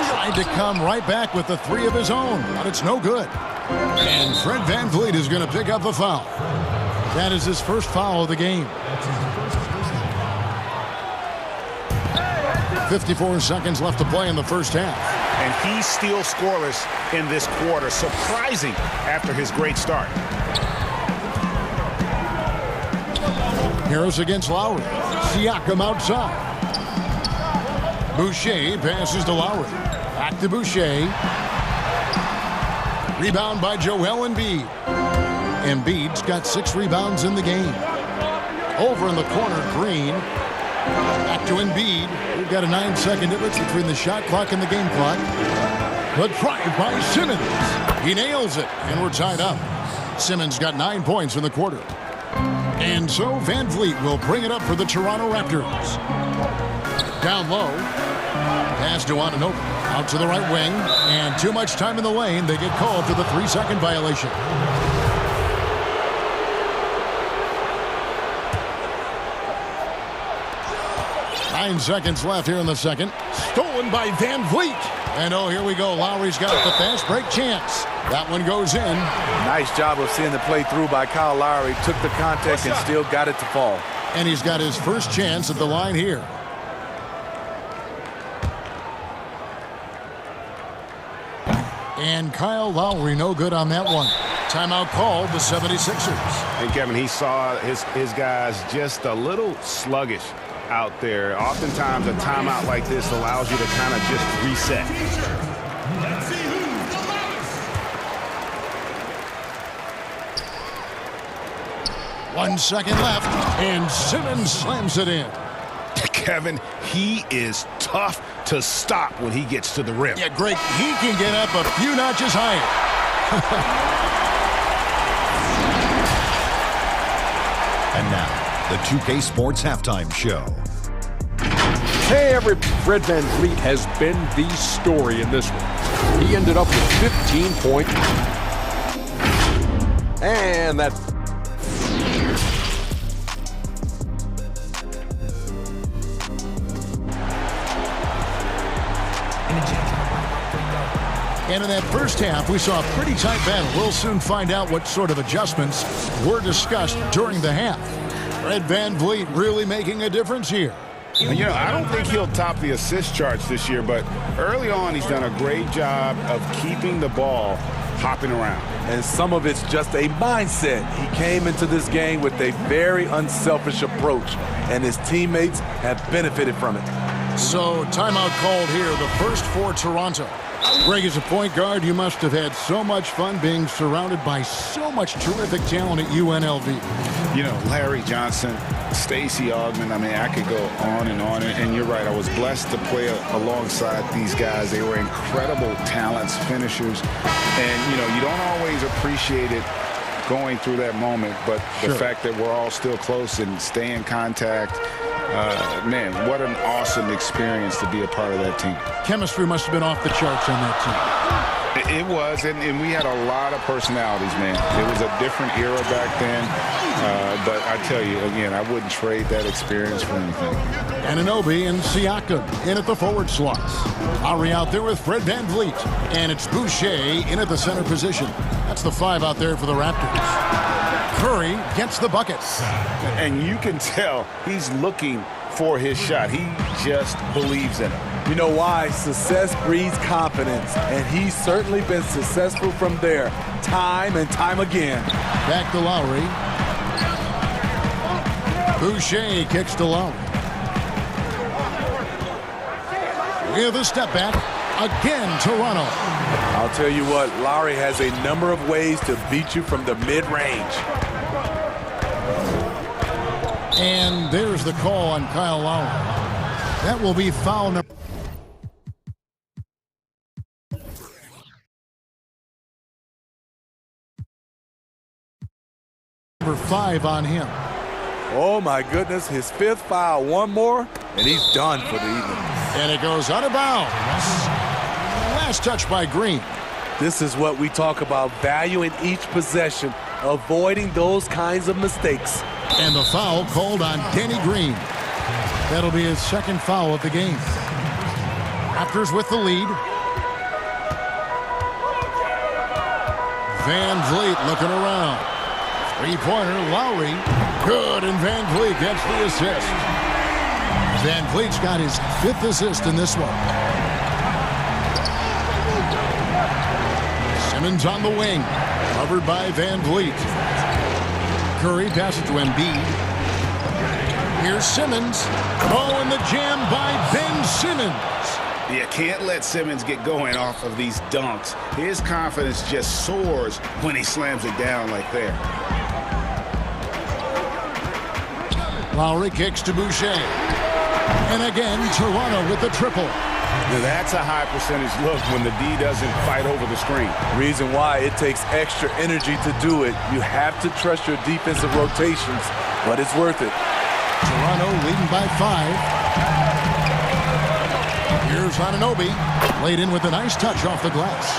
Tried to come right back with the 3 of his own, but it's no good. And Fred Van Vliet is going to pick up the foul. That is his first foul of the game. 54 seconds left to play in the first half.
And he's still scoreless in this quarter. Surprising after his great start.
Harris against Lowry. Siakam outside. Boucher passes to Lowry. Back to Boucher. Rebound by Joel Embiid. Embiid's got 6 rebounds in the game. Over in the corner, Green. Back to Embiid. We've got a 9-second difference between the shot clock and the game clock. The drive by Simmons. He nails it, and we're tied up. Simmons got 9 points in the quarter. And so Van Vliet will bring it up for the Toronto Raptors. Down low. Pass to Anunoby. Out to the right wing. And too much time in the lane. They get called for the 3-second violation. 9 seconds left here in the second. Stolen by Van Vliet. And oh, here we go. Lowry's got the fast break chance. That one goes in.
Nice job of seeing the play through by Kyle Lowry. Took the contact and still got it to fall.
And he's got his first chance at the line here. And Kyle Lowry no good on that one. Timeout called the 76ers.
And Kevin, he saw his guys just a little sluggish out there. Oftentimes a timeout like this allows you to kind of just reset.
1 second left, and Simmons slams it in.
Kevin, he is tough to stop when he gets to the rim.
Yeah, Greg, he can get up a few notches higher.
And now, the 2K Sports Halftime Show.
Hey, Fred Van Vliet has been the story in this one. He ended up with 15 points. And that...
And in that first half, we saw a pretty tight battle. We'll soon find out what sort of adjustments were discussed during the half. Fred Van Vliet really making a difference here.
You know, I don't think he'll top the assist charts this year, but early on he's done a great job of keeping the ball hopping around.
And some of it's just a mindset. He came into this game with a very unselfish approach, and his teammates have benefited from it.
So, timeout called here, the first for Toronto. Greg, as a point guard, you must have had so much fun being surrounded by so much terrific talent at UNLV.
You know, Larry Johnson, Stacey Augmon, I mean, I could go on. And you're right, I was blessed to play alongside these guys. They were incredible talents, finishers. And, you know, you don't always appreciate it going through that moment, but the fact that we're all still close and stay in contact, man, what an awesome experience to be a part of that team.
Chemistry must have been off the charts on that team.
It was, and we had a lot of personalities, man. It was a different era back then, but I tell you, again, I wouldn't trade that experience for anything.
Anunoby and Siakam in at the forward slots. Lowry out there with Fred Van Vliet, and it's Boucher in at the center position. That's the 5 out there for the Raptors. Curry gets the bucket.
And you can tell he's looking for his shot. He just believes in it.
You know why? Success breeds confidence, and he's certainly been successful from there, time and time again.
Back to Lowry. Boucher kicks to Lowry. With a step back, again Toronto.
I'll tell you what, Lowry has a number of ways to beat you from the mid-range.
And there's the call on Kyle Lowry. That will be foul number 5 on him.
Oh my goodness, his 5th foul, one more, and he's done for the evening.
And it goes out of bounds. Last touch by Green.
This is what we talk about, valuing each possession, avoiding those kinds of mistakes.
And the foul called on Danny Green. That'll be his 2nd foul of the game. Raptors with the lead. Van Vliet looking around. 3-pointer, Lowry. Good, and Van Vliet gets the assist. Van Vliet's got his 5th assist in this one. Simmons on the wing. Covered by Van Vliet. Curry passes to Embiid. Here's Simmons. Oh, and the jam by Ben Simmons.
You can't let Simmons get going off of these dunks. His confidence just soars when he slams it down like that.
Lowry kicks to Boucher. And again, Toronto with the triple.
Now that's a high percentage look when the D doesn't fight over the screen.
Reason why it takes extra energy to do it. You have to trust your defensive rotations, but it's worth it.
Toronto leading by 5. Here's Anunoby. Laid in with a nice touch off the glass.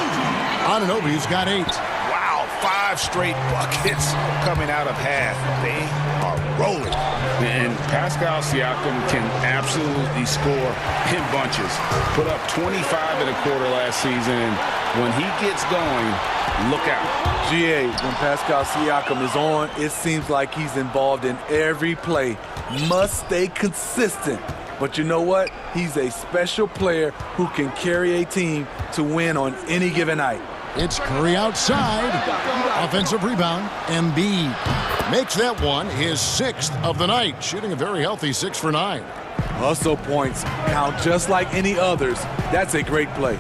Anunoby's got 8.
Wow,
5 straight buckets coming out of half. They are rolling.
And Pascal Siakam can absolutely score in bunches. Put up 25 in a quarter last season, and when he gets going, look out.
GA, when Pascal Siakam is on, it seems like he's involved in every play. Must stay consistent. But you know what? He's a special player who can carry a team to win on any given night.
It's Curry outside. Offensive rebound. Embiid makes that one his 6th of the night, shooting a very healthy 6 for 9.
Hustle points count just like any others. That's a great play.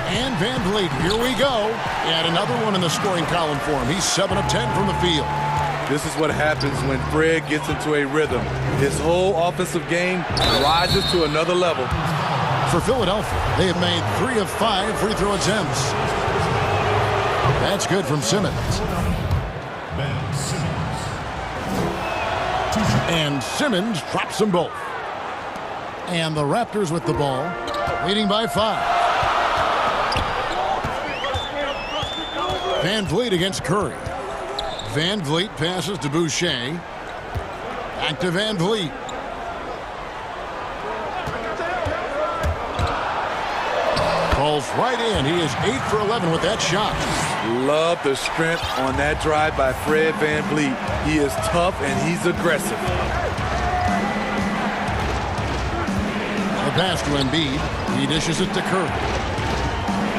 And Van Vliet, here we go. And another one in the scoring column for him. He's 7 of 10 from the field.
This is what happens when Fred gets into a rhythm. His whole offensive game rises to another level.
For Philadelphia, they have made 3 of 5 free throw attempts. That's good from Simmons. And Simmons drops them both. And the Raptors with the ball, leading by 5. Van Vliet against Curry. Van Vliet passes to Boucher. Back to Van Vliet. Falls right in. He is 8 for 11 with that shot.
Love the strength on that drive by Fred Van Vliet. He is tough and he's aggressive.
The pass to Embiid. He dishes it to Curry.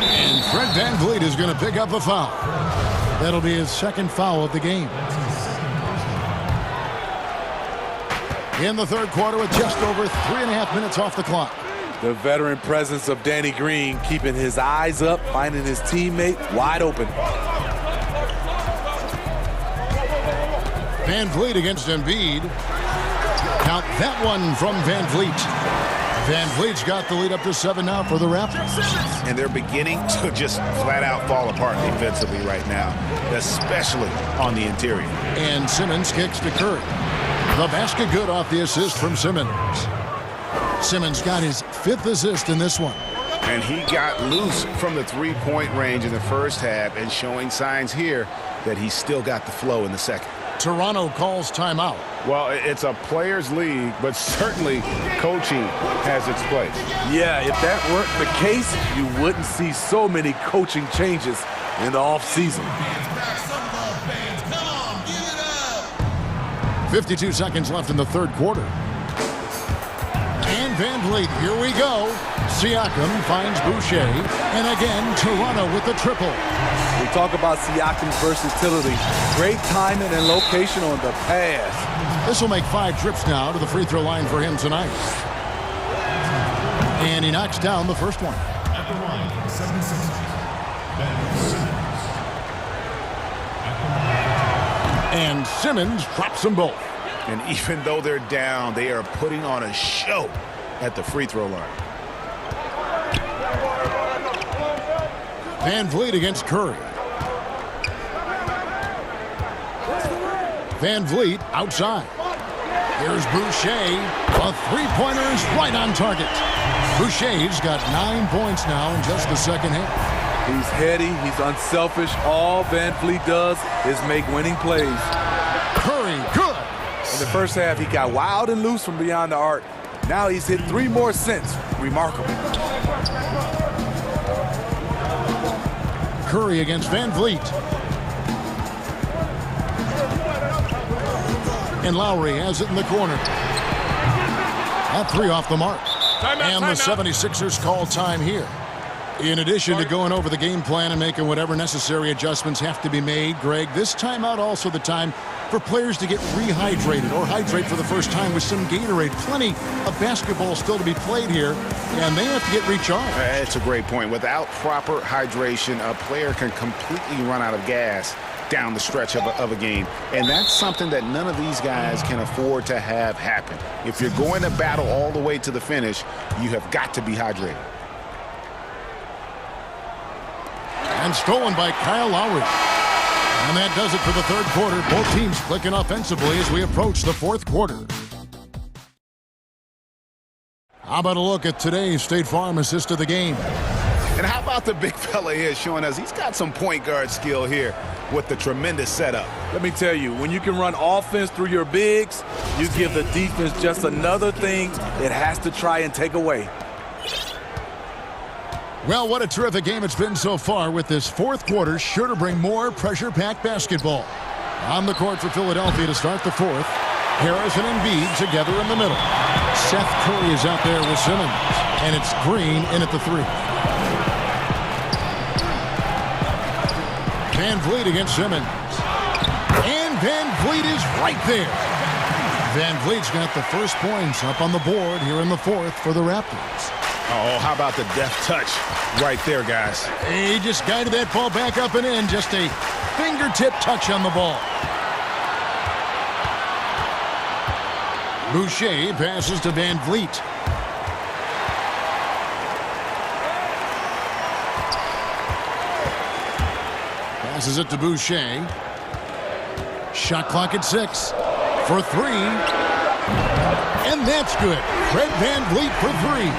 And Fred Van Vliet is going to pick up a foul. That'll be his 2nd foul of the game. In the 3rd quarter with just over 3.5 minutes off the clock.
The veteran presence of Danny Green keeping his eyes up, finding his teammate wide open.
Van Vliet against Embiid. Count that one from Van Vliet. Van Vliet's got the lead up to 7 now for the Raptors.
And they're beginning to just flat out fall apart defensively right now, especially on the interior.
And Simmons kicks to Curry. The basket good off the assist from Simmons. Simmons got his 5th assist in this one.
And he got loose from the 3-point range in the first half and showing signs here
that he's still got the flow in the second.
Toronto calls timeout.
Well, it's a players' league, but certainly coaching has its place.
Yeah, if that weren't the case, you wouldn't see so many coaching changes in the offseason.
52 seconds left in the 3rd quarter. And Van Vliet, here we go. Siakam finds Boucher. And again, Toronto with the triple.
We talk about Siakam's versatility. Great timing and location on the pass.
This will make 5 trips now to the free throw line for him tonight. And he knocks down the first one.
At the line, 76.
And Simmons drops them both.
And even though they're down, they are putting on a show at the free throw line.
Van Vliet against Curry. Van Vliet outside. Here's Boucher. A 3-pointer is right on target. Boucher's got 9 points now in just the 2nd half.
He's heady. He's unselfish. All Van Vliet does is make winning plays.
Curry, good.
In the first half, he got wild and loose from beyond the arc. Now he's hit 3 more since. Remarkable.
Curry against Van Vliet. And Lowry has it in the corner. That 3 off the mark. And the 76ers call time here. In addition to going over the game plan and making whatever necessary adjustments have to be made, Greg, this timeout also the time for players to get rehydrated or hydrate for the first time with some Gatorade. Plenty of basketball still to be played here, and they have to get recharged.
That's a great point. Without proper hydration, a player can completely run out of gas down the stretch of a game. And that's something that none of these guys can afford to have happen. If you're going to battle all the way to the finish, you have got to be hydrated.
And stolen by Kyle Lowry. And that does it for the 3rd quarter. Both teams clicking offensively as we approach the 4th quarter. How about a look at today's State Farm assist of the game?
And how about the big fella here showing us he's got some point guard skill here with the tremendous setup.
Let me tell you, when you can run offense through your bigs, you give the defense just another thing it has to try and take away.
Well, what a terrific game it's been so far, with this fourth quarter sure to bring more pressure-packed basketball. On the court for Philadelphia to start the fourth, Harris and Embiid together in the middle. Seth Curry is out there with Simmons, and it's Green in at the three. Van Vliet against Simmons. And Van Vliet is right there. Van Vliet's got the first points up on the board here in the fourth for the Raptors.
Oh, how about the deft touch right there, guys?
He just guided that ball back up and in. Just a fingertip touch on the ball. Boucher passes to Van Vliet. Passes it to Boucher. Shot clock at 6 for 3. And that's good. Fred Van Vliet for 3.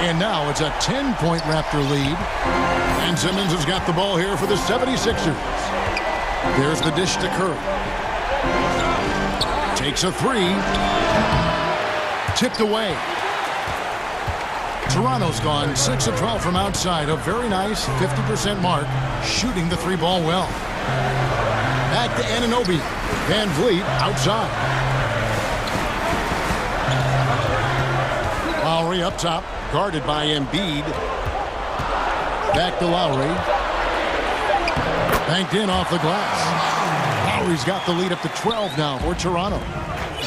And now it's a 10-point Raptor lead. And Simmons has got the ball here for the 76ers. There's the dish to Curry. Takes a 3. Tipped away. Toronto's gone 6 of 12 from outside. A very nice 50% mark, shooting the 3-ball well. Back to Anunoby. Van Vliet outside. Lowry up top, guarded by Embiid. Back to Lowry. Banked in off the glass. Lowry's got the lead up to 12 now for Toronto.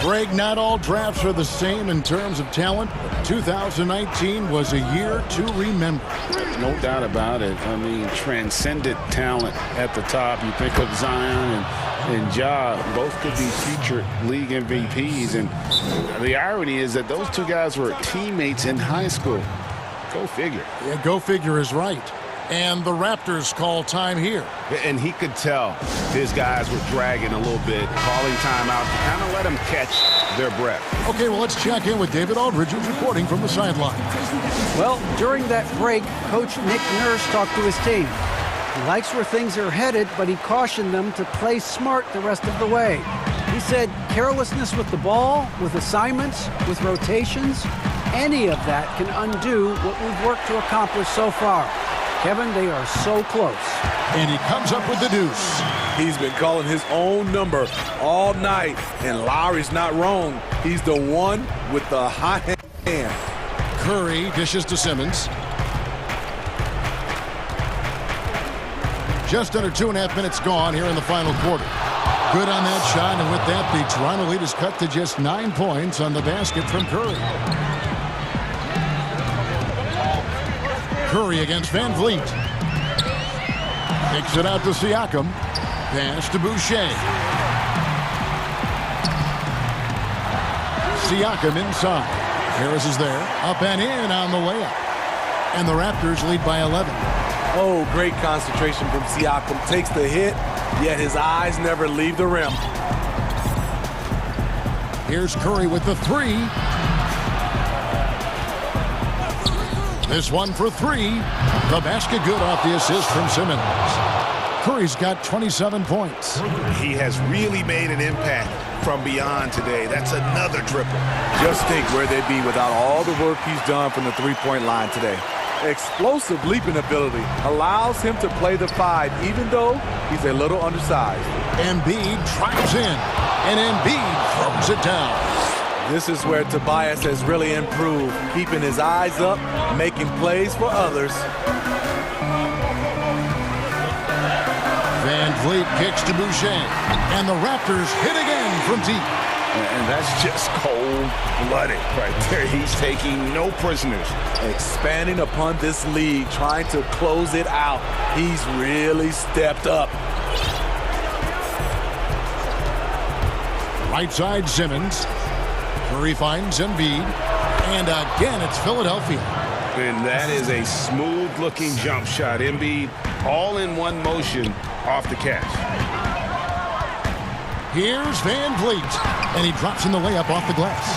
Greg, not all drafts are the same in terms of talent, but 2019 was a year to remember.
No doubt about it. I mean, transcendent talent at the top. You think of Zion and Ja, both could be future league MVPs. And the irony is that those two guys were teammates in high school. Go figure.
Yeah, go figure is right. And the Raptors call time here.
And he could tell his guys were dragging a little bit, calling timeout to kind of let them catch their breath.
Okay, well, let's check in with David Aldridge, who's reporting from the sideline.
Well, during that break, Coach Nick Nurse talked to his team. He likes where things are headed, but he cautioned them to play smart the rest of the way. He said carelessness with the ball, with assignments, with rotations, any of that can undo what we've worked to accomplish so far. Kevin, they are so close.
And he comes up with the deuce.
He's been calling his own number all night, and Lowry's not wrong. He's the one with the hot hand.
Curry dishes to Simmons. Just under 2.5 minutes gone here in the final quarter. Good on that shot, and with that, the Toronto lead is cut to just 9 points on the basket from Curry. Curry against Van Vliet. Takes it out to Siakam. Pass to Boucher. Siakam inside. Harris is there. Up and in on the layup. And the Raptors lead by 11.
Oh, great concentration from Siakam. Takes the hit, yet his eyes never leave the rim.
Here's Curry with the 3. This one for 3. The basket good off the assist from Simmons. Curry's got 27 points.
He has really made an impact from beyond today. That's another triple.
Just think where they'd be without all the work he's done from the three-point line today. Explosive leaping ability allows him to play the 5, even though he's a little undersized.
Embiid drives in, and Embiid throws it down.
This is where Tobias has really improved, keeping his eyes up, making plays for others.
Van Vliet kicks to Boucher, and the Raptors hit again from deep.
And that's just cold-blooded right there. He's taking no prisoners.
Expanding upon this league, trying to close it out. He's really stepped up.
Right side, Simmons. Curry finds Embiid. And again, it's Philadelphia.
And that is a smooth-looking jump shot. Embiid all in one motion off the catch.
Here's Van Vliet. And he drops in the layup off the glass.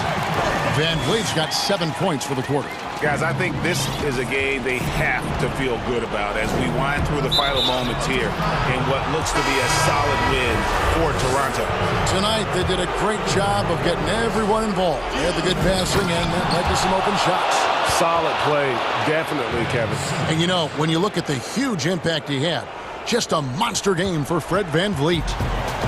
Van Vliet's got 7 points for the quarter.
Guys, I think this is a game they have to feel good about as we wind through the final moments here in what looks to be a solid win for Toronto.
Tonight, they did a great job of getting everyone involved. They had the good passing, and that led to some open shots.
Solid play, definitely, Kevin.
And you know, when you look at the huge impact he had, just a monster game for Fred Van Vliet.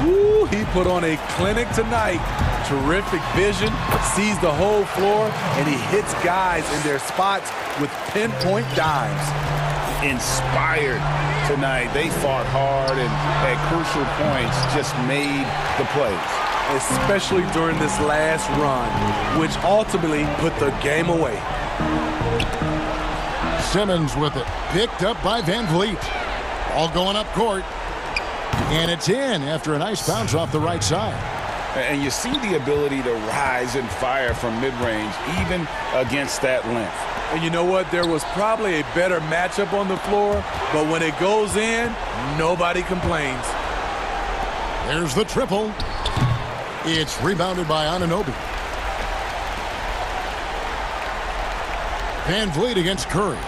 Woo, he put on a clinic tonight. Terrific vision, sees the whole floor, and he hits guys in their spots with pinpoint dives.
Inspired tonight. They fought hard and at crucial points just made the plays.
Especially during this last run, which ultimately put the game away.
Simmons with it, picked up by Van Vliet. All going up court. And it's in after a nice bounce off the right side.
And you see the ability to rise and fire from mid-range, even against that length.
And you know what? There was probably a better matchup on the floor, but when it goes in, nobody complains.
There's the triple. It's rebounded by Anunoby. Van Vliet against Curry.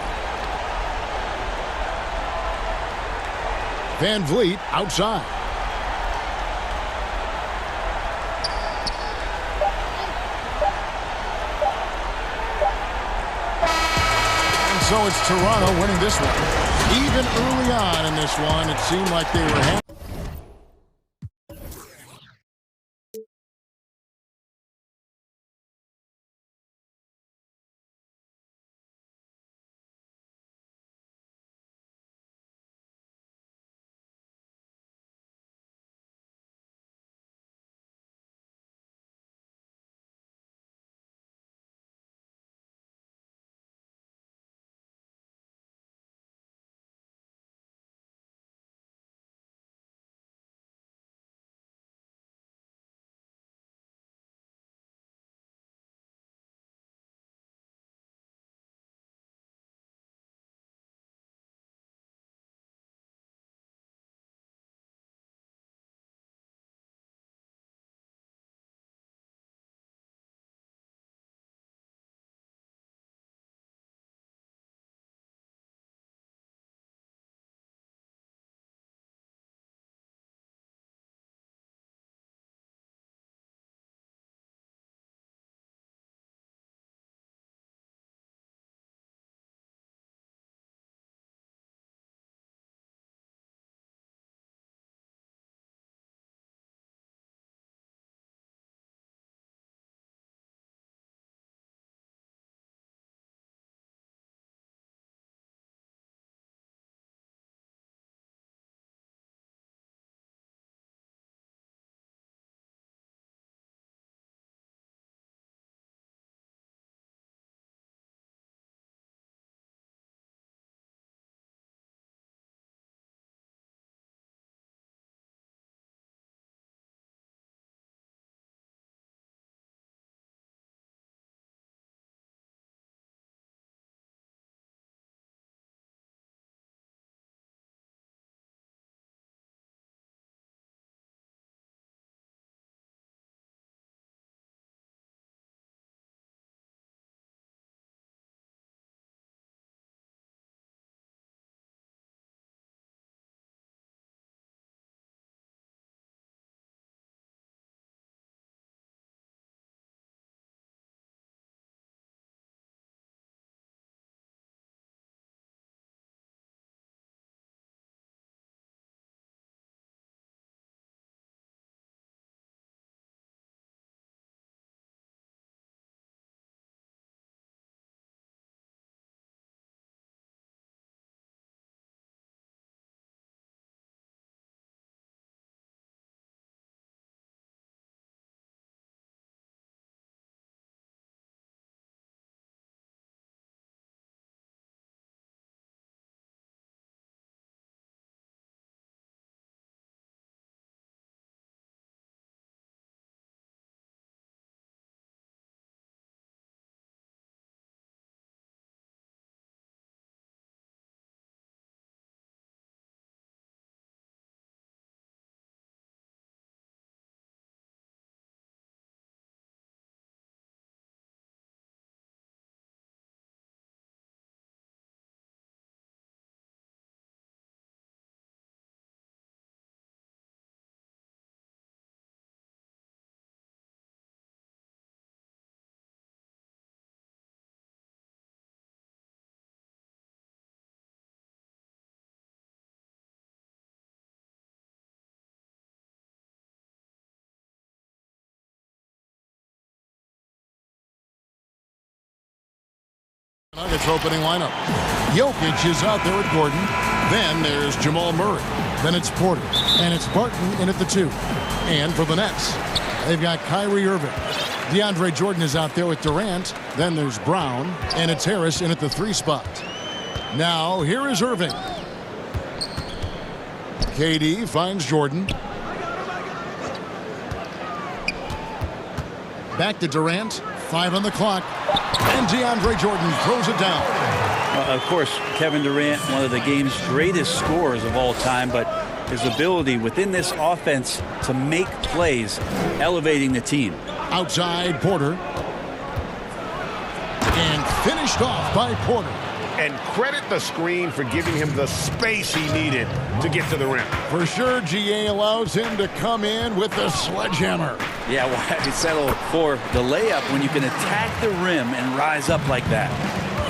Van Vliet outside. And so it's Toronto winning this one. Even early on in this one, it seemed like they were Nuggets opening lineup. Jokic is out there with Gordon. Then there's Jamal Murray. Then it's Porter. And it's Barton in at the 2. And for the Nets, they've got Kyrie Irving. DeAndre Jordan is out there with Durant. Then there's Brown. And it's Harris in at the 3 spot. Now, here is Irving. KD finds Jordan. Back to Durant. 5 on the clock. And DeAndre Jordan throws it down.
Of course, Kevin Durant, one of the game's greatest scorers of all time, but his ability within this offense to make plays, elevating the team.
Outside Porter. And finished off by Porter.
And credit the screen for giving him the space he needed to get to the rim.
For sure, GA allows him to come in with the sledgehammer.
Yeah, why settle for the layup when you can attack the rim and rise up like that?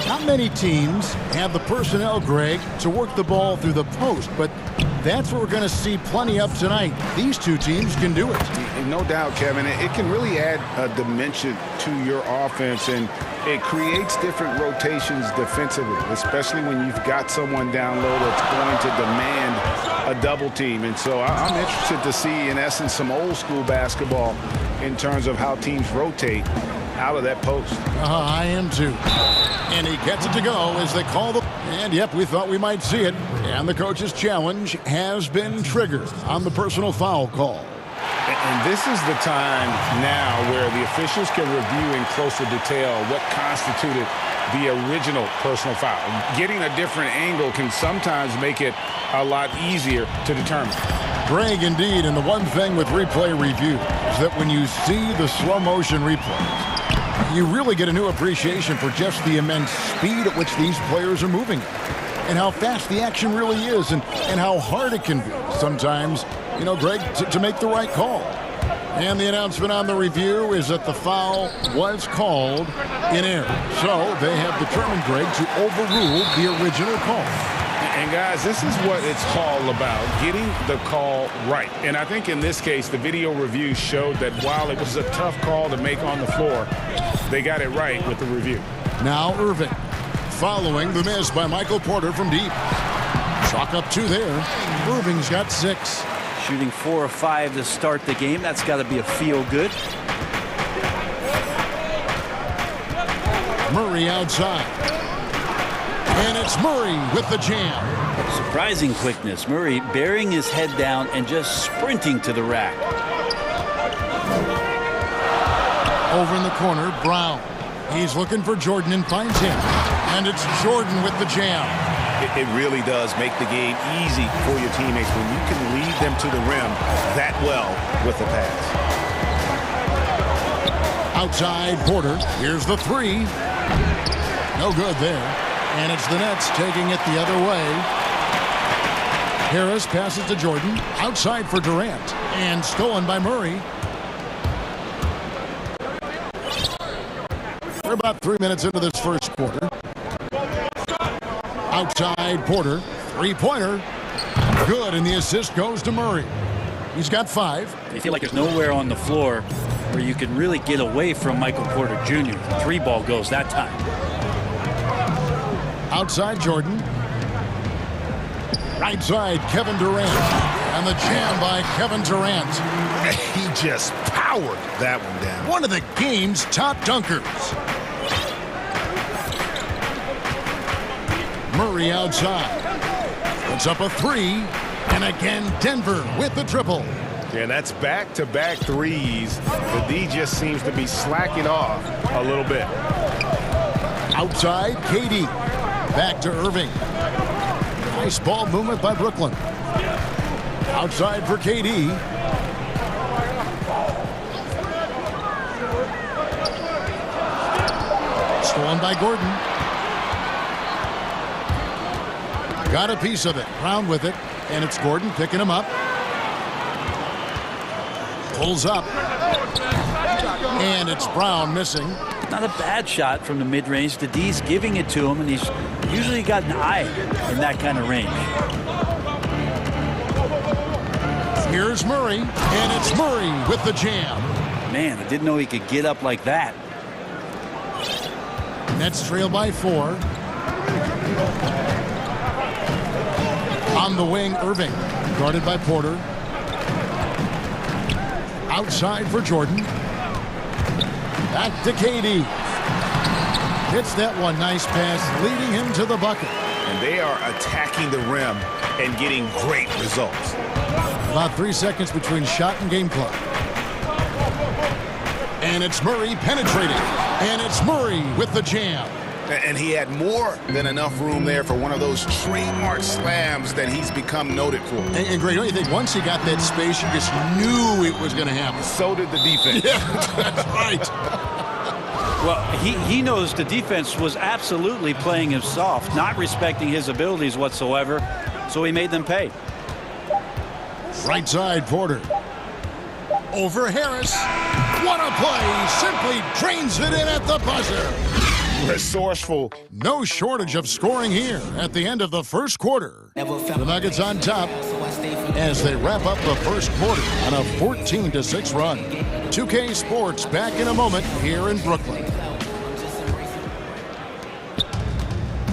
Not many teams have the personnel, Greg, to work the ball through the post, but that's what we're going to see plenty of tonight. These two teams can do it.
No doubt, Kevin. It can really add a dimension to your offense, and it creates different rotations defensively, especially when you've got someone down low that's going to demand a double team. And so I'm interested to see, in essence, some old school basketball in terms of how teams rotate out of that post.
I am too. And he gets it to go as they call the... And yep, we thought we might see it. And the coach's challenge has been triggered on the personal foul call.
And this is the time now where the officials can review in closer detail what constituted the original personal foul. Getting a different angle can sometimes make it a lot easier to determine.
Greg, indeed, and the one thing with replay review is that when you see the slow motion replays, you really get a new appreciation for just the immense speed at which these players are moving and how fast the action really is and how hard it can be sometimes, you know, Greg, to make the right call. And the announcement on the review is that the foul was called in error. So they have determined, Greg, to overrule the original call.
And guys, this is what it's all about, getting the call right. And I think in this case, the video review showed that while it was a tough call to make on the floor, they got it right with the review.
Now Irving, following the miss by Michael Porter from deep. Chalk up 2 there. Irving's got 6.
Shooting 4 of 5 to start the game. That's got to be a feel good.
Murray outside. And it's Murray with the jam.
Surprising quickness. Murray bearing his head down and just sprinting to the rack.
Over in the corner, Brown. He's looking for Jordan and finds him. And it's Jordan with the jam.
It really does make the game easy for your teammates when you can lead them to the rim that well with the pass.
Outside Porter. Here's the 3. No good there. And it's the Nets taking it the other way. Harris passes to Jordan. Outside for Durant. And stolen by Murray. We're about 3 minutes into this first quarter. Outside Porter. 3-pointer. Good, and the assist goes to Murray. He's got 5.
You feel like there's nowhere on the floor where you can really get away from Michael Porter Jr. The 3 ball goes that time.
Outside Jordan. Right side Kevin Durant. And the jam by Kevin Durant.
He just powered that one down.
One of the game's top dunkers. Murray outside. Puts up a 3. And again, Denver with the triple.
Yeah, that's back-to-back threes. The D just seems to be slacking off a little bit.
Outside, KD. Back to Irving. Nice ball movement by Brooklyn. Outside for KD. Stolen by Gordon. Got a piece of it. Brown with it. And it's Gordon picking him up. Pulls up. And it's Brown missing.
Not a bad shot from the mid-range. The D's giving it to him, and he's usually got an eye in that kind of range.
Here's Murray, and it's Murray with the jam.
Man, I didn't know he could get up like that.
Nets trail by 4. On the wing, Irving, guarded by Porter. Outside for Jordan. Back to KD. Hits that one. Nice pass, leading him to the bucket.
And they are attacking the rim and getting great results.
About 3 seconds between shot and game clock. And it's Murray penetrating. And it's Murray with the jam.
And he had more than enough room there for one of those trademark slams that he's become noted for.
And Greg, don't you think once he got that space, you just knew it was going to happen?
So did the defense.
Yeah, that's right.
Well, he knows the defense was absolutely playing him soft, not respecting his abilities whatsoever, so he made them pay.
Right side, Porter. Over Harris. What a play. Simply drains it in at the buzzer.
Resourceful.
No shortage of scoring here at the end of the first quarter. The Nuggets on top as they wrap up the first quarter on a 14-6 run. 2K Sports back in a moment here in Brooklyn.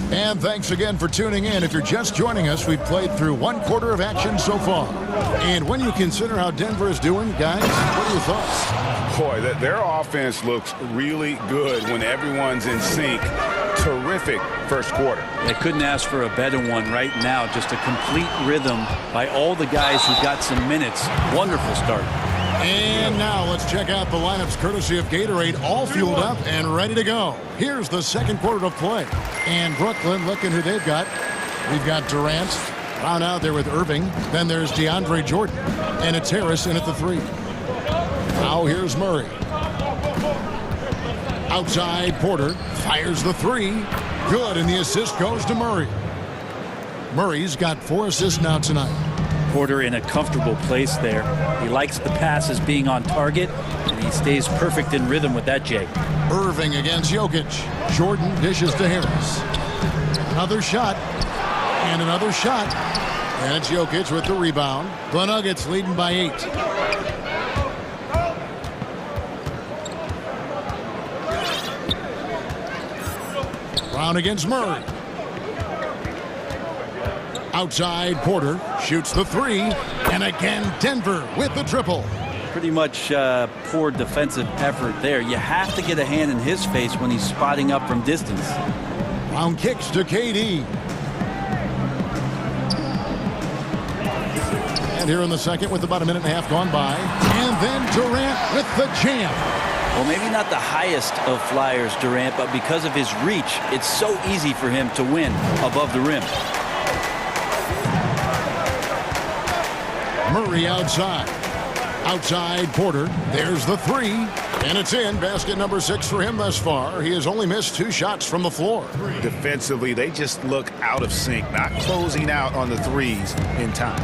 And thanks again for tuning in. If you're just joining us, we've played through 1 quarter of action so far. And when you consider how Denver is doing, guys, what are your thoughts?
Boy, their offense looks really good when everyone's in sync. Terrific first quarter.
They couldn't ask for a better one right now. Just a complete rhythm by all the guys who got some minutes. Wonderful start.
And now let's check out the lineups courtesy of Gatorade, all fueled up and ready to go. Here's the second quarter of play. And Brooklyn, looking who they've got. We've got Durant down out there with Irving. Then there's DeAndre Jordan. And it's Harris in at the 3. Now here's Murray. Outside, Porter fires the 3. Good, and the assist goes to Murray. Murray's got 4 assists now tonight.
Porter in a comfortable place there. He likes the passes being on target, and he stays perfect in rhythm with that, Jay.
Irving against Jokic. Jordan dishes to Harris. Another shot. And another shot. And it's Jokic with the rebound. The Nuggets leading by 8. Brown against Murray. Outside, Porter shoots the 3. And again, Denver with the triple.
Pretty much poor defensive effort there. You have to get a hand in his face when he's spotting up from distance.
Brown kicks to KD. And here in the second with about a minute and a half gone by. And then Durant with the jam.
Well, maybe not the highest of flyers, Durant, but because of his reach, it's so easy for him to win above the rim.
Murray outside. Outside, Porter. There's the 3. And it's in. Basket number 6 for him thus far. He has only missed 2 shots from the floor.
Defensively, they just look out of sync, not closing out on the threes in time.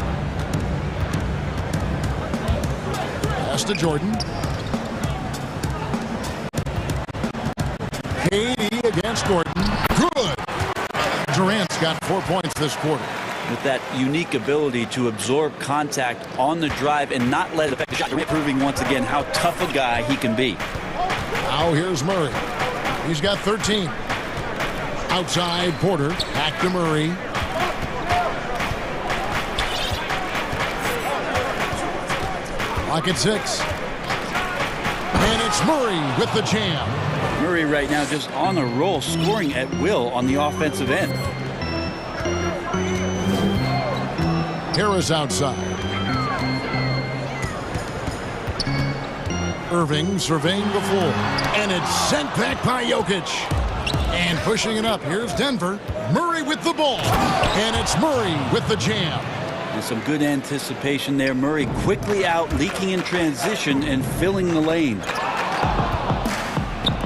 Pass to Jordan. KD against Gordon. Good. Durant's got 4 points this quarter.
With that unique ability to absorb contact on the drive and not let it affect the shot. Durant proving once again how tough a guy he can be.
Now here's Murray. He's got 13. Outside, Porter. Back to Murray. Clock at 6. And it's Murray with the jam.
Murray right now just on a roll, scoring at will on the offensive end.
Harris outside. Irving surveying the floor. And it's sent back by Jokic. And pushing it up. Here's Denver. Murray with the ball. And it's Murray with the jam.
And some good anticipation there. Murray quickly out, leaking in transition and filling the lane.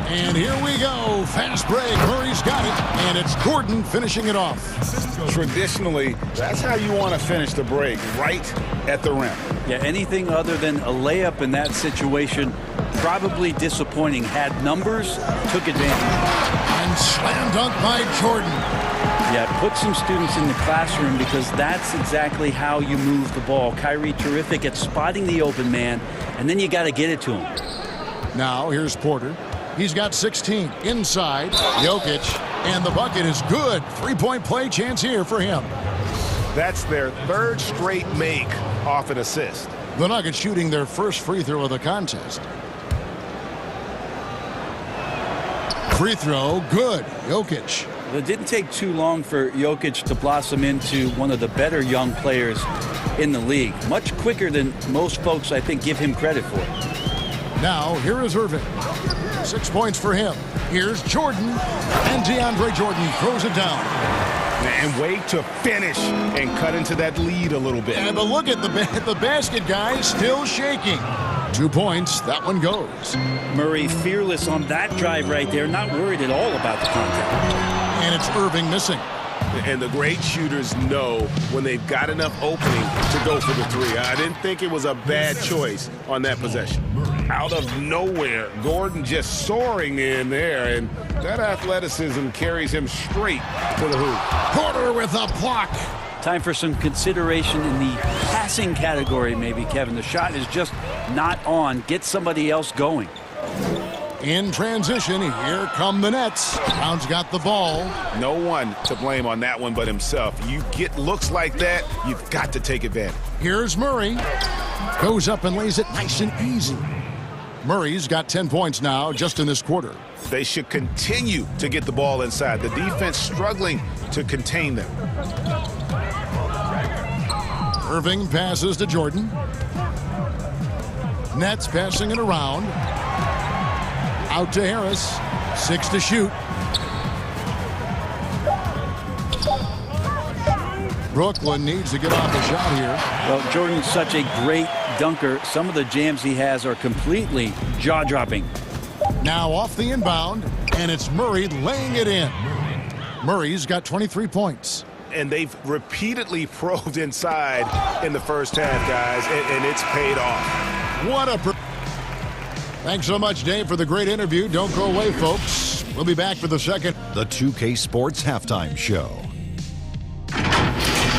And here we go. Fast break. Murray's got it. And it's Gordon finishing it off.
Traditionally, that's how you want to finish the break, right at the rim.
Yeah, anything other than a layup in that situation, probably disappointing. Had numbers, took advantage.
And slam dunk by Jordan.
Yeah, put some students in the classroom because that's exactly how you move the ball. Kyrie terrific at spotting the open man, and then you got to get it to him.
Now here's Porter. He's got 16 inside. Jokic, and the bucket is good. Three-point play chance here for him.
That's their third straight make off an assist.
The Nuggets shooting their first free throw of the contest. Free throw, good. Jokic.
It didn't take too long for Jokic to blossom into one of the better young players in the league. Much quicker than most folks, I think, give him credit for.
Now, here is Irving. 6 points for him. Here's Jordan. And DeAndre Jordan throws it down.
And wait to finish and cut into that lead a little bit.
But look at the basket guy still shaking. 2 points. That one goes.
Murray fearless on that drive right there. Not worried at all about the contact.
And it's Irving missing.
And the great shooters know when they've got enough opening to go for the three. I didn't think it was a bad choice on that possession. Out of nowhere, Gordon just soaring in there, and that athleticism carries him straight to the hoop.
Porter with a block.
Time for some consideration in the passing category, maybe, Kevin. The shot is just not on. Get somebody else going.
In transition, here come the Nets. Brown's got the ball.
No one to blame on that one but himself. You get looks like that, you've got to take advantage.
Here's Murray. Goes up and lays it nice and easy. Murray's got 10 points now just in this quarter.
They should continue to get the ball inside. The defense struggling to contain them.
Irving passes to Jordan. Nets passing it around. Out to Harris. 6 to shoot. Brooklyn needs to get off the shot here.
Well, Jordan's such a great dunker. Some of the jams he has are completely jaw-dropping.
Now off the inbound, and it's Murray laying it in. Murray's got 23 points.
And they've repeatedly probed inside in the first half, guys, and it's paid off.
What a... Thanks so much, Dave, for the great interview. Don't go away, folks. We'll be back for the second.
The 2K Sports Halftime Show.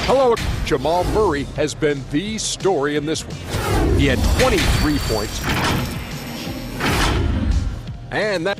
Hello. Jamal Murray has been the story in this one. He had 23 points. And that...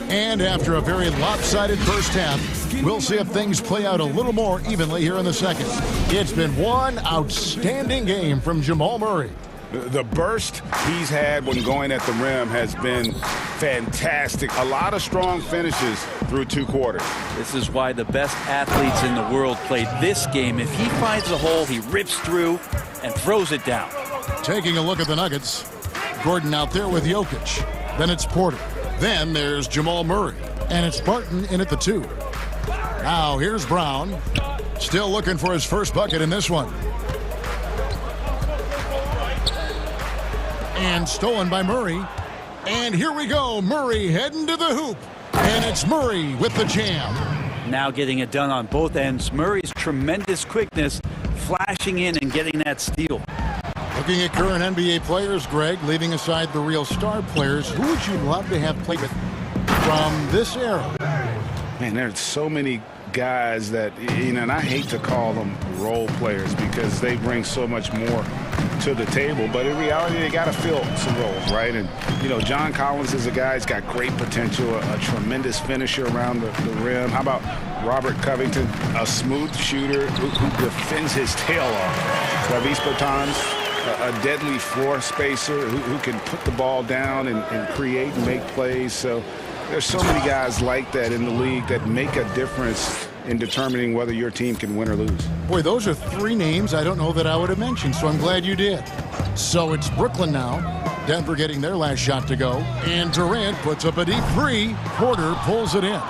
And after a very lopsided first half, we'll see if things play out a little more evenly here in the second. It's been one outstanding game from Jamal Murray.
The burst he's had when going at the rim has been fantastic. A lot of strong finishes through 2 quarters.
This is why the best athletes in the world play this game. If he finds a hole, he rips through and throws it down.
Taking a look at the Nuggets, Gordon out there with Jokic. Then it's Porter. Then there's Jamal Murray. And it's Barton in at the 2. Now here's Brown. Still looking for his first bucket in this one. And stolen by Murray. And here we go. Murray heading to the hoop. And it's Murray with the jam.
Now getting it done on both ends. Murray's tremendous quickness, flashing in and getting that steal.
Looking at current NBA players, Greg, leaving aside the real star players, who would you love to have played with from this era?
Man, there's so many guys that, you know, and I hate to call them role players because they bring so much more to the table, but in reality, they got to fill some roles, right? And, you know, John Collins is a guy who's got great potential, a tremendous finisher around the rim. How about Robert Covington, a smooth shooter who defends his tail off? Travis Bertans, a deadly floor spacer who can put the ball down and create and make plays. So there's so many guys like that in the league that make a difference in determining whether your team can win or lose.
Boy, those are 3 names I don't know that I would have mentioned, so I'm glad you did. So it's Brooklyn now. Denver getting their last shot to go. And Durant puts up a deep 3. Porter pulls it in.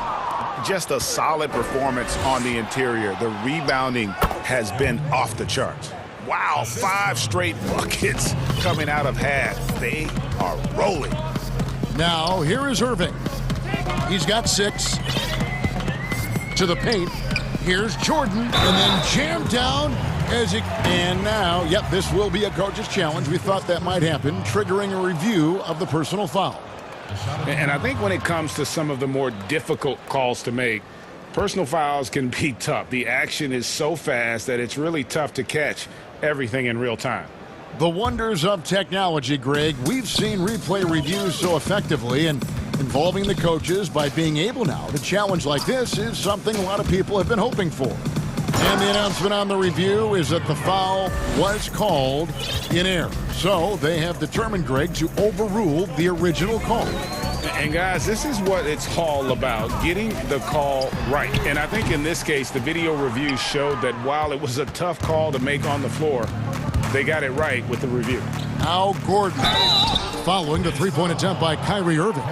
Just a solid performance on the interior. The rebounding has been off the charts. Wow, 5 straight buckets coming out of half. They are rolling.
Now, here is Irving. He's got 6. To the paint. Here's Jordan. And then jammed down as it... And now, yep, this will be a coach's challenge. We thought that might happen, triggering a review of the personal foul.
And I think when it comes to some of the more difficult calls to make, Personal fouls can be tough. The action is so fast that it's really tough to catch everything in real time.
The wonders of technology, Greg. We've seen replay reviews so effectively, and involving the coaches by being able now to challenge like this is something a lot of people have been hoping for. And the announcement on the review is that the foul was called in error. So they have determined, Greg, to overrule the original call.
And guys, this is what it's all about, getting the call right. And I think in this case, the video review showed that while it was a tough call to make on the floor, they got it right with the review.
Now Gordon, following the three-point attempt by Kyrie Irving.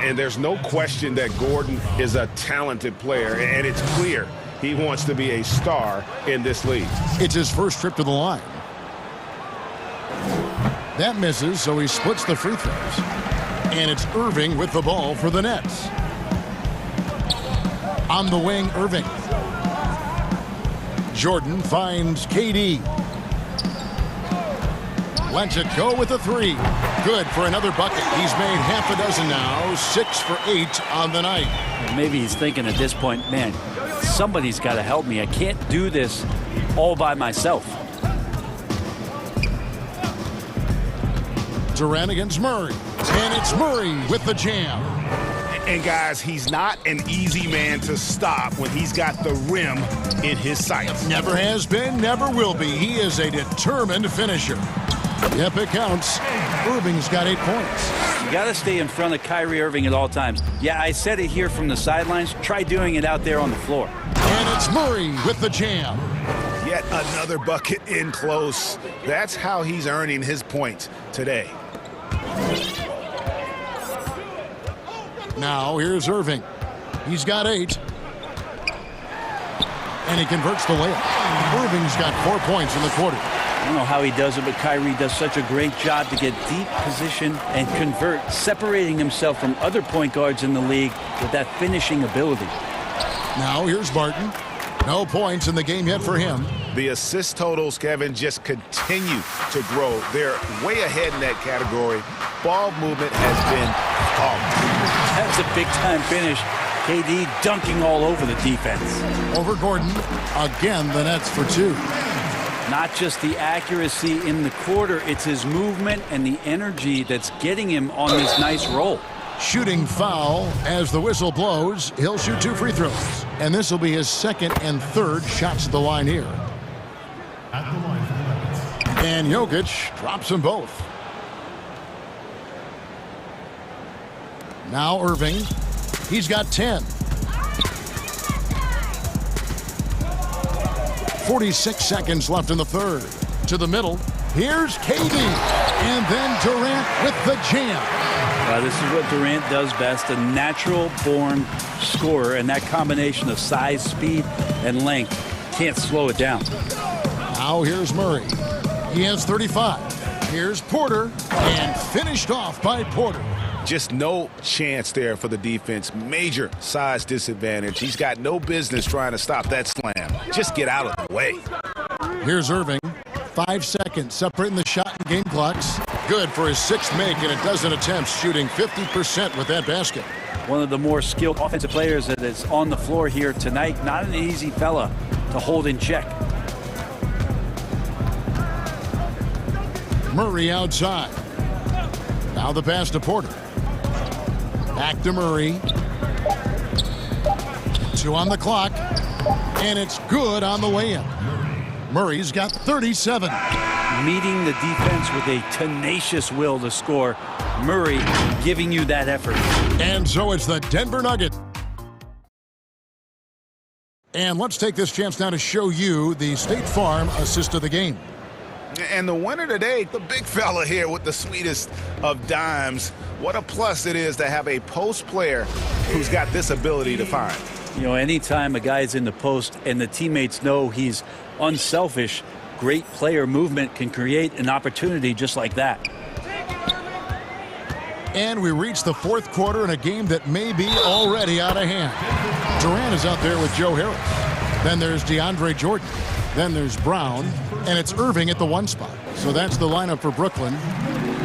And there's no question that Gordon is a talented player, and it's clear he wants to be a star in this league.
It's his first trip to the line. That misses, so he splits the free throws. And it's Irving with the ball for the Nets. On the wing, Irving. Jordan finds KD. Lets it go with a three. Good for another bucket. He's made half a dozen now, 6 for 8 on the night.
Maybe he's thinking at this point, man, somebody's got to help me. I can't do this all by myself.
Durant against Murray. And it's Murray with the jam.
And guys, he's not an easy man to stop when he's got the rim in his sights.
Never has been, never will be. He is a determined finisher. Yep, it counts. Irving's got 8 points.
You got to stay in front of Kyrie Irving at all times. Yeah, I said it here from the sidelines. Try doing it out there on the floor.
And it's Murray with the jam.
Yet another bucket in close. That's how he's earning his points today.
Now here's Irving. He's got 8. And he converts the layup. Irving's got 4 points in the quarter.
I don't know how he does it, but Kyrie does such a great job to get deep position and convert, separating himself from other point guards in the league with that finishing ability.
Now here's Barton. No points in the game yet for him.
The assist totals, Kevin, just continue to grow. They're way ahead in that category. Ball movement has been awesome.
That's a big-time finish. KD dunking all over the defense.
Over Gordon. Again, the Nets for 2.
Not just the accuracy in the quarter, it's his movement and the energy that's getting him on this nice roll.
Shooting foul as the whistle blows. He'll shoot 2 free throws. And this will be his second and third shots at the line here. And Jokic drops them both. Now Irving. He's got 10. 46 seconds left in the third. To the middle. Here's KD. And then Durant with the jam.
This is what Durant does best, a natural-born scorer, and that combination of size, speed, and length can't slow it down.
Now here's Murray. He has 35. Here's Porter, and finished off by Porter.
Just no chance there for the defense. Major size disadvantage. He's got no business trying to stop that slam. Just get out of the way.
Here's Irving. 5 seconds separating the shot and game clocks. Good for his 6th make and a dozen attempts, shooting 50% with that basket.
One of the more skilled offensive players that is on the floor here tonight. Not an easy fella to hold in check.
Murray outside. Now the pass to Porter. Back to Murray. 2 on the clock. And it's good on the way in. Murray's got 37.
Meeting the defense with a tenacious will to score. Murray giving you that effort.
And so it's the Denver Nuggets. And let's take this chance now to show you the State Farm assist of the game.
And the winner today, the big fella here with the sweetest of dimes. What a plus it is to have a post player who's got this ability to find.
You know, anytime a guy's in the post and the teammates know he's unselfish, great player movement can create an opportunity just like that.
And we reach the 4th quarter in a game that may be already out of hand. Durant is out there with Joe Harris. Then there's DeAndre Jordan. Then there's Brown. And it's Irving at the 1 spot. So that's the lineup for Brooklyn.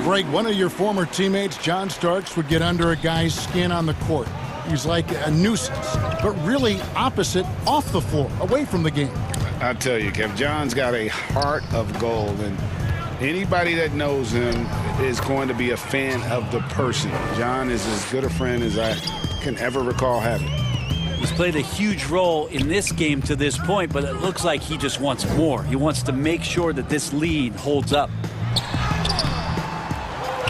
Greg, one of your former teammates, John Starks, would get under a guy's skin on the court. He's like a nuisance, but really opposite off the floor, away from the game.
I tell you, Kev, John's got a heart of gold, and anybody that knows him is going to be a fan of the person. John is as good a friend as I can ever recall having.
He's played a huge role in this game to this point, but it looks like he just wants more. He wants to make sure that this lead holds up.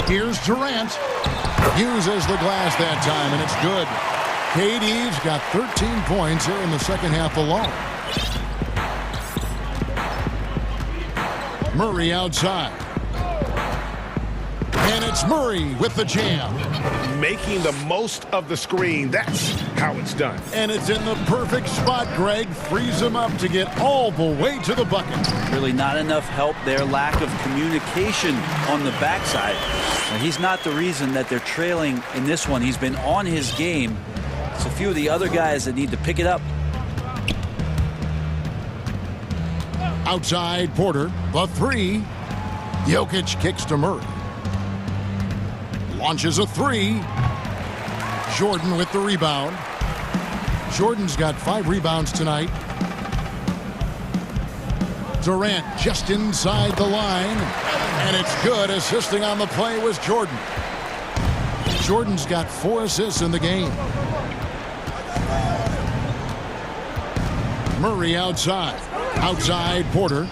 Here's Durant. Uses the glass that time, and it's good. KD's got 13 points here in the second half alone. Murray outside. And it's Murray with the jam.
Making the most of the screen. That's how it's done.
And it's in the perfect spot, Greg. Frees him up to get all the way to the bucket.
Really not enough help there. Lack of communication on the backside. And he's not the reason that they're trailing in this one. He's been on his game. It's a few of the other guys that need to pick it up.
Outside Porter, the three. Jokic kicks to Murray. Launches a three. Jordan with the rebound. Jordan's got 5 rebounds tonight. Durant just inside the line. And it's good. Assisting on the play was Jordan. Jordan's got 4 assists in the game. Murray outside. Outside Porter.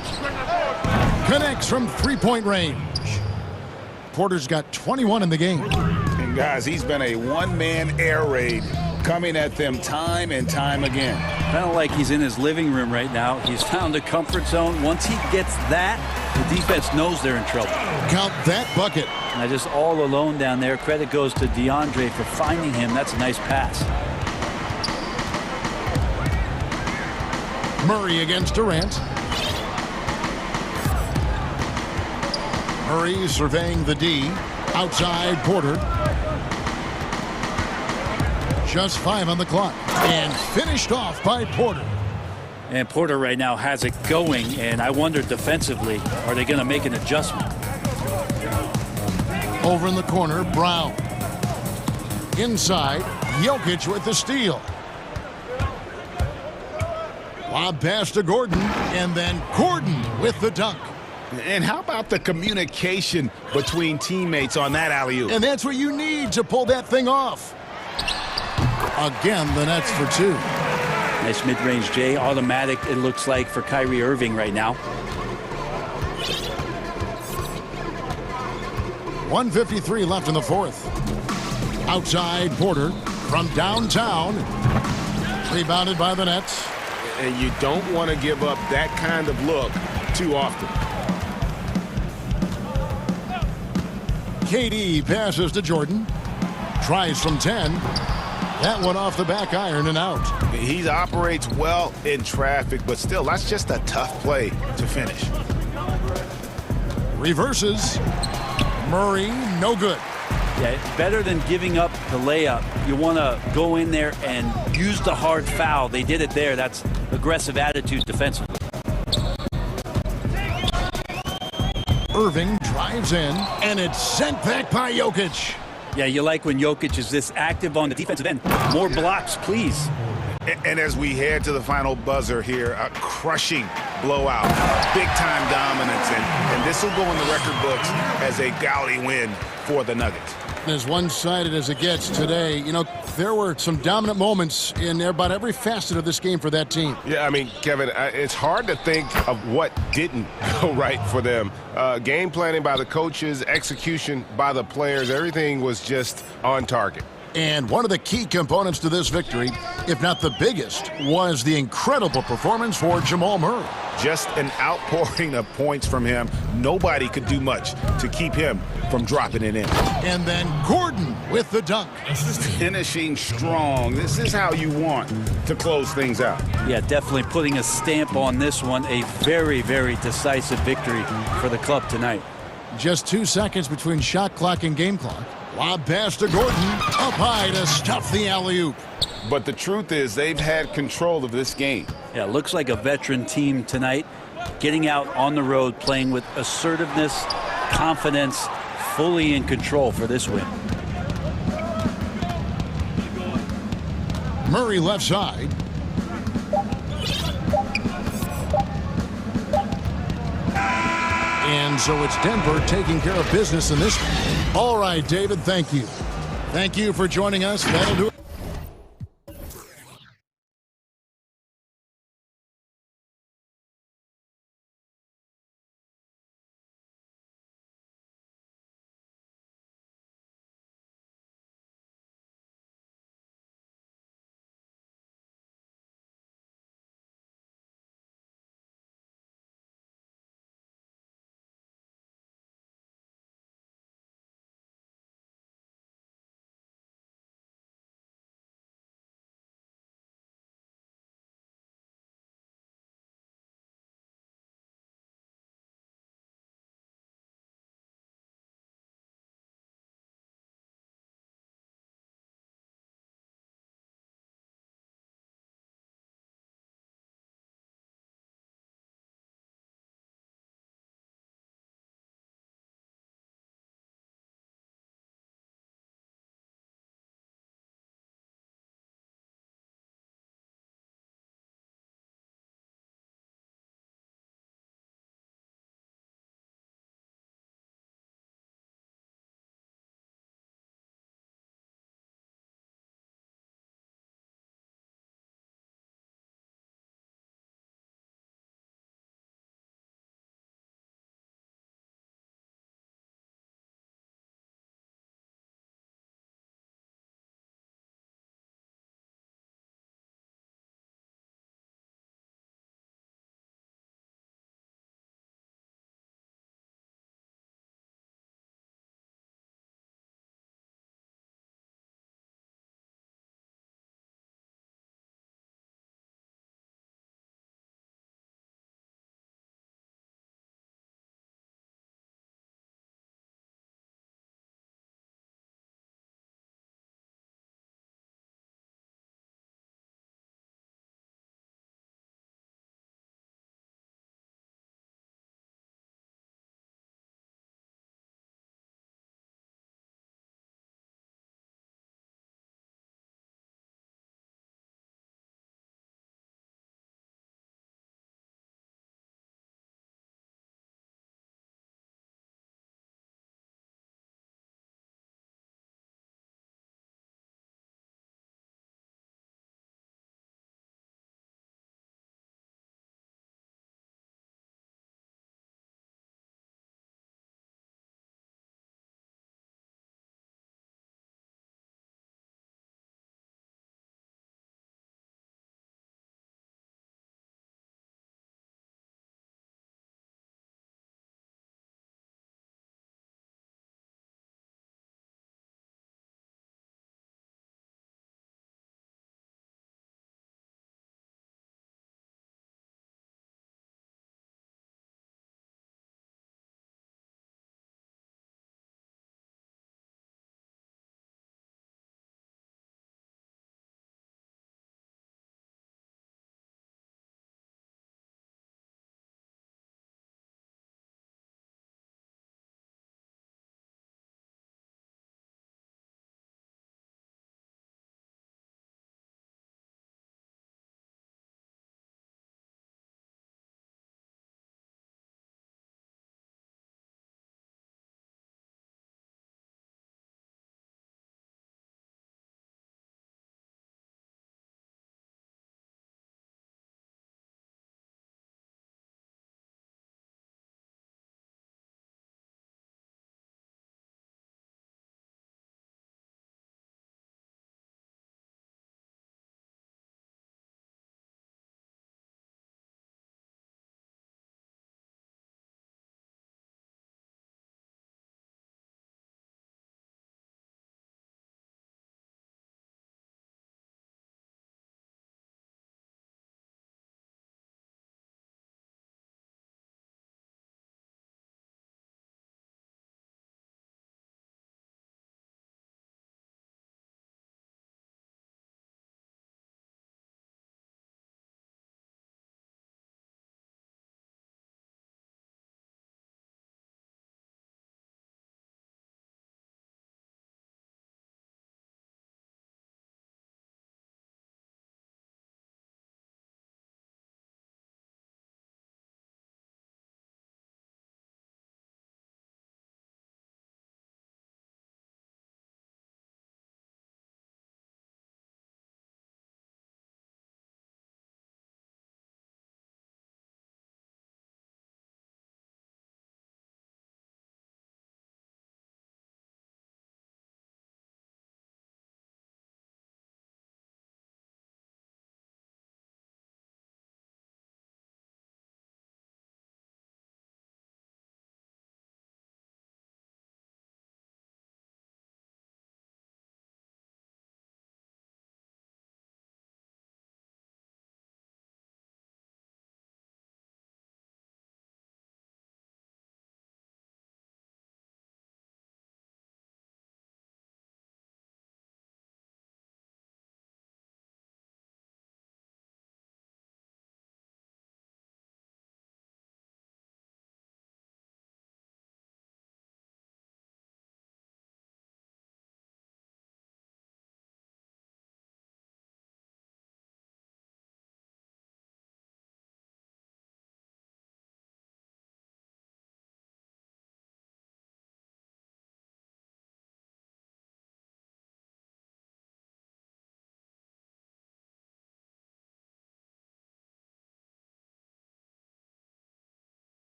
Connects from three-point range. Porter's got 21 in the game.
And guys, he's been a one-man air raid coming at them time and time again.
Kind of like he's in his living room right now. He's found a comfort zone. Once he gets that, the defense knows they're in trouble.
Count that bucket.
And just all alone down there. Credit goes to DeAndre for finding him. That's a nice pass.
Murray against Durant. Murray surveying the D. Outside Porter. Just 5 on the clock. And finished off by Porter.
And Porter right now has it going. And I wonder defensively, are they going to make an adjustment?
Over in the corner, Brown. Inside, Jokic with the steal. Lob pass to Gordon. And then Gordon with the dunk.
And how about the communication between teammates on that alley-oop?
And that's what you need to pull that thing off. Again, the Nets for 2.
Nice mid-range J. Automatic, it looks like, for Kyrie Irving right now.
1:53 left in the fourth. Outside Porter from downtown. Rebounded by the Nets.
And you don't want to give up that kind of look too often.
KD passes to Jordan. Tries from 10. That one off the back iron and out.
He operates well in traffic, but still, that's just a tough play to finish.
Reverses. Murray, no good.
Yeah, better than giving up the layup. You want to go in there and use the hard foul. They did it there. That's aggressive attitude defensively.
Irving drives in, and it's sent back by Jokic.
Yeah, you like when Jokic is this active on the defensive end. More blocks, please.
And as we head to the final buzzer here, a crushing blowout, big-time dominance, and this will go in the record books as a gaudy win for the Nuggets.
As one-sided as it gets today, you know, there were some dominant moments in about every facet of this game for that team.
Yeah, I mean, Kevin, it's hard to think of what didn't go right for them. Game planning by the coaches, execution by the players, everything was just on target.
And one of the key components to this victory, if not the biggest, was the incredible performance for Jamal Murray.
Just an outpouring of points from him. Nobody could do much to keep him from dropping it in.
And then Gordon with the dunk.
Finishing strong. This is how you want to close things out.
Yeah, definitely putting a stamp on this one. A very, very decisive victory for the club tonight.
Just 2 seconds between shot clock and game clock. Lob pass to Gordon. Up high to stuff the alley-oop.
But the truth is they've had control of this game.
Yeah, looks like a veteran team tonight. Getting out on the road, playing with assertiveness, confidence, fully in control for this win.
Murray left side. And so it's Denver taking care of business in this one. All right, David, thank you. Thank you for joining us. That'll do it.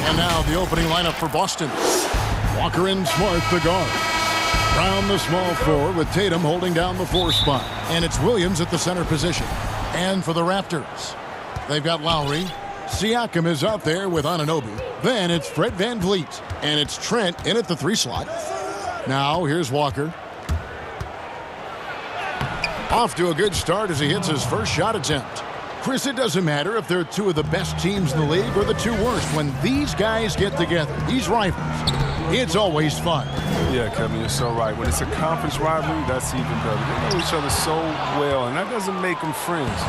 And now the opening lineup for Boston. Walker and Smart, the guard. Brown, the small forward, with Tatum holding down the 4 spot. And it's Williams at the center position. And for the Raptors, they've got Lowry. Siakam is out there with Anunoby. Then it's Fred VanVleet. And it's Trent in at the 3 slot. Now here's Walker. Off to a good start as he hits his first shot attempt. Chris, it doesn't matter if they're 2 of the best teams in the league or the 2 worst. When these guys get together, these rivals, it's always fun.
Yeah, Kevin, you're so right. When it's a conference rivalry, that's even better. They know each other so well, and that doesn't make them friends.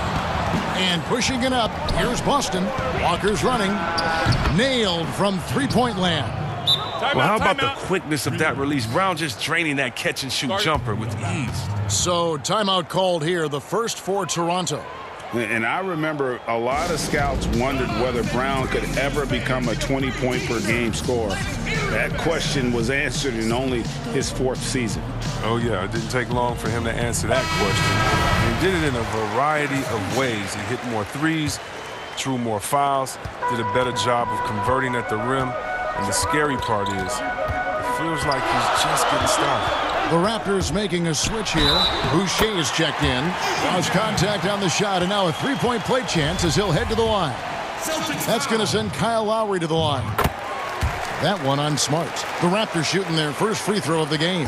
And pushing it up, here's Boston. Walker's running. Nailed from 3-point land.
Well, how about the quickness of that release? Brown just draining that catch-and-shoot jumper with ease.
So, timeout called here, the first for Toronto.
And I remember a lot of scouts wondered whether Brown could ever become a 20-point-per-game scorer. That question was answered in only his 4th season.
Oh, yeah, it didn't take long for him to answer that question. He did it in a variety of ways. He hit more threes, drew more fouls, did a better job of converting at the rim. And the scary part is, it feels like he's just getting started.
The Raptors making a switch here. Boucher is checked in. Lost contact on the shot, and now a 3-point play chance as he'll head to the line. That's going to send Kyle Lowry to the line. That one on Smart. The Raptors shooting their first free throw of the game.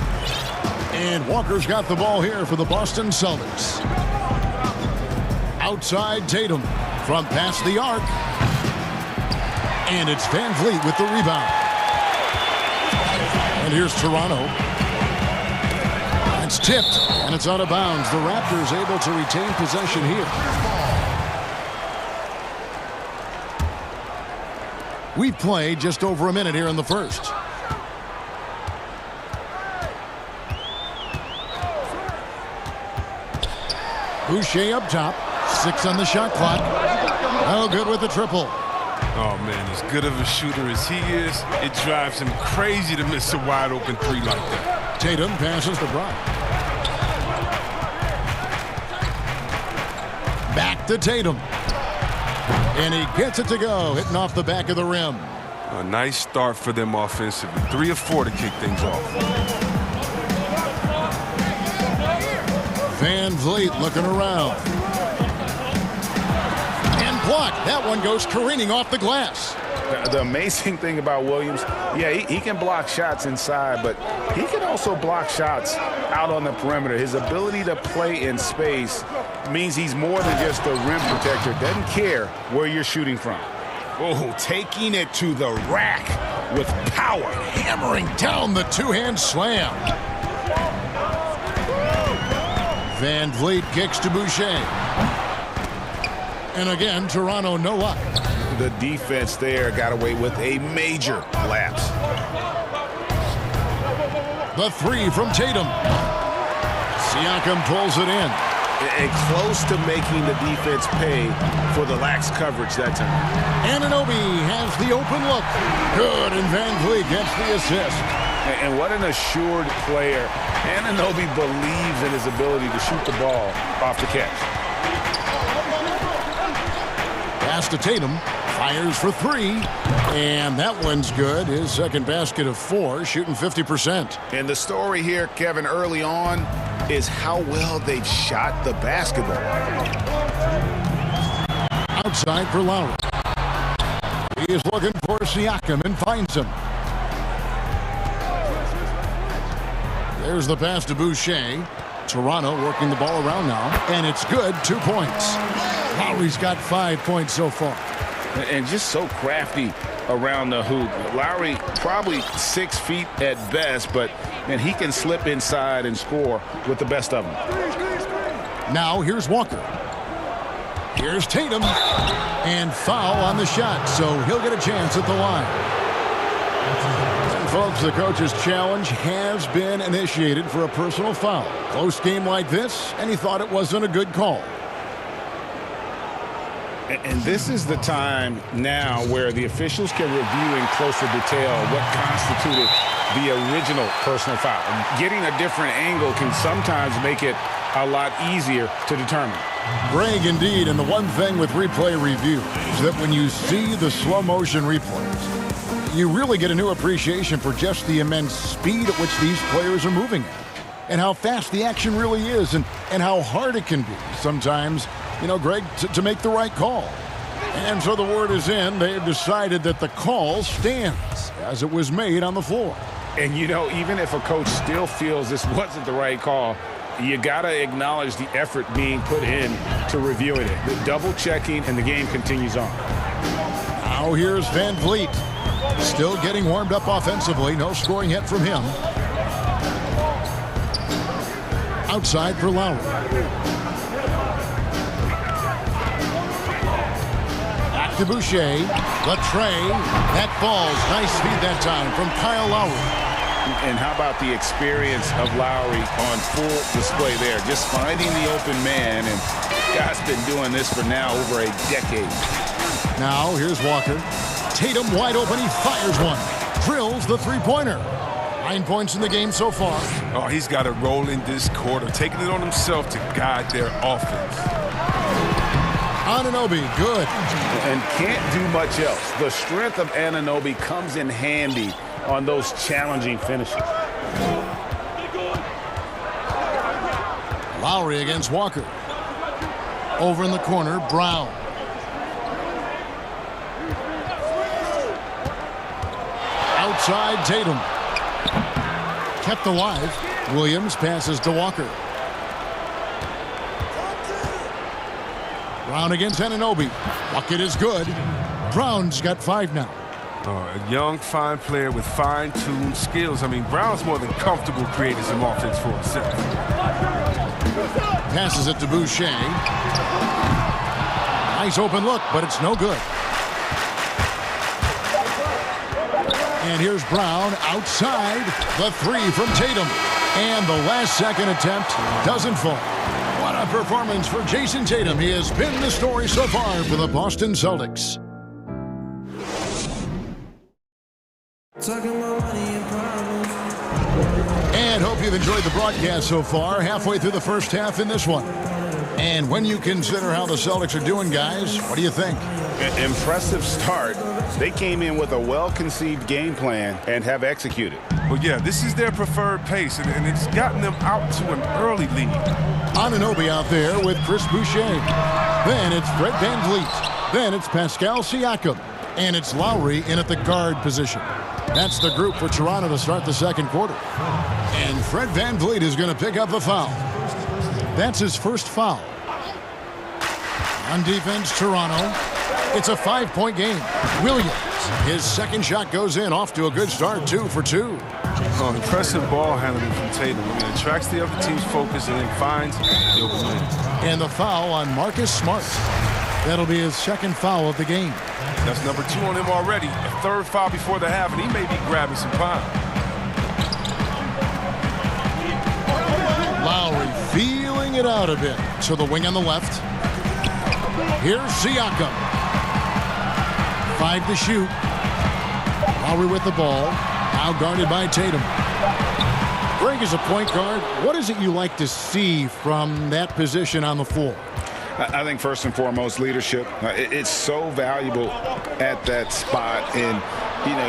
And Walker's got the ball here for the Boston Celtics. Outside Tatum from past the arc. And it's VanVleet with the rebound. And here's Toronto. It's tipped, and it's out of bounds. The Raptors able to retain possession here. We've played just over a minute here in the first. Boucher up top. 6 on the shot clock. Oh, good with the triple.
Oh, man, as good of a shooter as he is, it drives him crazy to miss a wide-open 3 like that.
Tatum passes to Brown. Back to Tatum. And he gets it to go, hitting off the back of the rim.
A nice start for them offensively. 3 of 4 to kick things off.
VanVleet looking around. And blocked. That one goes careening off the glass.
The amazing thing about Williams, yeah, he can block shots inside, but he can also block shots out on the perimeter. His ability to play in space means he's more than just a rim protector. Doesn't care where you're shooting from.
Oh, taking it to the rack with power.
Hammering down the 2-hand slam. VanVleet kicks to Boucher. And again, Toronto no luck.
The defense there got away with a major lapse.
The 3 from Tatum. Siakam pulls it in.
And close to making the defense pay for the lax coverage that time.
Anunoby has the open look. Good, and VanVleet gets the assist.
And what an assured player. Anunoby believes in his ability to shoot the ball off the catch.
Pass to Tatum. Fires for 3. And that one's good. His second basket of 4, shooting 50%.
And the story here, Kevin, early on is how well they've shot the basketball.
Outside for Lowry. He is looking for Siakam and finds him. There's the pass to Boucher. Toronto working the ball around now. And it's good. 2 points. Lowry's got 5 points so far.
And just so crafty around the hoop. Lowry probably 6 feet at best, but and he can slip inside and score with the best of them.
Now here's Walker. Here's Tatum. And foul on the shot, so he'll get a chance at the line. And folks, the coach's challenge has been initiated for a personal foul. Close game like this, and he thought it wasn't a good call.
And this is the time now where the officials can review in closer detail what constituted the original personal foul. Getting a different angle can sometimes make it
a lot easier to determine.
Greg, indeed, and the one thing with replay review is that when you see the slow motion replays, you really get a new appreciation for just the immense speed at which these players are moving at, and how fast the action really is, and how hard it can be sometimes, you know, Greg, to make the right call. And so the word is in. They've decided that the call stands as it was made on the floor.
And, you know, even if a coach still feels this wasn't the right call, you got to acknowledge the effort being put in to reviewing it. The double checking, and the game continues on.
Now here's Van Vliet. Still getting warmed up offensively. No scoring yet from him. Outside for Lowry. Back to Boucher. The tray. That falls. Nice feed that time from Kyle Lowry.
And how about the experience of Lowry on full display there? Just finding the open man, and guy's been doing this for now over a decade.
Now here's Walker. Tatum wide open. He fires one. Drills the three-pointer. 9 points in the game so far.
Oh, he's got it rolling this quarter, taking it on himself to guide their offense.
Anunoby, good.
And can't do much else. The strength of Anunoby comes in handy on those challenging finishes.
Lowry against Walker. Over in the corner, Brown. Outside, Tatum. Kept alive. Williams passes to Walker. Brown against Anunoby. Bucket is good. Brown's got 5 now.
A young, fine player with fine-tuned skills. I mean, Brown's more than comfortable creating some offense for himself.
Passes it to Boucher. Nice open look, but it's no good. And here's Brown outside. The three from Tatum. And the last second attempt doesn't fall. What a performance for Jason Tatum. He has been the story so far for the Boston Celtics. And hope you've enjoyed the broadcast so far. Halfway through the first half in this one. And when you consider how the Celtics are doing, guys, what do you think?
Impressive start. They came in with a well-conceived game plan and have executed.
Well, yeah, this is their preferred pace, and it's gotten them out to an early lead.
Anunoby out there with Chris Boucher. Then it's Fred Van Vliet. Then it's Pascal Siakam. And it's Lowry in at the guard position. That's the group for Toronto to start the second quarter. And Fred Van Vliet is going to pick up the foul. That's his first foul. On defense, Toronto. It's a 5-point game. Williams, his second shot goes in, off to a good start, 2 for 2.
Oh, impressive ball handling from Tatum. I mean, attracts the other team's focus and then finds the open man.
And the foul on Marcus Smart. That'll be his second foul of the game.
That's number 2 on him already. A third foul before the half, and he may be grabbing some time.
Lowry feeling it out a bit. To the wing on the left. Here's Siakam. 5 to shoot. Lowry with the ball. Now guarded by Tatum. Greg is a point guard. What is it you like to see from that position on the floor?
I think first and foremost, leadership. It's so valuable at that spot. And, you know,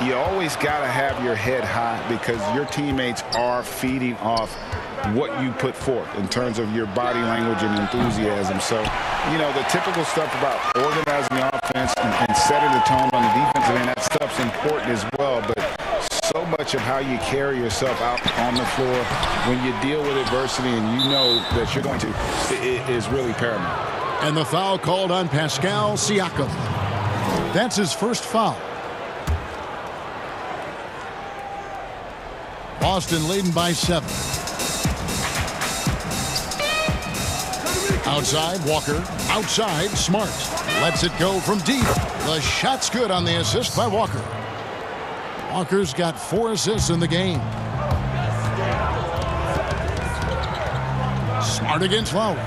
you always got to have your head high because your teammates are feeding off what you put forth in terms of your body language and enthusiasm. So, you know, the typical stuff about organizing the offense and setting the tone on the defensive end, that stuff's important as well. But so much of how you carry yourself out on the floor when you deal with adversity and you know that you're going to, it is really paramount.
And the foul called on Pascal Siakam. That's his first foul. Boston leading by 7. Outside, Walker. Outside, Smart. Lets it go from deep. The shot's good on the assist by Walker. Walker's got 4 assists in the game. Smart against Lowry.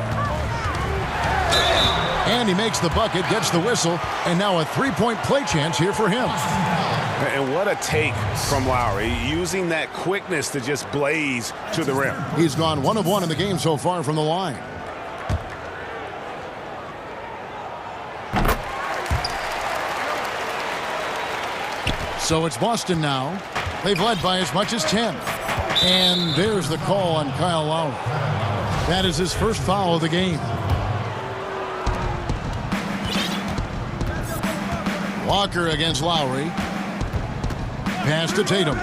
And he makes the bucket, gets the whistle, and now a 3-point play chance here for him.
And what a take from Lowry, using that quickness to just blaze to the rim.
He's gone 1 of 1 in the game so far from the line. So it's Boston now. They've led by as much as 10. And there's the call on Kyle Lowry. That is his first foul of the game. Walker against Lowry. Pass to Tatum.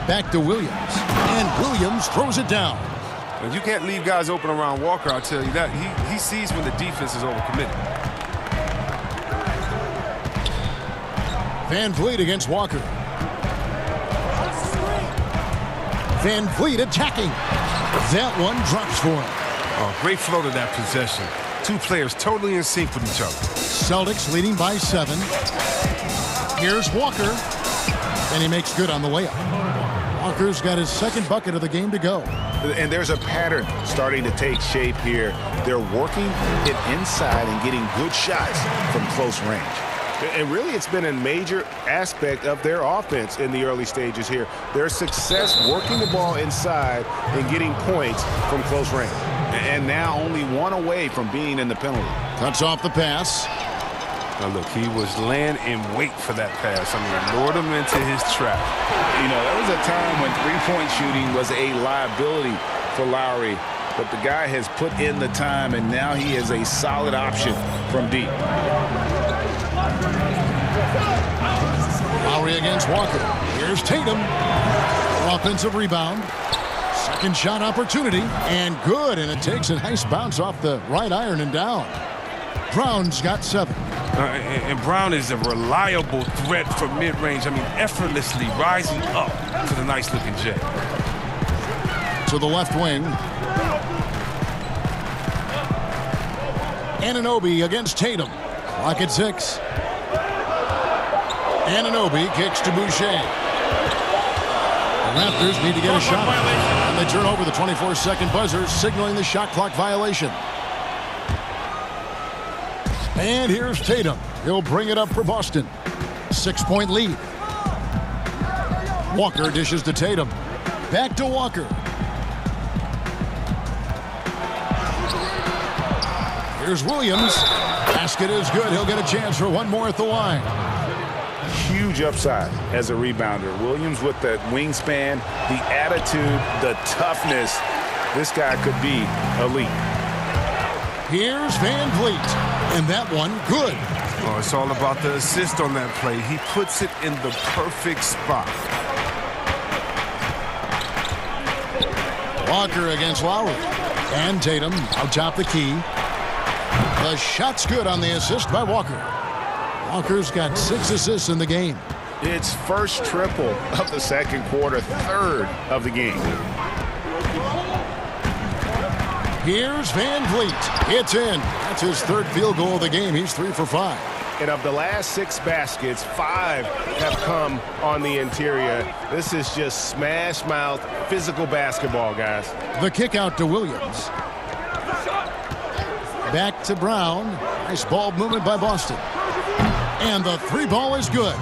Back to Williams. And Williams throws it down.
And you can't leave guys open around Walker, I'll tell you that. He sees when the defense is overcommitted.
Van Vliet against Walker. Van Vliet attacking. That one drops for him.
Oh, great flow to that possession. Two players totally in sync with each other.
Celtics leading by 7. Here's Walker. And he makes good on the layup. Walker's got his second bucket of the game to go.
And there's a pattern starting to take shape here. They're working it inside and getting good shots from close range.
And really, it's been a major aspect of their offense in the early stages here. Their success working the ball inside and getting points from close range.
And now only 1 away from being in the penalty.
Cuts off the pass.
Now look, he was laying in wait for that pass. I mean, lured him into his trap.
You know, there was a time when three-point shooting was a liability for Lowry. But the guy has put in the time, and now he is a solid option from deep.
Lowry against Walker. Here's Tatum. Offensive rebound. Second shot opportunity. And good. And it takes a nice bounce off the right iron and down. Brown's got 7.
And Brown is a reliable threat from mid-range. I mean, effortlessly rising up to the nice-looking J.
To the left wing. Anunoby against Tatum. Clock at 6. Anunoby kicks to Boucher. The Raptors need to get a shot. And they turn over the 24-second buzzer, signaling the shot clock violation. And here's Tatum. He'll bring it up for Boston. 6-point lead. Walker dishes to Tatum. Back to Walker. Here's Williams. Basket is good. He'll get a chance for one more at the line.
Huge upside as a rebounder. Williams with the wingspan, the attitude, the toughness. This guy could be elite.
Here's Van Vliet. And that one, good.
Oh, it's all about the assist on that play. He puts it in the perfect spot.
Walker against Lowry. And Tatum out top the key. The shot's good on the assist by Walker. Walker's got 6 assists in the game.
It's first triple of the second quarter, third of the game.
Here's Van Vliet. It's in. That's his third field goal of the game. He's 3 for 5.
And of the last 6 baskets, 5 have come on the interior. This is just smash mouth, physical basketball, guys.
The kick out to Williams. Back to Brown. Nice ball movement by Boston. And the 3 ball is good.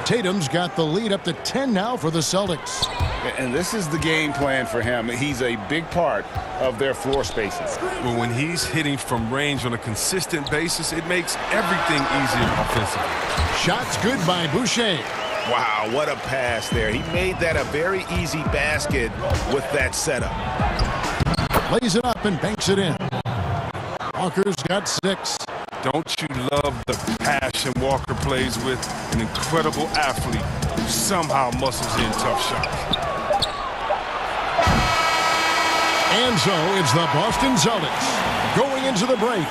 Tatum's got the lead up to 10 now for the Celtics.
And this is the game plan for him. He's a big part of their floor spaces.
Well, when he's hitting from range on a consistent basis, it makes everything easier offensively.
Shots good by Boucher.
Wow, what a pass there. He made that a very easy basket with that setup.
Lays it up and banks it in. Walker's got 6.
Don't you love the passion Walker plays with? An incredible athlete who somehow muscles in tough shots.
And so it's the Boston Celtics going into the break.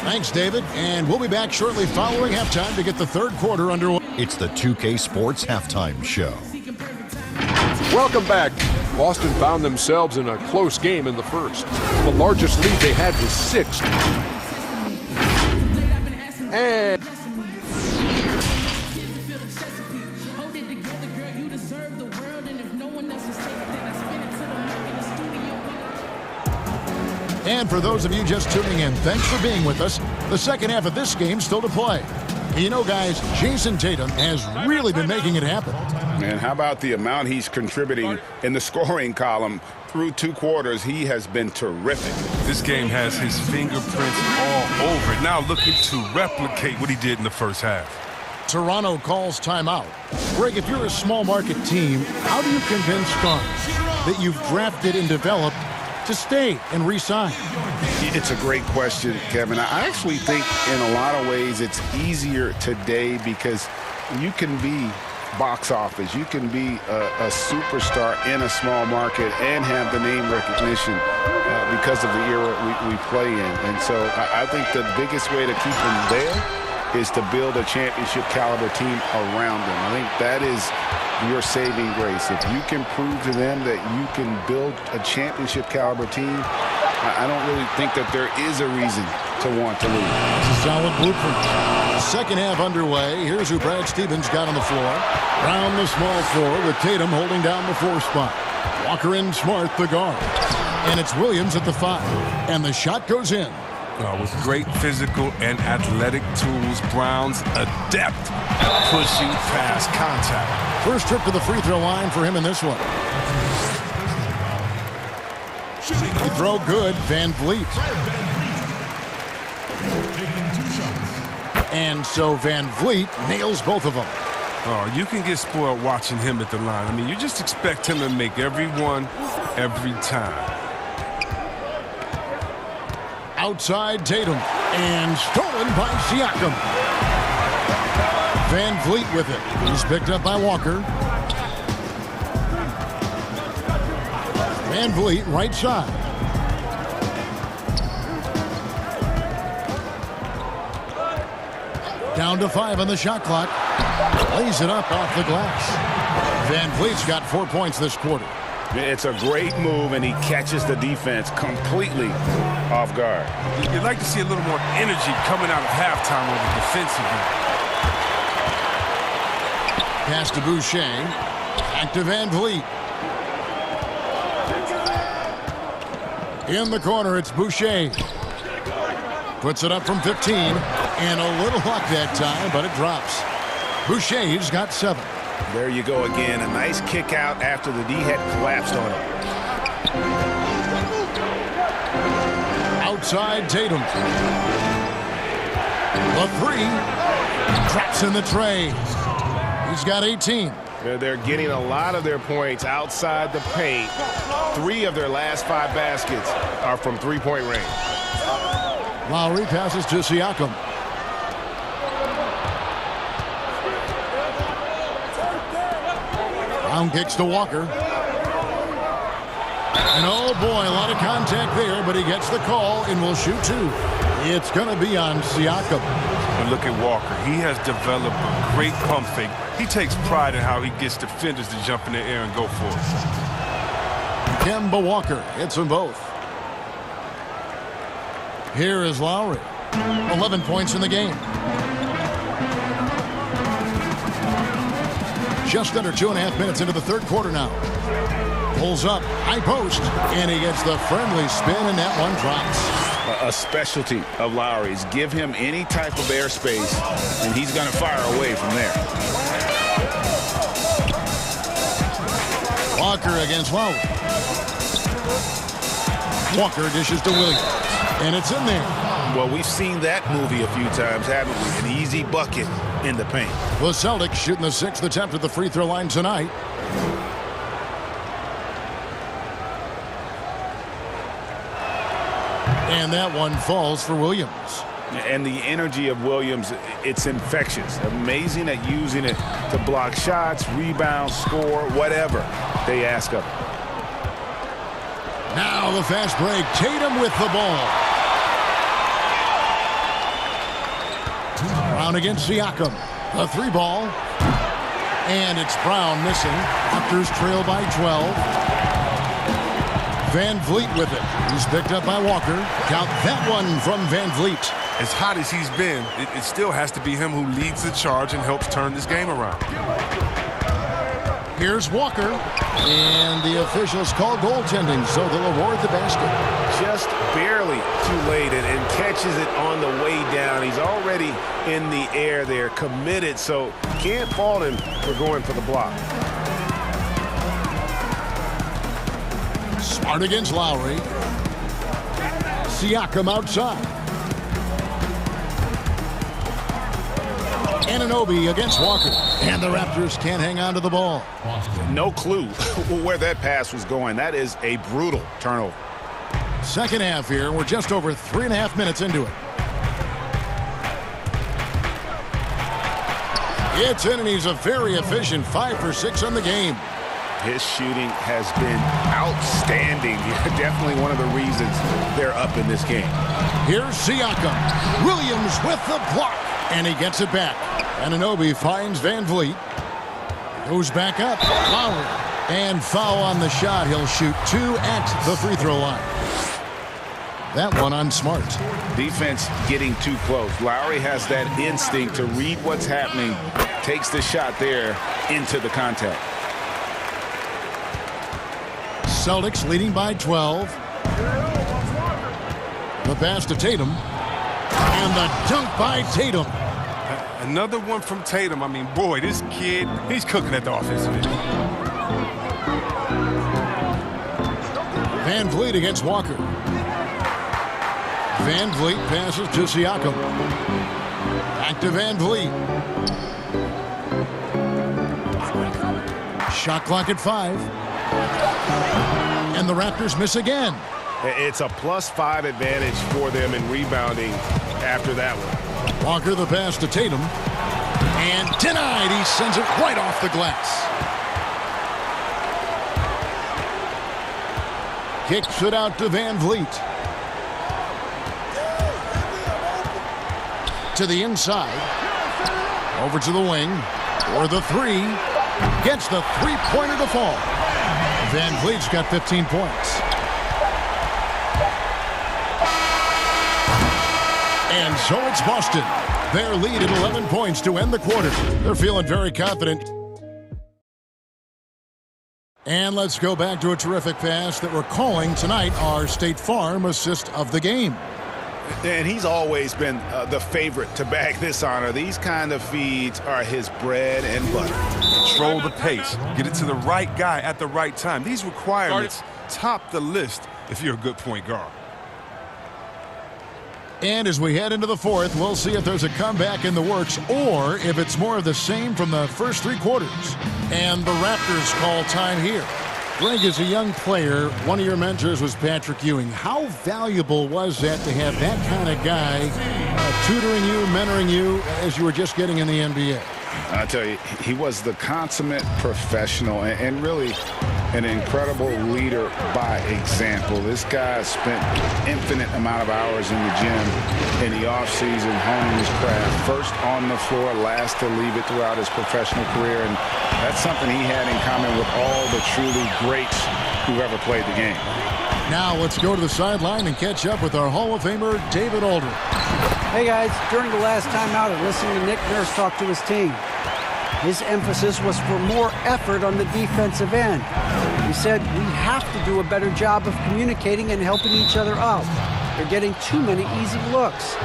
Thanks, David. And we'll be back shortly following halftime to get the third quarter underway.
It's the 2K Sports Halftime Show.
Welcome back. Boston found themselves in a close game in the first. The largest lead they had was 6. And
And for those of you just tuning in, thanks for being with us. The second half of this game still to play. You know, guys, Jason Tatum has really been making it happen.
And how about the amount he's contributing in the scoring column? Through 2 quarters, he has been terrific.
This game has his fingerprints all over it. Now looking to replicate what he did in the first half.
Toronto calls timeout. Greg, if you're a small market team, how do you convince stars that you've drafted and developed to stay and re-sign?
It's a great question, Kevin. I actually think in a lot of ways it's easier today because you can be box office. You can be a superstar in a small market and have the name recognition because of the era we play in. And so I think the biggest way to keep them there is to build a championship caliber team around them. I think that is your saving grace. If you can prove to them that you can build a championship caliber team, I don't really think that there is a reason to want to lose.
It's a solid blueprint. Second half underway. Here's who Brad Stevens got on the floor. Brown the small floor with Tatum holding down the 4 spot. Walker and Smart the guard. And it's Williams at the 5. And the shot goes in.
With great physical and athletic tools, Brown's adept at pushing past contact.
First trip to the free throw line for him in this one. Free throw good, Van Vliet. And so Van Vliet nails both of them.
Oh, you can get spoiled watching him at the line. I mean, you just expect him to make every one, every time.
Outside Tatum, and stolen by Siakam. Van Vliet with it. He's picked up by Walker. Van Vliet right side. Down to 5 on the shot clock. Lays it up off the glass. Van Vliet's got 4 points this quarter.
It's a great move, and he catches the defense completely off guard.
You'd like to see a little more energy coming out of halftime on the defensive end.
Pass to Boucher. Back to Van Vliet. In the corner, it's Boucher. Puts it up from 15. And a little luck that time, but it drops. Boucher's got 7.
There you go again. A nice kick out after the D had collapsed on him.
Outside Tatum. The 3. Drops in the tray. He's got 18.
They're getting a lot of their points outside the paint. 3 of their last 5 baskets are from three-point range.
Lowry passes to Siakam. Brown kicks to Walker. And oh boy, a lot of contact there, but he gets the call and will shoot 2. It's going to be on Siakam.
And look at Walker. He has developed a great pump fake. He takes pride in how he gets defenders to jump in the air and go for it.
Kemba Walker hits them both. Here is Lowry. 11 points in the game. Just under 2.5 minutes into the third quarter now. Pulls up, high post, and he gets the friendly spin, and that one drops.
A specialty of Lowry's. Give him any type of airspace, and he's going to fire away from there.
Walker against Lowry. Walker dishes to Williams, and it's in there.
Well, we've seen that movie a few times, haven't we? An easy bucket in the paint.
The Celtics shooting the 6th attempt at the free throw line tonight. And that one falls for Williams.
And the energy of Williams, it's infectious. Amazing at using it to block shots, rebound, score, whatever they ask of him.
Now the fast break. Tatum with the ball. Brown against Siakam. The 3 ball. And it's Brown missing. Raptors trail by 12. Van Vliet with it. He's picked up by Walker. Count that one from Van Vliet.
As hot as he's been, it still has to be him who leads the charge and helps turn this game around.
Here's Walker. And the officials call goaltending, so they'll award the basket.
just barely too late and catches it on the way down. He's already in the air there, committed, so can't fault him for going for the block.
Smart against Lowry. Siakam outside. Anunoby against Walker. And the Raptors can't hang on to the ball.
No clue where that pass was going. That is a brutal turnover.
Second half here. We're just over 3.5 minutes into it. It's in, and he's a very efficient 5 for 6 on the game.
His shooting has been outstanding. Definitely one of the reasons they're up in this game.
Here's Siakam. Williams with the block. And he gets it back. Anunoby finds Van Vliet. Goes back up. Lowry. And foul on the shot. He'll shoot 2 at the free throw line. That one on Smart.
Defense getting too close. Lowry has that instinct to read what's happening. Takes the shot there into the contact.
Celtics leading by 12. The pass to Tatum. And the dunk by Tatum.
Another one from Tatum. I mean, boy, this kid, he's cooking at the offensive end.
Van Vliet against Walker. Van Vliet passes to Siakam. Back to Van Vliet. Shot clock at 5. And the Raptors miss again.
It's a +5 advantage for them in rebounding after that one.
Walker the pass to Tatum. And denied. He sends it right off the glass. Kicks it out to Van Vliet. To the inside. Over to the wing. For the 3. Gets the three-pointer to fall. Van Vliet's got 15 points. And so it's Boston. Their lead at 11 points to end the quarter. They're feeling very confident. And let's go back to a terrific pass that we're calling tonight our State Farm assist of the game.
And he's always been the favorite to bag this honor. These kind of feeds are his bread and butter.
Control the pace. Get it to the right guy at the right time. These requirements top the list if you're a good point guard.
And as we head into the fourth, we'll see if there's a comeback in the works or if it's more of the same from the first 3 quarters. And the Raptors call time here. Greg, as a young player, one of your mentors was Patrick Ewing. How valuable was that to have that kind of guy tutoring you, mentoring you as you were just getting in the NBA?
I tell you, he was the consummate professional and really an incredible leader by example. This guy spent infinite amount of hours in the gym in the offseason honing his craft. First on the floor, last to leave it throughout his professional career. And that's something he had in common with all the truly greats who've ever played the game.
Now let's go to the sideline and catch up with our Hall of Famer, David Aldridge.
Hey guys, during the last timeout, I listened to Nick Nurse talk to his team. His emphasis was for more effort on the defensive end. He said, we have to do a better job of communicating and helping each other out. They're getting too many easy looks.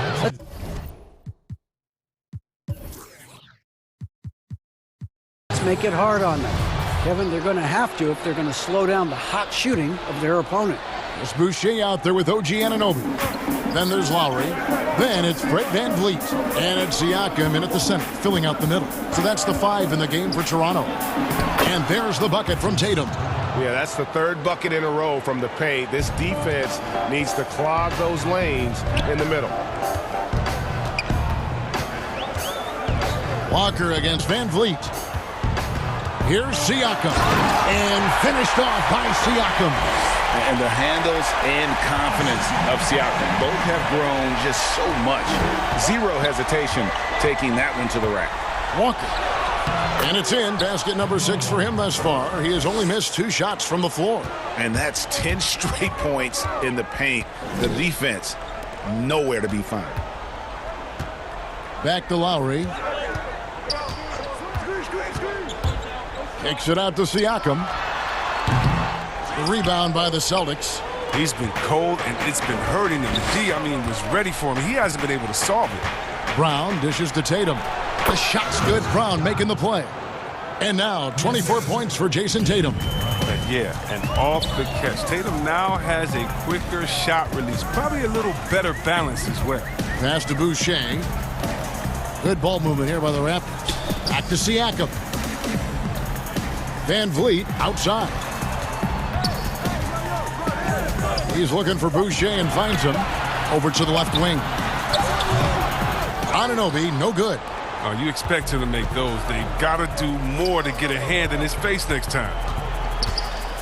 Let's make it hard on them. Kevin, they're going to have to if they're going to slow down the hot shooting of their opponent.
There's Boucher out there with OG Anunoby. Then there's Lowry. Then it's Fred Van Vliet. And it's Siakam in at the center, filling out the middle. So that's the 5 in the game for Toronto. And there's the bucket from Tatum.
Yeah, that's the 3rd bucket in a row from the paint. This defense needs to clog those lanes in the middle.
Walker against Van Vliet. Here's Siakam. And finished off by Siakam.
And the handles and confidence of Siakam both have grown just so much. Zero hesitation taking that one to the rack.
Walker. And it's in. Basket number 6 for him thus far. He has only missed 2 shots from the floor.
And that's 10 straight points in the paint. The defense, nowhere to be found.
Back to Lowry. Kicks it out to Siakam. The rebound by the Celtics.
He's been cold, and it's been hurting him. The D, I mean, was ready for him. He hasn't been able to solve it.
Brown dishes to Tatum. The shot's good. Brown making the play. And now 24 points for Jason Tatum.
Yeah, and off the catch. Tatum now has a quicker shot release. Probably a little better balance as well.
Pass to Boucher. Good ball movement here by the Raptors. Back to Siakam. Van Vliet outside. He's looking for Boucher and finds him. Over to the left wing. Anunoby, no good.
Oh, you expect him to make those. They've got to do more to get a hand in his face next time.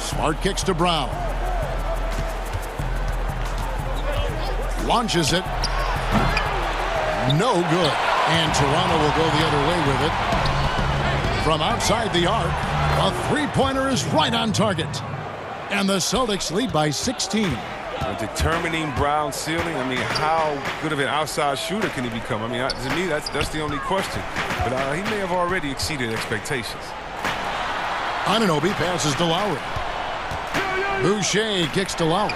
Smart kicks to Brown. Launches it. No good. And Toronto will go the other way with it. From outside the arc, a three-pointer is right on target. And the Celtics lead by 16.
Determining Brown's ceiling, I mean, how good of an outside shooter can he become? I mean, to me, that's the only question. But he may have already exceeded expectations.
Anunoby passes to Lowry. Boucher kicks to Lowry.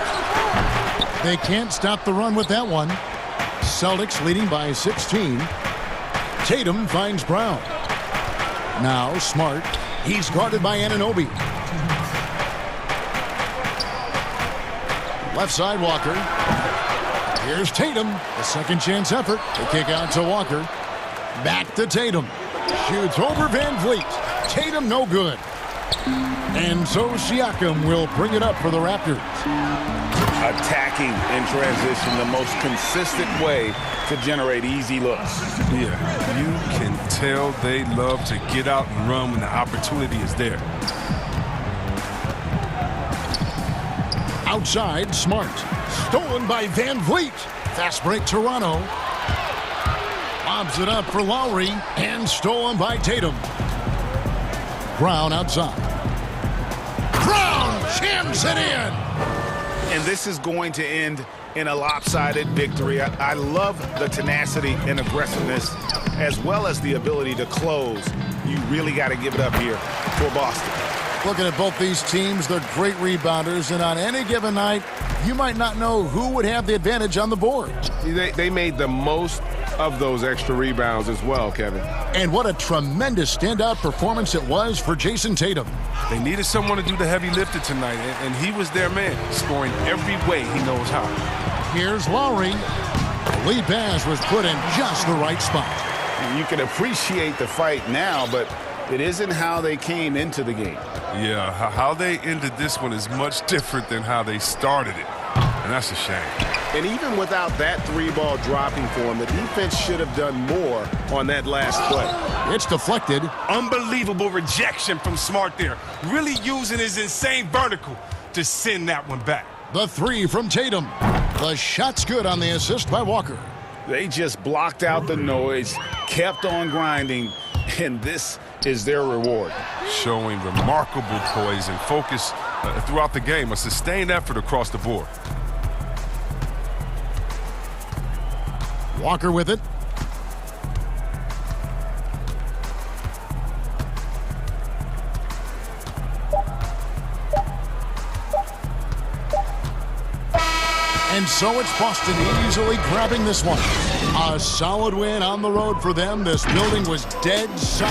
They can't stop the run with that one. Celtics leading by 16. Tatum finds Brown. Now Smart. He's guarded by Anunoby. Left side Walker. Here's Tatum. The second chance effort. The kick out to Walker. Back to Tatum. Shoots over Van Vliet. Tatum no good. And so Siakam will bring it up for the Raptors.
Attacking in transition, the most consistent way to generate easy looks.
Yeah, you can tell they love to get out and run when the opportunity is there.
Outside, Smart. Stolen by Van Vliet. Fast break Toronto. Lobs it up for Lowry. And stolen by Tatum. Brown outside. Brown jams it in.
And this is going to end in a lopsided victory. I love the tenacity and aggressiveness as well as the ability to close. You really got to give it up here for Boston.
Looking at both these teams, they're great rebounders, and on any given night, you might not know who would have the advantage on the board.
They made the most of those extra rebounds as well, Kevin.
And what a tremendous standout performance it was for Jason Tatum.
They needed someone to do the heavy lifting tonight, and he was their man, scoring every way he knows how.
Here's Lowry. The lead pass was put in just the right spot.
You can appreciate the fight now, but it isn't how they came into the game.
Yeah, how they ended this one is much different than how they started it, and that's a shame.
And even without that three-ball dropping for him, the defense should have done more on that last play.
It's deflected.
Unbelievable rejection from Smart there. Really using his insane vertical to send that one back.
The three from Tatum. The shot's good on the assist by Walker.
They just blocked out the noise, kept on grinding, and this is their reward.
Showing remarkable poise and focus throughout the game, a sustained effort across the board.
Walker with it. And so it's Boston easily grabbing this one. A solid win on the road for them. This building was dead solid.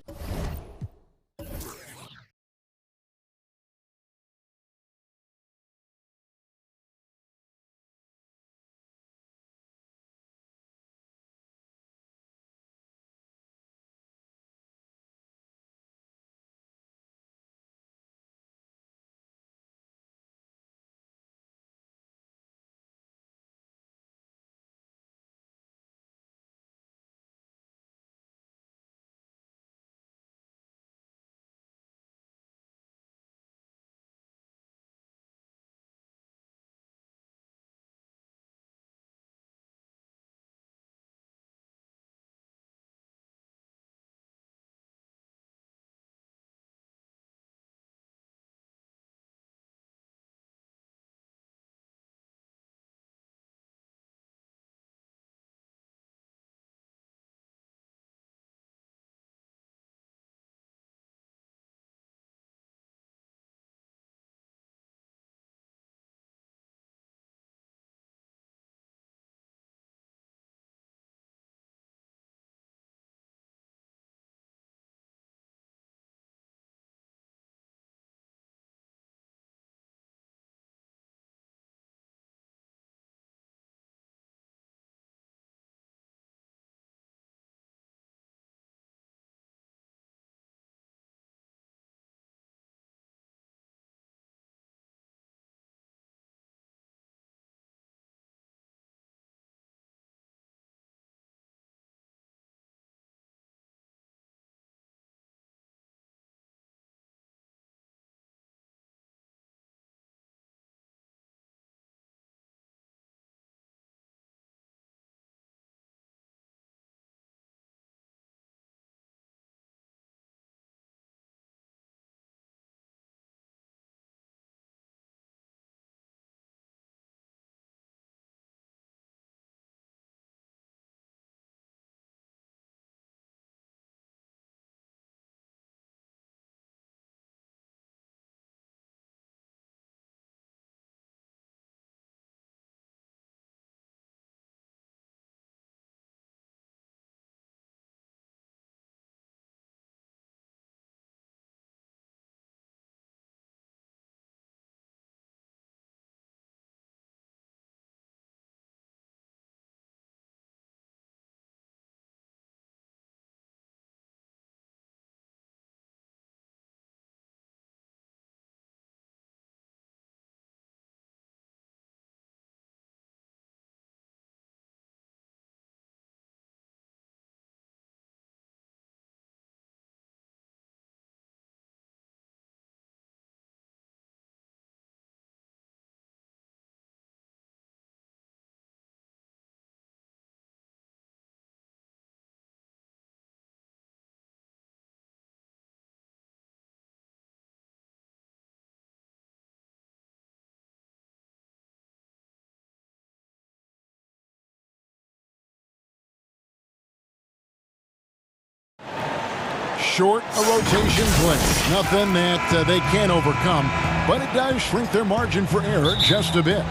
short a rotation glitch. Nothing that they can't overcome, but it does shrink their margin for error just a bit.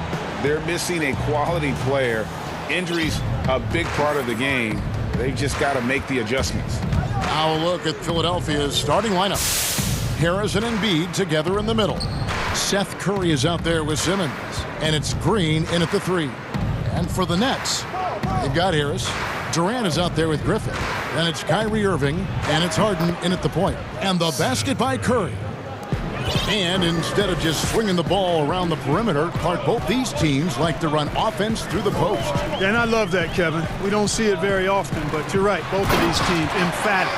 They're missing a quality player. Injuries a big part of the game. They've just got to make the adjustments.
Now a look at Philadelphia's starting lineup. Harris and Embiid together in the middle. Seth Curry is out there with Simmons, and it's Green in at the 3. And for the Nets, they've got Harris. Durant is out there with Griffin. Then it's Kyrie Irving, and it's Harden in at the point. And the basket by Curry. And instead of just swinging the ball around the perimeter, Clark, both these teams like to run offense through the post.
Yeah, and I love that, Kevin. We don't see it very often, but you're right. Both of these teams emphatic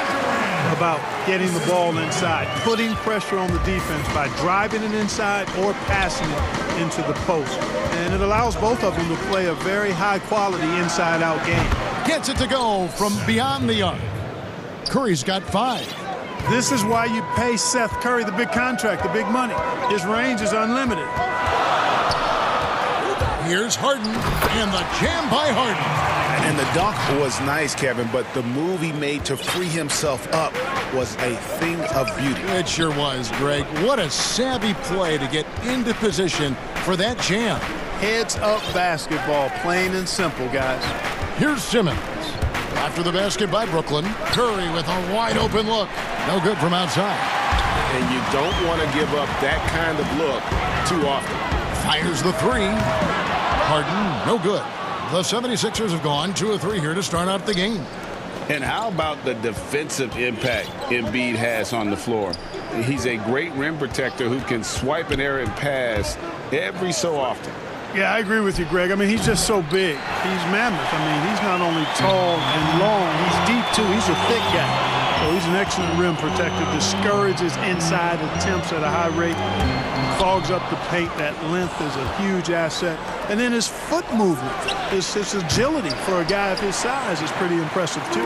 about getting the ball inside, putting pressure on the defense by driving it inside or passing it into the post. And it allows both of them to play a very high-quality inside-out game.
Gets it to go from beyond the arc. Curry's got 5.
This is why you pay Seth Curry the big contract, the big money. His range is unlimited.
Here's Harden, and the jam by Harden.
And the dunk was nice, Kevin, but the move he made to free himself up was a thing of beauty.
It sure was, Greg. What a savvy play to get into position for that jam.
Heads-up basketball, plain and simple, guys.
Here's Simmons. After the basket by Brooklyn, Curry with a wide-open look. No good from outside.
And you don't want to give up that kind of look too often.
Fires the 3. Harden, no good. The 76ers have gone 2 of 3 here to start out the game.
And how about the defensive impact Embiid has on the floor? He's a great rim protector who can swipe an errant pass every so often.
Yeah, I agree with you, Greg. I mean, he's just so big. He's mammoth. I mean, he's not only tall and long, he's deep, too. He's a thick guy. So he's an excellent rim protector. Discourages inside attempts at a high rate. Fogs up the paint. That length is a huge asset. And then his foot movement, his agility for a guy of his size is pretty impressive, too.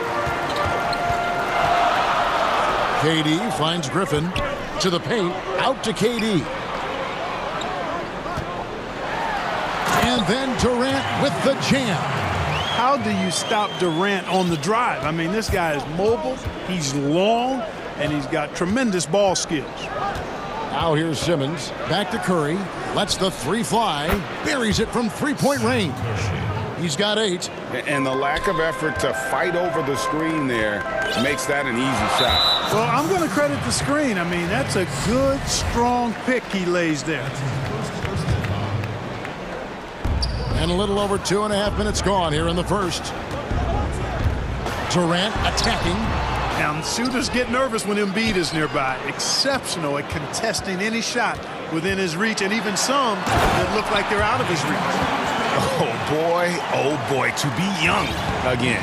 KD finds Griffin to the paint. Out to KD. And then Durant with the jam.
How do you stop Durant on the drive? I mean, this guy is mobile, he's long, and he's got tremendous ball skills.
Now here's Simmons. Back to Curry. Lets the 3 fly. Buries it from 3-point range. He's got 8.
And the lack of effort to fight over the screen there makes that an easy shot.
Well, I'm going to credit the screen. I mean, that's a good, strong pick he lays there.
And a little over 2.5 minutes gone here in the first. Durant attacking.
Now, shooters get nervous when Embiid is nearby. Exceptional at contesting any shot within his reach, and even some that look like they're out of his reach.
Oh boy, to be young again.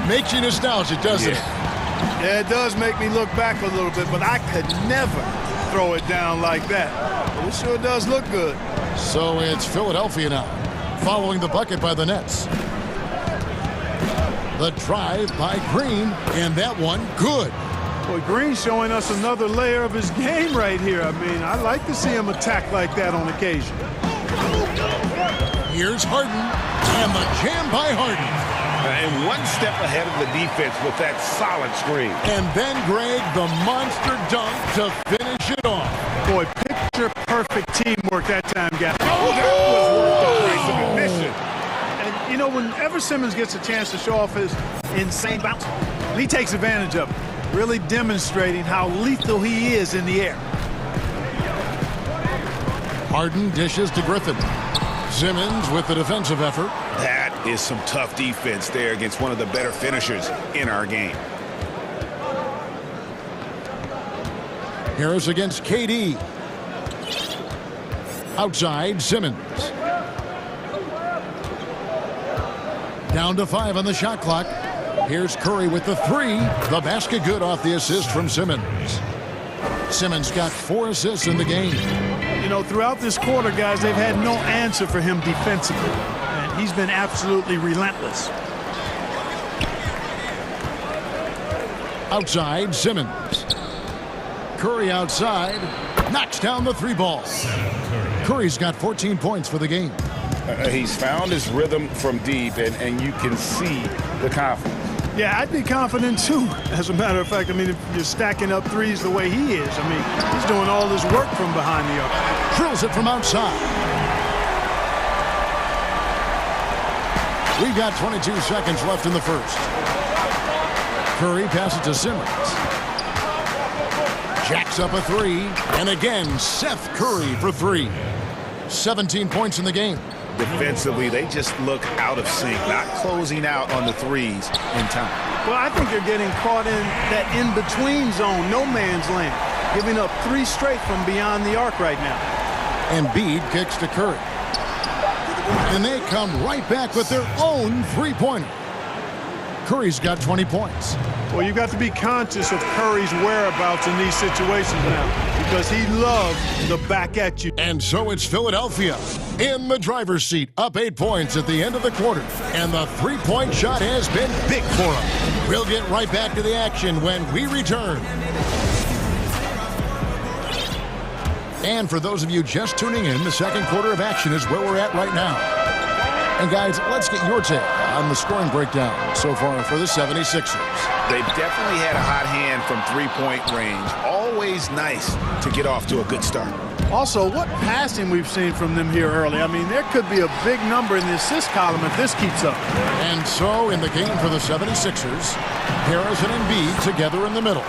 Makes you nostalgic, doesn't it?
Yeah, it does make me look back a little bit, but I could never throw it down like that. But it sure does look good.
So it's Philadelphia now, following the bucket by the Nets. The drive by Green, and that one good.
Boy, Green's showing us another layer of his game right here. I mean, I like to see him attack like that on occasion.
Here's Harden, and the jam by Harden.
And one step ahead of the defense with that solid screen.
And then, Greg, the monster dunk to finish it off.
Boy, picture-perfect teamwork that time, guys.
Oh, that was worth the price of admission.
And, you know, whenever Simmons gets a chance to show off his insane bounce, he takes advantage of it, really demonstrating how lethal he is in the air.
Harden dishes to Griffin. Simmons with the defensive effort.
That is some tough defense there against one of the better finishers in our game.
Harris against KD. Outside, Simmons. Down to 5 on the shot clock. Here's Curry with the 3. The basket good off the assist from Simmons. Simmons got 4 assists in the game.
You know, throughout this quarter, guys, they've had no answer for him defensively. And he's been absolutely relentless.
Outside, Simmons. Curry outside. Knocks down the 3 ball. Curry's got 14 points for the game.
He's found his rhythm from deep, and you can see the confidence.
Yeah, I'd be confident too. As a matter of fact, I mean, if you're stacking up threes the way he is, I mean, he's doing all this work from behind the arc.
Drills it from outside. We've got 22 seconds left in the first. Curry passes to Simmons. Jacks up a three. And again, Seth Curry for three. 17 points in the game.
Defensively, they just look out of sync, not closing out on the threes in time.
Well, I think they're getting caught in that in-between zone, no man's land, giving up three straight from beyond the arc right now.
Embiid kicks to Curry. And they come right back with their own three-pointer. Curry's got 20 points.
Well, you got to be conscious of Curry's whereabouts in these situations now because he loves the back at you.
And so it's Philadelphia in the driver's seat, up 8 points at the end of the quarter. And the three-point shot has been big for him. We'll get right back to the action when we return. And for those of you just tuning in, the second quarter of action is where we're at right now. And guys, let's get your take on the scoring breakdown so far for the 76ers.
They've definitely had a hot hand from three-point range. Always nice to get off to a good start.
Also, what passing we've seen from them here early. I mean, there could be a big number in the assist column if this keeps up.
And so in the game for the 76ers, Harris and Embiid together in the middle.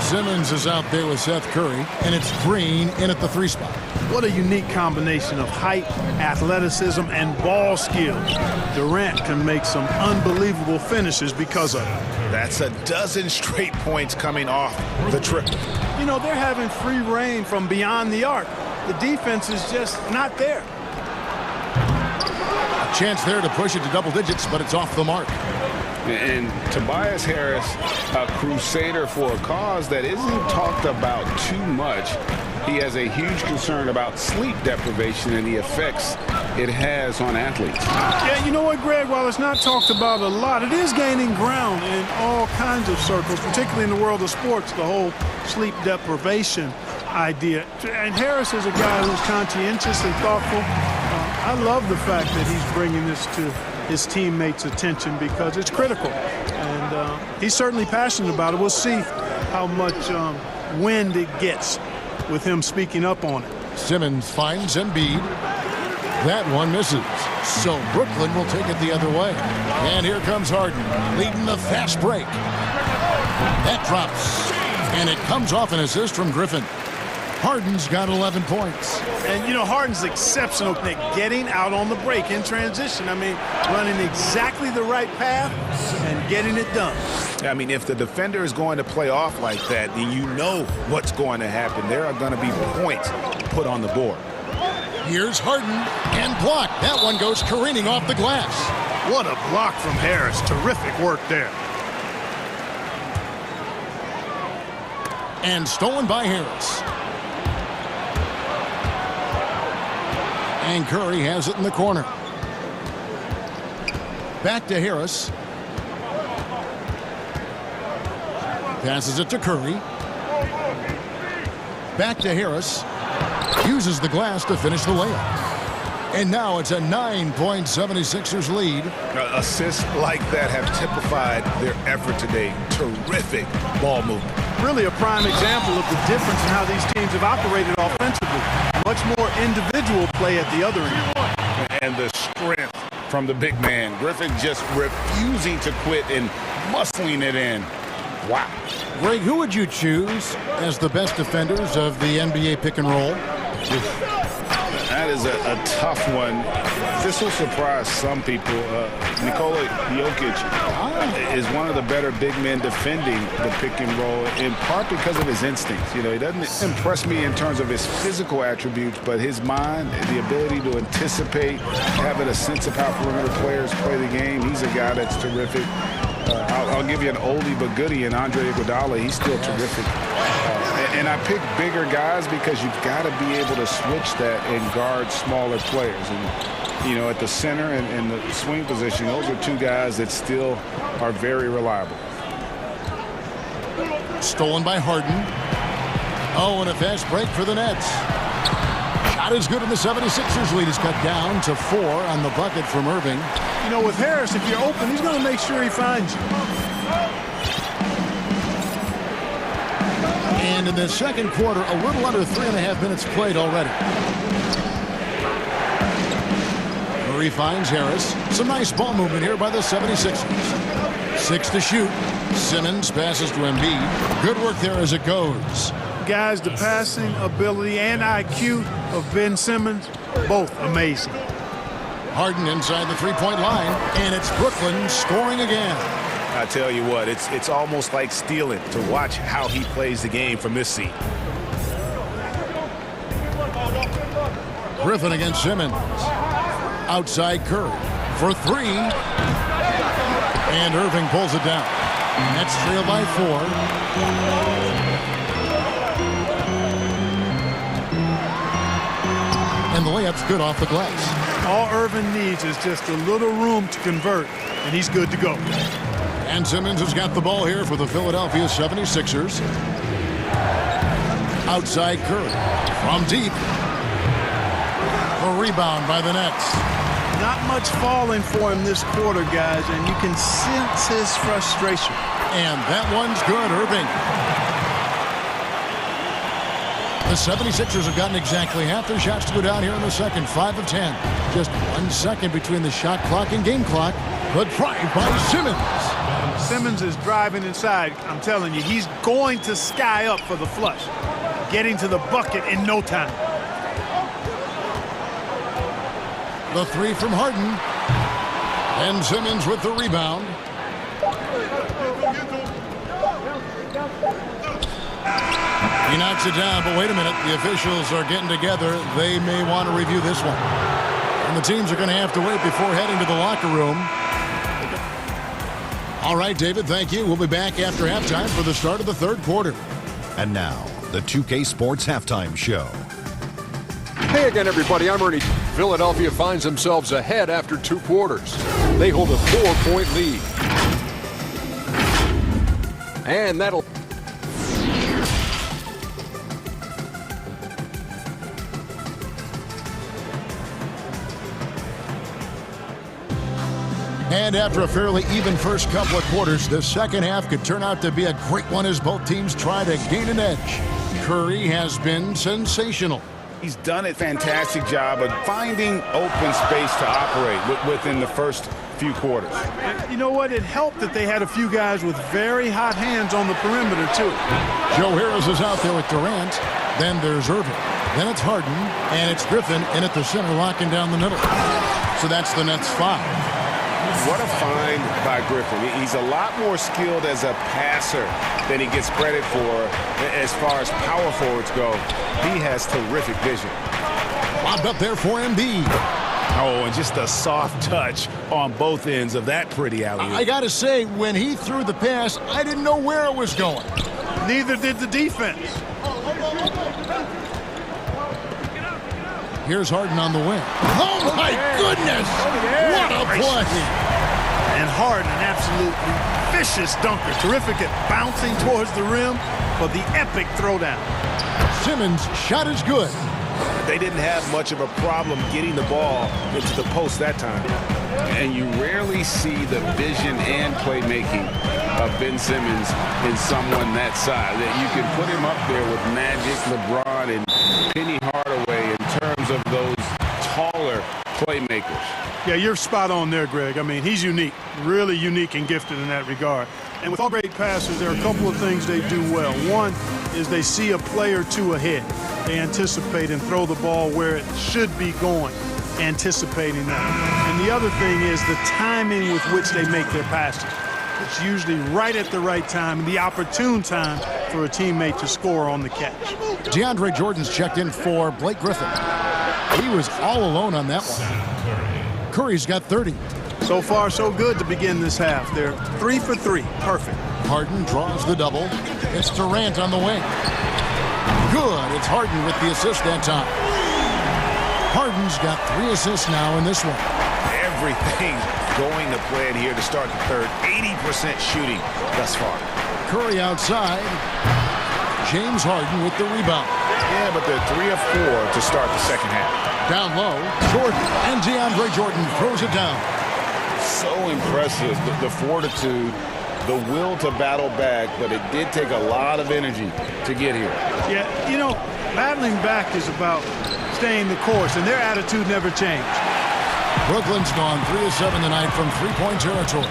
Simmons is out there with Seth Curry, and it's Green in at the three spot.
What a unique combination of height, athleticism, and ball skill. Durant can make some unbelievable finishes because of it.
That's a dozen straight points coming off the triple.
You know, they're having free reign from beyond the arc. The defense is just not there.
A chance there to push it to double digits, but it's off the mark.
And Tobias Harris, a crusader for a cause that isn't talked about too much. He has a huge concern about sleep deprivation and the effects it has on athletes.
Yeah, you know what, Greg? While it's not talked about a lot, it is gaining ground in all kinds of circles, particularly in the world of sports, the whole sleep deprivation idea. And Harris is a guy who's conscientious and thoughtful. I love the fact that he's bringing this to his teammates' attention because it's critical. And he's certainly passionate about it. We'll see how much wind it gets with him speaking up on it.
Simmons finds Embiid. That one misses. So Brooklyn will take it the other way. And here comes Harden, leading the fast break. That drops. And it comes off an assist from Griffin. Harden's got 11 points.
And, you know, Harden's exceptional at getting out on the break in transition. I mean, running exactly the right path and getting it done.
I mean, if the defender is going to play off like that, then you know what's going to happen. There are going to be points put on the board.
Here's Harden and blocked. That one goes careening off the glass.
What a block from Harris. Terrific work there.
And stolen by Harris. And Curry has it in the corner. Back to Harris. Passes it to Curry. Back to Harris. Uses the glass to finish the layup. And now it's a 9-point 76ers lead.
Assists like that have typified their effort today. Terrific ball movement.
Really a prime example of the difference in how these teams have operated offensively. Much more individual play at the other end.
And the strength from the big man. Griffin just refusing to quit and muscling it in. Wow.
Greg, who would you choose as the best defenders of the NBA pick and roll?
That is a tough one. This will surprise some people. Nikola Jokic is one of the better big men defending the pick and roll, in part because of his instincts. You know, he doesn't impress me in terms of his physical attributes, but his mind, the ability to anticipate, having a sense of how perimeter players play the game. He's a guy that's terrific. I'll give you an oldie but goodie in Andre Iguodala. He's still terrific. And I pick bigger guys because you've got to be able to switch that and guard smaller players. And, you know, at the center and the swing position, those are two guys that still are very reliable.
Stolen by Harden. Oh, and a fast break for the Nets. Shot is good in the 76ers lead. Is cut down to 4 on the bucket from Irving.
You know, with Harris, if you're open, he's going to make sure he finds you.
And in the second quarter, a little under 3.5 minutes played already. Murray finds Harris. Some nice ball movement here by the 76ers. 6 to shoot. Simmons passes to Embiid. Good work there as it goes.
Guys, the passing ability and IQ of Ben Simmons, both amazing.
Harden inside the three-point line, and it's Brooklyn scoring again.
I tell you what, it's almost like stealing to watch how he plays the game from this seat.
Griffin against Simmons. Outside Curry for 3. And Irving pulls it down. Nets trail by 4. And the layup's good off the glass.
All Irving needs is just a little room to convert, and he's good to go.
And Simmons has got the ball here for the Philadelphia 76ers. Outside Curry from deep. A rebound by the Nets.
Not much falling for him this quarter, guys, and you can sense his frustration.
And that one's good, Irving. The 76ers have gotten exactly half their shots to go down here in the second. 5 of 10. Just 1 second between the shot clock and game clock. But drive by Simmons.
Simmons is driving inside. I'm telling you, he's going to sky up for the flush. Getting to the bucket in no time.
The 3 from Harden. And Simmons with the rebound. He knocks it down, but wait a minute. The officials are getting together. They may want to review this one. And the teams are going to have to wait before heading to the locker room. All right, David, thank you. We'll be back after halftime for the start of the third quarter.
And now, the 2K Sports Halftime Show.
Hey again, everybody. I'm Ernie. Philadelphia finds themselves ahead after 2 quarters. They hold a 4-point lead. And that'll...
And after a fairly even first couple of quarters, the second half could turn out to be a great one as both teams try to gain an edge. Curry has been sensational.
He's done a fantastic job of finding open space to operate within the first few quarters.
You know what? It helped that they had a few guys with very hot hands on the perimeter, too.
Joe Harris is out there with Durant. Then there's Irving. Then it's Harden. And it's Griffin in at the center, locking down the middle. So that's the Nets' 5.
What a find by Griffin. He's a lot more skilled as a passer than he gets credit for as far as power forwards go. He has terrific vision.
Lobbed up there for Embiid.
Oh, and just a soft touch on both ends of that pretty alley-oop.
I got to say, when he threw the pass, I didn't know where it was going.
Neither did the defense.
Here's Harden on the wing. Oh, my goodness! What a play!
And Harden, an absolutely vicious dunker. Terrific at bouncing towards the rim for the epic throwdown.
Simmons' shot is good.
They didn't have much of a problem getting the ball into the post that time.
And you rarely see the vision and playmaking of Ben Simmons in someone that size. That you can put him up there with Magic, LeBron, and Penny Hardaway in terms of those taller playmakers.
Yeah, you're spot on there, Greg. I mean, he's unique, really unique and gifted in that regard. And with all great passers, there are a couple of things they do well. One is they see a play or two ahead. They anticipate and throw the ball where it should be going, anticipating that. And the other thing is the timing with which they make their passes. It's usually right at the right time and the opportune time for a teammate to score on the catch.
DeAndre Jordan's checked in for Blake Griffin. He was all alone on that one. Curry's got 30.
So far, so good to begin this half. They're 3 for 3. Perfect.
Harden draws the double. It's Durant on the wing. Good. It's Harden with the assist that time. Harden's got 3 assists now in this one.
Everything going to plan here to start the third. 80% shooting thus far.
Curry outside. James Harden with the rebound.
Yeah, but they're 3 of 4 to start the second half.
Down low, Jordan, and DeAndre Jordan throws it down.
So impressive, the fortitude,
the will to battle back, but it did take a lot of energy to get here.
Yeah, you know, battling back is about staying the course, and their attitude never changed.
Brooklyn's gone 3 of 7 tonight from three-point territory.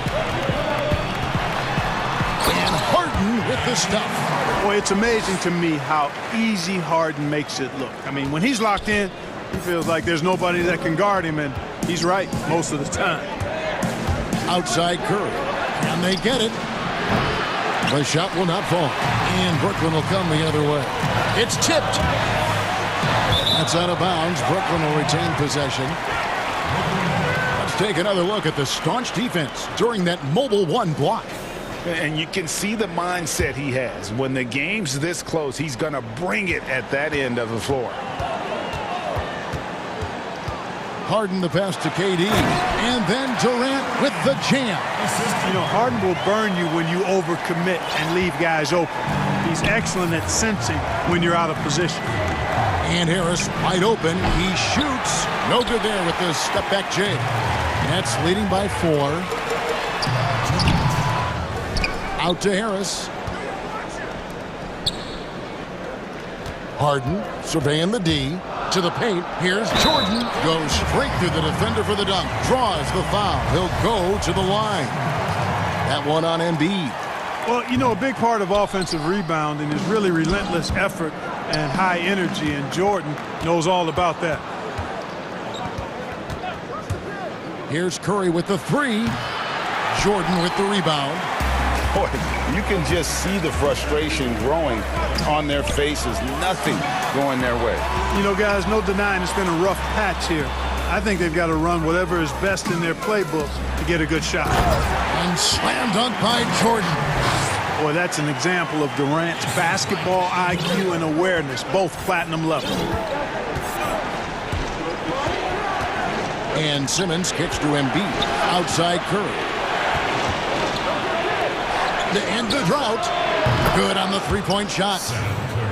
And Harden with the stuff.
Boy, it's amazing to me how easy Harden makes it look. I mean, when he's locked in, he feels like there's nobody that can guard him, and he's right most of the time.
Outside Curry. Can they get it? The shot will not fall. And Brooklyn will come the other way. It's tipped. That's out of bounds. Brooklyn will retain possession. Let's take another look at the staunch defense during that mobile one block.
And you can see the mindset he has. When the game's this close, he's going to bring it at that end of the floor.
Harden the pass to KD. And then Durant with the jam.
You know, Harden will burn you when you overcommit and leave guys open. He's excellent at sensing when you're out of position.
And Harris wide open. He shoots. No good there with the step-back J. Nets leading by 4. Out to Harris. Harden surveying the D. To the paint. Here's Jordan. Goes straight through the defender for the dunk. Draws the foul. He'll go to the line. That one on Embiid.
Well, you know, a big part of offensive rebounding is really relentless effort and high energy, and Jordan knows all about that.
Here's Curry with the 3. Jordan with the rebound.
Boy, you can just see the frustration growing on their faces. Nothing going their way.
You know, guys, no denying it's been a rough patch here. I think they've got to run whatever is best in their playbook to get a good shot.
And slam dunk by Jordan.
Boy, that's an example of Durant's basketball IQ and awareness, both platinum level.
And Simmons kicks to Embiid. Outside Curry. To end the drought. Good on the three-point shot.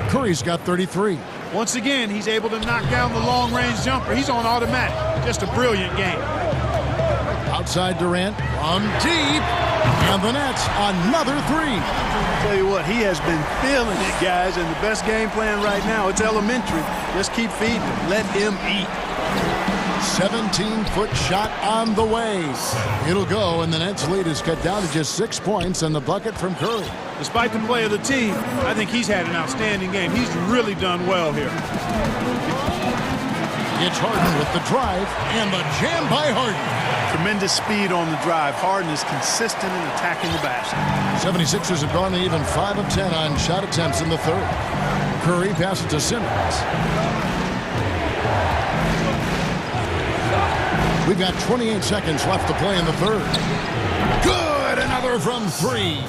Curry's got 33.
Once again, he's able to knock down the long-range jumper. He's on automatic. Just a brilliant game.
Outside Durant from deep. And the Nets, another 3.
I'll tell you what, he has been feeling it, guys, and the best game plan right now, it's elementary. Just keep feeding him. Let him eat.
17-foot shot on the way. It'll go, and the Nets lead is cut down to just 6 points and the bucket from Curry.
Despite the play of the team, I think he's had an outstanding game. He's really done well here.
It's Harden with the drive and the jam by Harden.
Tremendous speed on the drive. Harden is consistent in attacking the basket.
76ers have gone to even 5 of 10 on shot attempts in the third. Curry passes to Simmons. We've got 28 seconds left to play in the third. Good! Another from 3.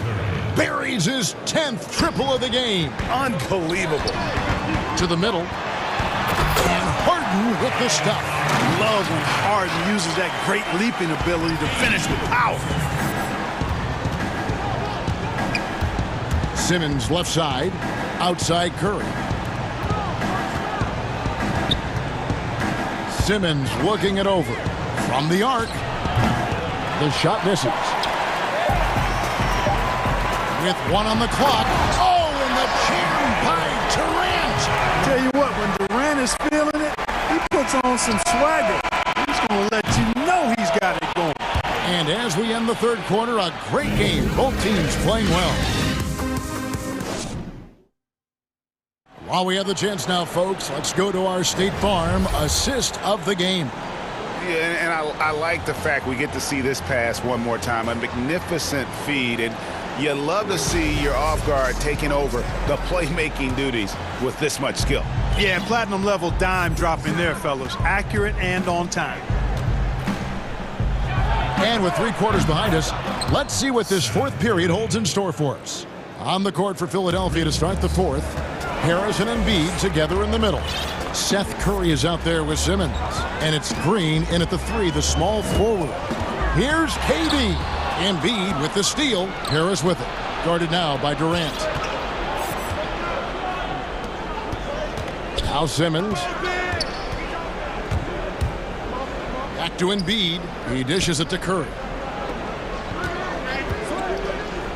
Buries his 10th triple of the game.
Unbelievable.
To the middle. And Harden with the stuff.
Love when Harden uses that great leaping ability to finish with power.
Simmons left side. Outside Curry. Simmons looking it over. From the arc. The shot misses. With 1 on the clock. Oh, and the jam by Durant.
Tell you what, when Durant is feeling it, he puts on some swagger. He's going to let you know he's got it going.
And as we end the third quarter, a great game. Both teams playing well. While we have the chance now, folks, let's go to our State Farm assist of the game.
Yeah, and I like the fact we get to see this pass one more time. A magnificent feed, and you love to see your off guard taking over the playmaking duties with this much skill.
Yeah, platinum level dime dropping there, fellas. Accurate and on time.
And with 3 quarters behind us, let's see what this fourth period holds in store for us. On the court for Philadelphia to start the fourth, Harris and Embiid together in the middle. Seth Curry is out there with Simmons. And it's Green in at the 3, the small forward. Here's KD. Embiid with the steal. Harris with it. Guarded now by Durant. Now Simmons. Back to Embiid. He dishes it to Curry.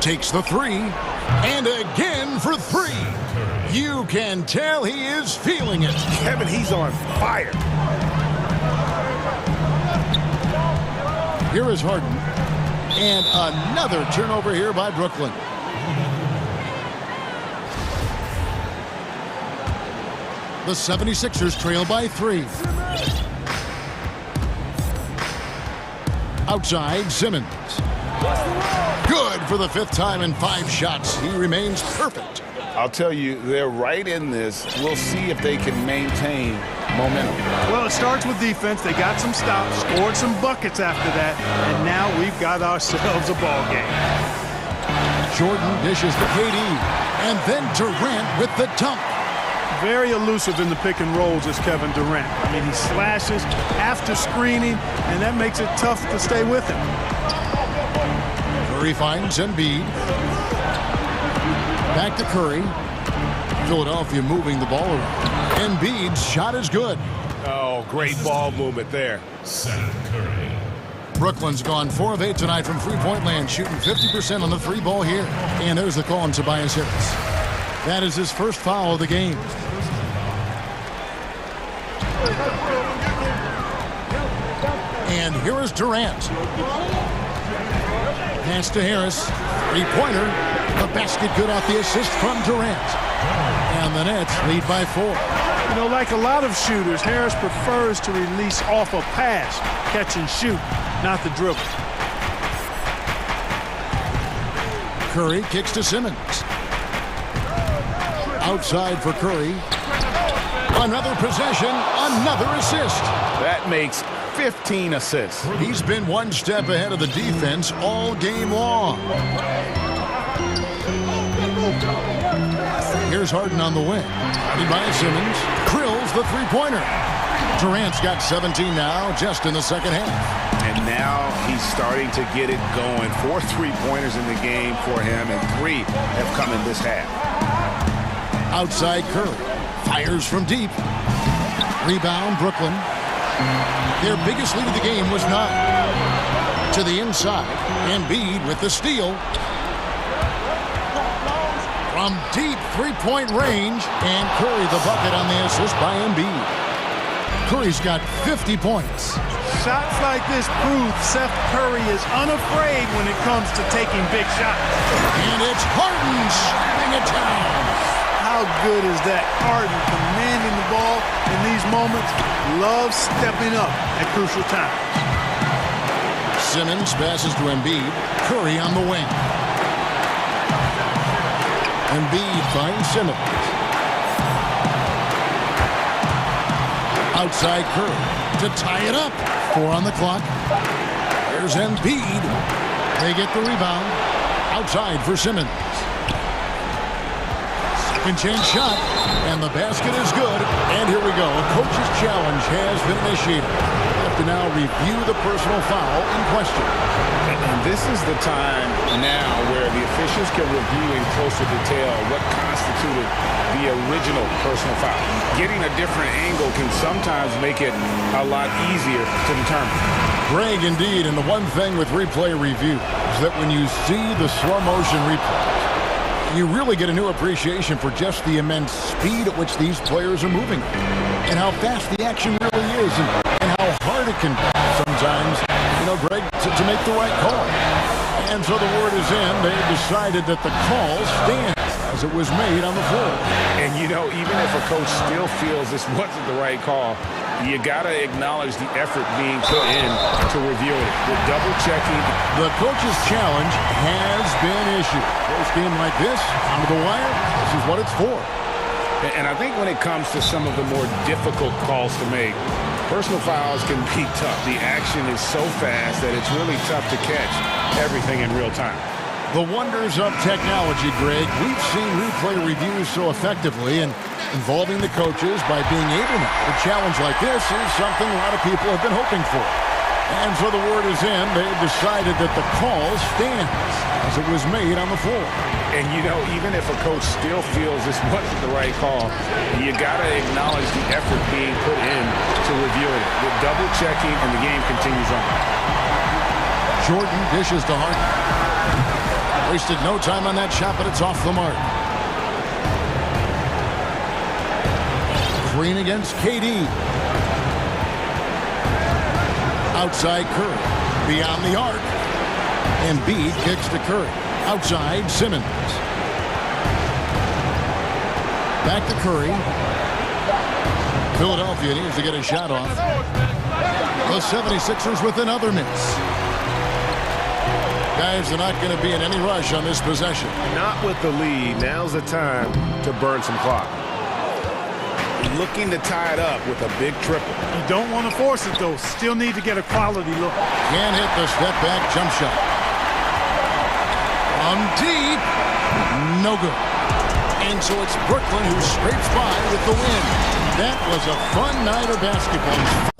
Takes the three, and again for three. You can tell he is feeling it.
Kevin, he's on fire.
Here is Harden. And another turnover here by Brooklyn. The 76ers trail by 3. Outside, Simmons. Good for the 5th time in 5 shots. He remains perfect.
I'll tell you, they're right in this. We'll see if they can maintain momentum.
Well, it starts with defense. They got some stops, scored some buckets after that, and now we've got ourselves a ball game.
Jordan dishes to KD, and then Durant with the dunk.
Very elusive in the pick and rolls is Kevin Durant. I mean, he slashes after screening, and that makes it tough to stay with him.
Curry finds Embiid. Back to Curry. Philadelphia moving the ball around. Embiid's shot is good.
Oh, great ball movement there.
Curry. Brooklyn's gone 4 of 8 tonight from three-point land, shooting 50% on the 3 ball here. And there's the call on Tobias Harris. That is his first foul of the game. And here is Durant. Pass to Harris. 3-pointer. The basket good off the assist from Durant. And the Nets lead by 4.
You know, like a lot of shooters, Harris prefers to release off a pass, catch and shoot, not the dribble.
Curry kicks to Simmons. Outside for Curry. Another possession, another assist.
That makes 15 assists.
He's been one step ahead of the defense all game long. Here's Harden on the wing. Guarded by Simmons. Krills the 3-pointer. Durant's got 17 now, just in the second half.
And now he's starting to get it going. 4 3-pointers in the game for him, and 3 have come in this half.
Outside Curry. Fires from deep. Rebound, Brooklyn. Their biggest lead of the game was 9. To the inside. Embiid with the steal. From deep 3-point range. And Curry the bucket on the assist by Embiid. Curry's got 50 points.
Shots like this prove Seth Curry is unafraid when it comes to taking big shots.
And it's Harden slamming it down.
How good is that? Harden commanding the ball in these moments. Loves stepping up at crucial times.
Simmons passes to Embiid. Curry on the wing. Embiid finds Simmons. Outside Curry to tie it up. 4 on the clock. There's Embiid. They get the rebound. Outside for Simmons. Second chance shot. And the basket is good. And here we go. Coach's challenge has been initiated. We have to now review the personal foul in question.
And this is the time now where the officials can review in closer detail what constituted the original personal foul. Getting a different angle can sometimes make it a lot easier to determine.
Greg, indeed, and the one thing with replay review is that when you see the slow motion replays, you really get a new appreciation for just the immense speed at which these players are moving and how fast the action really is and how hard it can be sometimes, you know, Greg, to make the right call. And so the word is in. They decided that the call stands as it was made on the floor.
And, you know, even if a coach still feels this wasn't the right call, you got to acknowledge the effort being put in to review it. With double-checking.
The coach's challenge has been issued. Close game like this, onto the wire, this is what it's for.
And I think when it comes to some of the more difficult calls to make, personal fouls can be tough. The action is so fast that it's really tough to catch everything in real time.
The wonders of technology, Greg. We've seen replay reviews so effectively and involving the coaches by being able to. A challenge like this is something a lot of people have been hoping for. And so the word is in. They've decided that the call stands as it was made on the floor.
And, you know, even if a coach still feels this wasn't the right call, you got to acknowledge the effort being put in to review it. With double-checking, and the game continues on.
Jordan dishes to Harden. Wasted no time on that shot, but it's off the mark. Green against KD. Outside Curry. Beyond the arc. Embiid kicks to Curry. Outside Simmons. Back to Curry. Philadelphia needs to get a shot off. The 76ers with another miss. Guys are not going to be in any rush on this possession.
Not with the lead. Now's the time to burn some clock. Looking to tie it up with a big triple.
You don't want to force it, though. Still need to get a quality look.
Can't hit the step-back jump shot. On deep. No good. And so it's Brooklyn who scrapes by with the win. That was a fun night of basketball.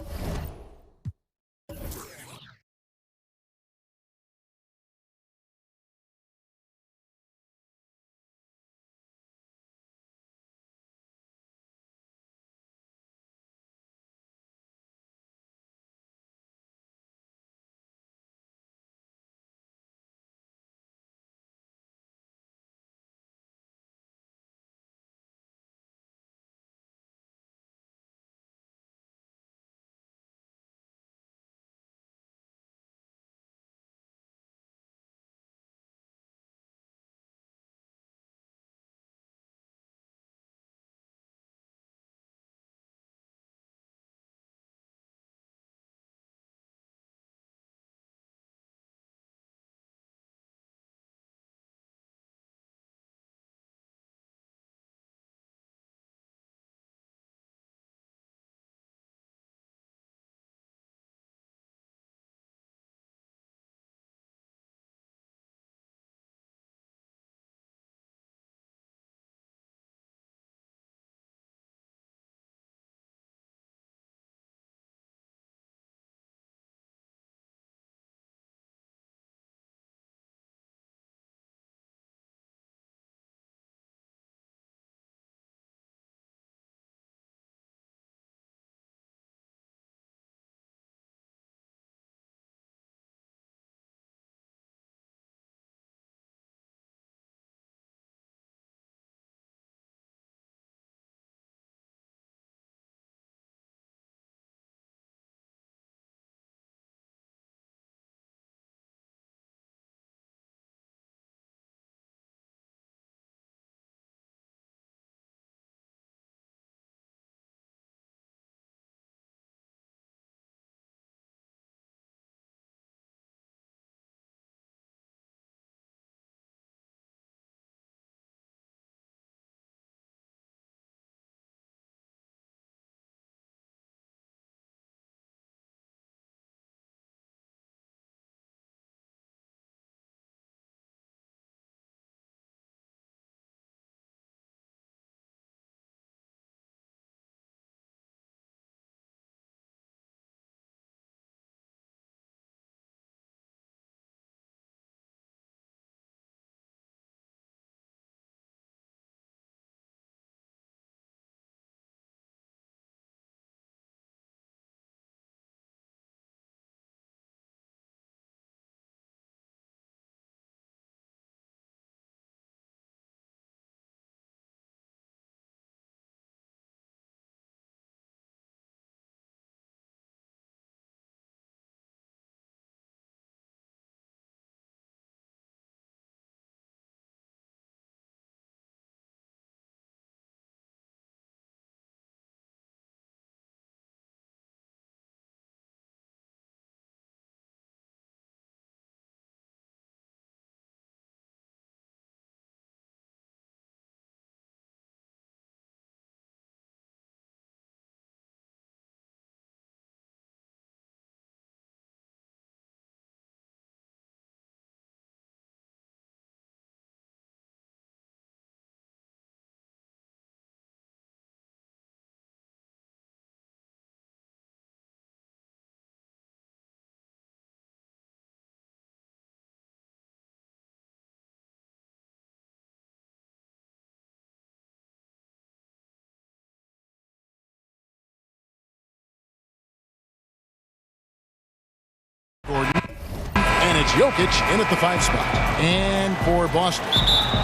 it's Jokic in at the 5 spot. And for Boston,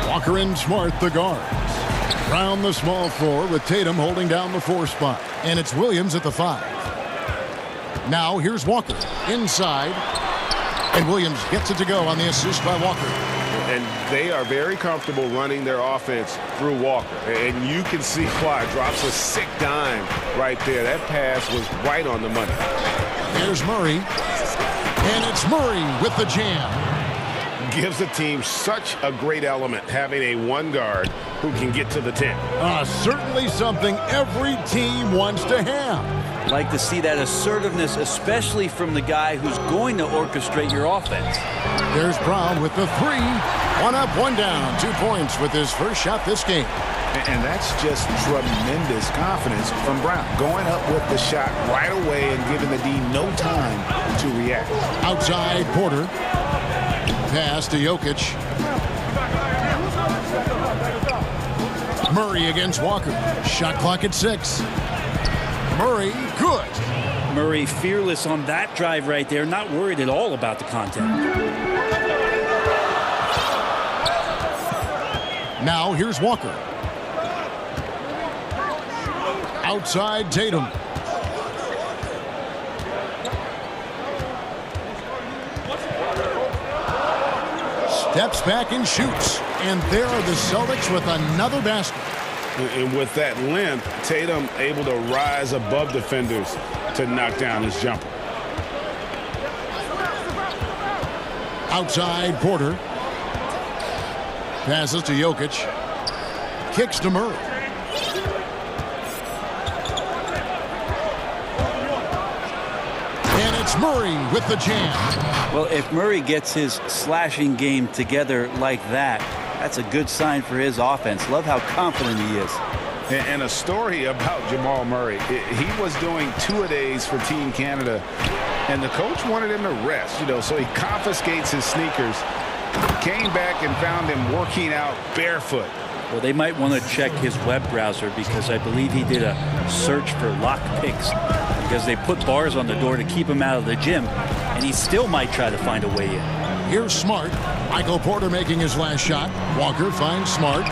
Walker and Smart, the guards. Brown, the small 4, with Tatum holding down the 4 spot. And it's Williams at the 5. Now here's Walker inside. And Williams gets it to go on the assist by Walker.
And they are very comfortable running their offense through Walker. And you can see why. Drops a sick dime right there. That pass was right on the money.
There's Murray. And it's Murray with the jam.
Gives the team such a great element having a 1 guard who can get to the 10.
Certainly something every team wants to have.
Like to see that assertiveness, especially from the guy who's going to orchestrate your offense.
There's Brown with the 3. 1 up, 1 down. 2 points with his first shot this game.
And that's just tremendous confidence from Brown. Going up with the shot right away and giving the D no time to react.
Outside, Porter. Pass to Jokic. Murray against Walker. Shot clock at 6. Murray, good.
Murray fearless on that drive right there. Not worried at all about the contact.
Now here's Walker. Outside, Tatum. Steps back and shoots. And there are the Celtics with another basket.
And with that length, Tatum able to rise above defenders to knock down his jumper.
Outside, Porter. Passes to Jokic. Kicks to Murray. And it's Murray with the jam.
Well, if Murray gets his slashing game together like that, that's a good sign for his offense. Love how confident he is.
And a story about Jamal Murray. He was doing 2-a-days for Team Canada, and the coach wanted him to rest, so he confiscates his sneakers, came back and found him working out barefoot.
Well, they might want to check his web browser because I believe he did a search for lock picks because they put bars on the door to keep him out of the gym, and he still might try to find a way in.
Here's Smart. Michael Porter making his last shot. Walker finds Smart.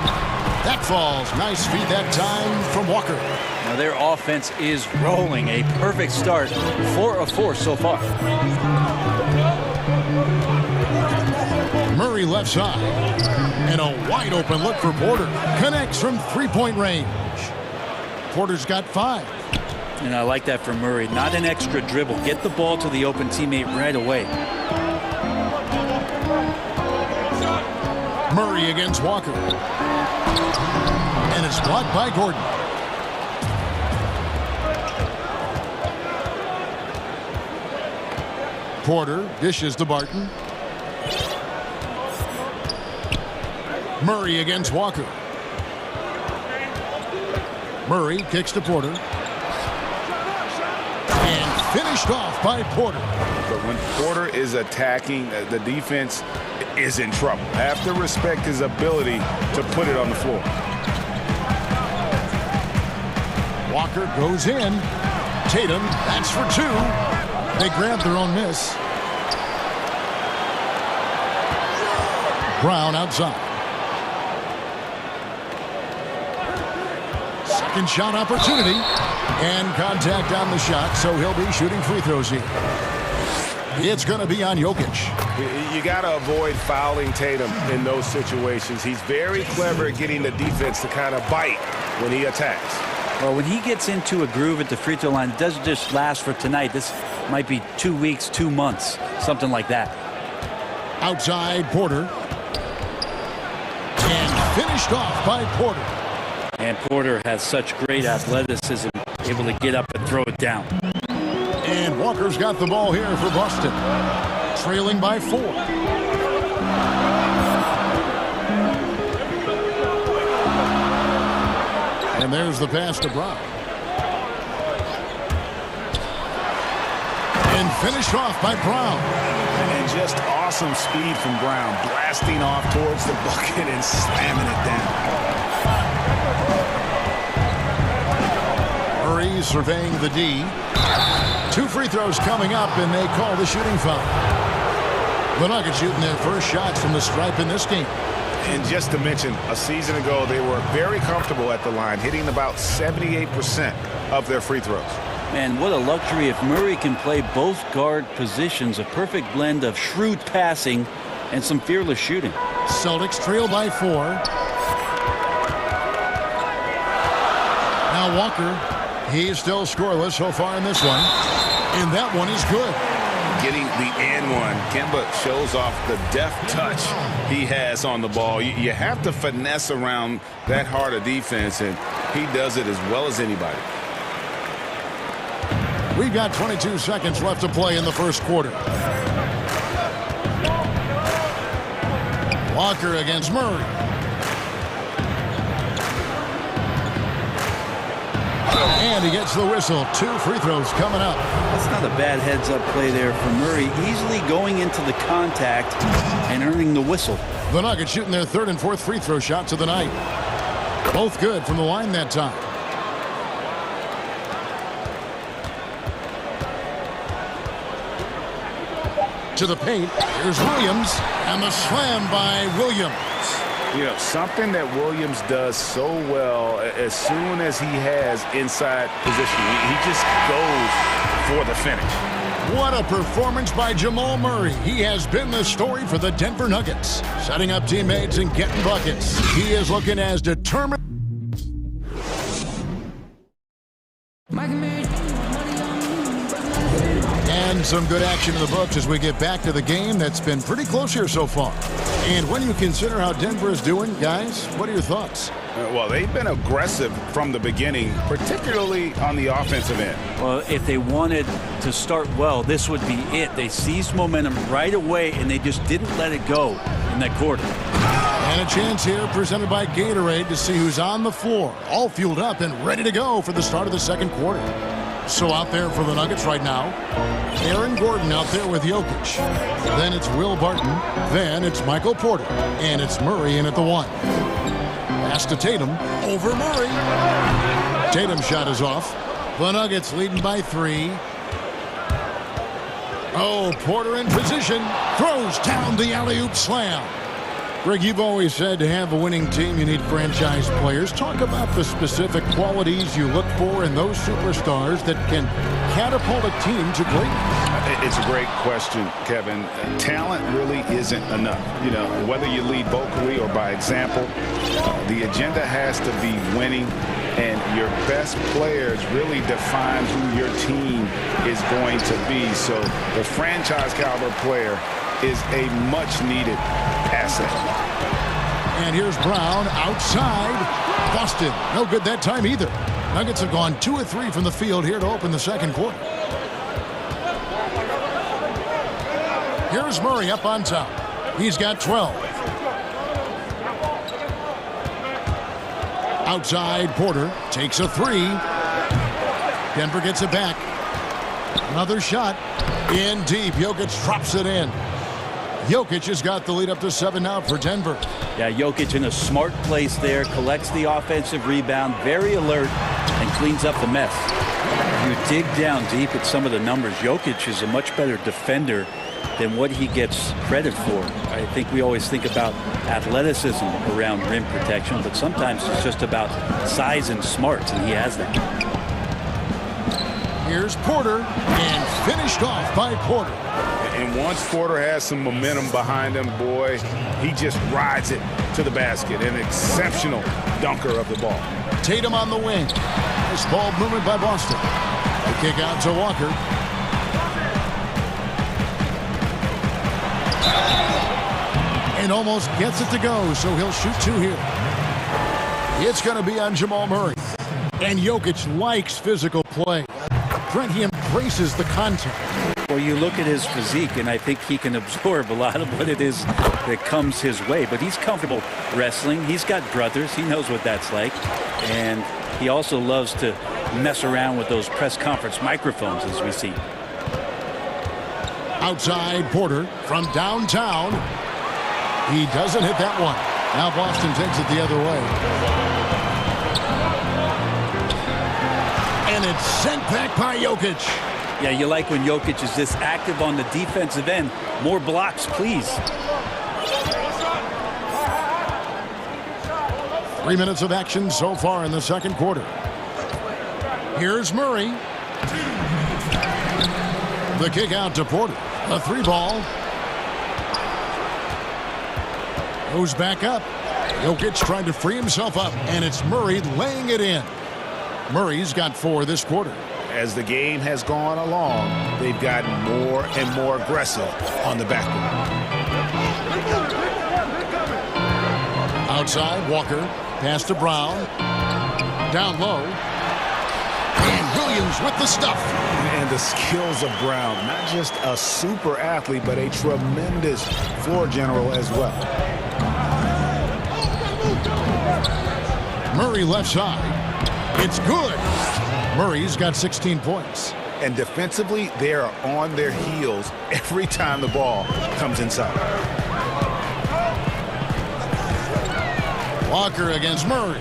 That falls. Nice feed that time from Walker.
Now their offense is rolling. A perfect start. 4 of 4 so far.
Murray left side. And a wide open look for Porter. Connects from 3-point range. Porter's got 5.
And I like that from Murray. Not an extra dribble. Get the ball to the open teammate right away.
Murray against Walker. And it's blocked by Gordon. Porter dishes to Barton. Murray against Walker. Murray kicks to Porter. And finished off by Porter.
But when Porter is attacking, the defense is in trouble. Have to respect his ability to put it on the floor.
Walker goes in. Tatum, that's for 2. They grab their own miss. Brown outside. Second shot opportunity. And contact on the shot, so he'll be shooting free throws here. It's going to be on Jokic.
You got to avoid fouling Tatum in those situations. He's very clever at getting the defense to kind of bite when he attacks.
Well, when he gets into a groove at the free throw line, it doesn't just last for tonight. This might be 2 weeks, 2 months, something like that.
Outside, Porter. And finished off by Porter.
And Porter has such great athleticism, able to get up and throw it down.
And Walker's got the ball here for Boston. Trailing by 4. And there's the pass to Brown. And finished off by Brown.
And just awesome speed from Brown, blasting off towards the bucket and slamming it down.
Murray surveying the D. 2 free throws coming up, and they call the shooting foul. The Nuggets shooting their first shots from the stripe in this game.
And just to mention, a season ago, they were very comfortable at the line, hitting about 78% of their free throws.
Man, what a luxury if Murray can play both guard positions. A perfect blend of shrewd passing and some fearless shooting.
Celtics trail by 4. Now Walker, he's still scoreless so far in this one. And that one is good.
Getting the and one. Kemba shows off the deft touch he has on the ball. You have to finesse around that hard a defense, and he does it as well as anybody.
We've got 22 seconds left to play in the first quarter. Walker against Murray. And he gets the whistle. 2 free throws coming up.
That's not a bad heads-up play there for Murray. Easily going into the contact and earning the whistle.
The Nuggets shooting their 3rd and 4th free throw shots of the night. Both good from the line that time. To the paint. Here's Williams. And the slam by Williams.
You know, something that Williams does so well, as soon as he has inside position, he just goes for the finish.
What a performance by Jamal Murray. He has been the story for the Denver Nuggets, setting up teammates and getting buckets. He is looking as determined. And some good action in the books as we get back to the game that's been pretty close here so far. And when you consider how Denver is doing, guys, what are your thoughts?
Well, they've been aggressive from the beginning, particularly on the offensive end.
Well, if they wanted to start well, this would be it. They seized momentum right away, and they just didn't let it go in that quarter.
And a chance here presented by Gatorade to see who's on the floor, all fueled up and ready to go for the start of the second quarter. So out there for the Nuggets right now, Aaron Gordon out there with Jokic. Then it's Will Barton. Then it's Michael Porter. And it's Murray in at the 1. Pass to Tatum over Murray. Tatum's shot is off. The Nuggets leading by 3. Oh, Porter in position. Throws down the alley-oop slam. Greg, you've always said to have a winning team, you need franchise players. Talk about the specific qualities you look for in those superstars that can catapult a team to greatness.
It's a great question, Kevin. Talent really isn't enough. You know, whether you lead vocally or by example, the agenda has to be winning, and your best players really define who your team is going to be. So the franchise caliber player is a much-needed asset.
And here's Brown outside. Boston, no good that time either. Nuggets have gone 2 of 3 from the field here to open the second quarter. Here's Murray up on top. He's got 12. Outside, Porter takes a 3. Denver gets it back. Another shot. In deep. Jokic drops it in. Jokic has got the lead up to 7 now for Denver.
Yeah, Jokic in a smart place there, collects the offensive rebound, very alert, and cleans up the mess. If you dig down deep at some of the numbers, Jokic is a much better defender than what he gets credit for. I think we always think about athleticism around rim protection, but sometimes it's just about size and smarts, and he has that.
Here's Porter, and finished off by Porter.
And once Porter has some momentum behind him, boy, he just rides it to the basket. An exceptional dunker of the ball.
Tatum on the wing. Nice ball movement by Boston. The kick out to Walker. And almost gets it to go, so he'll shoot 2 here. It's going to be on Jamal Murray. And Jokic likes physical play. Brent, he embraces the contact.
Well, you look at his physique, and I think he can absorb a lot of what it is that comes his way. But he's comfortable wrestling. He's got brothers. He knows what that's like. And he also loves to mess around with those press conference microphones, as we see.
Outside, Porter from downtown. He doesn't hit that one. Now Boston takes it the other way. And it's sent back by Jokic.
Yeah, you like when Jokic is this active on the defensive end. More blocks, please.
3 minutes of action so far in the second quarter. Here's Murray. The kick out to Porter. A 3-ball. Goes back up. Jokic trying to free himself up, and it's Murray laying it in. Murray's got 4 this quarter.
As the game has gone along, they've gotten more and more aggressive on the backcourt.
Outside, Walker. Pass to Brown. Down low. And Williams with the stuff.
And the skills of Brown. Not just a super athlete, but a tremendous floor general as well.
Murray left side. It's good. Murray's got 16 points.
And defensively, they are on their heels every time the ball comes inside.
Walker against Murray.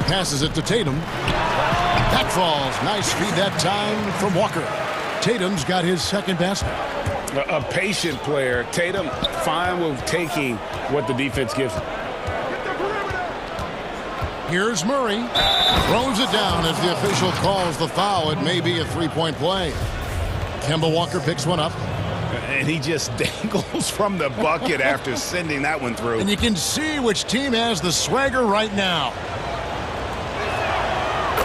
Passes it to Tatum. That falls. Nice feed that time from Walker. Tatum's got his second basket.
A patient player. Tatum fine with taking what the defense gives him.
Here's Murray. Throws it down as the official calls the foul. It may be a three-point play. Kemba Walker picks one up.
And he just dangles from the bucket after sending that one through.
And you can see which team has the swagger right now.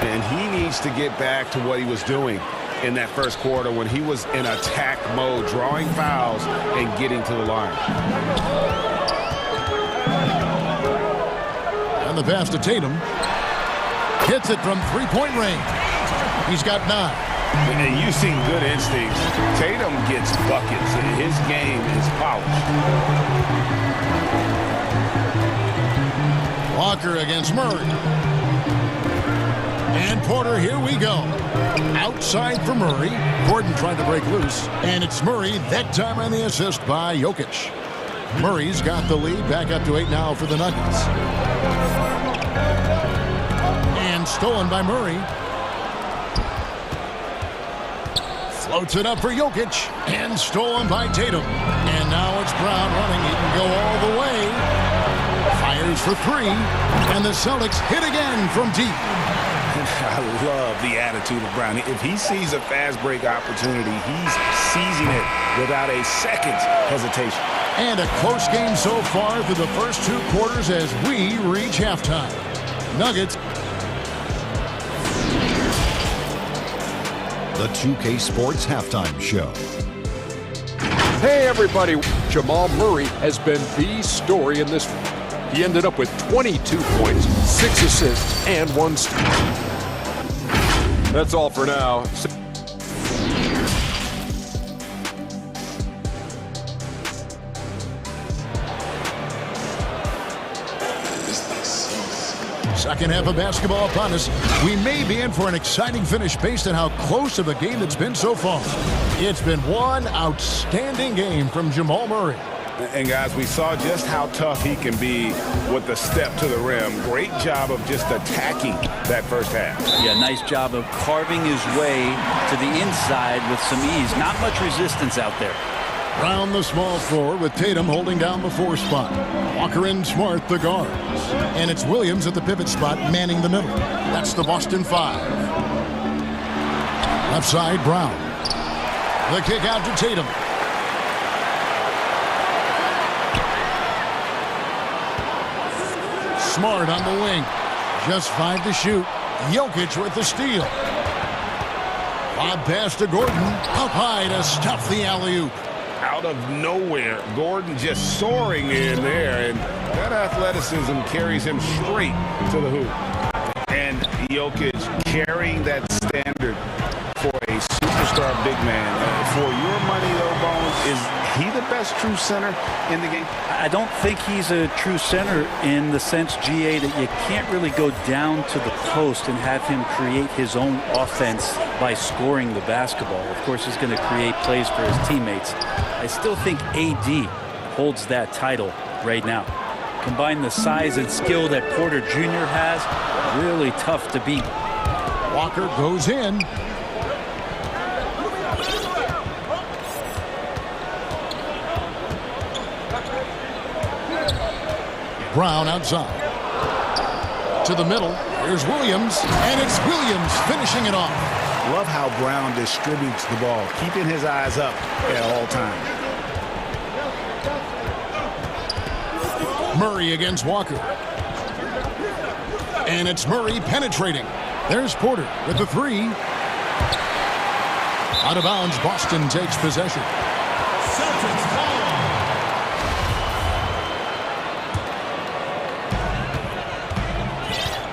And he needs to get back to what he was doing in that first quarter when he was in attack mode, drawing fouls and getting to the line.
And the pass to Tatum. Hits it from three-point range. He's got 9.
And you've seen good instincts. Tatum gets buckets, and his game is polished.
Walker against Murray. And Porter, here we go. Outside for Murray. Gordon trying to break loose. And it's Murray, that time on the assist by Jokic. Murray's got the lead, back up to 8 now for the Nuggets. And stolen by Murray. Floats it up for Jokic. And stolen by Tatum. And now it's Brown running. He can go all the way. Fires for 3. And the Celtics hit again from deep.
I love the attitude of Brown. If he sees a fast break opportunity, he's seizing it without a second's hesitation.
And a close game so far through the first 2 quarters as we reach halftime. Nuggets.
The 2K Sports Halftime Show.
Hey, everybody. Jamal Murray has been the story in this one. He ended up with 22 points, 6 assists, and 1 steal. That's all for now.
Second half of basketball upon us. We may be in for an exciting finish based on how close of a game it's been so far. It's been one outstanding game from Jamal Murray.
And guys, we saw just how tough he can be with the step to the rim. Great job of just attacking that first half.
Yeah, nice job of carving his way to the inside with some ease. Not much resistance out there.
Round the small floor with Tatum holding down the 4 spot. Walker and Smart the guards. And it's Williams at the pivot spot manning the middle. That's the Boston 5. Left side, Brown. The kick out to Tatum. Smart on the wing. Just 5 to shoot. Jokic with the steal. Lob pass to Gordon. Up high to stuff the alley-oop.
Out of nowhere, Gordon just soaring in there, and that athleticism carries him straight to the hoop. And Jokic carrying that standard for a superstar big man. For your money, though, Bones, is he the best true center in the game?
I don't think he's a true center in the sense, GA, that you can't really go down to the post and have him create his own offense by scoring the basketball. Of course, he's going to create plays for his teammates. I still think AD holds that title right now. Combine the size and skill that Porter Jr. has, really tough to beat.
Walker goes in. Brown outside. To the middle. Here's Williams. And it's Williams finishing it off.
Love how Brown distributes the ball, keeping his eyes up at all times.
Murray against Walker. And it's Murray penetrating. There's Porter with the three. Out of bounds, Boston takes possession.
Celtics ball.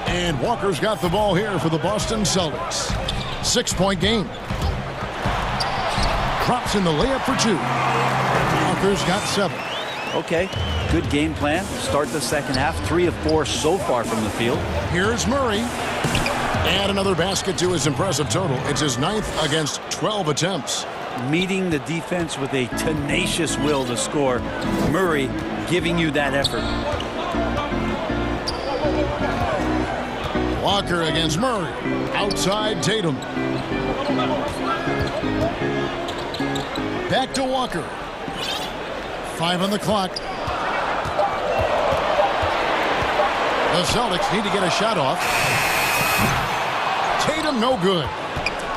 And Walker's got the ball here for the Boston Celtics. 6-point game. Drops in the layup for 2. Walker's got 7.
Okay, good game plan. Start the second half. 3 of 4 so far from the field.
Here's Murray. And another basket to his impressive total. It's his 9th against 12 attempts.
Meeting the defense with a tenacious will to score. Murray giving you that effort.
Walker against Murray. Outside Tatum. Back to Walker. 5 on the clock. The Celtics need to get a shot off. Tatum no good.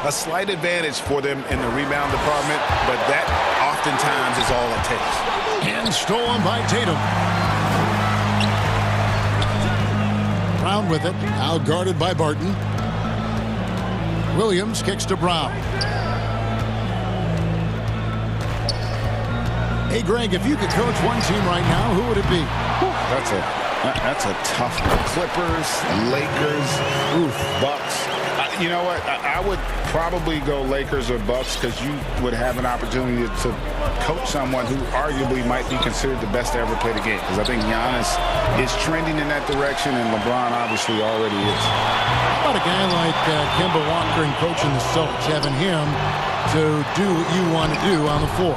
A slight advantage for them in the rebound department, but that oftentimes is all it takes.
And stolen by Tatum. Brown with it, now guarded by Barton. Williams kicks to Brown. Hey, Greg, if you could coach one team right now, who would it be?
That's a tough one. Clippers, Lakers, Bucks. You know what? I would probably go Lakers or Bucks because you would have an opportunity to coach someone who arguably might be considered the best to ever play the game. Because I think Giannis is trending in that direction, and LeBron obviously already is.
How about a guy like Kemba Walker and coaching the Celtics, having him to do what you want to do on the floor?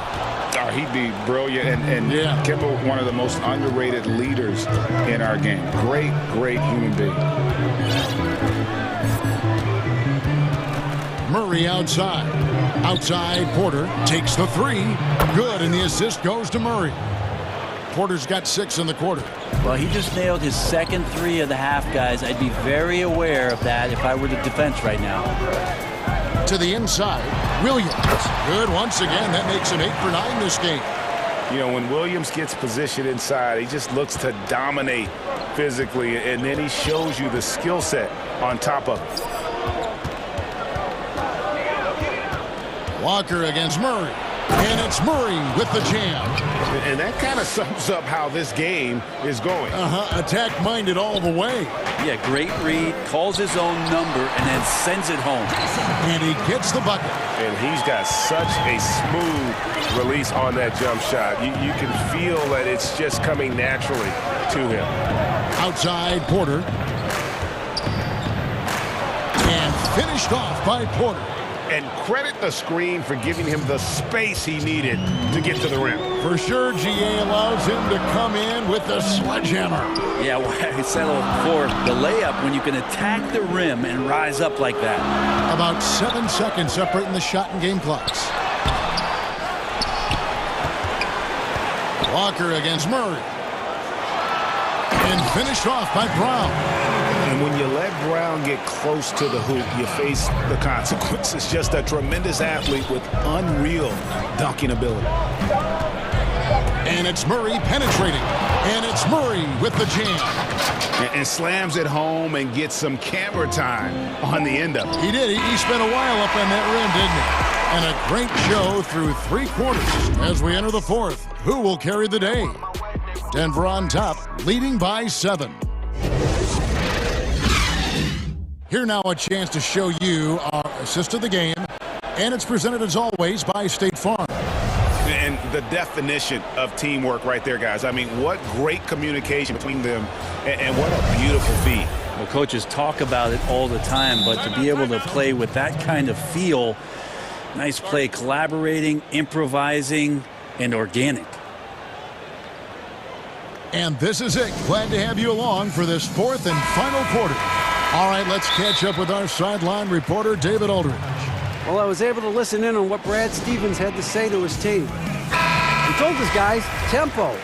Oh, he'd be brilliant, and
yeah.
Kemba, one of the most underrated leaders in our game. Great, great human being.
Murray outside. Outside, Porter takes the three. Good, and the assist goes to Murray. Porter's got 6 in the quarter.
Well, he just nailed his second 3 of the half, guys. I'd be very aware of that if I were the defense right now.
To the inside, Williams. Good once again. That makes him 8 for 9 this game.
You know, when Williams gets positioned inside, he just looks to dominate physically, and then he shows you the skill set on top of it.
Walker against Murray. And it's Murray with the jam.
And that kind of sums up how this game is going.
Attack-minded all the way.
Yeah, great read, calls his own number, and then sends it home.
And he gets the bucket.
And he's got such a smooth release on that jump shot. You can feel that it's just coming naturally to him.
Outside, Porter. And finished off by Porter.
And credit the screen for giving him the space he needed to get to the rim.
For sure, GA allows him to come in with the sledgehammer.
Yeah, well, I settled for the layup when you can attack the rim and rise up like that.
About 7 seconds separating the shot and game clocks. Walker against Murray. And finished off by Brown.
And when you let Brown get close to the hoop, you face the consequences. Just a tremendous athlete with unreal dunking ability.
And it's Murray penetrating. And it's Murray with the jam.
And slams it home and gets some camera time on the end of it.
He did. He spent a while up on that rim, didn't he? And a great show through 3 quarters as we enter the 4th. Who will carry the day? Denver on top, leading by 7. Here now a chance to show you our assist of the game. And it's presented as always by State Farm.
And the definition of teamwork right there, guys. I mean, what great communication between them, and what a beautiful feat.
Well, coaches talk about it all the time, but to be able to play with that kind of feel, nice play, collaborating, improvising, and organic.
And this is it. Glad to have you along for this 4th and final quarter. All right, let's catch up with our sideline reporter, David Aldridge.
Well, I was able to listen in on what Brad Stevens had to say to his team. He told his guys, tempo,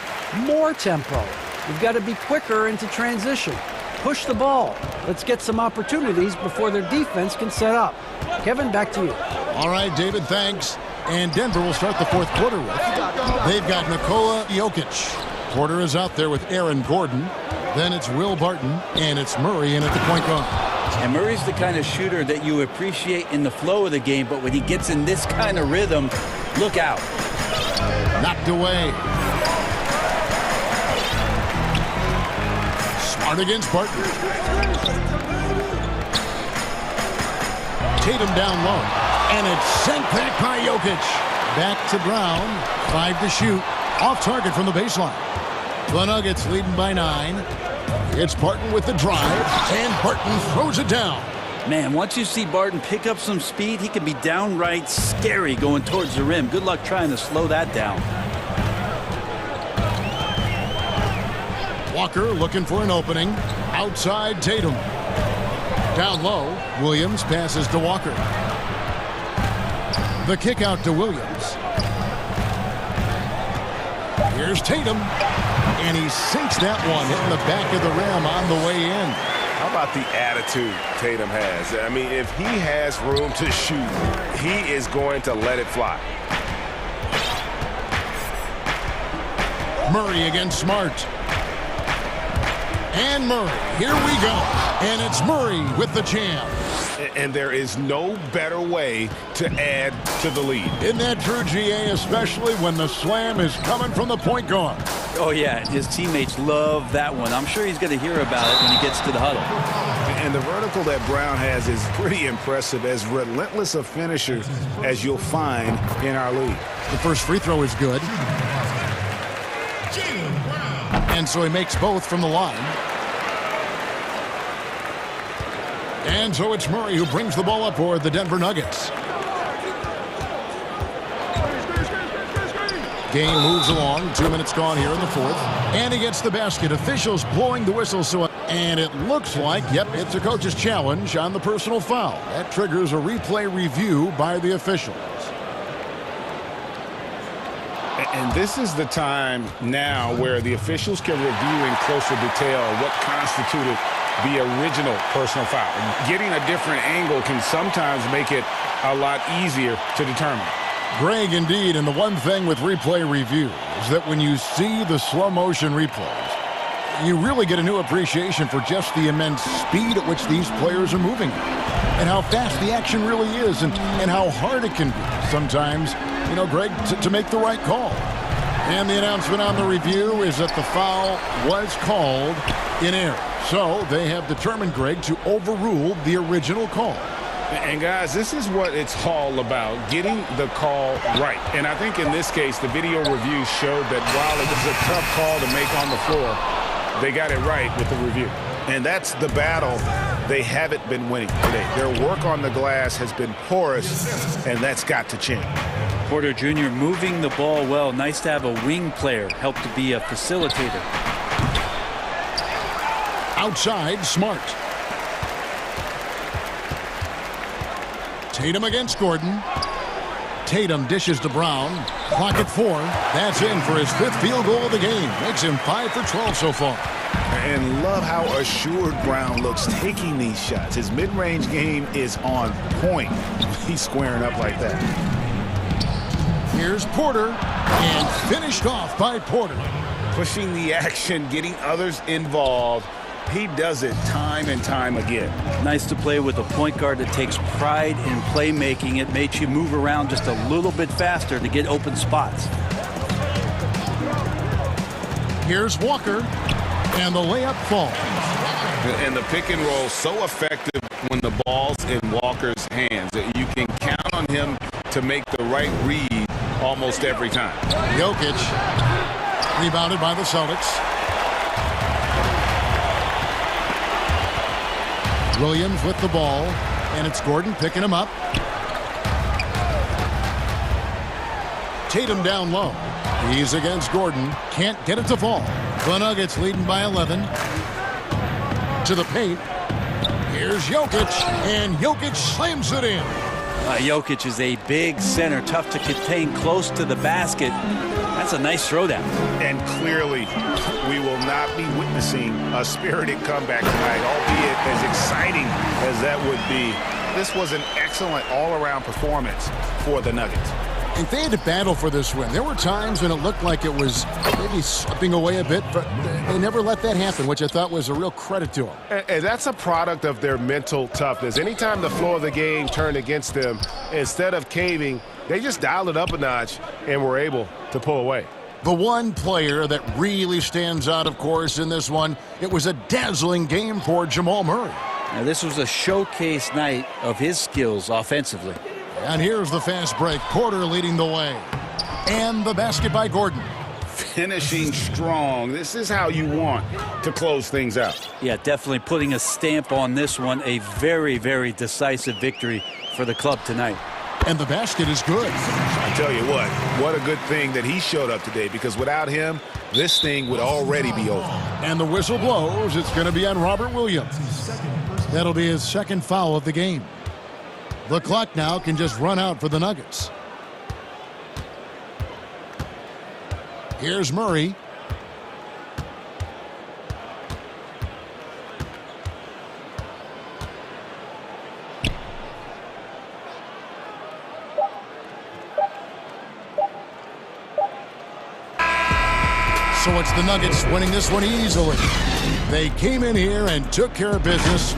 more tempo. You've got to be quicker into transition. Push the ball. Let's get some opportunities before their defense can set up. Kevin, back to you.
All right, David, thanks. And Denver will start the fourth quarter with. They've got Nikola Jokic. Porter is out there with Aaron Gordon. Then it's Will Barton, and it's Murray in at the point guard.
And Murray's the kind of shooter that you appreciate in the flow of the game, but when he gets in this kind of rhythm, look out.
Knocked away. Smart against Barton. Tatum down low. And it's sent back by Jokic. Back to Brown. 5 to shoot. Off target from the baseline. The Nuggets leading by 9. It's Barton with the drive. And Barton throws it down.
Man, once you see Barton pick up some speed, he can be downright scary going towards the rim. Good luck trying to slow that down.
Walker looking for an opening. Outside Tatum. Down low, Williams passes to Walker. The kick out to Williams. Here's Tatum. And he sinks that one, hitting the back of the rim on the way in.
How about the attitude Tatum has? I mean, if he has room to shoot, he is going to let it fly.
Murray against Smart. And Murray, here we go. And it's Murray with the jam.
And there is no better way to add to the lead.
Isn't that true, GA, especially when the slam is coming from the point guard?
Oh, yeah, his teammates love that one. I'm sure he's going to hear about it when he gets to the huddle.
And the vertical that Brown has is pretty impressive, as relentless a finisher as you'll find in our league.
The first free throw is good. And so he makes both from the line. And so it's Murray who brings the ball up for the Denver Nuggets. Game moves along. 2 minutes gone here in the fourth. And he gets the basket. Officials blowing the whistle. And it looks like, yep, it's a coach's challenge on the personal foul. That triggers a replay review by the officials.
And this is the time now where the officials can review in closer detail what constituted the original personal foul. Getting a different angle can sometimes make it a lot easier to determine.
Greg, indeed, and the one thing with replay review is that when you see the slow motion replays, you really get a new appreciation for just the immense speed at which these players are moving and how fast the action really is and how hard it can be sometimes, you know, Greg, to make the right call. And the announcement on the review is that the foul was called in error. So they have determined, Greg, to overrule the original call.
And guys, this is what it's all about, getting the call right. And I think in this case, the video review showed that while it was a tough call to make on the floor, they got it right with the review.
And that's the battle they haven't been winning today. Their work on the glass has been porous, and that's got to change.
Porter Jr. moving the ball well. Nice to have a wing player help to be a facilitator.
Outside, Smart. Tatum against Gordon. Tatum dishes to Brown. Clock at 4. That's in for his 5th field goal of the game. Makes him 5 for 12 so far.
And love how assured Brown looks taking these shots. His mid-range game is on point. He's squaring up like that.
Here's Porter, and finished off by Porter.
Pushing the action, getting others involved. He does it time and time again.
Nice to play with a point guard that takes pride in playmaking. It makes you move around just a little bit faster to get open spots.
Here's Walker, and the layup falls.
And the pick and roll so effective when the ball's in Walker's hands that you can count on him to make the right read almost every time.
Jokic, rebounded by the Celtics. Williams with the ball, and it's Gordon picking him up. Tatum down low. He's against Gordon. Can't get it to fall. The Nuggets leading by 11. To the paint. Here's Jokic, and Jokic slams it in.
Jokic is a big center, tough to contain close to the basket. That's a nice throwdown.
And clearly, we will not not be witnessing a spirited comeback tonight, albeit as exciting as that would be. This was an excellent all-around performance for the Nuggets.
If they had to battle for this win, there were times when it looked like it was maybe slipping away a bit, but they never let that happen, which I thought was a real credit to them.
And that's a product of their mental toughness. Anytime the flow of the game turned against them, instead of caving, they just dialed it up a notch and were able to pull away.
The one player that really stands out, of course, in this one, it was a dazzling game for Jamal Murray.
Now, this was a showcase night of his skills offensively.
And here's the fast break. Porter leading the way. And the basket by Gordon.
Finishing strong. This is how you want to close things out.
Yeah, definitely putting a stamp on this one. A very, very decisive victory for the club tonight.
And the basket is good.
I tell you what a good thing that he showed up today, because without him, this thing would already be over.
And the whistle blows. It's going to be on Robert Williams. That'll be his second foul of the game. The clock now can just run out for the Nuggets. Here's Murray. So it's the Nuggets winning this one easily. They came in here and took care of business.